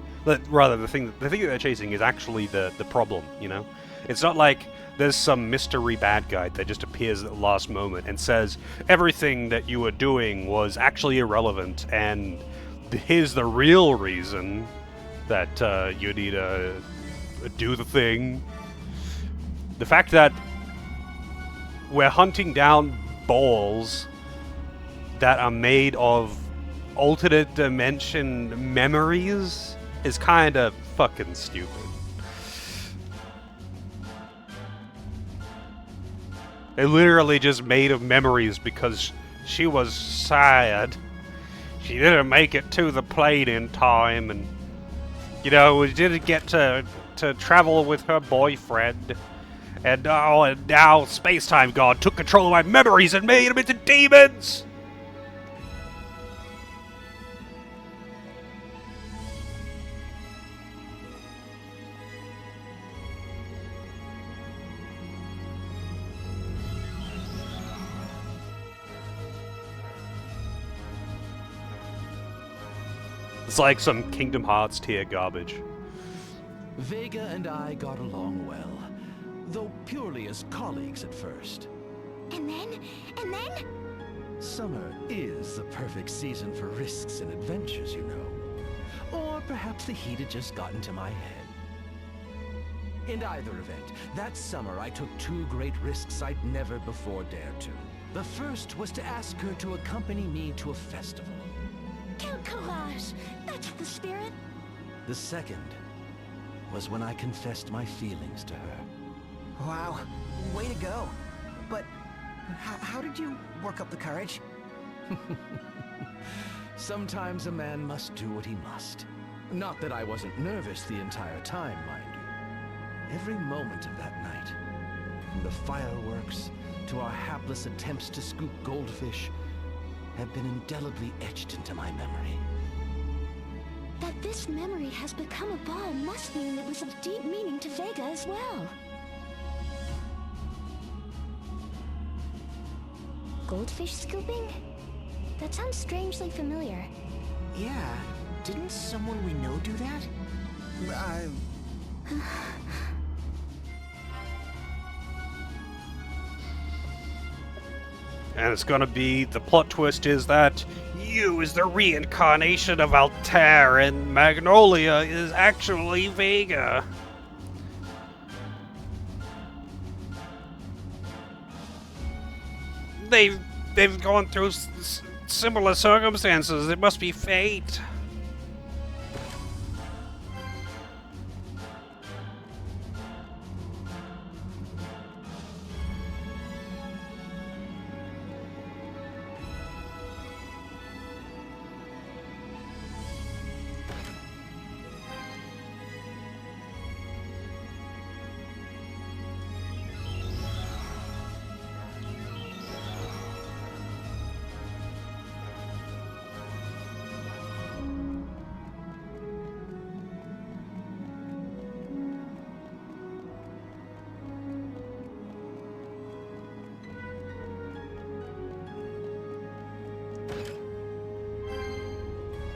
rather, the thing that they're chasing is actually the problem, you know? It's not like there's some mystery bad guy that just appears at the last moment and says, everything that you were doing was actually irrelevant, and here's the real reason that you need to do the thing. The fact that we're hunting down balls that are made of alternate dimension memories is kind of fucking stupid. They're literally just made of memories because she was sad. She didn't make it to the plane in time, and, you know, didn't get to travel with her boyfriend. And now Space-Time God took control of my memories and made them into demons! It's like some Kingdom Hearts tier garbage. Vega and I got along well, though purely as colleagues at first. And then? Summer is the perfect season for risks and adventures, you know. Or perhaps the heat had just gotten to my head. In either event, that summer I took two great risks I'd never before dared to. The first was to ask her to accompany me to a festival. Quel courage! That's the spirit. The second was when I confessed my feelings to her. Wow, way to go. But how did you work up the courage? Sometimes a man must do what he must. Not that I wasn't nervous the entire time, mind you. Every moment of that night, from the fireworks to our hapless attempts to scoop goldfish, have been indelibly etched into my memory. That this memory has become a ball must mean it was of deep meaning to Vega as well. Goldfish scooping? That sounds strangely familiar. Yeah, didn't someone we know do that? And it's gonna be, the plot twist is that you is the reincarnation of Altair and Magnolia is actually Vega. They've gone through similar circumstances. It must be fate.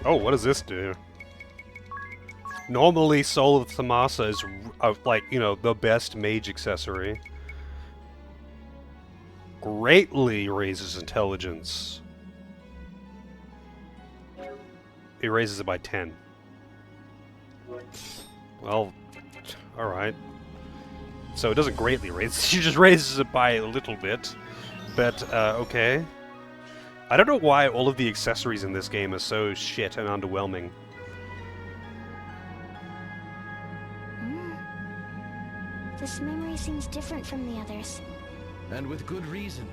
Oh, what does this do? Normally, Soul of Thamasa is, like, you know, the best mage accessory. Greatly raises intelligence. It raises it by 10. Well, alright. So it doesn't greatly raise, she just raises it by a little bit. But, okay. I don't know why all of the accessories in this game are so shit and underwhelming. This memory seems different from the others. And with good reason.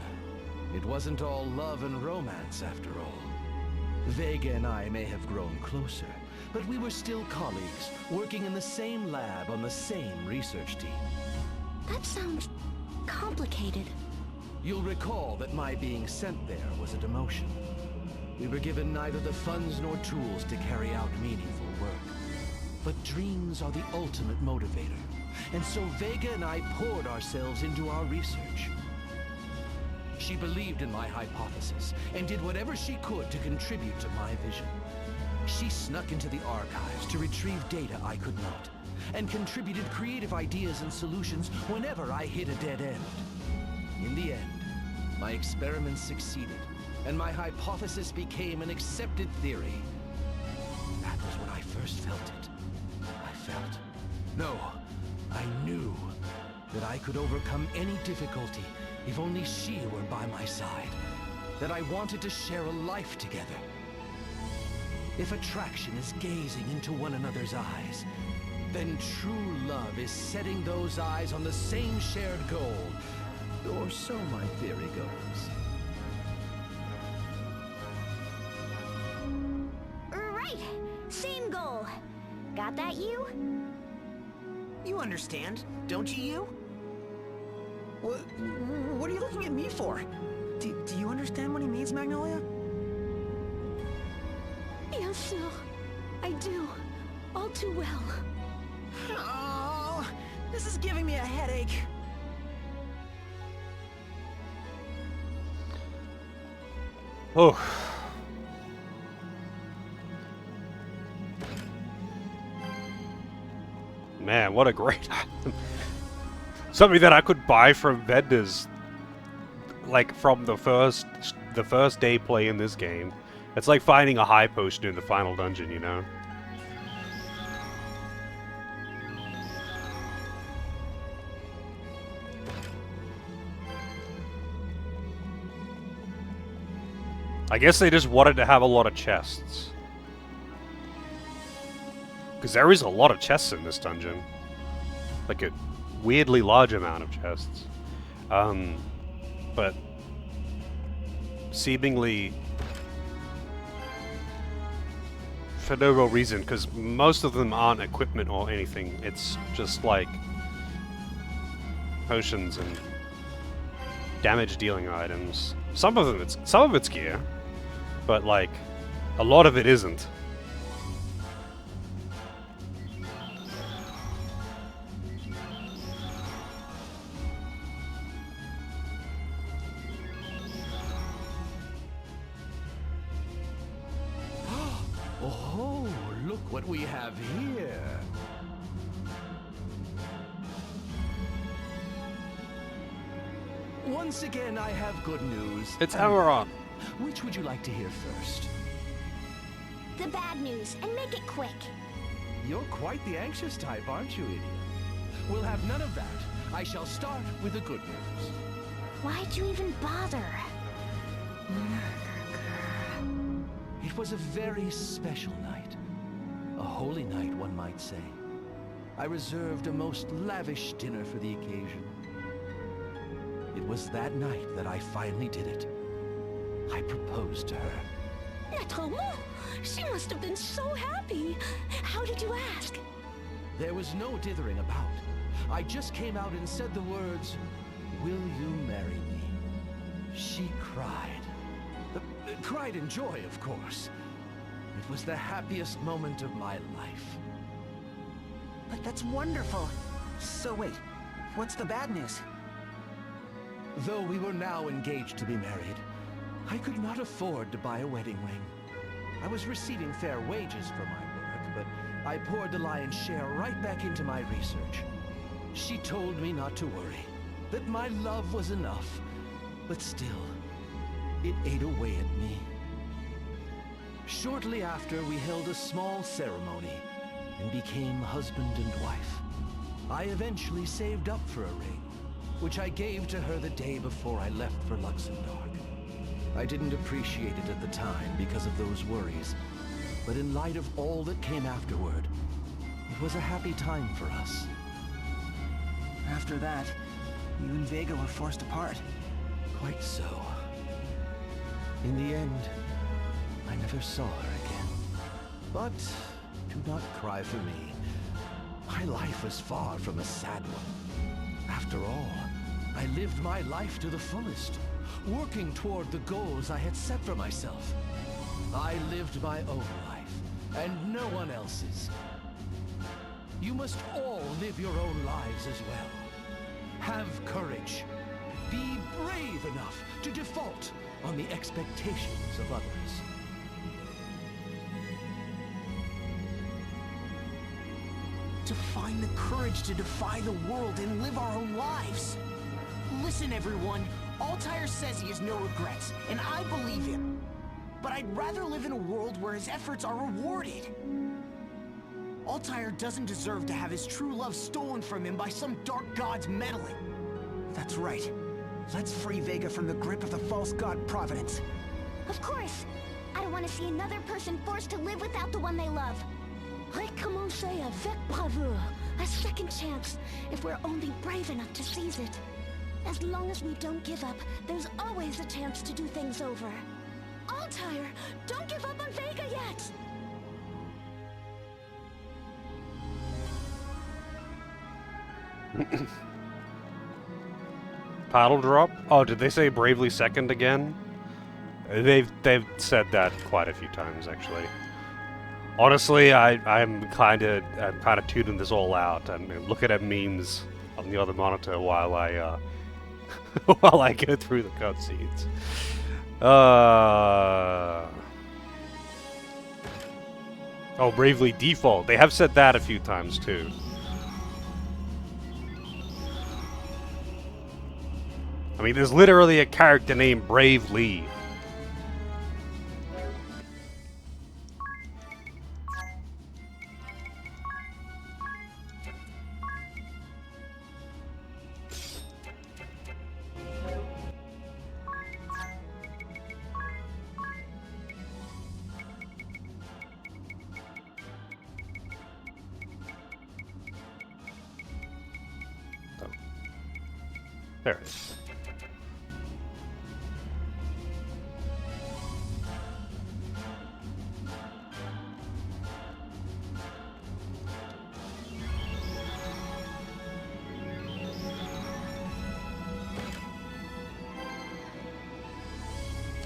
It wasn't all love and romance, after all. Vega and I may have grown closer, but we were still colleagues, working in the same lab on the same research team. That sounds complicated. You'll recall that my being sent there was a demotion. We were given neither the funds nor tools to carry out meaningful work. But dreams are the ultimate motivator, and so Vega and I poured ourselves into our research. She believed in my hypothesis, and did whatever she could to contribute to my vision. She snuck into the archives to retrieve data I could not, and contributed creative ideas and solutions whenever I hit a dead end. In the end, my experiments succeeded, and my hypothesis became an accepted theory. That was when I first felt it. I knew that I could overcome any difficulty if only she were by my side. That I wanted to share a life together. If attraction is gazing into one another's eyes, then true love is setting those eyes on the same shared goal. Or so my theory goes. Right! Same goal. Got that, you? You understand, don't you? What are you looking at me for? Do you understand what he means, Magnolia? Yes, sir. I do. All too well. Oh, this is giving me a headache. Oh. Man, what a great something that I could buy from vendors, like from the first day play in this game. It's like finding a high potion in the final dungeon, you know? I guess they just wanted to have a lot of chests. Because there is a lot of chests in this dungeon. Like a weirdly large amount of chests. But seemingly for no real reason, because most of them aren't equipment or anything. It's just like potions and damage dealing items. Some of it's gear, but like a lot of it isn't. Oh, look what we have here. Once again, I have good news. It's Amaron. Which would you like to hear first? The bad news, and make it quick. You're quite the anxious type, aren't you, idiot? We'll have none of that. I shall start with the good news. Why'd you even bother? It was a very special night. A holy night, one might say. I reserved a most lavish dinner for the occasion. It was that night that I finally did it. I proposed to her. Naturellement! She must have been so happy! How did you ask? There was no dithering about. I just came out and said the words, "Will you marry me?" She cried. Cried in joy, of course. It was the happiest moment of my life. But that's wonderful. So wait, what's the bad news? Though we were now engaged to be married, I could not afford to buy a wedding ring. I was receiving fair wages for my work, but I poured the lion's share right back into my research. She told me not to worry, that my love was enough, but still, it ate away at me. Shortly after, we held a small ceremony and became husband and wife. I eventually saved up for a ring, which I gave to her the day before I left for Luxembourg. I didn't appreciate it at the time because of those worries, but in light of all that came afterward, it was a happy time for us. After that, you and Vega were forced apart. Quite so. In the end, I never saw her again. But do not cry for me. My life was far from a sad one. After all, I lived my life to the fullest, working toward the goals I had set for myself. I lived my own life, and no one else's. You must all live your own lives as well. Have courage. Be brave enough to default on the expectations of others. To find the courage to defy the world and live our own lives. Listen, everyone. Altair says he has no regrets, and I believe him. But I'd rather live in a world where his efforts are rewarded. Altair doesn't deserve to have his true love stolen from him by some dark god's meddling. That's right. Let's free Vega from the grip of the false god Providence. Of course! I don't want to see another person forced to live without the one they love. Recommencer avec bravoure. A second chance, if we're only brave enough to seize it. As long as we don't give up, there's always a chance to do things over. Altair, don't give up on Vega yet! Paddle drop? Oh, did they say bravely second again? They've said that quite a few times, actually. Honestly, I'm kind of tuning this all out. I'm looking at memes on the other monitor while I while I go through the cutscenes. Oh, bravely default. They have said that a few times too. I mean, there's literally a character named Brave Lee. Oh. There it is.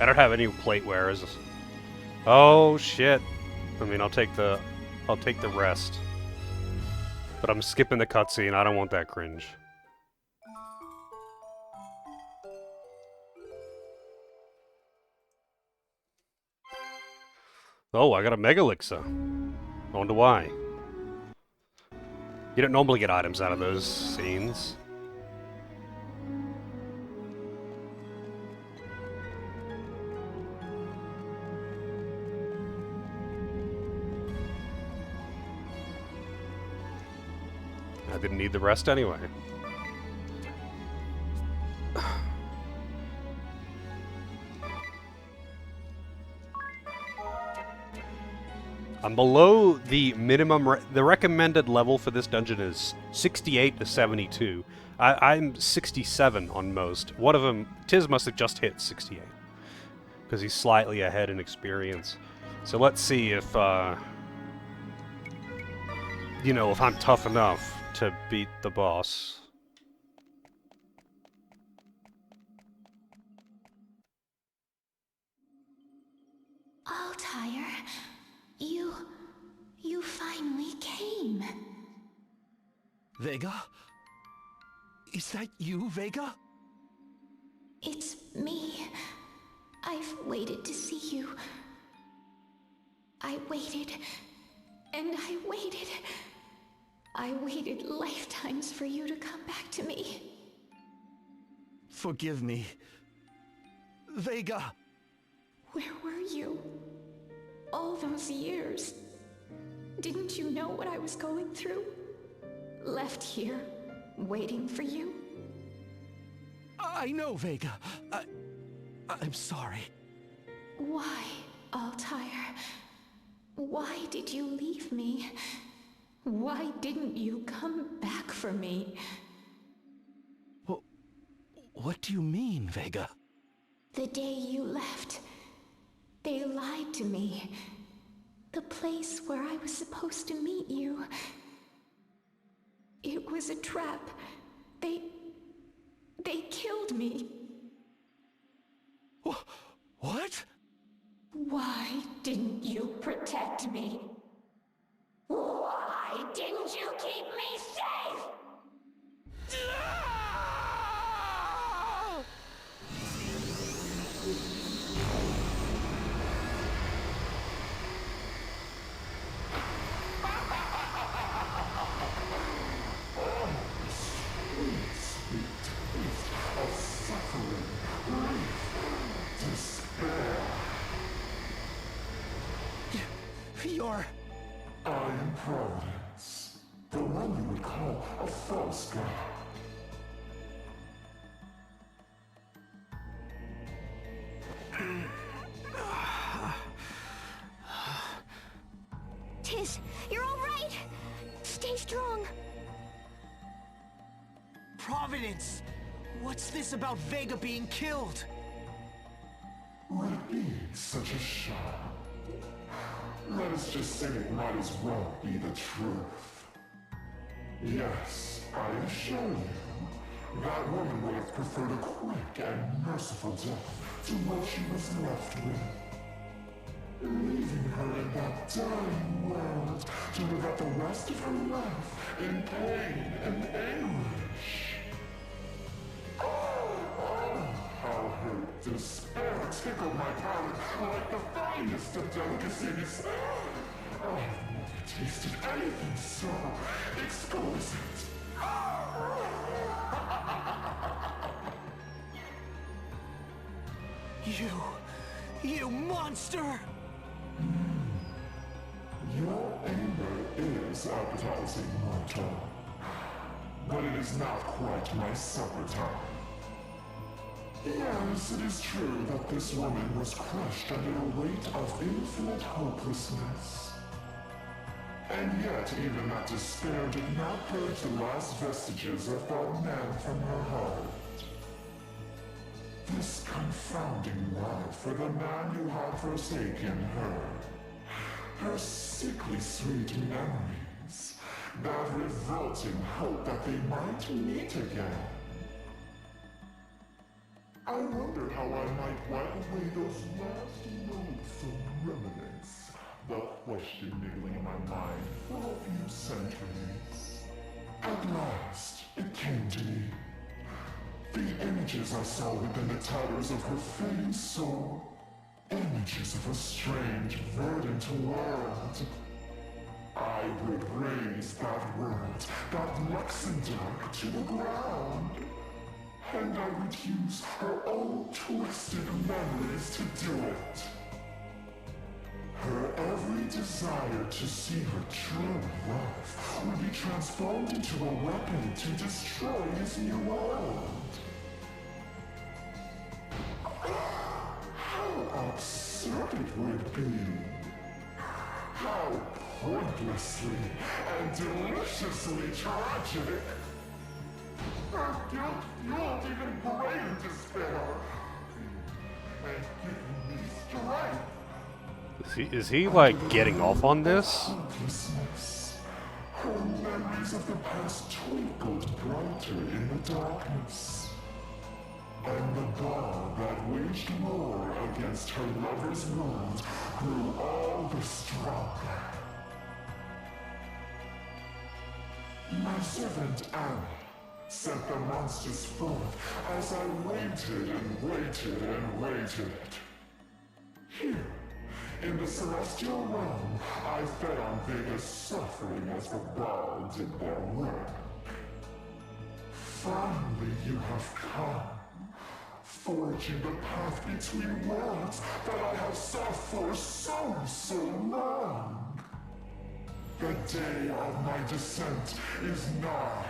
I don't have any plate wearers. Oh shit! I mean, I'll take the rest, but I'm skipping the cutscene. I don't want that cringe. Oh, I got a Mega Elixir. I wonder why. You don't normally get items out of those scenes. I didn't need the rest anyway. I'm below the minimum. The recommended level for this dungeon is 68 to 72. I'm 67 on most. One of them, Tiz must have just hit 68 because he's slightly ahead in experience. So let's see if, you know, if I'm tough enough to beat the boss. Altair, you finally came. Vega? Is that you, Vega? It's... It's me. I've waited to see you. I waited, and I waited. I waited lifetimes for you to come back to me. Forgive me. Vega! Where were you? All those years. Didn't you know what I was going through? Left here, waiting for you. I know, Vega. I'm sorry. Why, Altair? Why did you leave me? Why didn't you come back for me? What do you mean, Vega? The day you left, they lied to me. The place where I was supposed to meet you. It was a trap. They killed me. What? Why didn't you protect me? Why didn't you keep me safe? You're... I am Providence, the one you would call a false god. Tiz, you're all right. Stay strong. Providence! What's this about Vega being killed? Would it be such a shame? Let us just say it might as well be the truth. Yes, I assure you, that woman would have preferred a quick and merciful death to what she was left with. Leaving her in that dying world to live out the rest of her life in pain and anguish. Oh, how her despair tickled my palate like the finest of delicacies. I've never tasted anything so exquisite. You monster! Your anger is appetizing, mortal. But it is not quite my supper time. Yes, it is true that this woman was crushed under a weight of infinite hopelessness. And yet, even that despair did not purge the last vestiges of that man from her heart. This confounding love for the man who had forsaken her. Her sickly sweet memories. That revolting hope that they might meet again. I wonder how I might wipe away those last loathsome remnants. The question niggling in my mind for a few centuries. At last, it came to me. The images I saw within the towers of her fading soul. Images of a strange, verdant world. I would raise that world, that Luxembourg, to the ground. And I would use her own twisted memories to do it. Her every desire to see her true love would be transformed into a weapon to destroy his new world. How absurd it would be. How pointlessly and deliciously tragic. Her guilt fueled even greater despair. And giving me strength. Is he like getting off on this? Hopelessness. Her memories of the past twinkled brighter in the darkness. And the bar that waged war against her lover's world grew all the stronger. My servant Anna sent the monsters forth as I waited and waited and waited. Here, In the celestial realm, I fed on Vega's suffering as the bard did their work. Finally, you have come, forging the path between worlds that I have sought for so long. The day of my descent is nigh.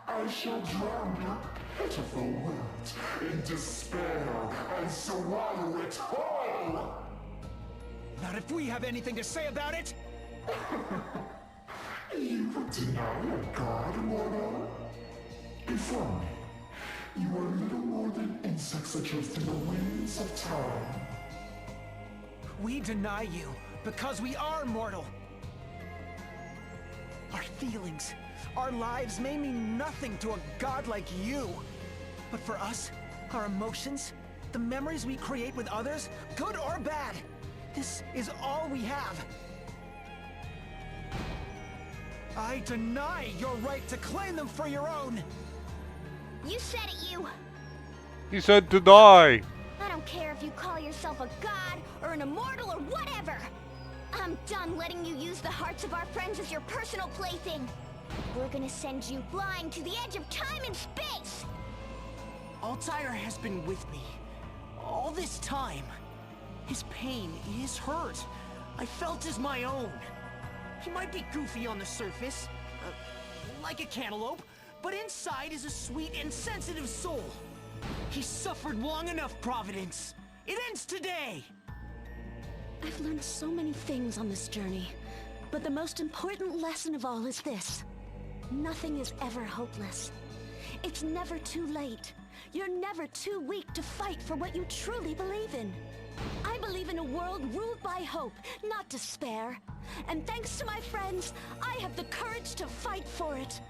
I shall drown your pitiful words in despair and swallow it whole! Not if we have anything to say about it! You would deny a god, mortal? Before me, you are little more than insects adjust in the winds of time. We deny you because we are mortal. Our feelings, our lives may mean nothing to a god like you. But for us, our emotions, the memories we create with others, good or bad, this is all we have. I deny your right to claim them for your own. You said it, you. He said to die. I don't care if you call yourself a god or an immortal or whatever. I'm done letting you use the hearts of our friends as your personal plaything. We're gonna send you flying to the edge of time and space. Altair has been with me all this time. His pain, his hurt, I felt as my own. He might be goofy on the surface, like a cantaloupe, but inside is a sweet and sensitive soul. He's suffered long enough, Providence. It ends today! I've learned so many things on this journey, but the most important lesson of all is this. Nothing is ever hopeless. It's never too late. You're never too weak to fight for what you truly believe in. I believe in a world ruled by hope, not despair. And thanks to my friends, I have the courage to fight for it.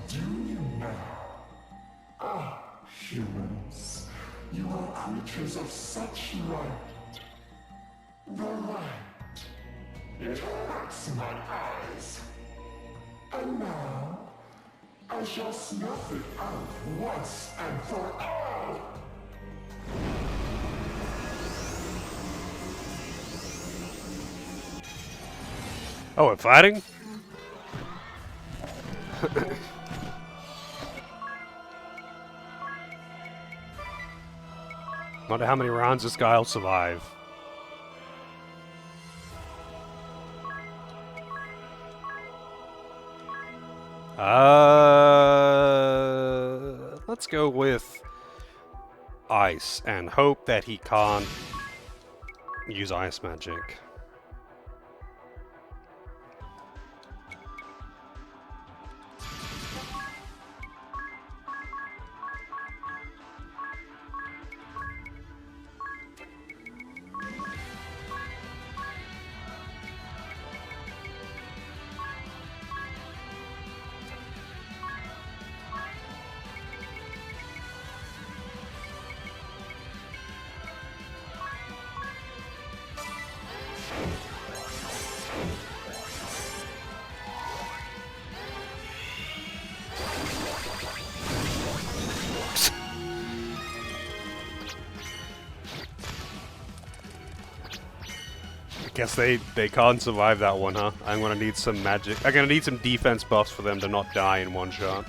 Do you now? Ah, humans, you are creatures of such light. The light. It hurts my eyes. And now, I shall snuff it out once and for all! Oh, we're fighting? Wonder how many rounds this guy will survive. Let's go with ice and hope that he can't use ice magic. Guess they can't survive that one, huh? I'm gonna need some magic. I'm gonna need some defense buffs for them to not die in one shot.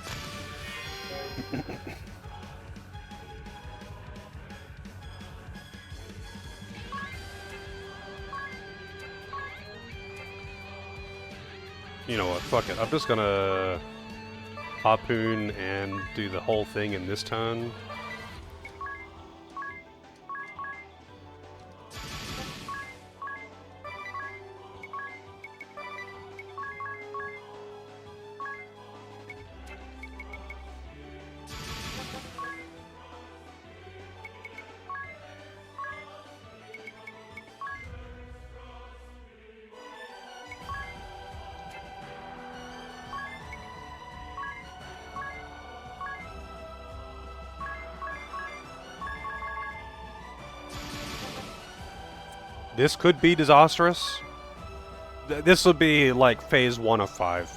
You know what? Fuck it. I'm just gonna harpoon and do the whole thing in this turn. This could be disastrous. This would be like phase 1 of 5.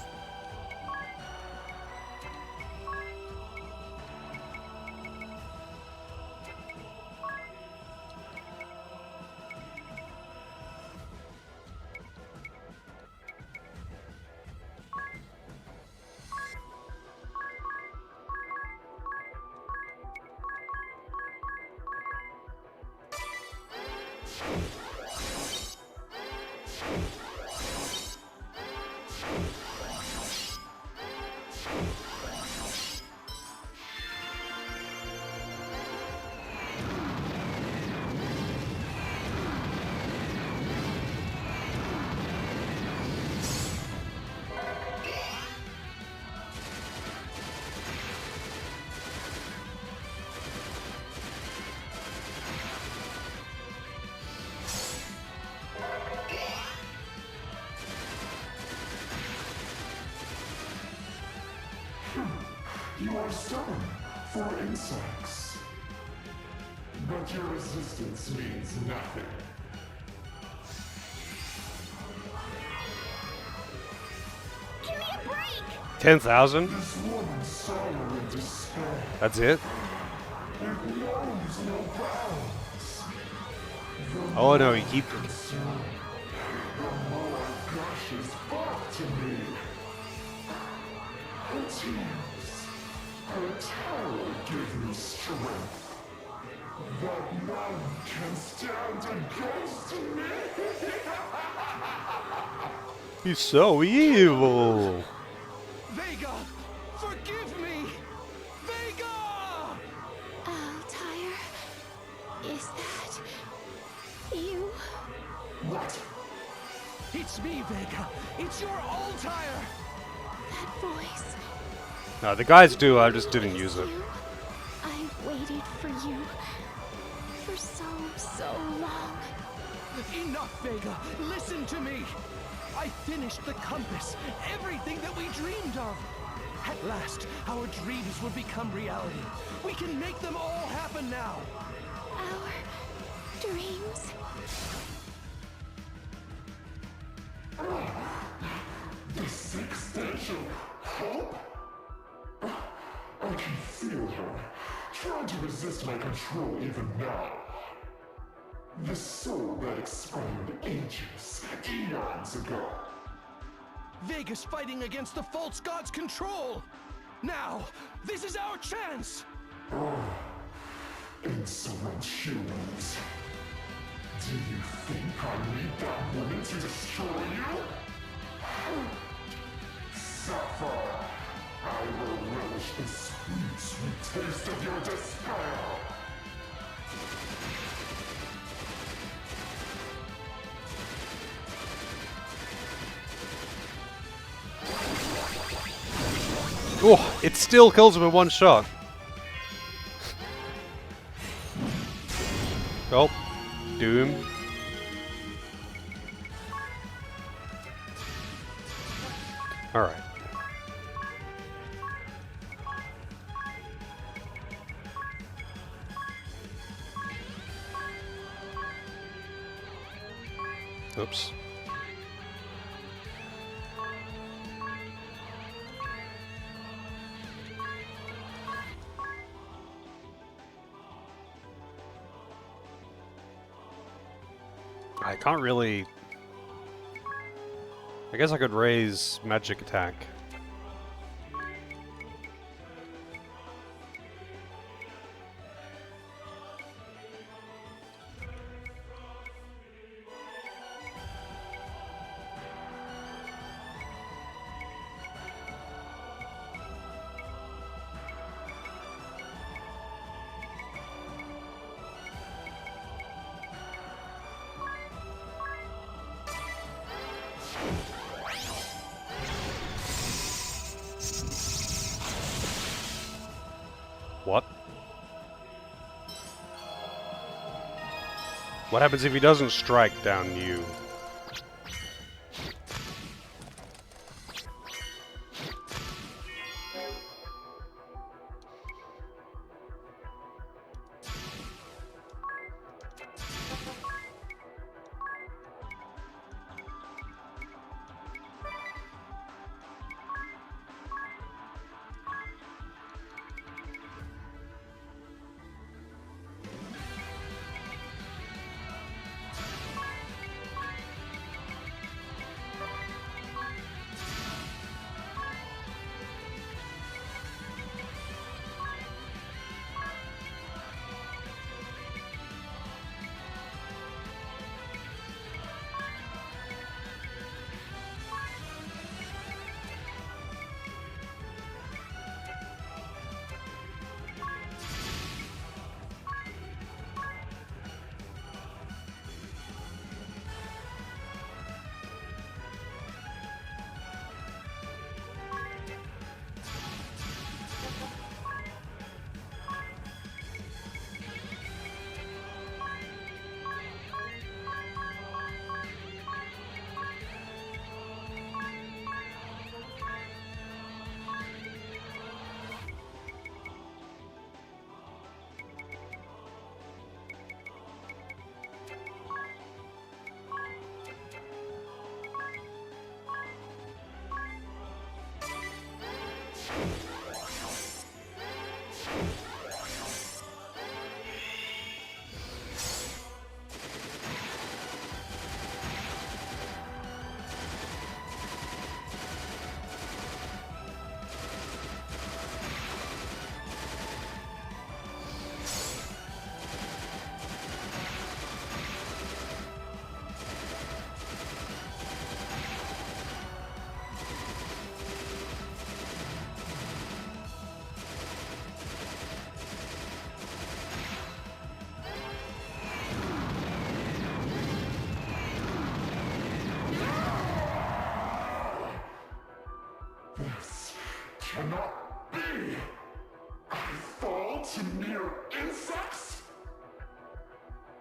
our stone for insects. But your resistance means nothing. Give me a break! 10,000? This woman's sorrow and despair. That's it? It knows no bounds. Oh no, you keep... The more gushes back to me. Her tears, her terror give me strength. That none can stand against me. He's so evil. Vega, forgive me! Vega! Altair, is that you? What? It's me, Vega. It's your Altair. That voice. No, the guys do, I just didn't use it. I've waited for you for so long. Enough, Vega. Listen to me. I finished the compass, everything that we dreamed of. At last, our dreams will become reality. We can make them all happen now. Our dreams? The sixth-station hope? I can feel her, trying to resist my control even now. The soul that expired ages, eons ago. Vega's fighting against the false god's control. Now, this is our chance. Oh, insolent humans. Do you think I need that woman to destroy you? Sapphire, I will relish the sweet, sweet taste of your despair. Oh, it still kills him in one shot. Oh, Doom. Alright. Oops. I can't really... I guess I could raise magic attack. What? What happens if he doesn't strike down you?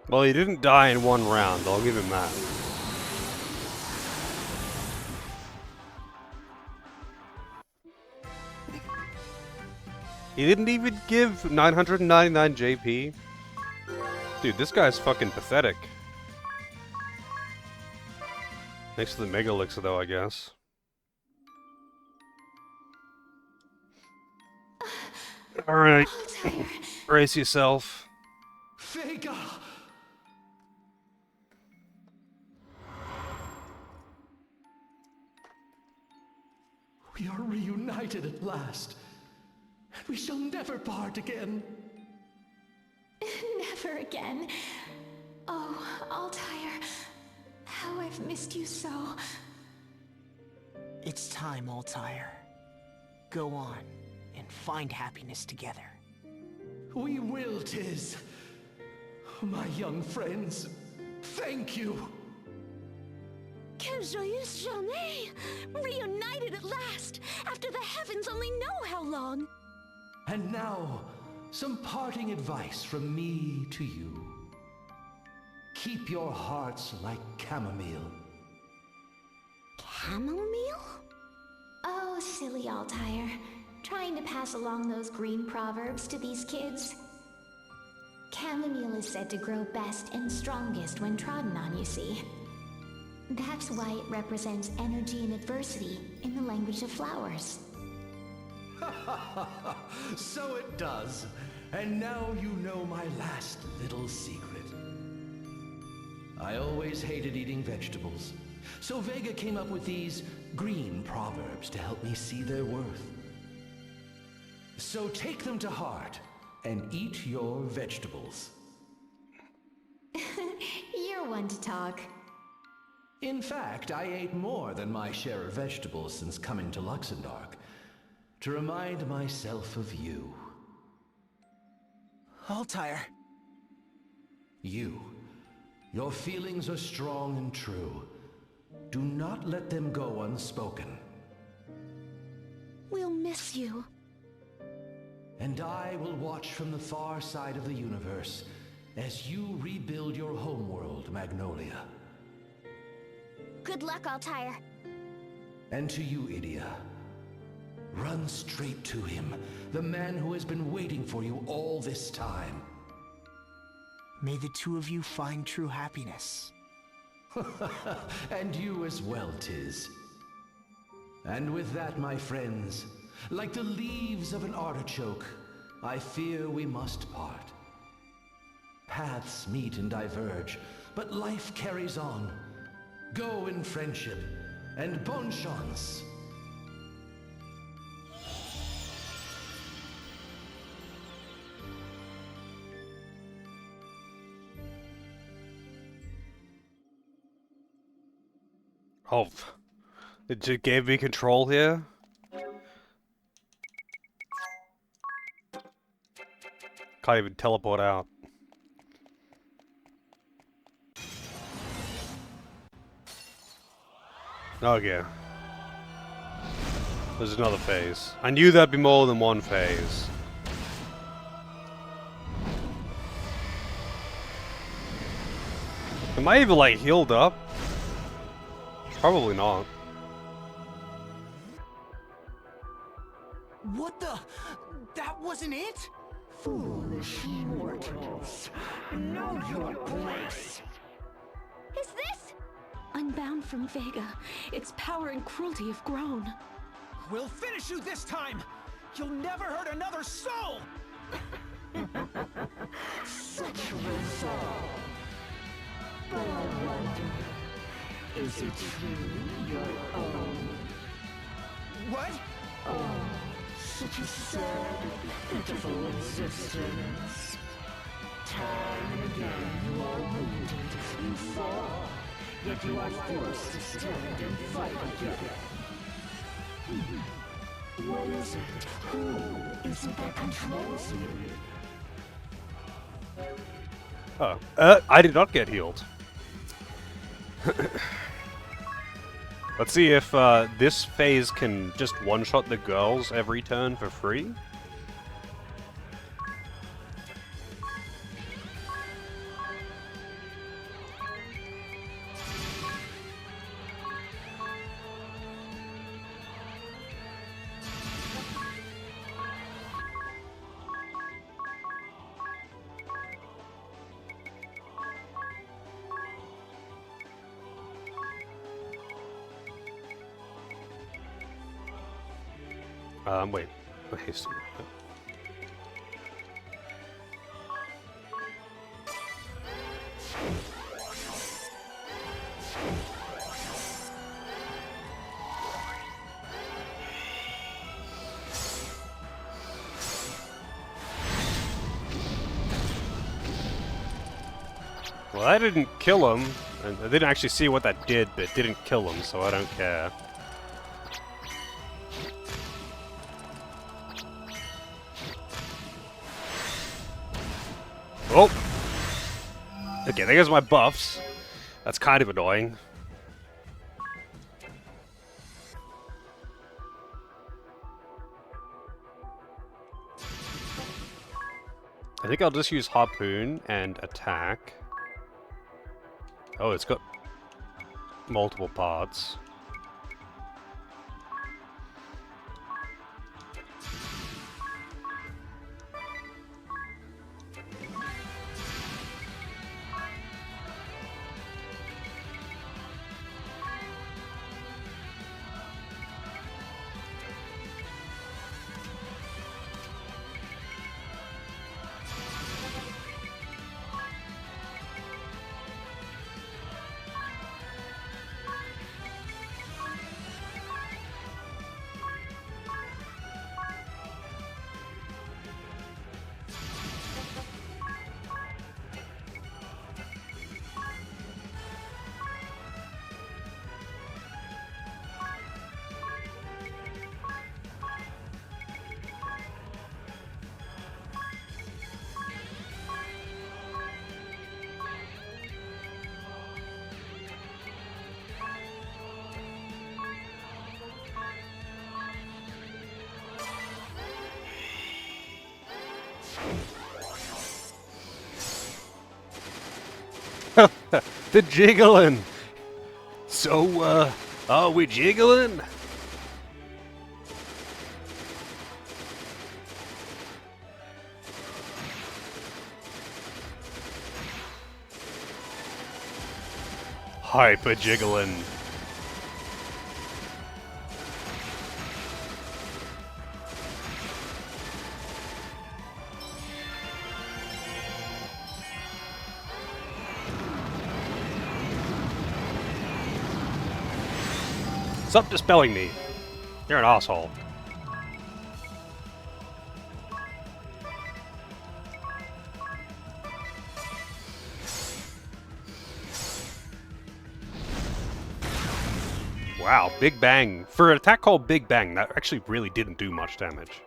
Well, he didn't die in one round, I'll give him that. He didn't even give 999 JP? Dude, this guy's fucking pathetic. Next to the Mega Elixir, though, I guess. Alright. Brace yourself. Vega! We are reunited at last, and we shall never part again. Never again. Oh, Altair, how I've missed you so. It's time, Altair. Go on and find happiness together. We will, Tiz. My young friends, thank you. Quelle joyeuse journée! Reunited at last, after the heavens only know how long. And now, some parting advice from me to you. Keep your hearts like chamomile. Chamomile? Oh, silly Altair. Trying to pass along those green proverbs to these kids. Chamomile is said to grow best and strongest when trodden on, you see. That's why it represents energy and adversity in the language of flowers. So it does. And now you know my last little secret. I always hated eating vegetables. So Vega came up with these green proverbs to help me see their worth. So take them to heart and eat your vegetables. You're one to talk. In fact, I ate more than my share of vegetables since coming to Luxembourg, to remind myself of you. Altair. You. Your feelings are strong and true. Do not let them go unspoken. We'll miss you. And I will watch from the far side of the universe as you rebuild your homeworld, Magnolia. Good luck, Altair. And to you, Idia. Run straight to him, the man who has been waiting for you all this time. May the two of you find true happiness. And you as well, Tiz. And with that, my friends, like the leaves of an artichoke, I fear we must part. Paths meet and diverge, but life carries on. Go in friendship, and bonne chance. Oh, it just gave me control here? Can't even teleport out. Okay. There's another phase. I knew there'd be more than one phase. Am I even, like, healed up? Probably not. What the? That wasn't it? Foolish mortals. Know your place. Is this? Unbound from Vega, its power and cruelty have grown. We'll finish you this time! You'll never hurt another soul! Such resolve. But I wonder, is it truly your own? What? Oh, such a sad, pitiful existence. Time and again you are wounded, you fall, yet you are forced to stand and fight again. What is it? Who is it that controls you? Oh, I did not get healed. Let's see if this phase can just one-shot the girls every turn for free. Wait. Okay, so, well, I didn't kill him. And I didn't actually see what that did, but it didn't kill him, so I don't care. Oh! Okay, there goes my buffs. That's kind of annoying. I think I'll just use Harpoon and attack. Oh, it's got multiple parts. The jiggling! So, are we jiggling? Hyper jiggling. Stop dispelling me. You're an asshole. Wow, Big Bang. For an attack called Big Bang, that actually really didn't do much damage.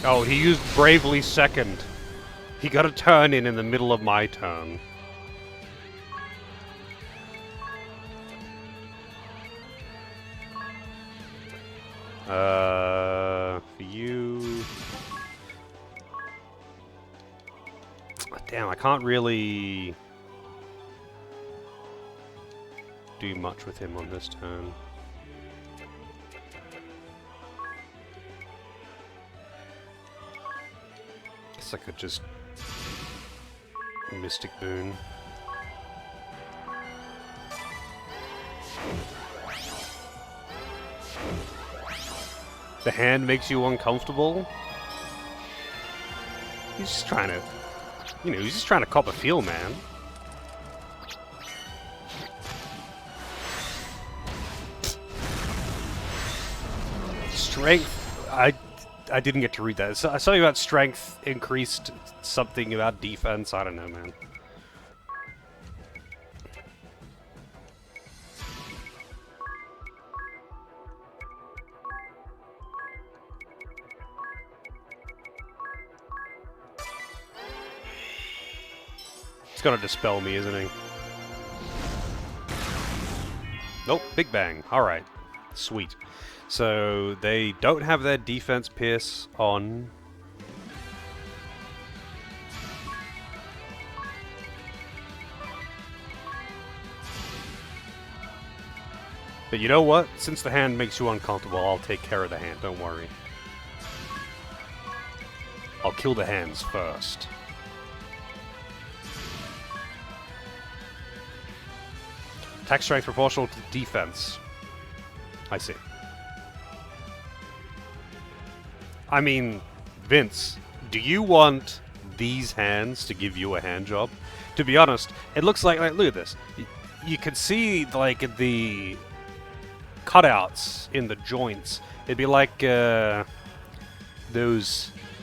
Oh, he used Bravely Second. He got a turn in the middle of my turn. For you... Damn, I can't really do much with him on this turn. Guess I could just Mystic Boon. The hand makes you uncomfortable? He's just trying to... You know, he's just trying to cop a feel, man. strength. I didn't get to read that. So, something about strength increased something about defense. I don't know, man. It's gonna dispel me, isn't he? Nope, Big Bang. Alright. Sweet. So, they don't have their defense pierce on. But you know what? Since the hand makes you uncomfortable, I'll take care of the hand, don't worry. I'll kill the hands first. Attack strength proportional to defense. I see. I mean, Vince, do you want these hands to give you a hand job? To be honest, it looks like look at this. You can see, like, the cutouts in the joints. It'd be like those,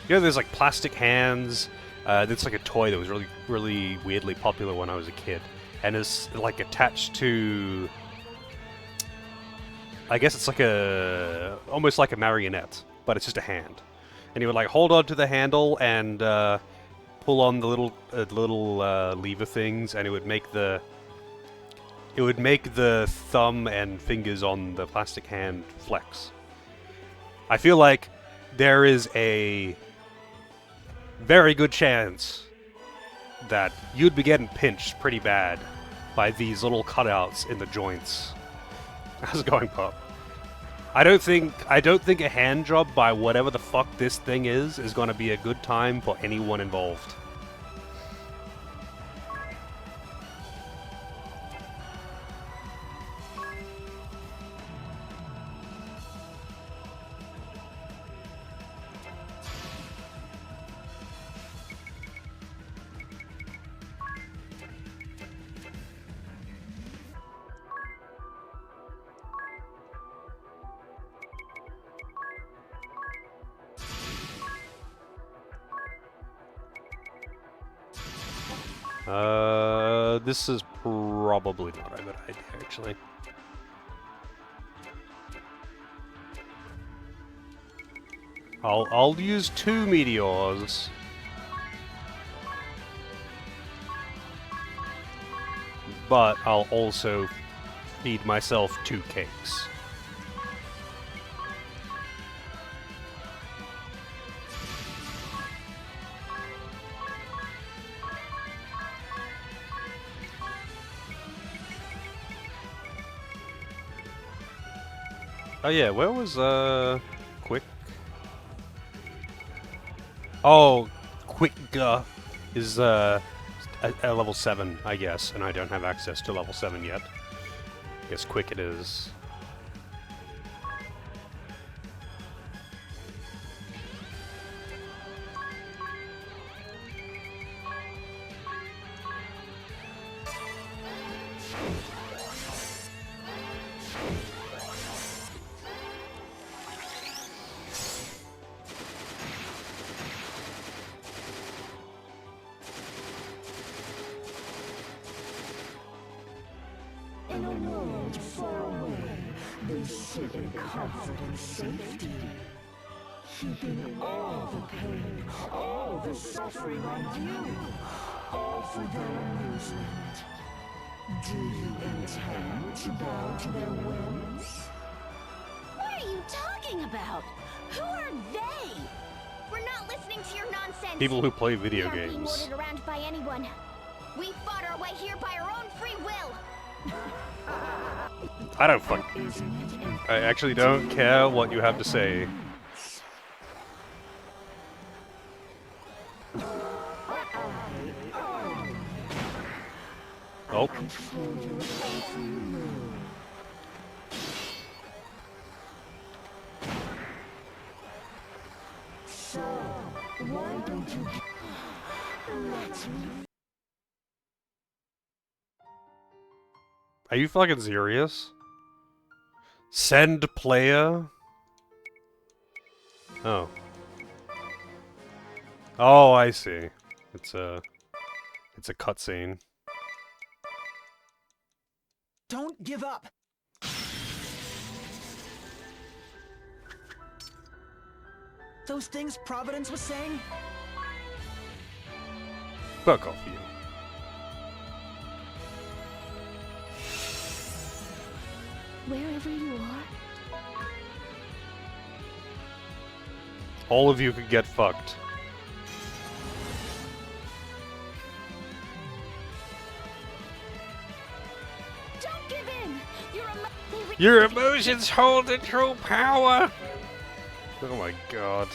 you know, there's like plastic hands. That's like a toy that was really weirdly popular when I was a kid, and is like attached to, I guess it's like almost like a marionette, but it's just a hand. And you would like hold on to the handle and pull on the little lever things, and it would make the thumb and fingers on the plastic hand flex. I feel like there is a very good chance that you'd be getting pinched pretty bad by these little cutouts in the joints. How's it going, Pop? I don't think a hand job by whatever the fuck this thing is going to be a good time for anyone involved. This is probably not a good idea, actually. I'll use 2 meteors. But I'll also feed myself 2 cakes. Oh yeah, where was Quick? Oh, Quick is at level 7, I guess, and I don't have access to level 7 yet. I guess Quick it is. In a world far away, they sit in comfort and safety, heaping all the pain, all the suffering on you, all for their amusement. Do you intend to bow to their whims? What are you talking about? Who are they? We're not listening to your nonsense. People who play video we aren't being games. ordered around by anyone. We fought our way here by our own free will. I don't fuck. I actually don't care what you have to say. Oh. So, why don't you let me? Are you fucking serious? Send player? Oh. Oh, I see. It's a cutscene. Don't give up! Those things Providence was saying? Fuck off, you. Wherever you are, All of you could get fucked. don't give in! Your emotions hold the true power! Oh my god.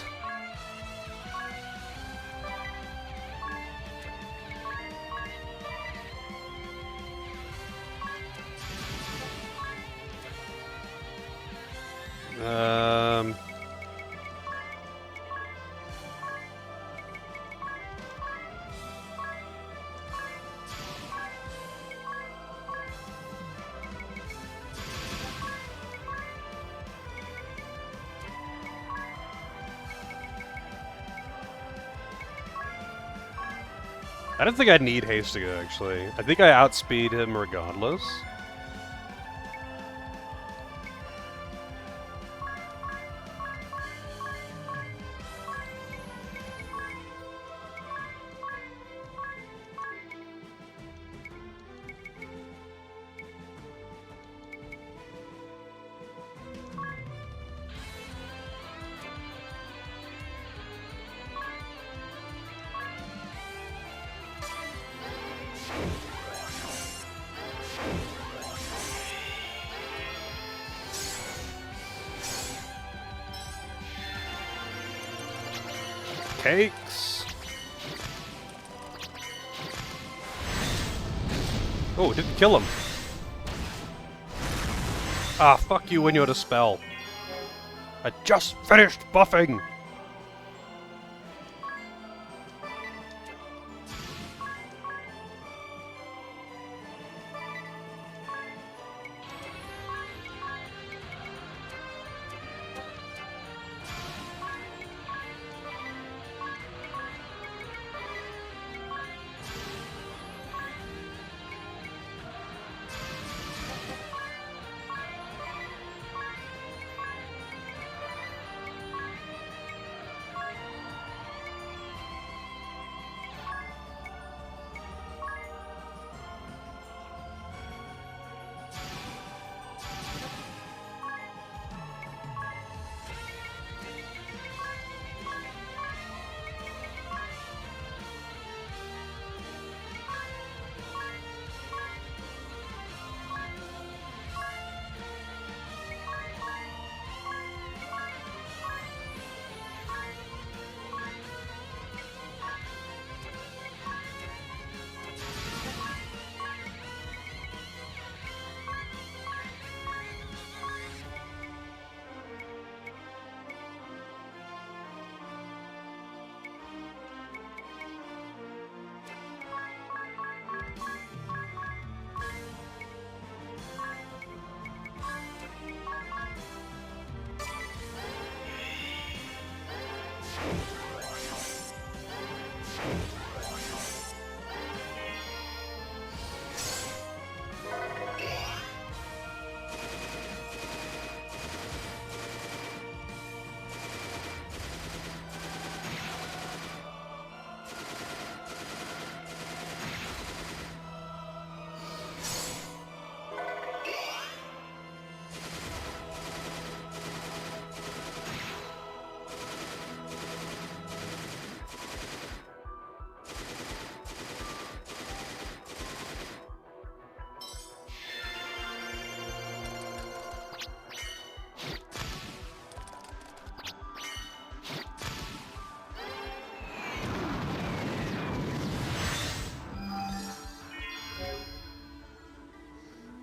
I don't think I need Hastiga, actually. I think I outspeed him regardless. Cakes. Oh, it didn't kill him. Ah, fuck you when you're the spell. I just finished buffing!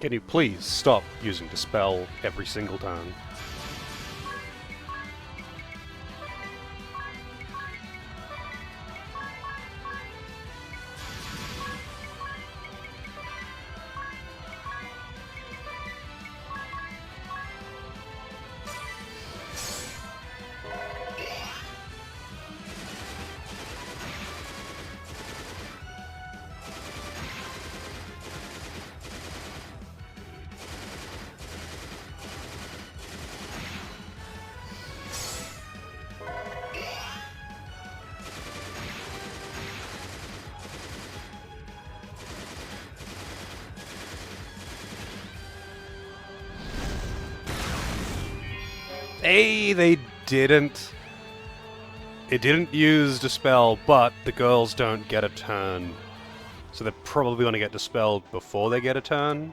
Can you please stop using Dispel every single time? Hey, they didn't. It didn't use Dispel, but the girls don't get a turn. So they're probably going to get Dispelled before they get a turn.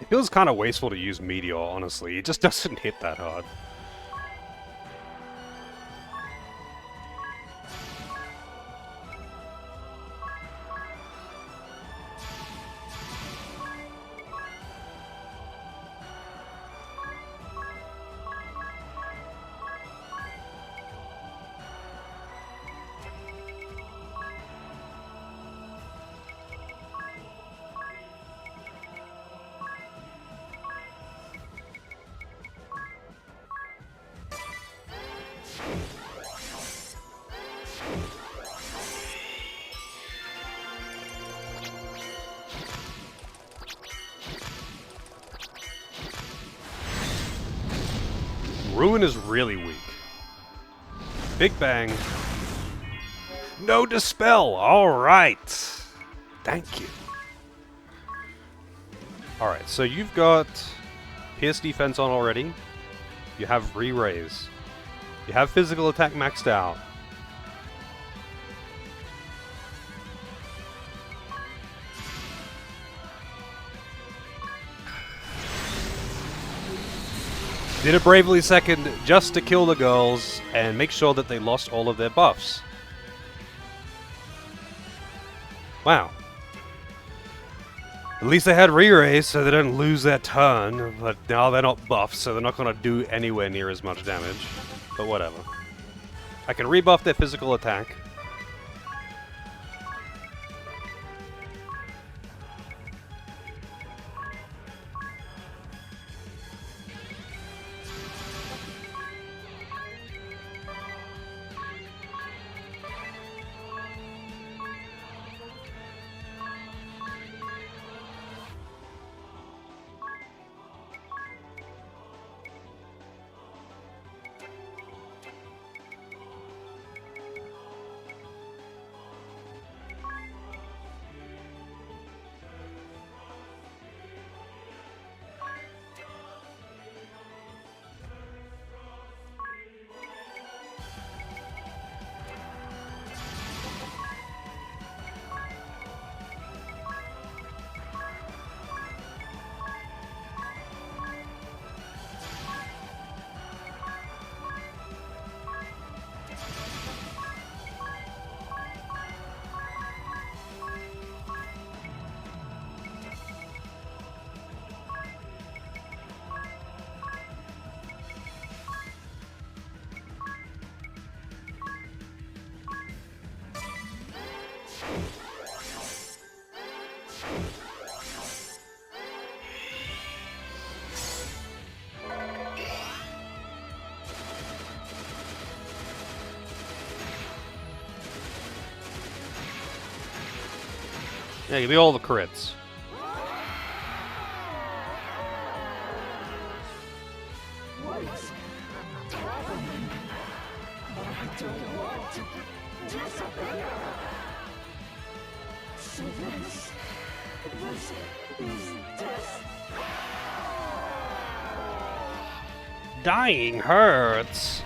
It feels kind of wasteful to use Meteor, honestly. It just doesn't hit that hard. Ruin is really weak. Big Bang. No Dispel! Alright! Thank you. Alright, so you've got Pierce Defense on already. You have Re-Raise. You have Physical Attack maxed out. Did a Bravely Second just to kill the girls and make sure that they lost all of their buffs. Wow. At least they had Re-Raise so they don't lose their turn, but now they're not buffed, so they're not going to do anywhere near as much damage. But whatever. I can rebuff their physical attack. Yeah, give me all the crits. What's happening? I don't want to disappear. So this is death. Dying hurts.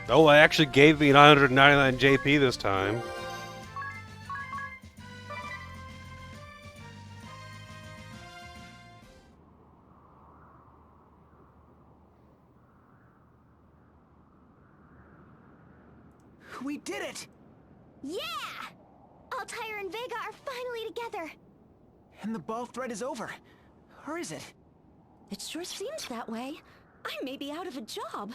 Oh, I actually gave me 999 JP this time. We did it! Yeah! Altair and Vega are finally together. And the ball thread is over. Or is it? It sure seems that way. I may be out of a job.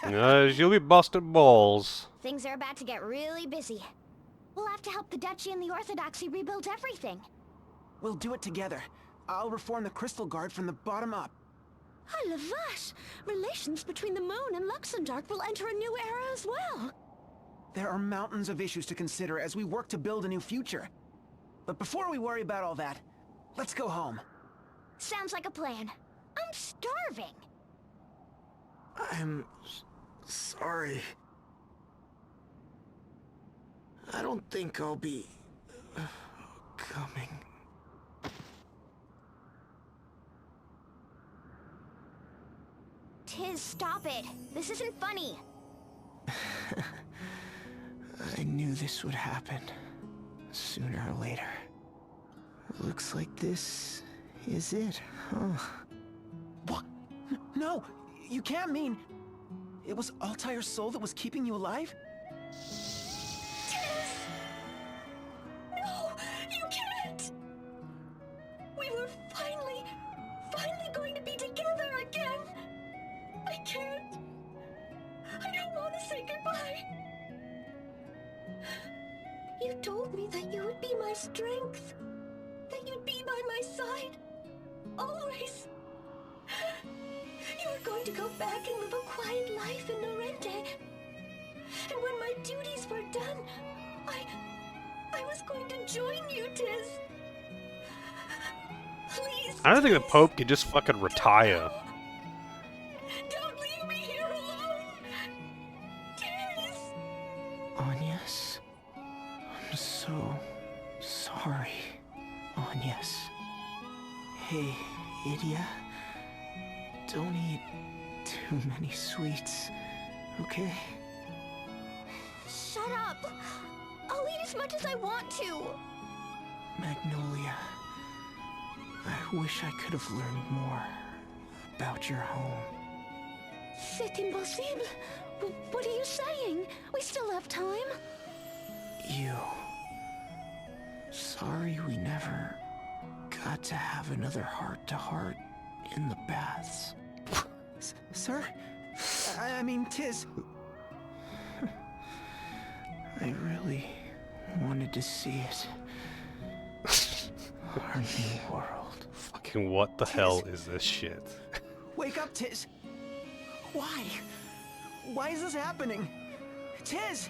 You'll be busting balls. Things are about to get really busy. We'll have to help the Duchy and the Orthodoxy rebuild everything. We'll do it together. I'll reform the Crystal Guard from the bottom up. Ah, la vache! Relations between the moon and Luxemdark will enter a new era as well. There are mountains of issues to consider as we work to build a new future. But before we worry about all that, let's go home. Sounds like a plan. I'm starving. I'm sorry. I don't think I'll be coming. Tiz, stop it. This isn't funny. I knew this would happen. Sooner or later. Looks like this is it, huh? What? No! You can't mean... It was Altair's soul that was keeping you alive? Tiz! No! You can't! We were finally going to be together again! I can't! I don't want to say goodbye! You told me that you would be my strength, that you'd be by my side, always. You were going to go back and live a quiet life in Norente. And when my duties were done, I was going to join you, Tiz. Please, I don't think the Pope could just fucking retire. don't leave me here alone! Tiz! Agnes? I'm so sorry, Agnes. Hey, Idia. Don't eat too many sweets, okay? Shut up. I'll eat as much as I want to. Magnolia, I wish I could have learned more about your home. C'est impossible! What are you saying? We still have time. Sorry we never got to have another heart-to-heart in the baths. Sir? I mean, Tiz. I really wanted to see it. Our new world. Fucking what the hell is this shit? Wake up, Tiz. Why? Why is this happening? Tiz!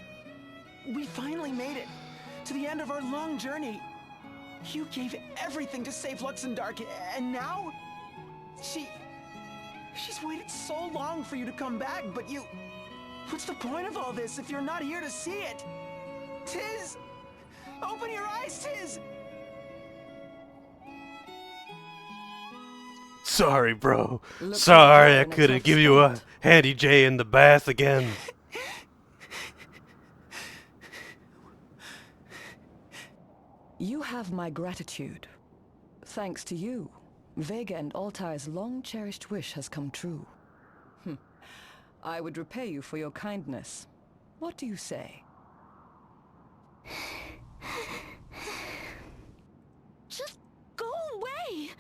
We finally made it. To the end of our long journey. You gave everything to save Luxemdark, and now? She's waited so long for you to come back, but you... What's the point of all this if you're not here to see it? Tiz! Open your eyes, Tiz! Sorry, bro. Sorry I couldn't give you a handy J in the bath again. You have my gratitude. Thanks to you, Vega and Altair's long-cherished wish has come true. I would repay you for your kindness. What do you say? Just go away!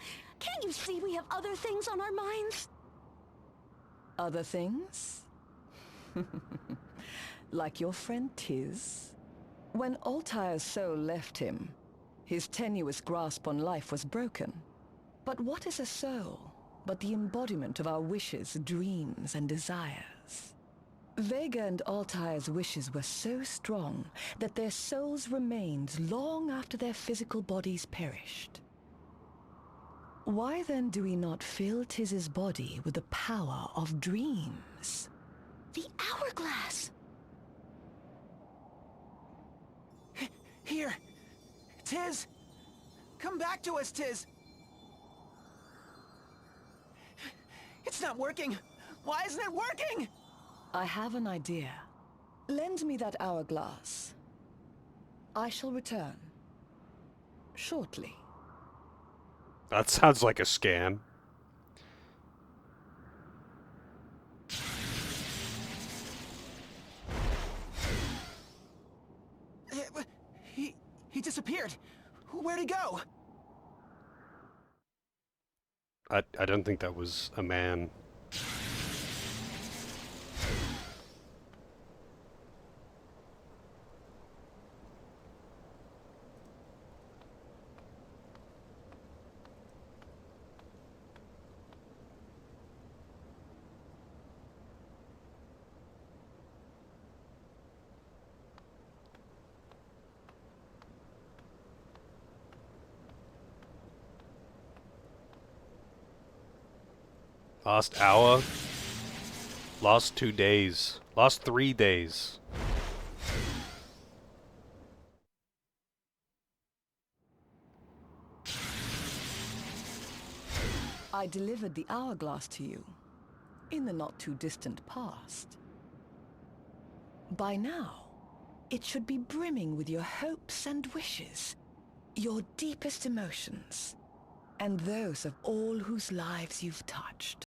Can't you see we have other things on our minds? Other things? Like your friend Tiz? When Altair's soul left him, his tenuous grasp on life was broken. But what is a soul but the embodiment of our wishes, dreams, and desires? Vega and Altair's wishes were so strong that their souls remained long after their physical bodies perished. Why then do we not fill Tiz's body with the power of dreams? The hourglass! Here! Tiz! Come back to us, Tiz! It's not working! Why isn't it working? I have an idea. Lend me that hourglass. I shall return. Shortly. That sounds like a scam. He disappeared. Where'd he go? I don't think that was a man. Last hour? Last 2 days. Last 3 days. I delivered the hourglass to you in the not-too-distant past. By now, it should be brimming with your hopes and wishes, your deepest emotions, and those of all whose lives you've touched.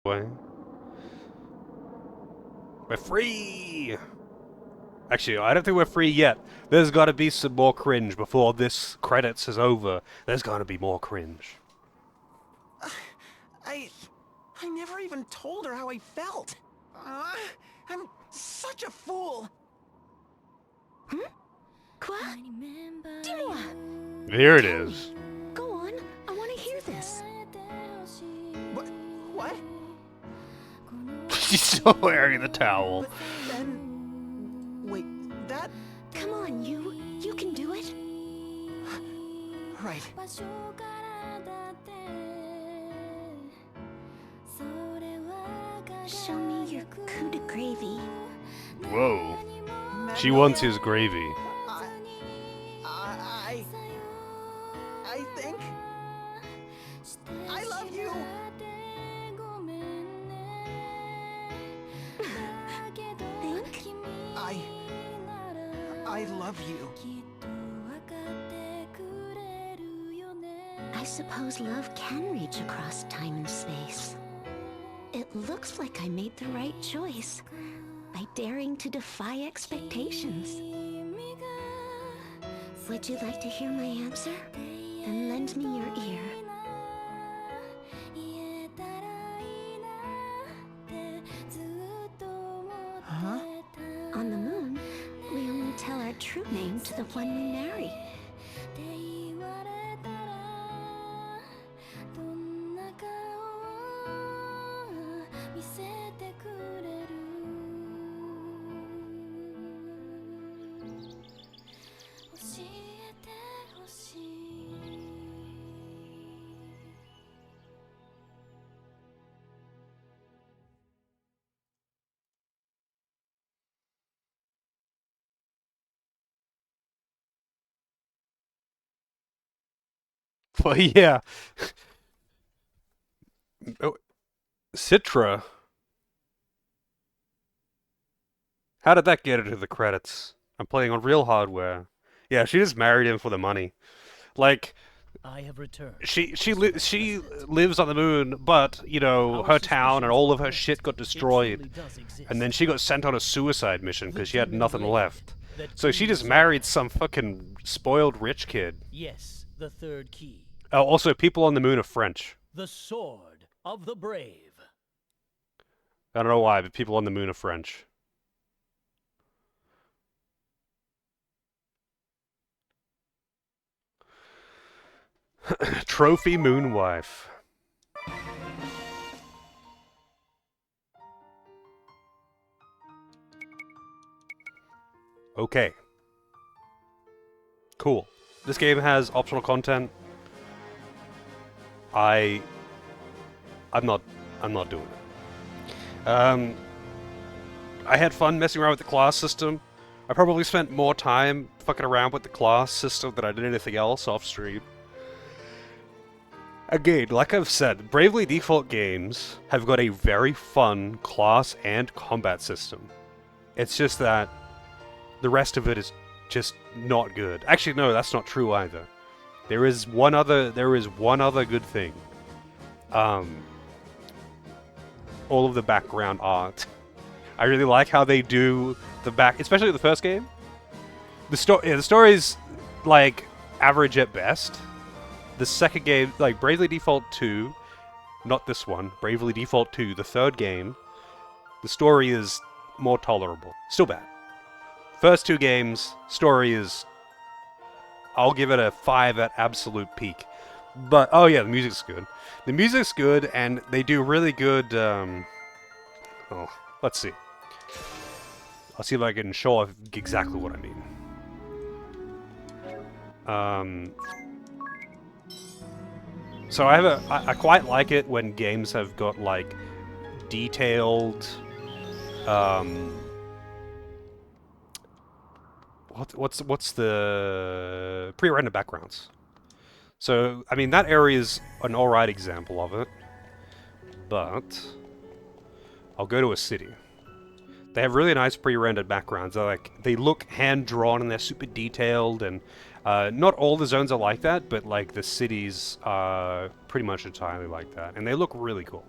Way. We're free! Actually, I don't think we're free yet. There's gotta be some more cringe before this credits is over. There's gotta be more cringe. I never even told her how I felt. I'm such a fool. Quoi? Dis-moi. Here it is. Go on. I want to hear this. What? She's still wearing the towel. Then... Wait, that... Come on, you can do it. Right. Show me your coup de gravy. Whoa. She wants his gravy. I think... I love you! Think? I love you. I suppose love can reach across time and space. It looks like I made the right choice by daring to defy expectations. Would you like to hear my answer? Then lend me your ear. Huh? On the moon, we only tell our true name to the one we marry. Well, yeah. Oh, Citra. How did that get into the credits? I'm playing on real hardware. Yeah, she just married him for the money. Like, I have returned. she lives on the moon, but you know her town and all of her shit got destroyed, and then she got sent on a suicide mission because she had nothing left. So she just married some fucking spoiled rich kid. Yes, the third key. Oh, also, people on the moon are French. The sword of the brave. I don't know why, but people on the moon are French. Trophy Moonwife. Okay. Cool. This game has optional content. I'm not doing it. I had fun messing around with the class system. I probably spent more time fucking around with the class system than I did anything else off stream. Again, like I've said, Bravely Default games have got a very fun class and combat system. It's just that the rest of it is just not good. Actually, no, that's not true either. There is one other good thing. All of the background art. I really like how they do the back, especially the first game. The story's like average at best. The second game, like Bravely Default 2, not this one, Bravely Default 2, the third game, the story is more tolerable. Still bad. First two games, story is, I'll give it a 5 at absolute peak. But, oh yeah, the music's good. The music's good, and they do really good, oh, let's see. I'll see if I can show off exactly what I mean. So I quite like it when games have got like detailed, what's the pre-rendered backgrounds. So I mean that area is an alright example of it, but I'll go to a city. They have really nice pre-rendered backgrounds. They look hand-drawn and they're super detailed, and not all the zones are like that, but like the cities are pretty much entirely like that, and they look really cool.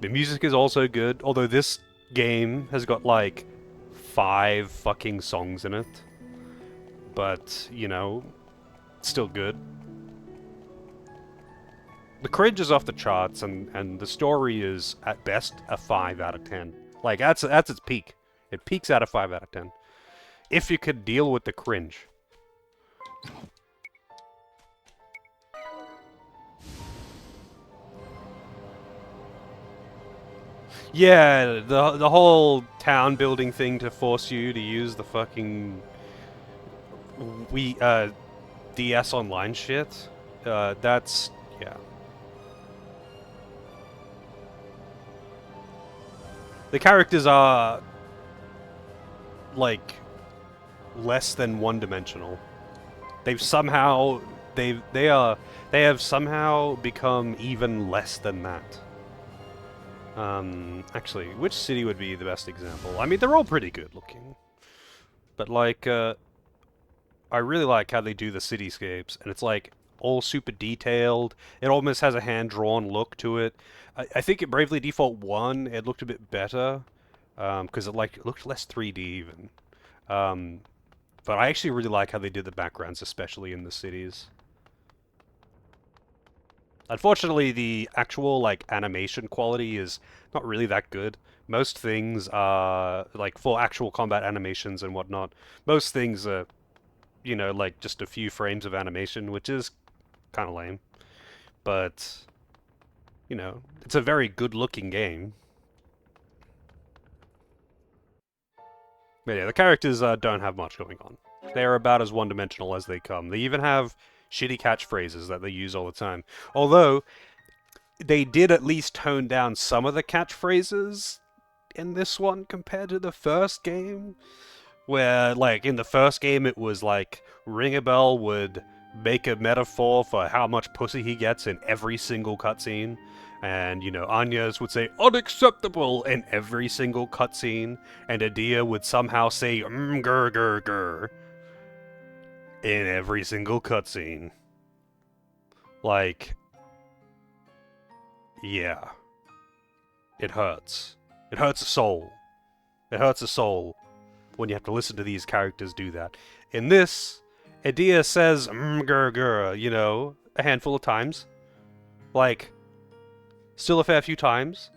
The music is also good, although this game has got like 5 fucking songs in it. But, you know, it's still good. The cringe is off the charts, and the story is, at best, a 5 out of 10. Like, that's its peak. It peaks at a 5 out of 10. If you could deal with the cringe. Yeah, the whole town building thing to force you to use the fucking DS Online shit. That's yeah. The characters are like less than one-dimensional. They've somehow they have somehow become even less than that. Actually, which city would be the best example? I mean, they're all pretty good looking. But like I really like how they do the cityscapes, and it's like all super detailed. It almost has a hand-drawn look to it. I think at Bravely Default 1, it looked a bit better, because it looked less 3D even. But I actually really like how they did the backgrounds, especially in the cities. Unfortunately, the actual like animation quality is not really that good. Most things are like for actual combat animations and whatnot. Most things are, you know, like just a few frames of animation, which is kind of lame. But you know, it's a very good-looking game. But yeah, the characters don't have much going on. They are about as one-dimensional as they come. They even have shitty catchphrases that they use all the time. Although, they did at least tone down some of the catchphrases in this one compared to the first game. Where, like, in the first game it was like, Ring a Bell would make a metaphor for how much pussy he gets in every single cutscene. And, you know, Anya's would say, unacceptable in every single cutscene. And Adia would somehow say, grr grr grr in every single cutscene. Like, yeah. It hurts. It hurts a soul. It hurts a soul when you have to listen to these characters do that. In this, Adia says, grr grr, you know, a handful of times. Like, still a fair few times,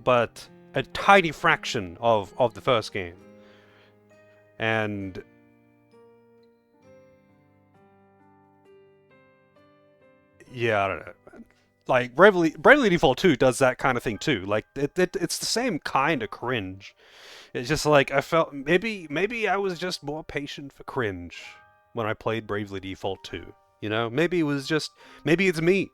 but a tiny fraction of the first game. And yeah, I don't know. Like, Bravely Default 2 does that kind of thing too. Like, it's the same kind of cringe. It's just like, I felt, maybe I was just more patient for cringe when I played Bravely Default 2. You know? Maybe it's me.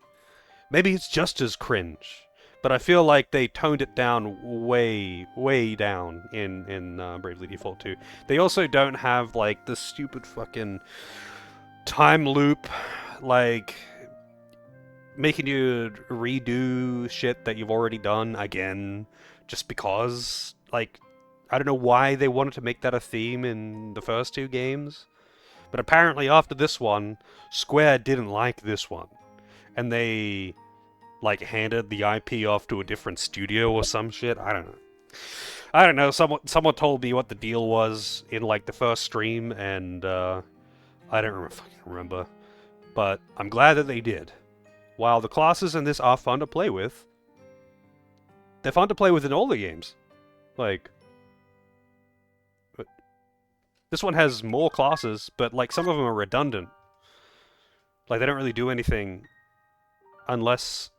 Maybe it's just as cringe. But I feel like they toned it down way down in Bravely Default 2. They also don't have, like, the stupid fucking time loop, like, making you redo shit that you've already done again, just because. Like, I don't know why they wanted to make that a theme in the first 2 games, but apparently after this one, Square didn't like this one, and they, like, handed the IP off to a different studio or some shit. I don't know. Someone told me what the deal was in, like, the first stream, and I don't fucking remember. But I'm glad that they did. While the classes in this are fun to play with, they're fun to play with in all the games. Like, this one has more classes, but, like, some of them are redundant. Like, they don't really do anything unless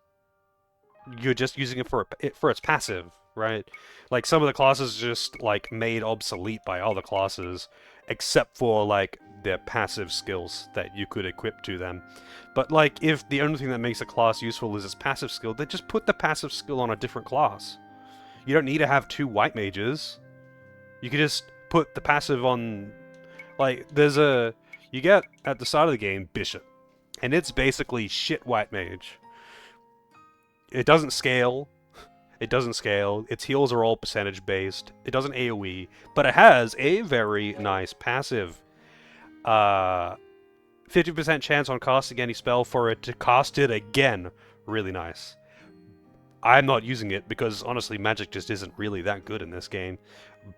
you're just using it for its passive, right? Like, some of the classes are just, like, made obsolete by all the classes, except for, like, their passive skills that you could equip to them. But, like, if the only thing that makes a class useful is its passive skill, then just put the passive skill on a different class. You don't need to have 2 white mages. You could just put the passive on... Like, you get, at the start of the game, Bishop. And it's basically shit white mage. It doesn't scale. It doesn't scale. Its heals are all percentage based. It doesn't AoE. But it has a very nice passive. 50% chance on casting any spell for it to cast it again. Really nice. I'm not using it because honestly, magic just isn't really that good in this game.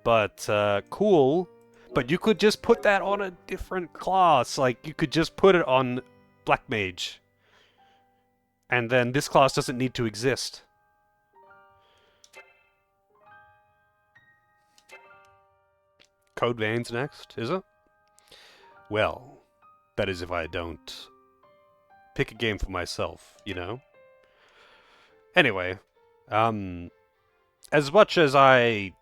But cool. But you could just put that on a different class. Like you could just put it on Black Mage, and then this class doesn't need to exist. Code Vein's next, is it? Well, that is if I don't pick a game for myself, you know? Anyway, as much as I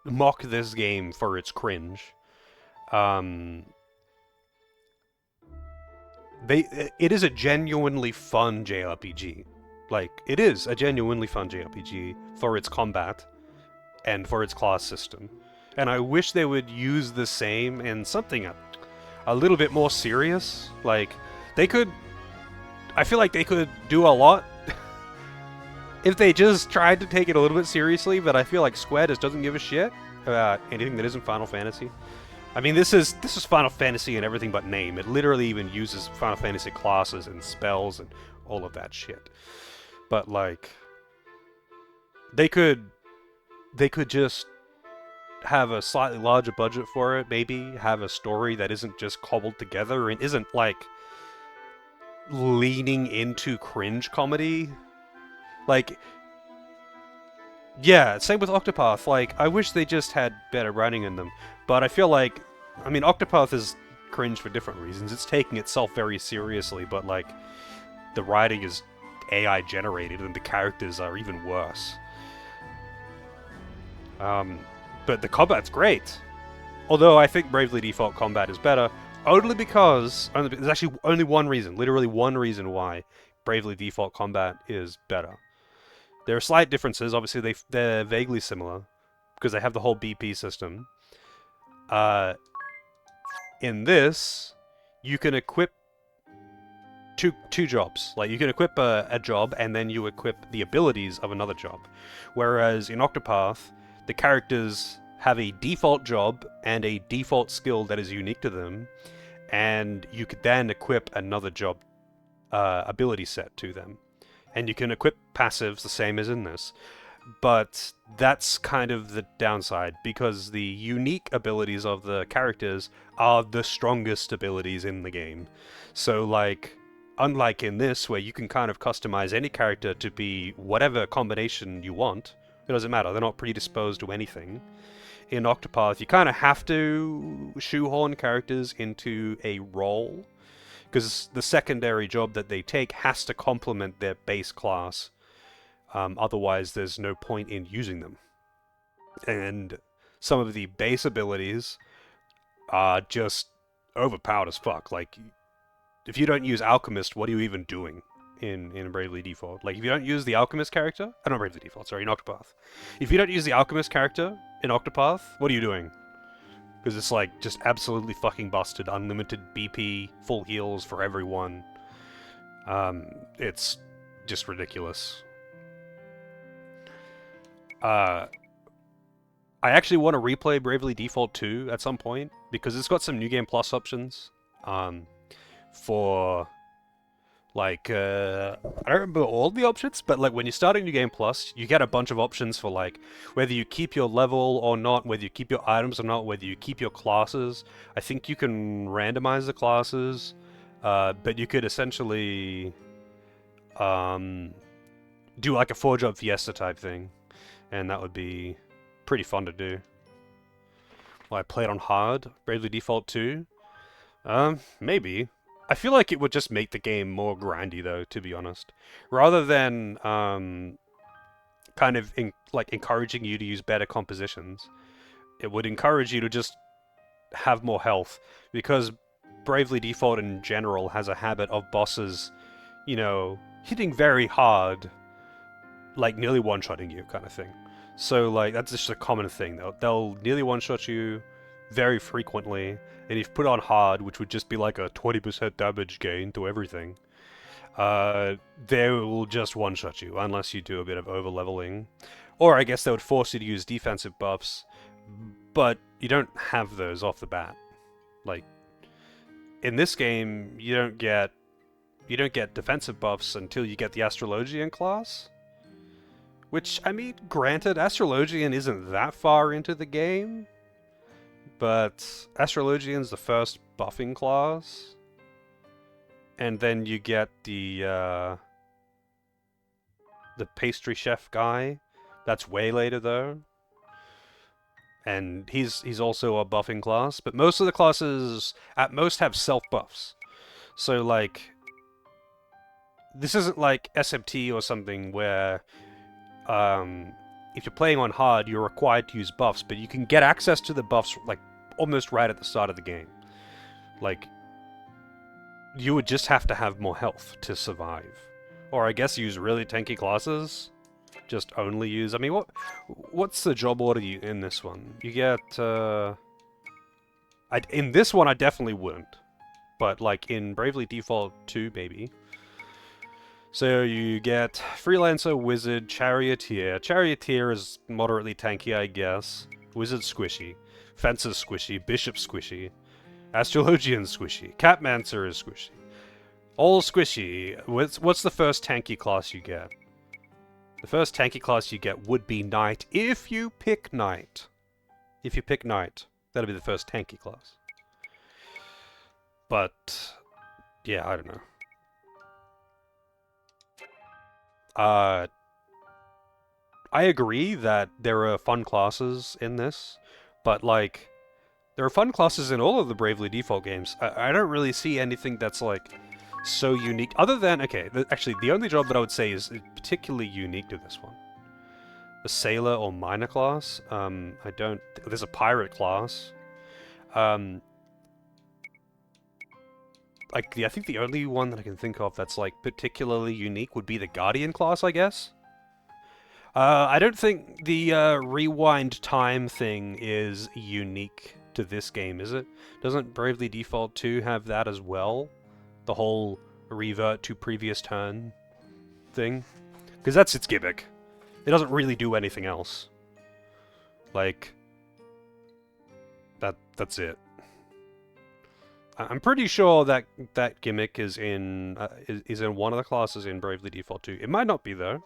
mock this game for its cringe, it is a genuinely fun JRPG. Like, it is a genuinely fun JRPG for its combat and for its class system. And I wish they would use the same in something a little bit more serious. Like, they could... I feel like they could do a lot if they just tried to take it a little bit seriously, but I feel like Square just doesn't give a shit about anything that isn't Final Fantasy. I mean, this is Final Fantasy in everything but name. It literally even uses Final Fantasy classes and spells and all of that shit. But like, they could just have a slightly larger budget for it, maybe have a story that isn't just cobbled together and isn't like leaning into cringe comedy. Like, yeah, same with Octopath. Like, I wish they just had better writing in them. But I feel like, I mean, Octopath is cringe for different reasons. It's taking itself very seriously, but like, the writing is AI generated and the characters are even worse. But the combat's great. Although I think Bravely Default combat is better, only because there's actually only one reason, literally one reason why Bravely Default combat is better. There are slight differences. Obviously, they're vaguely similar because they have the whole BP system. In this, you can equip two jobs. Like, you can equip a job and then you equip the abilities of another job. Whereas in Octopath, the characters have a default job and a default skill that is unique to them, and you could then equip another job ability set to them. And you can equip passives the same as in this. But that's kind of the downside, because the unique abilities of the characters are the strongest abilities in the game. So, like, unlike in this, where you can kind of customize any character to be whatever combination you want, it doesn't matter, they're not predisposed to anything. In Octopath, you kind of have to shoehorn characters into a role, because the secondary job that they take has to complement their base class. Otherwise, there's no point in using them. And some of the base abilities are just overpowered as fuck. Like, if you don't use Alchemist, what are you even doing in Bravely Default? Like, if you don't use the Alchemist character... Oh, not Bravely Default, sorry, in Octopath. If you don't use the Alchemist character in Octopath, what are you doing? Because it's, like, just absolutely fucking busted. Unlimited BP, full heals for everyone. It's just ridiculous. I actually want to replay Bravely Default 2 at some point, because it's got some New Game Plus options. For, like, I don't remember all the options, but, like, when you're starting New Game Plus, you get a bunch of options for, like, whether you keep your level or not, whether you keep your items or not, whether you keep your classes. I think you can randomize the classes, but you could essentially, do, like, a 4-job Fiesta type thing, and that would be pretty fun to do. Will I play it on hard? Bravely Default 2? Maybe. I feel like it would just make the game more grindy, though, to be honest. Rather than, kind of, encouraging you to use better compositions, it would encourage you to just have more health. Because Bravely Default in general has a habit of bosses, you know, hitting very hard, like, nearly one-shotting you, kind of thing. So, like, that's just a common thing. They'll nearly one-shot you very frequently, and if you put on hard, which would just be like a 20% damage gain to everything, they will just one-shot you, unless you do a bit of over-leveling. Or I guess they would force you to use defensive buffs, but you don't have those off the bat. Like, in this game, you don't get defensive buffs until you get the Astrologian class, Which, I mean, granted, Astrologian isn't that far into the game, but Astrologian's the first buffing class, and then you get the pastry chef guy. That's way later though, and he's also a buffing class. But most of the classes at most have self buffs. So like, this isn't like SMT or something where if you're playing on hard, you're required to use buffs, but you can get access to the buffs like almost right at the start of the game. Like, you would just have to have more health to survive. Or I guess use really tanky classes. Just only use... I mean, what's the job order in this one? You get... in this one, I definitely wouldn't. But, like, in Bravely Default 2, maybe. So you get Freelancer, Wizard, Charioteer. Charioteer is moderately tanky, I guess. Wizard squishy. Fencer squishy. Bishop squishy. Astrologian squishy. Capmancer is squishy. All squishy. What's the first tanky class you get? The first tanky class you get would be Knight, if you pick Knight. If you pick Knight, that'll be the first tanky class. But, yeah, I don't know. I agree that there are fun classes in this, but, like, there are fun classes in all of the Bravely Default games. I don't really see anything that's, like, so unique. Other than, okay, actually, the only job that I would say is particularly unique to this one. The Sailor or Miner class. I don't... There's a Pirate class. Like, I think the only one that I can think of that's, like, particularly unique would be the Guardian class, I guess. I don't think the rewind time thing is unique to this game, is it? Doesn't Bravely Default 2 have that as well? The whole revert to previous turn thing? Because that's its gimmick. It doesn't really do anything else. Like, that's it. I'm pretty sure that that gimmick is in one of the classes in Bravely Default 2. It might not be though.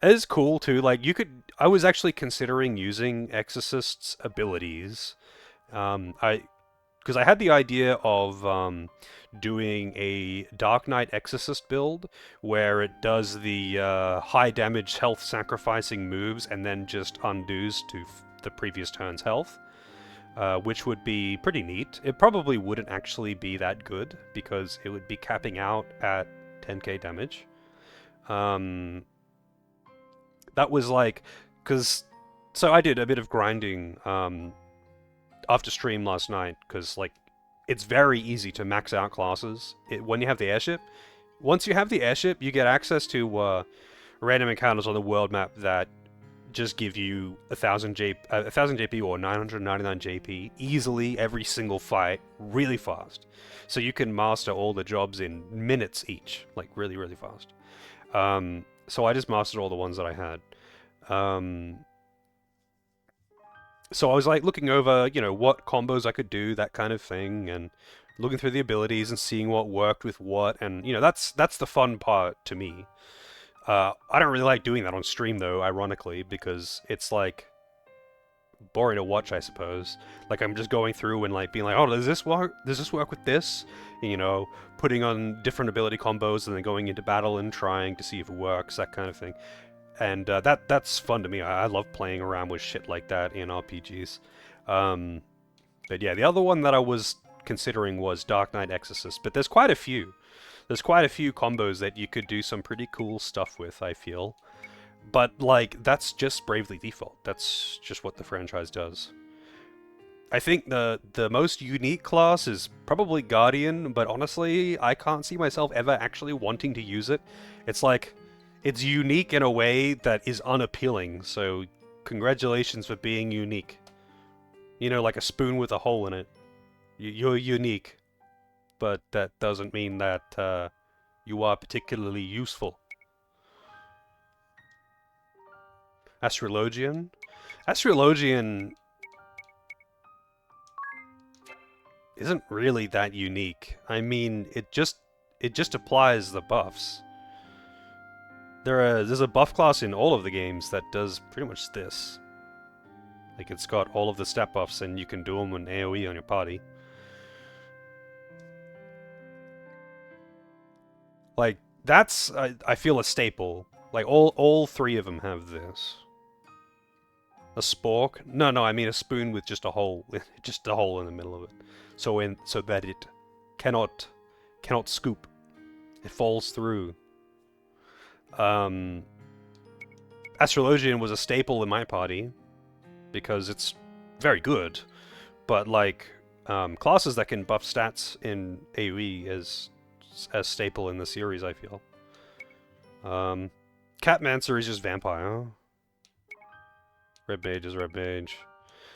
It is cool too. Like you could, I was actually considering using Exorcist's abilities. Because I had the idea of doing a Dark Knight Exorcist build where it does the high damage health sacrificing moves and then just undoes to the previous turn's health. Which would be pretty neat. It probably wouldn't actually be that good, because it would be capping out at 10k damage. That was like... So I did a bit of grinding after stream last night, because like, it's very easy to max out classes when you have the airship. Once you have the airship, you get access to random encounters on the world map that just give you 1000 JP or 999 JP easily every single fight, really fast. So you can master all the jobs in minutes each, like really, really fast. So I just mastered all the ones that I had. So I was like looking over, you know, what combos I could do, that kind of thing, and looking through the abilities and seeing what worked with what, and you know, that's the fun part to me. I don't really like doing that on stream, though, ironically, because it's, like, boring to watch, I suppose. Like, I'm just going through and, like, being like, oh, does this work? Does this work with this? And, you know, putting on different ability combos and then going into battle and trying to see if it works, that kind of thing. And that's fun to me. I love playing around with shit like that in RPGs. But yeah, the other one that I was considering was Dark Knight Exorcist, but there's quite a few. There's quite a few combos that you could do some pretty cool stuff with, I feel. But, like, that's just Bravely Default. That's just what the franchise does. I think the most unique class is probably Guardian, but honestly, I can't see myself ever actually wanting to use it. It's like, it's unique in a way that is unappealing, so congratulations for being unique. You know, like a spoon with a hole in it. You're unique. But that doesn't mean that you are particularly useful. Astrologian? Astrologian isn't really that unique. I mean, it just applies the buffs. There's a buff class in all of the games that does pretty much this. Like, it's got all of the stat buffs, and you can do them in AoE on your party. Like, that's, I feel, a staple. Like, all three of them have this. A spork? No, I mean a spoon with just a hole, just a hole in the middle of it, so that it cannot scoop. It falls through. Astrologian was a staple in my party because it's very good, but like classes that can buff stats in AoE is as staple in the series, I feel. Catmancer is just vampire. Red Mage is Red Mage.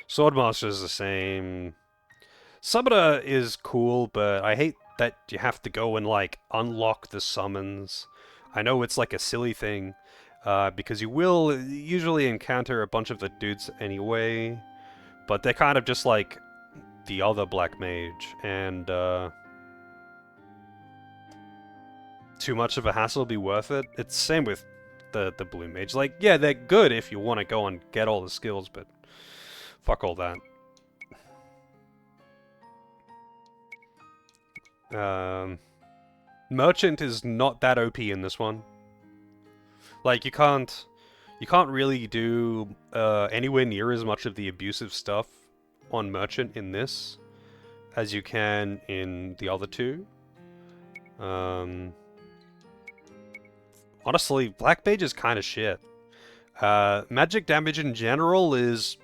Swordmaster is the same. Summoner is cool, but I hate that you have to go and, like, unlock the summons. I know it's, like, a silly thing, because you will usually encounter a bunch of the dudes anyway, but they're kind of just like the other Black Mage, and, too much of a hassle be worth it. It's the same with the Blue Mage. Like, yeah, they're good if you want to go and get all the skills, but fuck all that. Merchant is not that OP in this one. Like, you can't really do anywhere near as much of the abusive stuff on Merchant in this as you can in the other two. Honestly, Black Mage is kind of shit. Magic damage in general is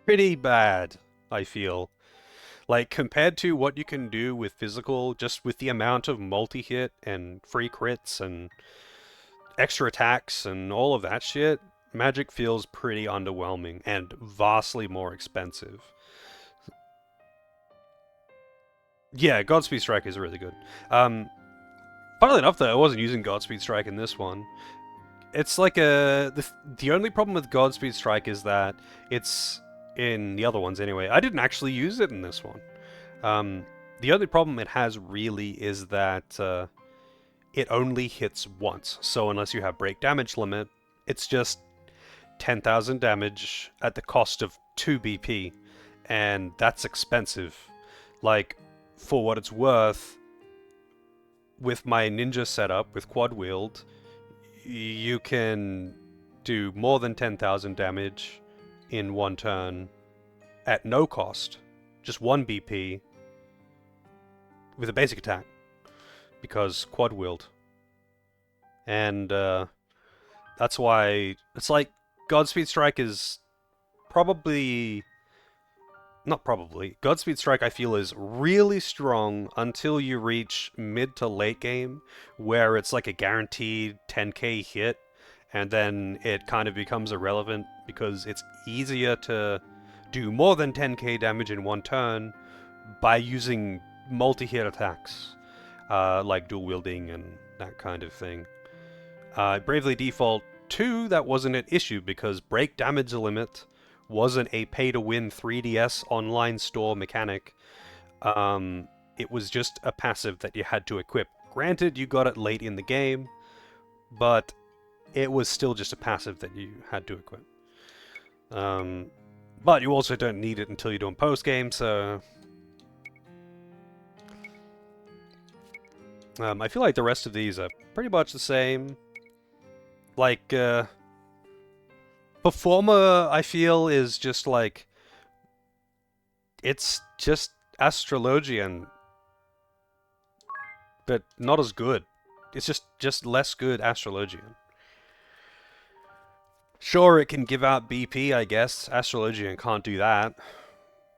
pretty bad, I feel. Like, compared to what you can do with physical, just with the amount of multi-hit and free crits and extra attacks and all of that shit, Magic feels pretty underwhelming and vastly more expensive. Yeah, Godspeed Strike is really good. Funnily enough, though, I wasn't using Godspeed Strike in this one. It's like the only problem with Godspeed Strike is that it's in the other ones anyway. I didn't actually use it in this one. The only problem it has really is that it only hits once. So unless you have break damage limit, it's just 10,000 damage at the cost of 2 BP, and that's expensive. Like, for what it's worth, with my ninja setup, with quad wield, you can do more than 10,000 damage in one turn at no cost, just 1 BP, with a basic attack, because quad wield. And that's why it's like Godspeed Strike is probably... Not probably. Godspeed Strike, I feel, is really strong until you reach mid to late game, where it's like a guaranteed 10k hit, and then it kind of becomes irrelevant because it's easier to do more than 10k damage in one turn by using multi-hit attacks, like dual wielding and that kind of thing. Bravely Default 2, that wasn't an issue because break damage limit wasn't a pay-to-win 3DS online store mechanic. It was just a passive that you had to equip. Granted, you got it late in the game, but it was still just a passive that you had to equip. But you also don't need it until you're doing post-game, so... I feel like the rest of these are pretty much the same. Like, Performer, I feel, is just like... It's just Astrologian, but not as good. It's just less good Astrologian. Sure, it can give out BP, I guess. Astrologian can't do that.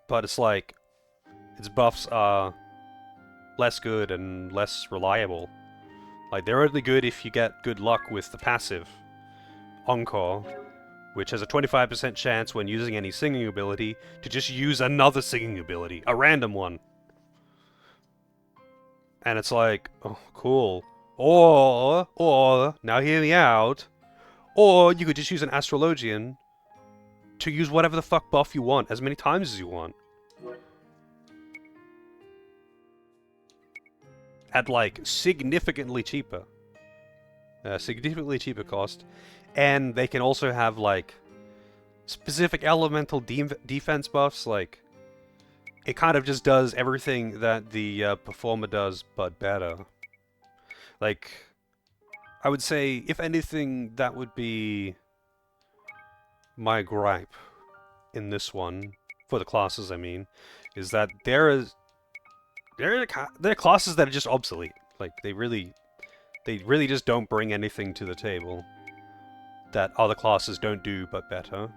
But it's like... its buffs are less good and less reliable. Like, they're only good if you get good luck with the passive. Encore, which has a 25% chance when using any singing ability to just use another singing ability, a random one. And it's like, oh, cool. Or, now hear me out, or you could just use an Astrologian to use whatever the fuck buff you want, as many times as you want. At, like, significantly cheaper. significantly cheaper cost, and they can also have like specific elemental defense buffs. Like it kind of just does everything that the performer does, but better. Like I would say, if anything, that would be my gripe in this one for the classes. I mean, is that there are classes that are just obsolete. Like they really just don't bring anything to the table that other classes don't do, but better.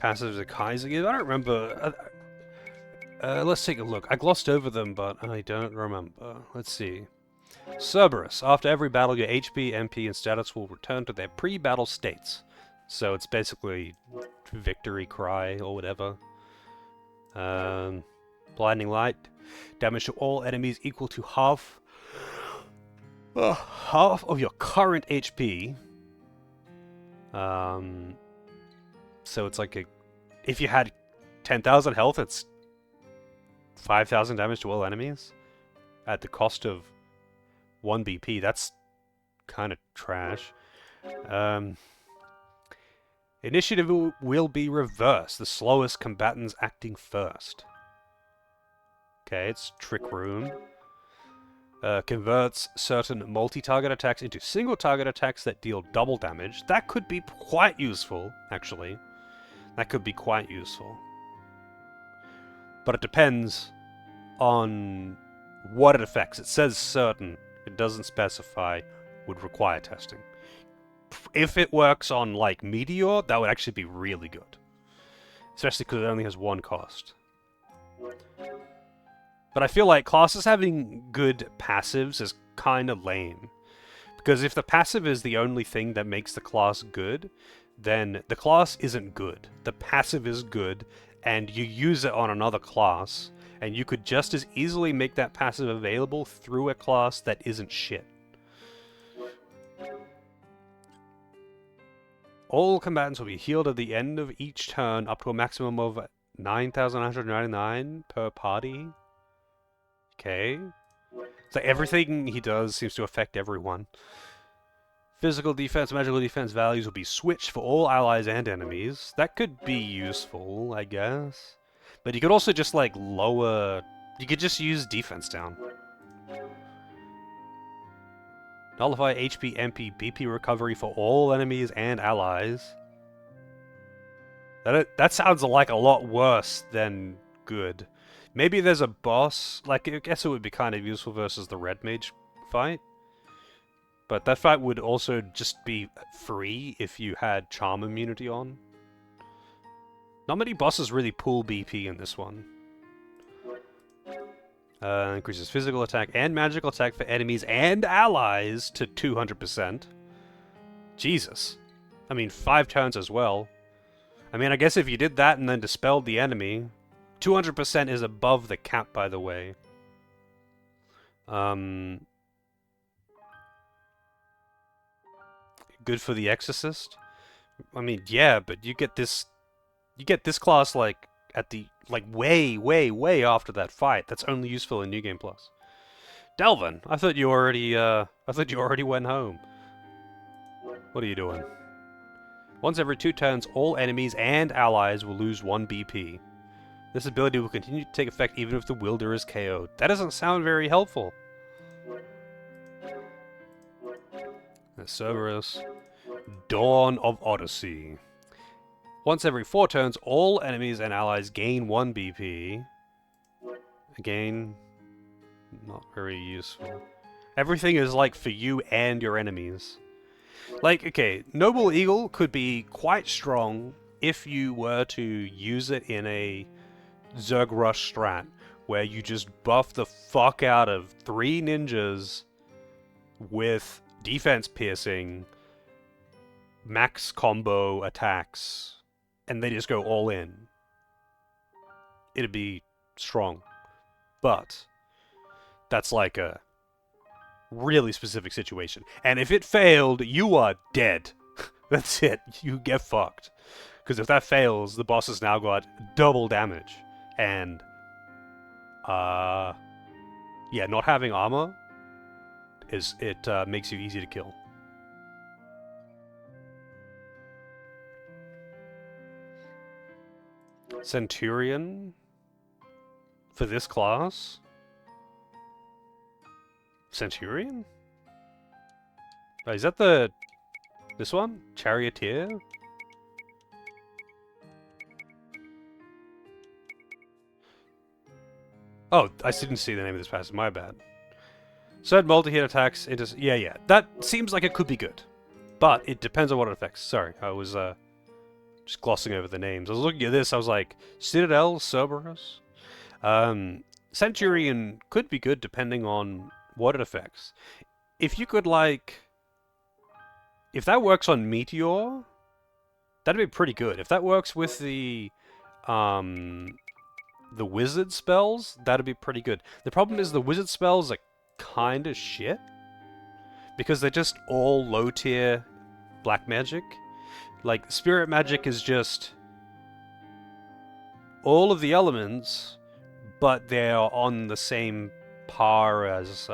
Passives are Kaiser. I don't remember. Let's take a look. I glossed over them, but I don't remember. Let's see. Cerberus. After every battle, your HP, MP, and status will return to their pre-battle states. So it's basically victory cry or whatever. Blinding light. Damage to all enemies equal to half of your current HP. So it's like if you had 10,000 health, it's 5,000 damage to all enemies at the cost of 1 BP. That's kind of trash. Initiative will be reversed. The slowest combatants acting first. Okay, it's Trick Room. Converts certain multi-target attacks into single-target attacks that deal double damage. That could be quite useful, actually. That could be quite useful. But it depends on what it affects. It says certain. It doesn't specify. Would require testing. If it works on, like, Meteor, that would actually be really good. Especially because it only has one cost. But I feel like classes having good passives is kind of lame. Because if the passive is the only thing that makes the class good, then the class isn't good. The passive is good, and you use it on another class, and you could just as easily make that passive available through a class that isn't shit. All combatants will be healed at the end of each turn, up to a maximum of 9,999 per party. Okay. So everything he does seems to affect everyone. Physical defense, magical defense values will be switched for all allies and enemies. That could be useful, I guess. But you could also just, like, lower... You could just use defense down. Nullify HP, MP, BP recovery for all enemies and allies. That sounds like a lot worse than good. Maybe there's a boss... Like, I guess it would be kind of useful versus the Red Mage fight. But that fight would also just be free if you had Charm immunity on. Not many bosses really pull BP in this one. Increases physical attack and magical attack for enemies and allies to 200%. Jesus. I mean, 5 turns as well. I mean, I guess if you did that and then dispelled the enemy... 200% is above the cap, by the way. Good for the Exorcist? I mean, yeah, but you get this class, like, at the, like, way after that fight. That's only useful in New Game Plus. Delvin, I thought you already went home. What are you doing? Once every 2 turns, all enemies and allies will lose 1 BP. This ability will continue to take effect even if the wielder is KO'd. That doesn't sound very helpful. Cerberus. Dawn of Odyssey. Once every 4 turns, all enemies and allies gain 1 BP. Again, not very useful. Everything is like for you and your enemies. Like, okay, Noble Eagle could be quite strong if you were to use it in a Zerg Rush strat, where you just buff the fuck out of 3 ninjas with defense piercing, max combo attacks, and they just go all in. It'd be strong. But that's like a really specific situation. And if it failed, you are dead. That's it. You get fucked. Because if that fails, the boss has now got double damage. And Yeah, not having armor makes you easy to kill. Centurion for this class. Centurion? Oh, is that this one? Charioteer? Oh, I didn't see the name of this pass. My bad. Said multi-hit attacks into... Yeah. That seems like it could be good. But it depends on what it affects. Sorry, I was just glossing over the names. I was looking at this, I was like, Citadel, Cerberus? Centurion could be good depending on what it affects. If you could, like... If that works on Meteor, that'd be pretty good. If that works with the wizard spells, that'd be pretty good. The problem is the wizard spells are kind of shit. Because they're just all low-tier black magic. Like, spirit magic is just all of the elements, but they're on the same par as,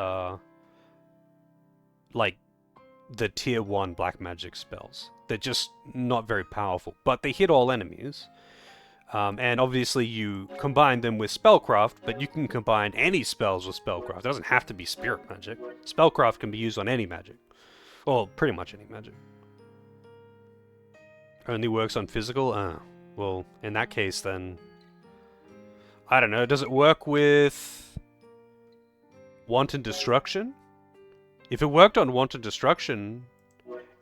like, the tier 1 black magic spells. They're just not very powerful, but they hit all enemies. And obviously you combine them with spellcraft, but you can combine any spells with spellcraft. It doesn't have to be spirit magic. Spellcraft can be used on any magic. Well, pretty much any magic. Only works on physical? Well, in that case then... I don't know, does it work with... Wanton Destruction? If it worked on Wanton Destruction,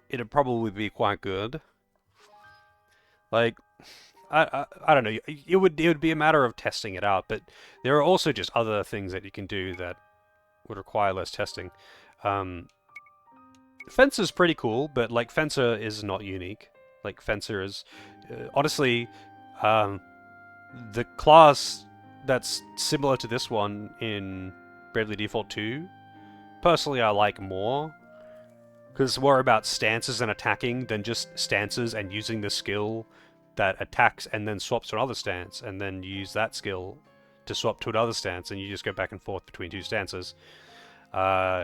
it'd probably be quite good. Like, I don't know, it would be a matter of testing it out, but there are also just other things that you can do that would require less testing. Fencer's pretty cool, but, like, Fencer is not unique. Like, Fencer is... honestly, the class that's similar to this one in Bravely Default 2, personally I like more. Because it's more about stances and attacking than just stances and using the skill that attacks and then swaps to another stance, and then you use that skill to swap to another stance, and you just go back and forth between two stances.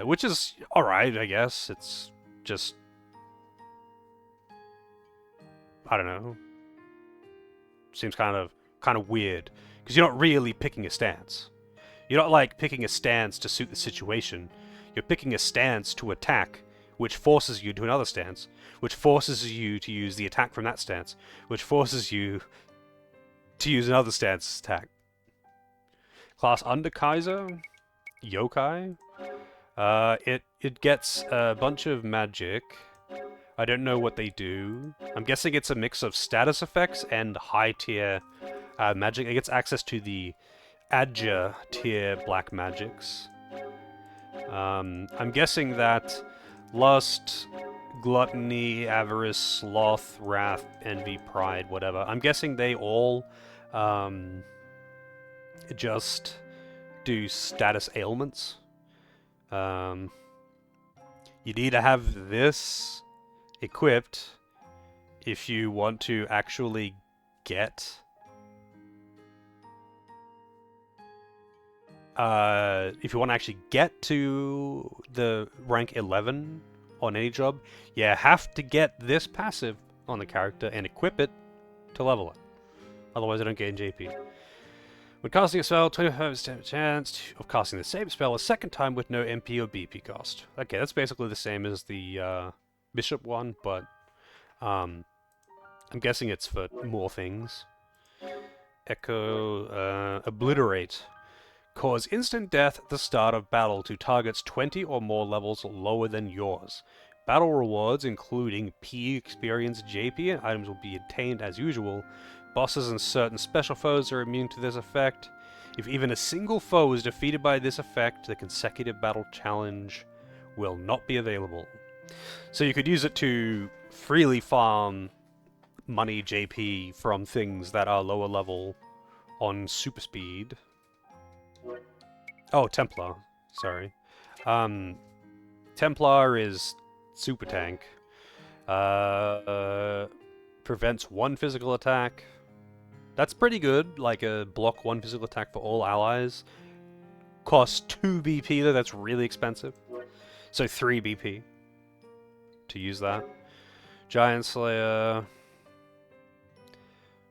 Which is alright, I guess. It's just... I don't know. Seems kind of weird. Because you're not really picking a stance. You're not, like, picking a stance to suit the situation. You're picking a stance to attack, which forces you to another stance, which forces you to use the attack from that stance, which forces you to use another stance attack. Class Under Kaiser? Yokai? It gets a bunch of magic. I don't know what they do. I'm guessing it's a mix of status effects and high-tier magic. It gets access to the Adja tier black magics. I'm guessing that Lust, Gluttony, Avarice, Sloth, Wrath, Envy, Pride, whatever. I'm guessing they all just do status ailments. You need to have this equipped if you want to actually get to the rank 11 on any job, you have to get this passive on the character and equip it to level it. Otherwise I don't gain JP. When casting a spell, 25% chance of casting the same spell a second time with no MP or BP cost. Okay, that's basically the same as the Bishop one, but I'm guessing it's for more things. Echo, Obliterate. Cause instant death at the start of battle to targets 20 or more levels lower than yours. Battle rewards, including P experience, JP, and items will be obtained as usual. Bosses and certain special foes are immune to this effect. If even a single foe is defeated by this effect, the consecutive battle challenge will not be available. So you could use it to freely farm money JP from things that are lower level on super speed. Oh, Templar. Sorry. Templar is super tank. Prevents one physical attack. That's pretty good, like a block one physical attack for all allies. costs 2 BP though, that's really expensive. So 3 BP to use that. Giant Slayer.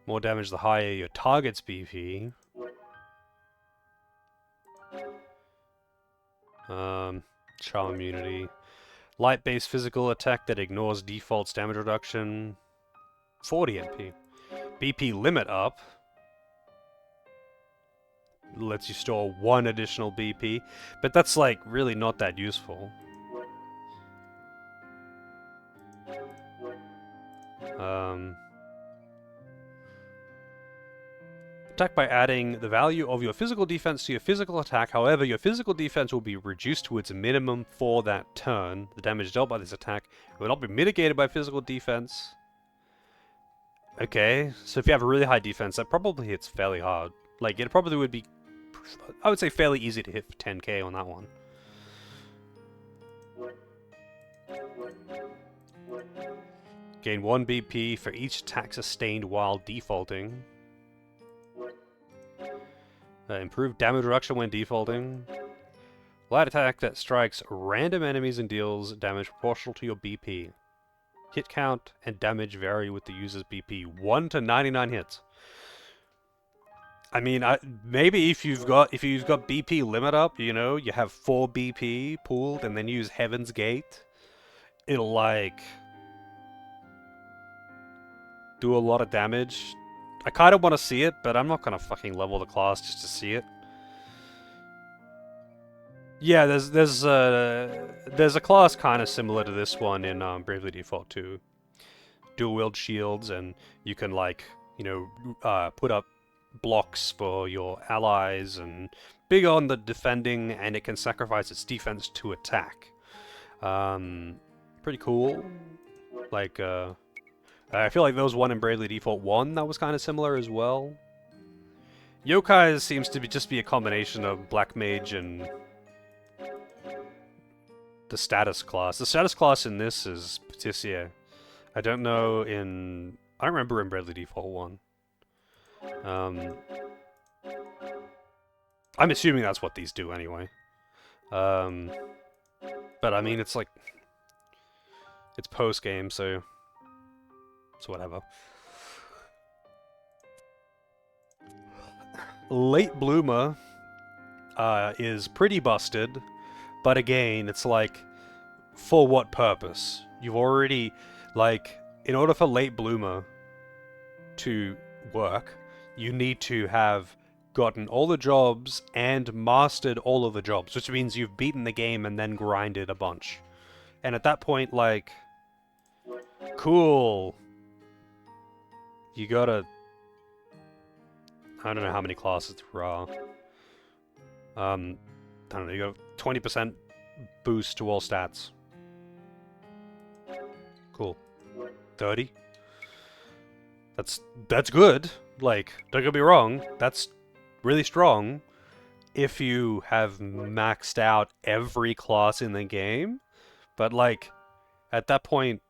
More damage the higher your target's BP. Charm immunity. Light-based physical attack that ignores default's damage reduction. 40 NP. BP limit up. Lets you store 1 additional BP. But that's, like, really not that useful. Attack by adding the value of your physical defense to your physical attack. However, your physical defense will be reduced to its minimum for that turn. The damage dealt by this attack will not be mitigated by physical defense. Okay, so if you have a really high defense, that probably hits fairly hard. Like, it probably would be, I would say, fairly easy to hit for 10k on that one. Gain 1 BP for each attack sustained while defaulting. Improved damage reduction when defaulting. Light attack that strikes random enemies and deals damage proportional to your BP. Hit count and damage vary with the user's BP. 1 to 99 hits. I mean, maybe if you've got BP limit up, you know, you have 4 BP pooled and then use Heaven's Gate, it'll like do a lot of damage. I kind of want to see it, but I'm not going to fucking level the class just to see it. Yeah, there's a class kind of similar to this one in Bravely Default 2. Dual-wield shields, and you can, like, you know, put up blocks for your allies, and big on the defending, and it can sacrifice its defense to attack. Pretty cool. Like, I feel like there was one in Bravely Default 1 that was kind of similar as well. Yokai seems to just be a combination of Black Mage and the status class. The status class in this is Patissier. I don't know in... I don't remember in Bravely Default 1. I'm assuming that's what these do anyway. But I mean, it's like... It's post-game, so... It's whatever. Late Bloomer is pretty busted, but again, it's like, for what purpose? You've already, like, in order for Late Bloomer to work, you need to have gotten all the jobs and mastered all of the jobs, which means you've beaten the game and then grinded a bunch. And at that point, like, cool. You gotta... I don't know how many classes there are. I don't know, you got 20% boost to all stats. Cool. 30? That's good. Like, don't get me wrong, that's really strong if you have maxed out every class in the game. But, like, at that point,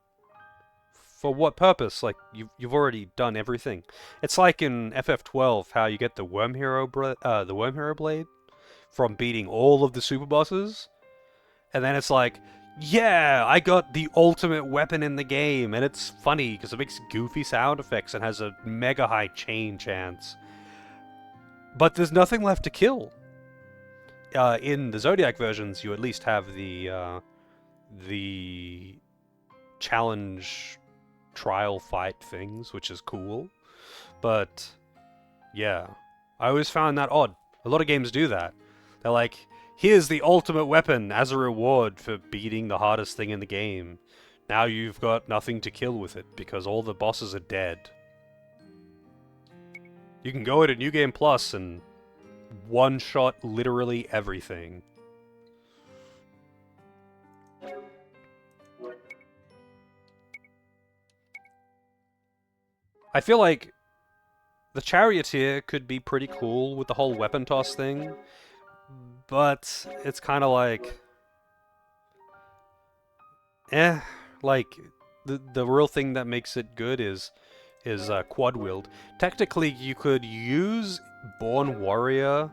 for what purpose? Like, you've already done everything. It's like in FF12, how you get the Worm Hero Blade from beating all of the super bosses, and then it's like, yeah, I got the ultimate weapon in the game, and it's funny because it makes goofy sound effects and has a mega high chain chance. But there's nothing left to kill. In the Zodiac versions, you at least have the challenge trial fight things, which is cool. But yeah, I always found that odd. A lot of games do that. They're like, here's the ultimate weapon as a reward for beating the hardest thing in the game. Now you've got nothing to kill with it because all the bosses are dead. You can go into New Game Plus and one-shot literally everything. I feel like the Charioteer could be pretty cool with the whole weapon toss thing, but it's kind of like... like, the real thing that makes it good is quad wield. Technically, you could use Born Warrior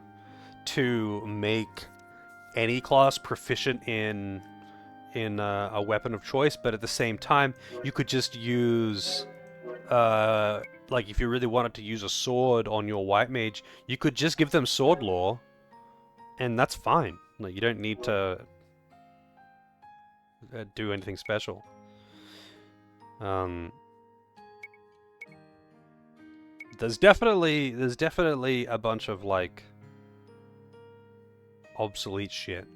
to make any class proficient in a weapon of choice, but at the same time, you could just use, like if you really wanted to use a sword on your white mage, you could just give them sword lore, and that's fine. Like, you don't need to do anything special. There's definitely a bunch of like obsolete shit.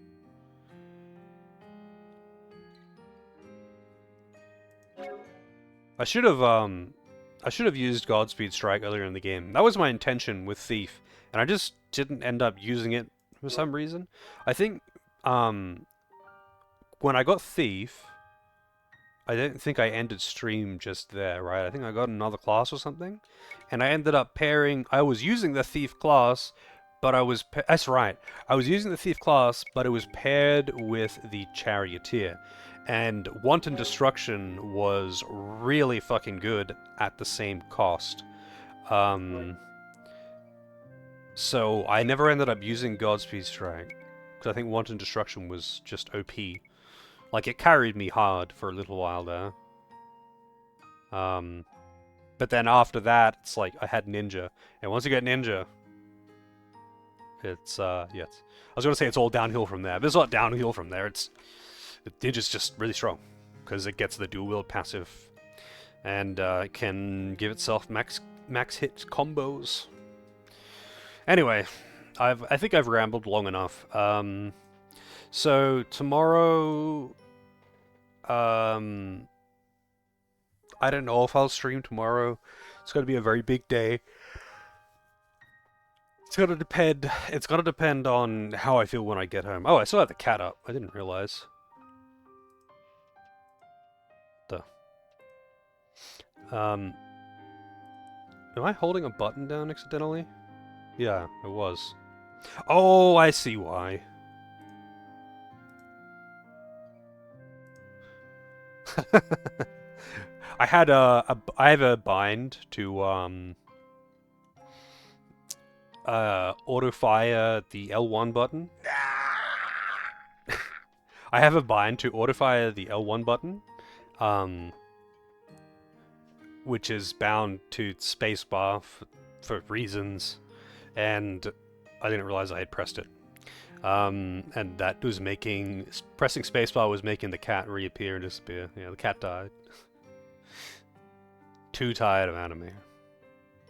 I should have used Godspeed Strike earlier in the game. That was my intention with Thief, and I just didn't end up using it for some reason. I think when I got Thief, I don't think I ended stream just there, right? I think I got another class or something, and I ended up pairing. I was using the Thief class, but that's right. I was using the Thief class, but it was paired with the Charioteer. And Wanton Destruction was really fucking good at the same cost. So I never ended up using Godspeed Strike, because I think Wanton Destruction was just OP. Like, it carried me hard for a little while there. But then after that, it's like I had Ninja. And once you get Ninja, it's, yes. I was going to say it's all downhill from there, but it's not downhill from there. Ninja's just really strong, because it gets the dual wield passive, and it can give itself max hit combos. Anyway, I think I've rambled long enough. So tomorrow, I don't know if I'll stream tomorrow. It's going to be a very big day. It's gonna depend. It's gonna depend on how I feel when I get home. Oh, I still have the cat up. I didn't realize. Am I holding a button down accidentally? Yeah, it was. Oh, I see why. I have a bind to auto fire the L1 button. I have a bind to auto fire the L1 button, which is bound to spacebar for reasons, and I didn't realize I had pressed it. And that was pressing spacebar was making the cat reappear and disappear. Yeah, the cat died. Too tired of anime.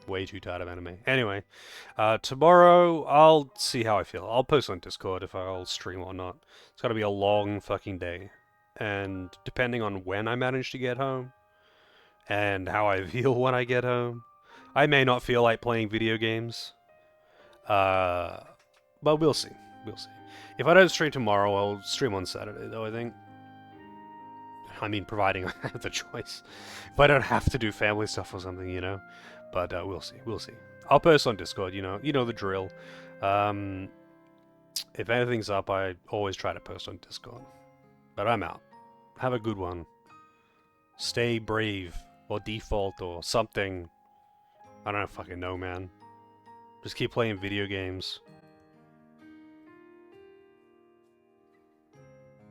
Way too tired of anime. Anyway, tomorrow I'll see how I feel. I'll post on Discord if I'll stream or not. It's gotta be a long fucking day. And depending on when I manage to get home, and how I feel when I get home, I may not feel like playing video games. But we'll see. We'll see. If I don't stream tomorrow, I'll stream on Saturday, though, I think. I mean, providing I have the choice. If I don't have to do family stuff or something, you know. But we'll see. We'll see. I'll post on Discord, you know the drill. If anything's up, I always try to post on Discord. But I'm out. Have a good one. Stay brave, or default, or something. I don't fucking know, man. Just keep playing video games.